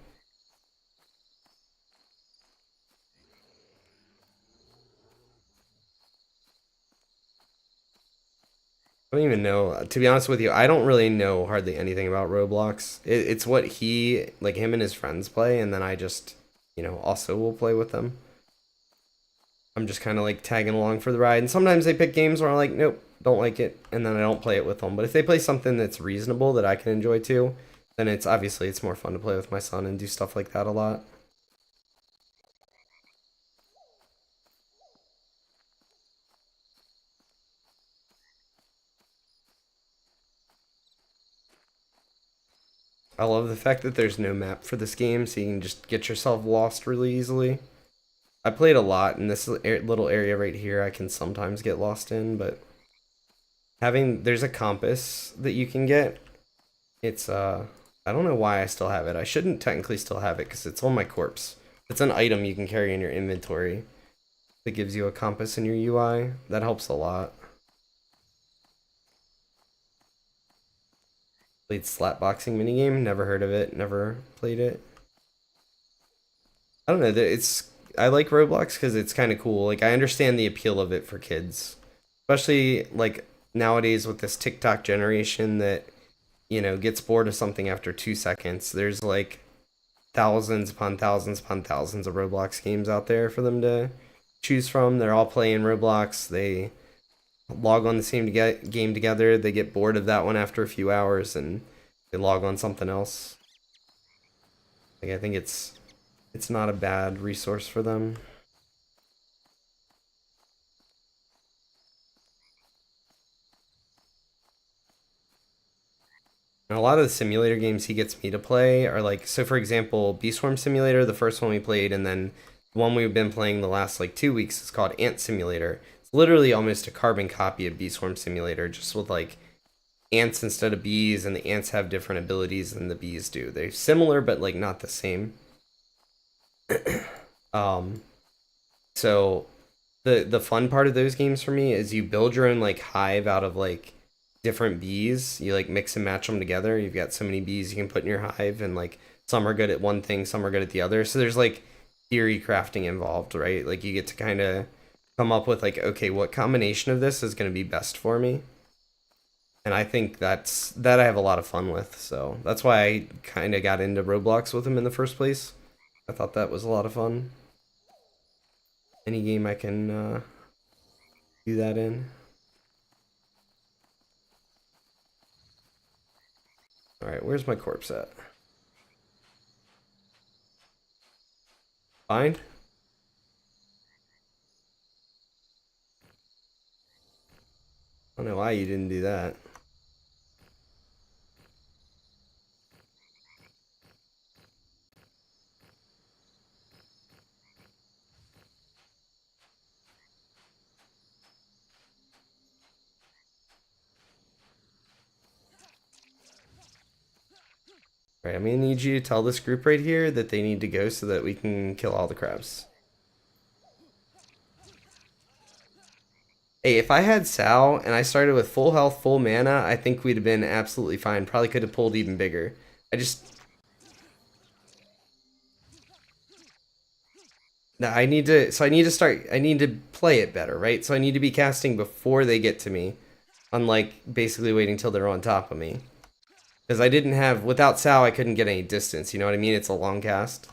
I don't even know. To be honest with you, I don't really know hardly anything about Roblox. It's what like him and his friends play, and then I just, also will play with them. I'm just kind of like tagging along for the ride. And sometimes they pick games where I'm like, nope, don't like it, and then I don't play it with them. But if they play something that's reasonable that I can enjoy too, then it's more fun to play with my son and do stuff like that a lot. I love the fact that there's no map for this game, so you can just get yourself lost really easily. I played a lot, and this little area right here I can sometimes get lost in, but there's a compass that you can get. It's, I don't know why I still have it. I shouldn't technically still have it, because it's on my corpse. It's an item you can carry in your inventory that gives you a compass in your UI. That helps a lot. Played slapboxing minigame, never heard of it, never played it. I don't know, I like Roblox because it's kind of cool. Like I understand the appeal of it for kids, especially like nowadays with this TikTok generation that gets bored of something after 2 seconds. There's like thousands upon thousands upon thousands of Roblox games out there for them to choose from. They're all playing Roblox. They log on the same game together. They get bored of that one after a few hours and they log on something else. Like I think it's not a bad resource for them. And a lot of the simulator games he gets me to play are like, so for example, Bee Swarm Simulator, the first one we played, and then the one we've been playing the last like 2 weeks is called Ant Simulator. It's literally almost a carbon copy of Bee Swarm Simulator, just with like ants instead of bees, and the ants have different abilities than the bees do. They're similar, but like not the same. um, so the fun part of those games for me is you build your own like hive out of like different bees. You like mix and match them together. You've got so many bees you can put in your hive, and like some are good at one thing, some are good at the other. So there's like theory crafting involved, right? Like you get to kind of come up with like, okay, what combination of this is going to be best for me? And I think that I have a lot of fun with. So that's why I kind of got into Roblox with him in the first place. I thought that was a lot of fun. Any game I can do that in. All right, where's my corpse at? Find? I don't know why you didn't do that. All right, I'm gonna need you to tell this group right here that they need to go so that we can kill all the crabs. Hey, if I had Sal and I started with full health, full mana, I think we'd have been absolutely fine. Probably could have pulled even bigger. I just... No, I need to... So I need to start... I need to play it better, right? So I need to be casting before they get to me. Unlike basically waiting till they're on top of me. Because I didn't have... Without Sal, I couldn't get any distance. You know what I mean? It's a long cast.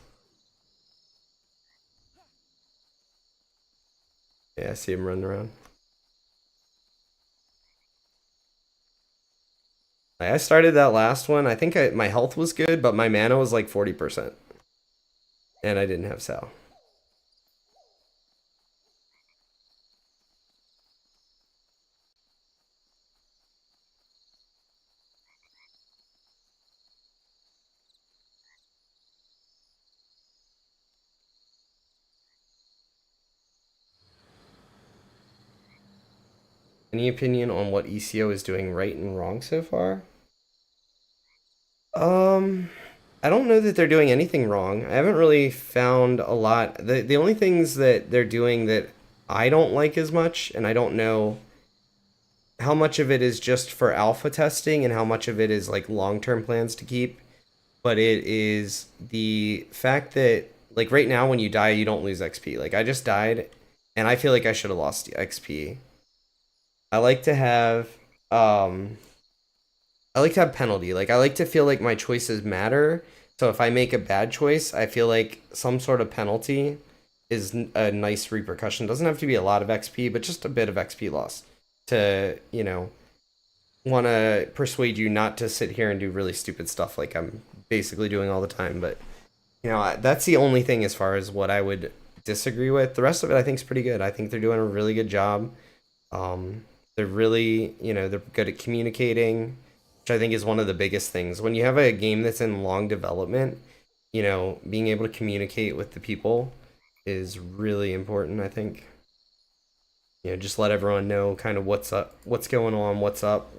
Yeah, I see him running around. I started that last one. I think my health was good, but my mana was like 40%. And I didn't have Sal. Any opinion on what ECO is doing right and wrong so far? Um, I don't know that they're doing anything wrong. I haven't really found a lot. The only things that they're doing that I don't like as much, and I don't know how much of it is just for alpha testing and how much of it is like long-term plans to keep, but it is the fact that like right now when you die, you don't lose XP. Like I just died and I feel like I should have lost XP. I like to have um I like to have penalty. Like I like to feel like my choices matter. So if I make a bad choice, I feel like some sort of penalty is a nice repercussion. Doesn't have to be a lot of XP, but just a bit of XP loss to, you know, want to persuade you not to sit here and do really stupid stuff like I'm basically doing all the time. But, you know, that's the only thing as far as what I would disagree with. The rest of it I think is pretty good. I think they're doing a really good job. Um, they're really, you know, they're good at communicating, which I think is one of the biggest things. When you have a game that's in long development, you know, being able to communicate with the people is really important, I think. You know, just let everyone know kind of what's up, what's going on, what's up.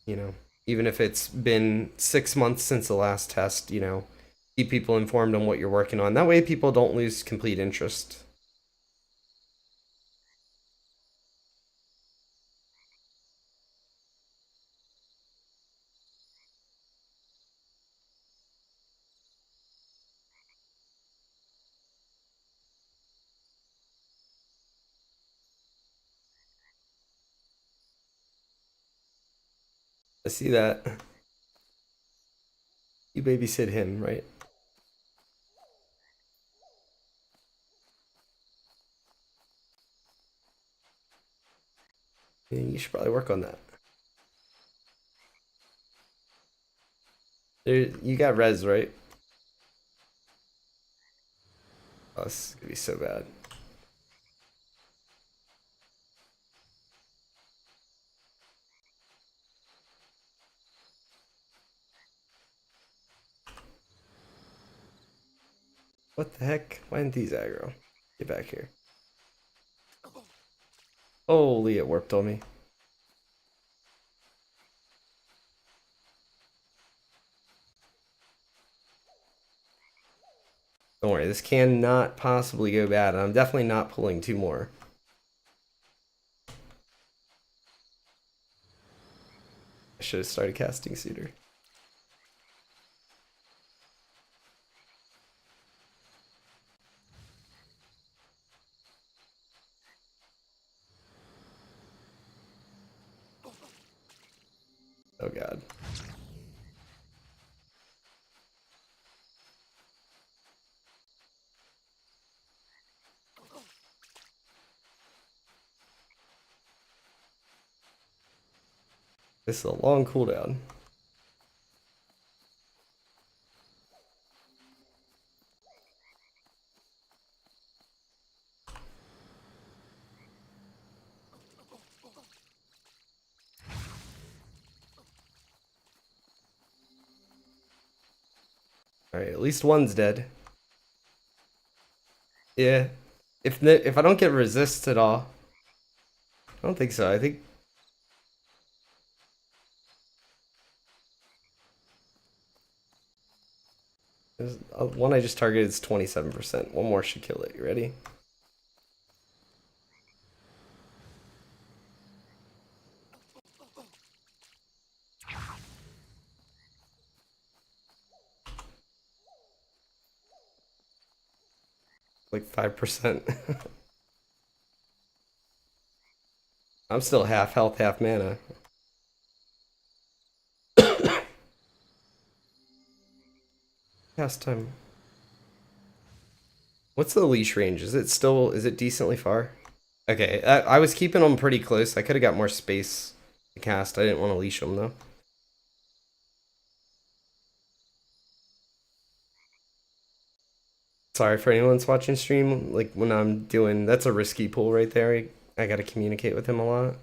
You know, even if it's been 6 months since the last test, you know, keep people informed on what you're working on. That way people don't lose complete interest. I see that. You babysit him, right? Yeah, you should probably work on that. You got res, right? Oh, this is gonna be so bad. What the heck? Why didn't these aggro? Get back here. Holy, it warped on me. Don't worry, this cannot possibly go bad. I'm definitely not pulling two more. I should have started casting Suitor. god. This is a long cooldown. Alright, at least one's dead. Yeah. If I don't get resist at all. I don't think so. I think one I just targeted is 27%. One more should kill it. You ready? Like 5%. I'm still half health, half mana. Past time. What's the leash range? Is it decently far? Okay, I was keeping them pretty close. I could have got more space to cast. I didn't want to leash them though. Sorry for anyone's watching stream. Like when I'm doing, that's a risky pull right there. I gotta communicate with him a lot.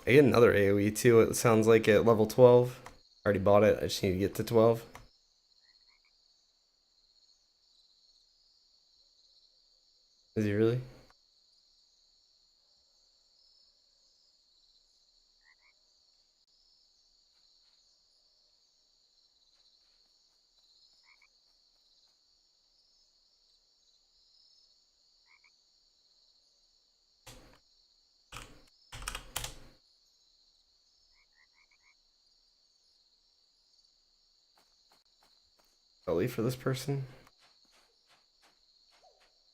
I get another AoE too. It sounds like at level 12. Already bought it. I just need to get to 12. Is he really? I'll leave for this person.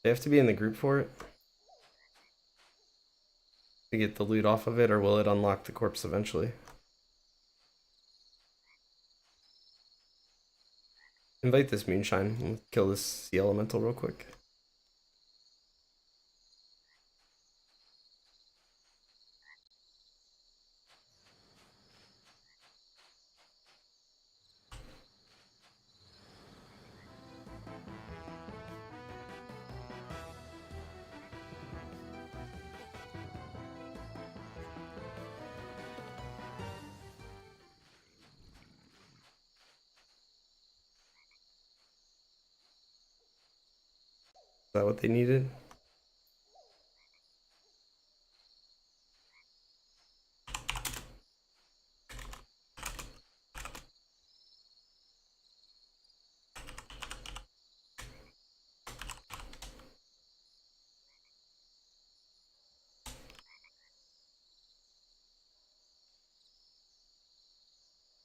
They have to be in the group for it to get the loot off of it, or will it unlock the corpse eventually? Invite this moonshine. We'll kill this sea elemental real quick. Is that what they needed?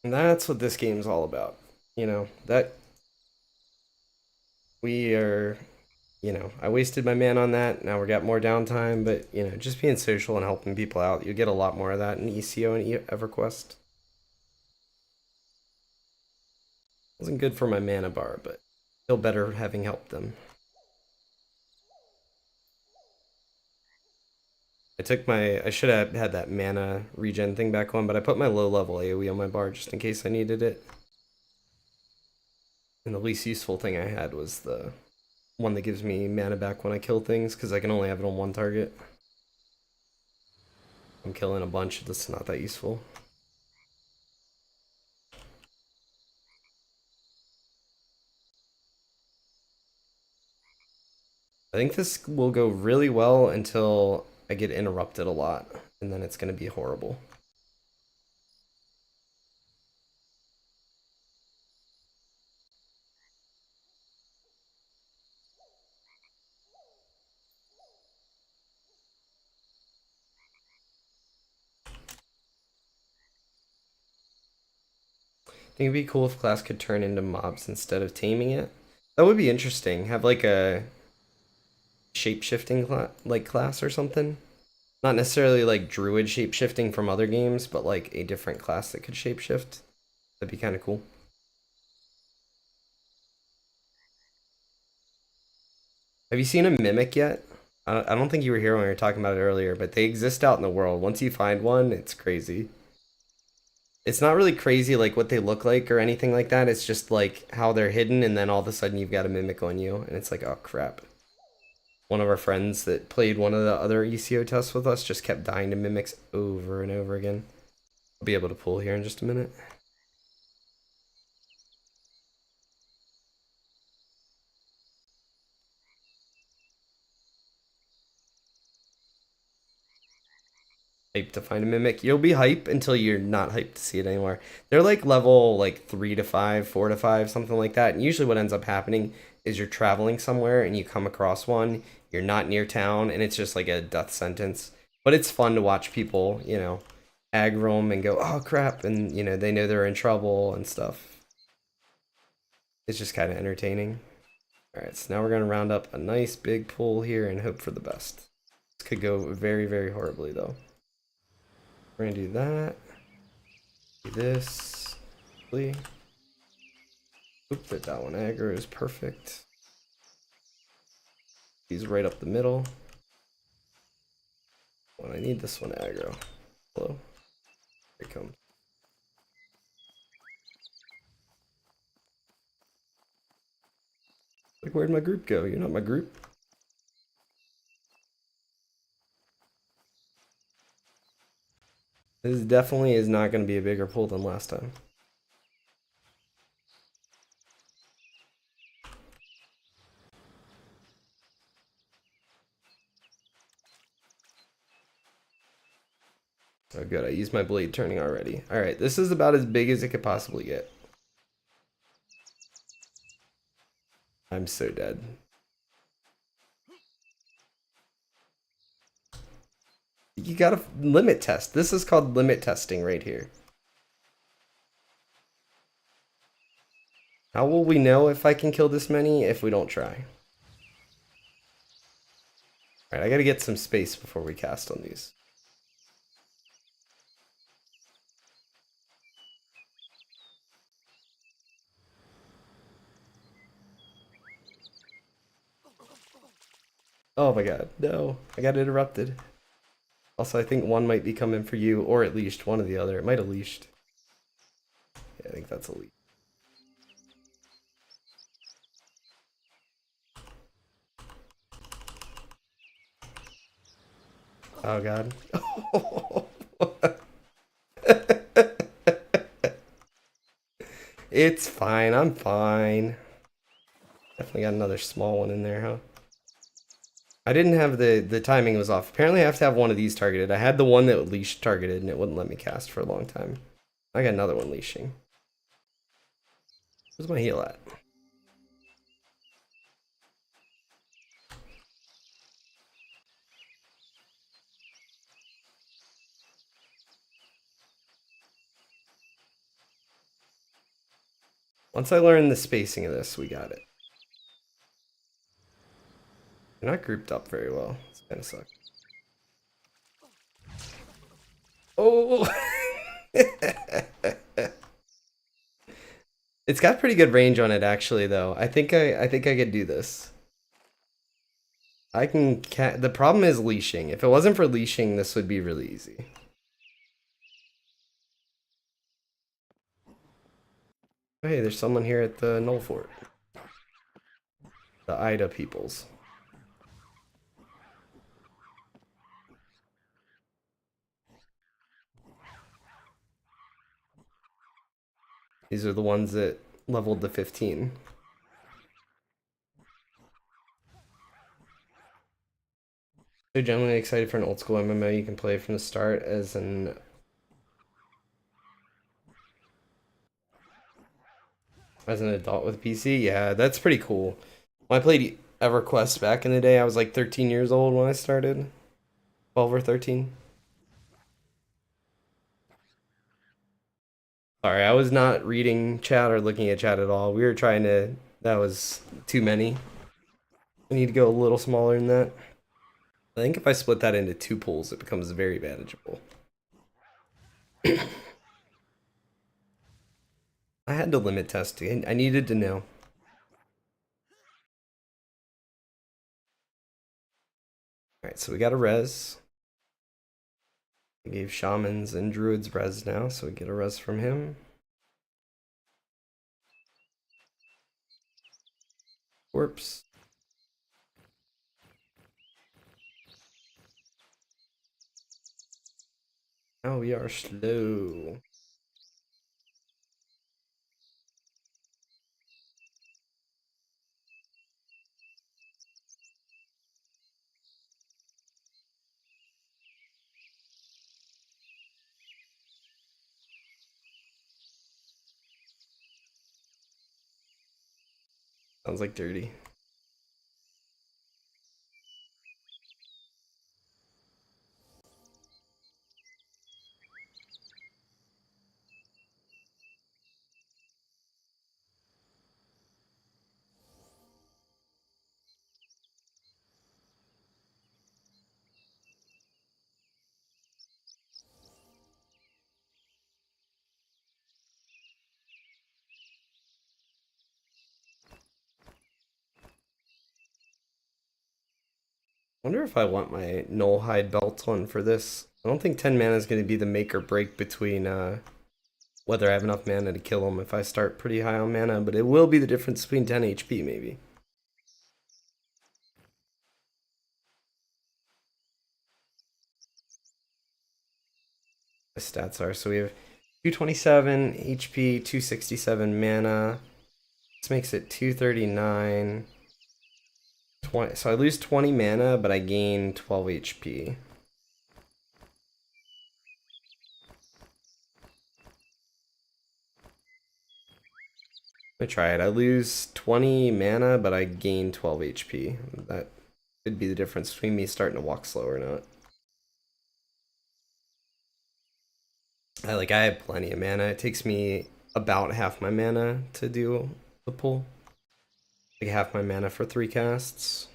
And that's what this game's all about. You know, that we are, I wasted my man on that. Now we got more downtime, but, just being social and helping people out, you get a lot more of that in ECO and EverQuest. Wasn't good for my mana bar, but still better having helped them. I should have had that mana regen thing back on, but I put my low level AoE on my bar just in case I needed it. And the least useful thing I had was the one that gives me mana back when I kill things, because I can only have it on one target. I'm killing a bunch, that's not that useful. I think this will go really well until I get interrupted a lot, and then it's going to be horrible. I think it'd be cool if class could turn into mobs instead of taming it. That would be interesting. Have like a shape-shifting class or something. Not necessarily like druid shape-shifting from other games, but like a different class that could shape-shift. That'd be kind of cool. Have you seen a mimic yet? I don't think you were here when we were talking about it earlier, but they exist out in the world. Once you find one, it's crazy. It's not really crazy like what they look like or anything like that. It's just like how they're hidden, and then all of a sudden you've got a mimic on you, and it's like, oh crap. One of our friends that played one of the other ECO tests with us just kept dying to mimics over and over again. I'll be able to pull here in just a minute. Hype to find a mimic. You'll be hype until you're not hyped to see it anymore. They're like level like 3 to 5, 4 to 5, something like that. And usually what ends up happening is you're traveling somewhere and you come across one, you're not near town, and it's just like a death sentence. But it's fun to watch people, aggro them and go, oh crap, and they know they're in trouble and stuff. It's just kind of entertaining. Alright, so now we're gonna round up a nice big pull here and hope for the best. This could go very, very horribly though. We're gonna do that. Do this. Oop, that one aggro is perfect. He's right up the middle. When I need this one aggro. Hello. Here it comes. Like, where'd my group go? You're not my group. This definitely is not going to be a bigger pull than last time. Oh good, I used my blade turning already. Alright, this is about as big as it could possibly get. I'm so dead. You gotta limit test. This is called limit testing right here. How will we know if I can kill this many if we don't try? Alright, I gotta get some space before we cast on these. Oh my god, no. I got interrupted. Also, I think one might be coming for you, or at least one or the other. It might have leashed. Yeah, I think that's a leash. Oh god. It's fine, I'm fine. Definitely got another small one in there, huh? I didn't have the timing was off. Apparently I have to have one of these targeted. I had the one that leash targeted and it wouldn't let me cast for a long time. I got another one leashing. Where's my heal at? Once I learn the spacing of this, we got it. They're not grouped up very well. It's kind of sucks. Oh! It's got pretty good range on it actually though. I think I could do this. I can the problem is leashing. If it wasn't for leashing, this would be really easy. Oh, hey, there's someone here at the Null Fort. The Ida peoples. These are the ones that leveled to 15. So genuinely excited for an old school MMO you can play from the start as an adult with PC. Yeah, that's pretty cool. When I played EverQuest back in the day, I was like 13 years old when I started. 12 or 13. Sorry, I was not reading chat or looking at chat at all. We were trying to That was too many. I need to go a little smaller than that. I think if I split that into two pools, it becomes very manageable. I had to limit test. I needed to know. Alright, so we got a res. We gave shamans and druids res now, so we get a res from him. Corpse. Oh, we are slow. Sounds like dirty. Wonder if I want my Nullhide belt on for this. I don't think 10 mana is going to be the make or break between whether I have enough mana to kill him if I start pretty high on mana, but it will be the difference between 10 HP maybe. The stats are so we have 227 HP, 267 mana. This makes it 239. 20, so I lose 20 mana, but I gain 12 HP. Let me try it. I lose 20 mana, but I gain 12 HP. That could be the difference between me starting to walk slow or not. I have plenty of mana. It takes me about half my mana to do the pull. Like half my mana for 3 casts.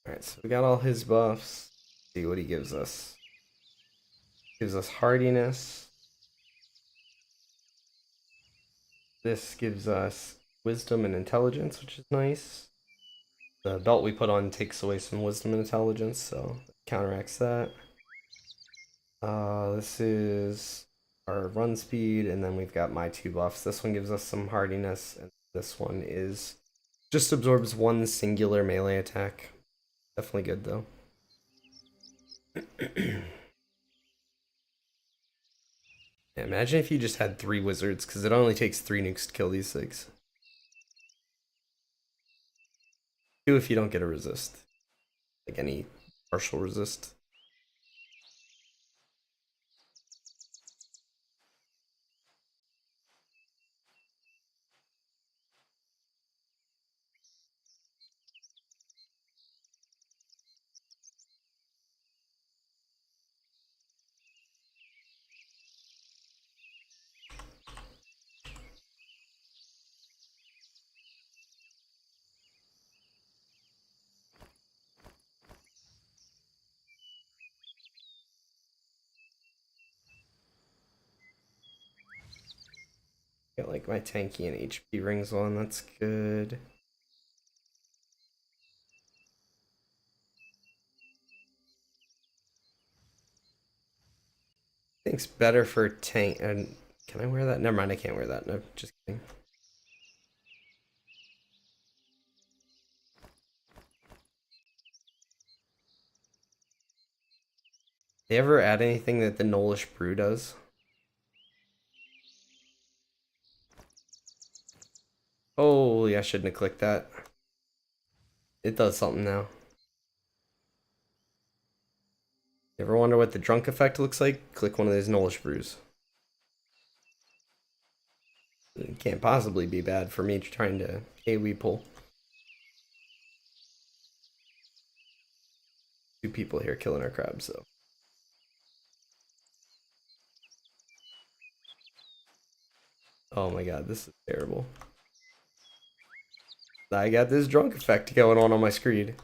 Alright, so we got all his buffs. Let's see what he gives us. Gives us hardiness. This gives us wisdom and intelligence, which is nice. The belt we put on takes away some wisdom and intelligence, so counteracts that. This is our run speed, and then we've got my 2 buffs. This one gives us some hardiness, and this one is just absorbs 1 singular melee attack. Definitely good though. Yeah, imagine if you just had 3 wizards, because it only takes 3 nukes to kill these things. 2 if you don't get a resist. Like any partial resist. Got like my tanky and HP rings on, that's good. I think it's better for tank. And can I wear that? Never mind, I can't wear that. No, just kidding. They ever add anything that the Nolish Brew does? Holy, I shouldn't have clicked that. It does something now. Ever wonder what the drunk effect looks like? Click one of those Nolish brews. It can't possibly be bad for me trying to AoE pull. Two people here killing our crabs, though. Oh my god, this is terrible. I got this drunk effect going on my screen.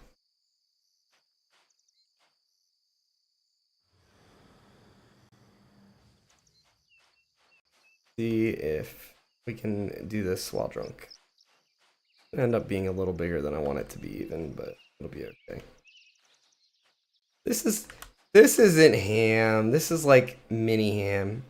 See if we can do this while drunk. It'll end up being a little bigger than I want it to be even, but it'll be okay. This isn't ham. This is like mini ham.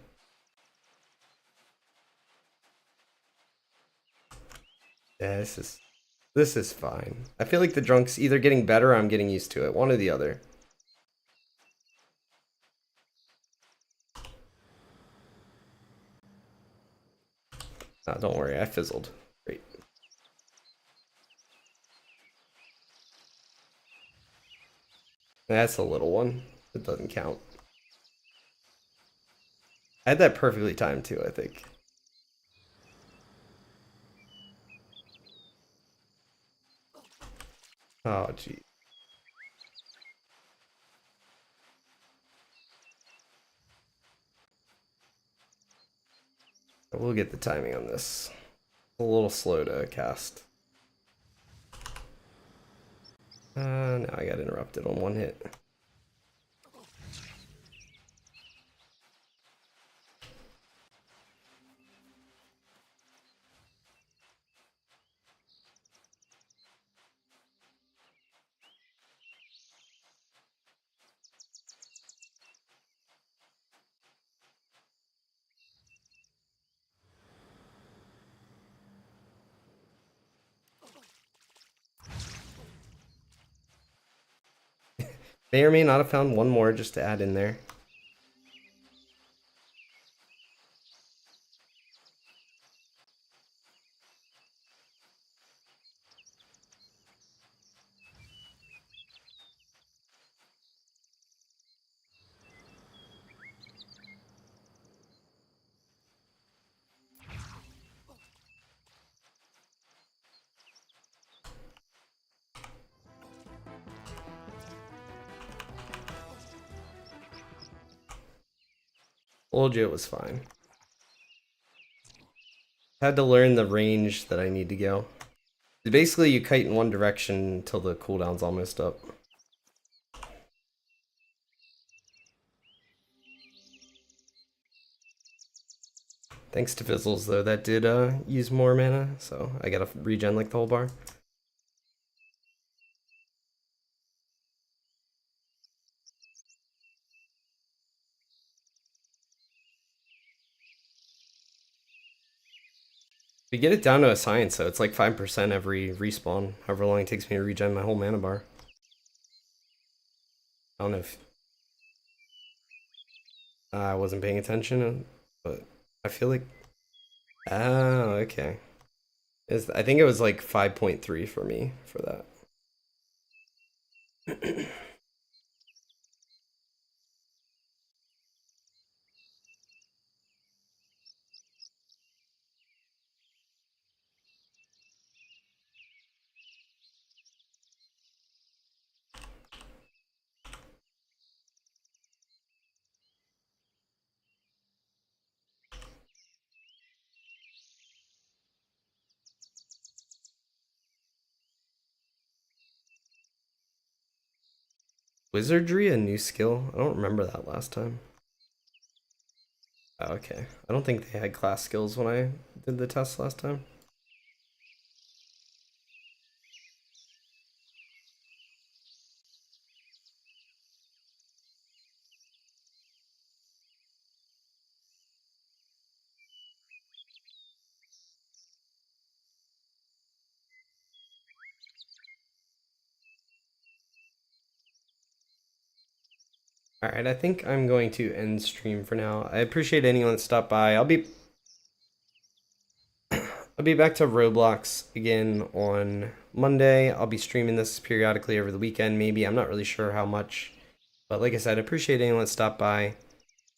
Yeah, this is fine. I feel like the drunk's either getting better or I'm getting used to it. One or the other. Oh, don't worry, I fizzled. Great. That's a little one. It doesn't count. I had that perfectly timed too, I think. Oh, gee. We'll get the timing on this. A little slow to cast. Now I got interrupted on one hit. May or may not have found one more just to add in there. Told you it was fine. Had to learn the range that I need to go. Basically, you kite in one direction until the cooldown's almost up. Thanks to Fizzles, though, that did use more mana, so I got to regen like the whole bar. We get it down to a science, though. It's like 5% every respawn, however long it takes me to regen my whole mana bar. I don't know if I wasn't paying attention, but I feel like... Oh, okay. I think it was like 5.3 for me for that. Wizardry, a new skill? I don't remember that last time. Oh, okay. I don't think they had class skills when I did the test last time. Alright, I think I'm going to end stream for now. I appreciate anyone that stopped by. I'll be back to Roblox again on Monday. I'll be streaming this periodically over the weekend, maybe. I'm not really sure how much But like I said, I appreciate anyone that stopped by.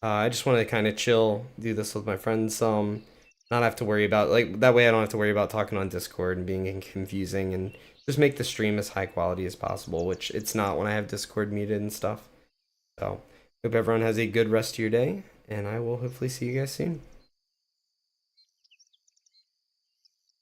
I just wanted to kind of chill, do this with my friends. Not have to worry about like that way. I don't have to worry about talking on Discord and being confusing, and just make the stream as high quality as possible, which it's not when I have Discord muted and stuff. So, hope everyone has a good rest of your day, and I will hopefully see you guys soon.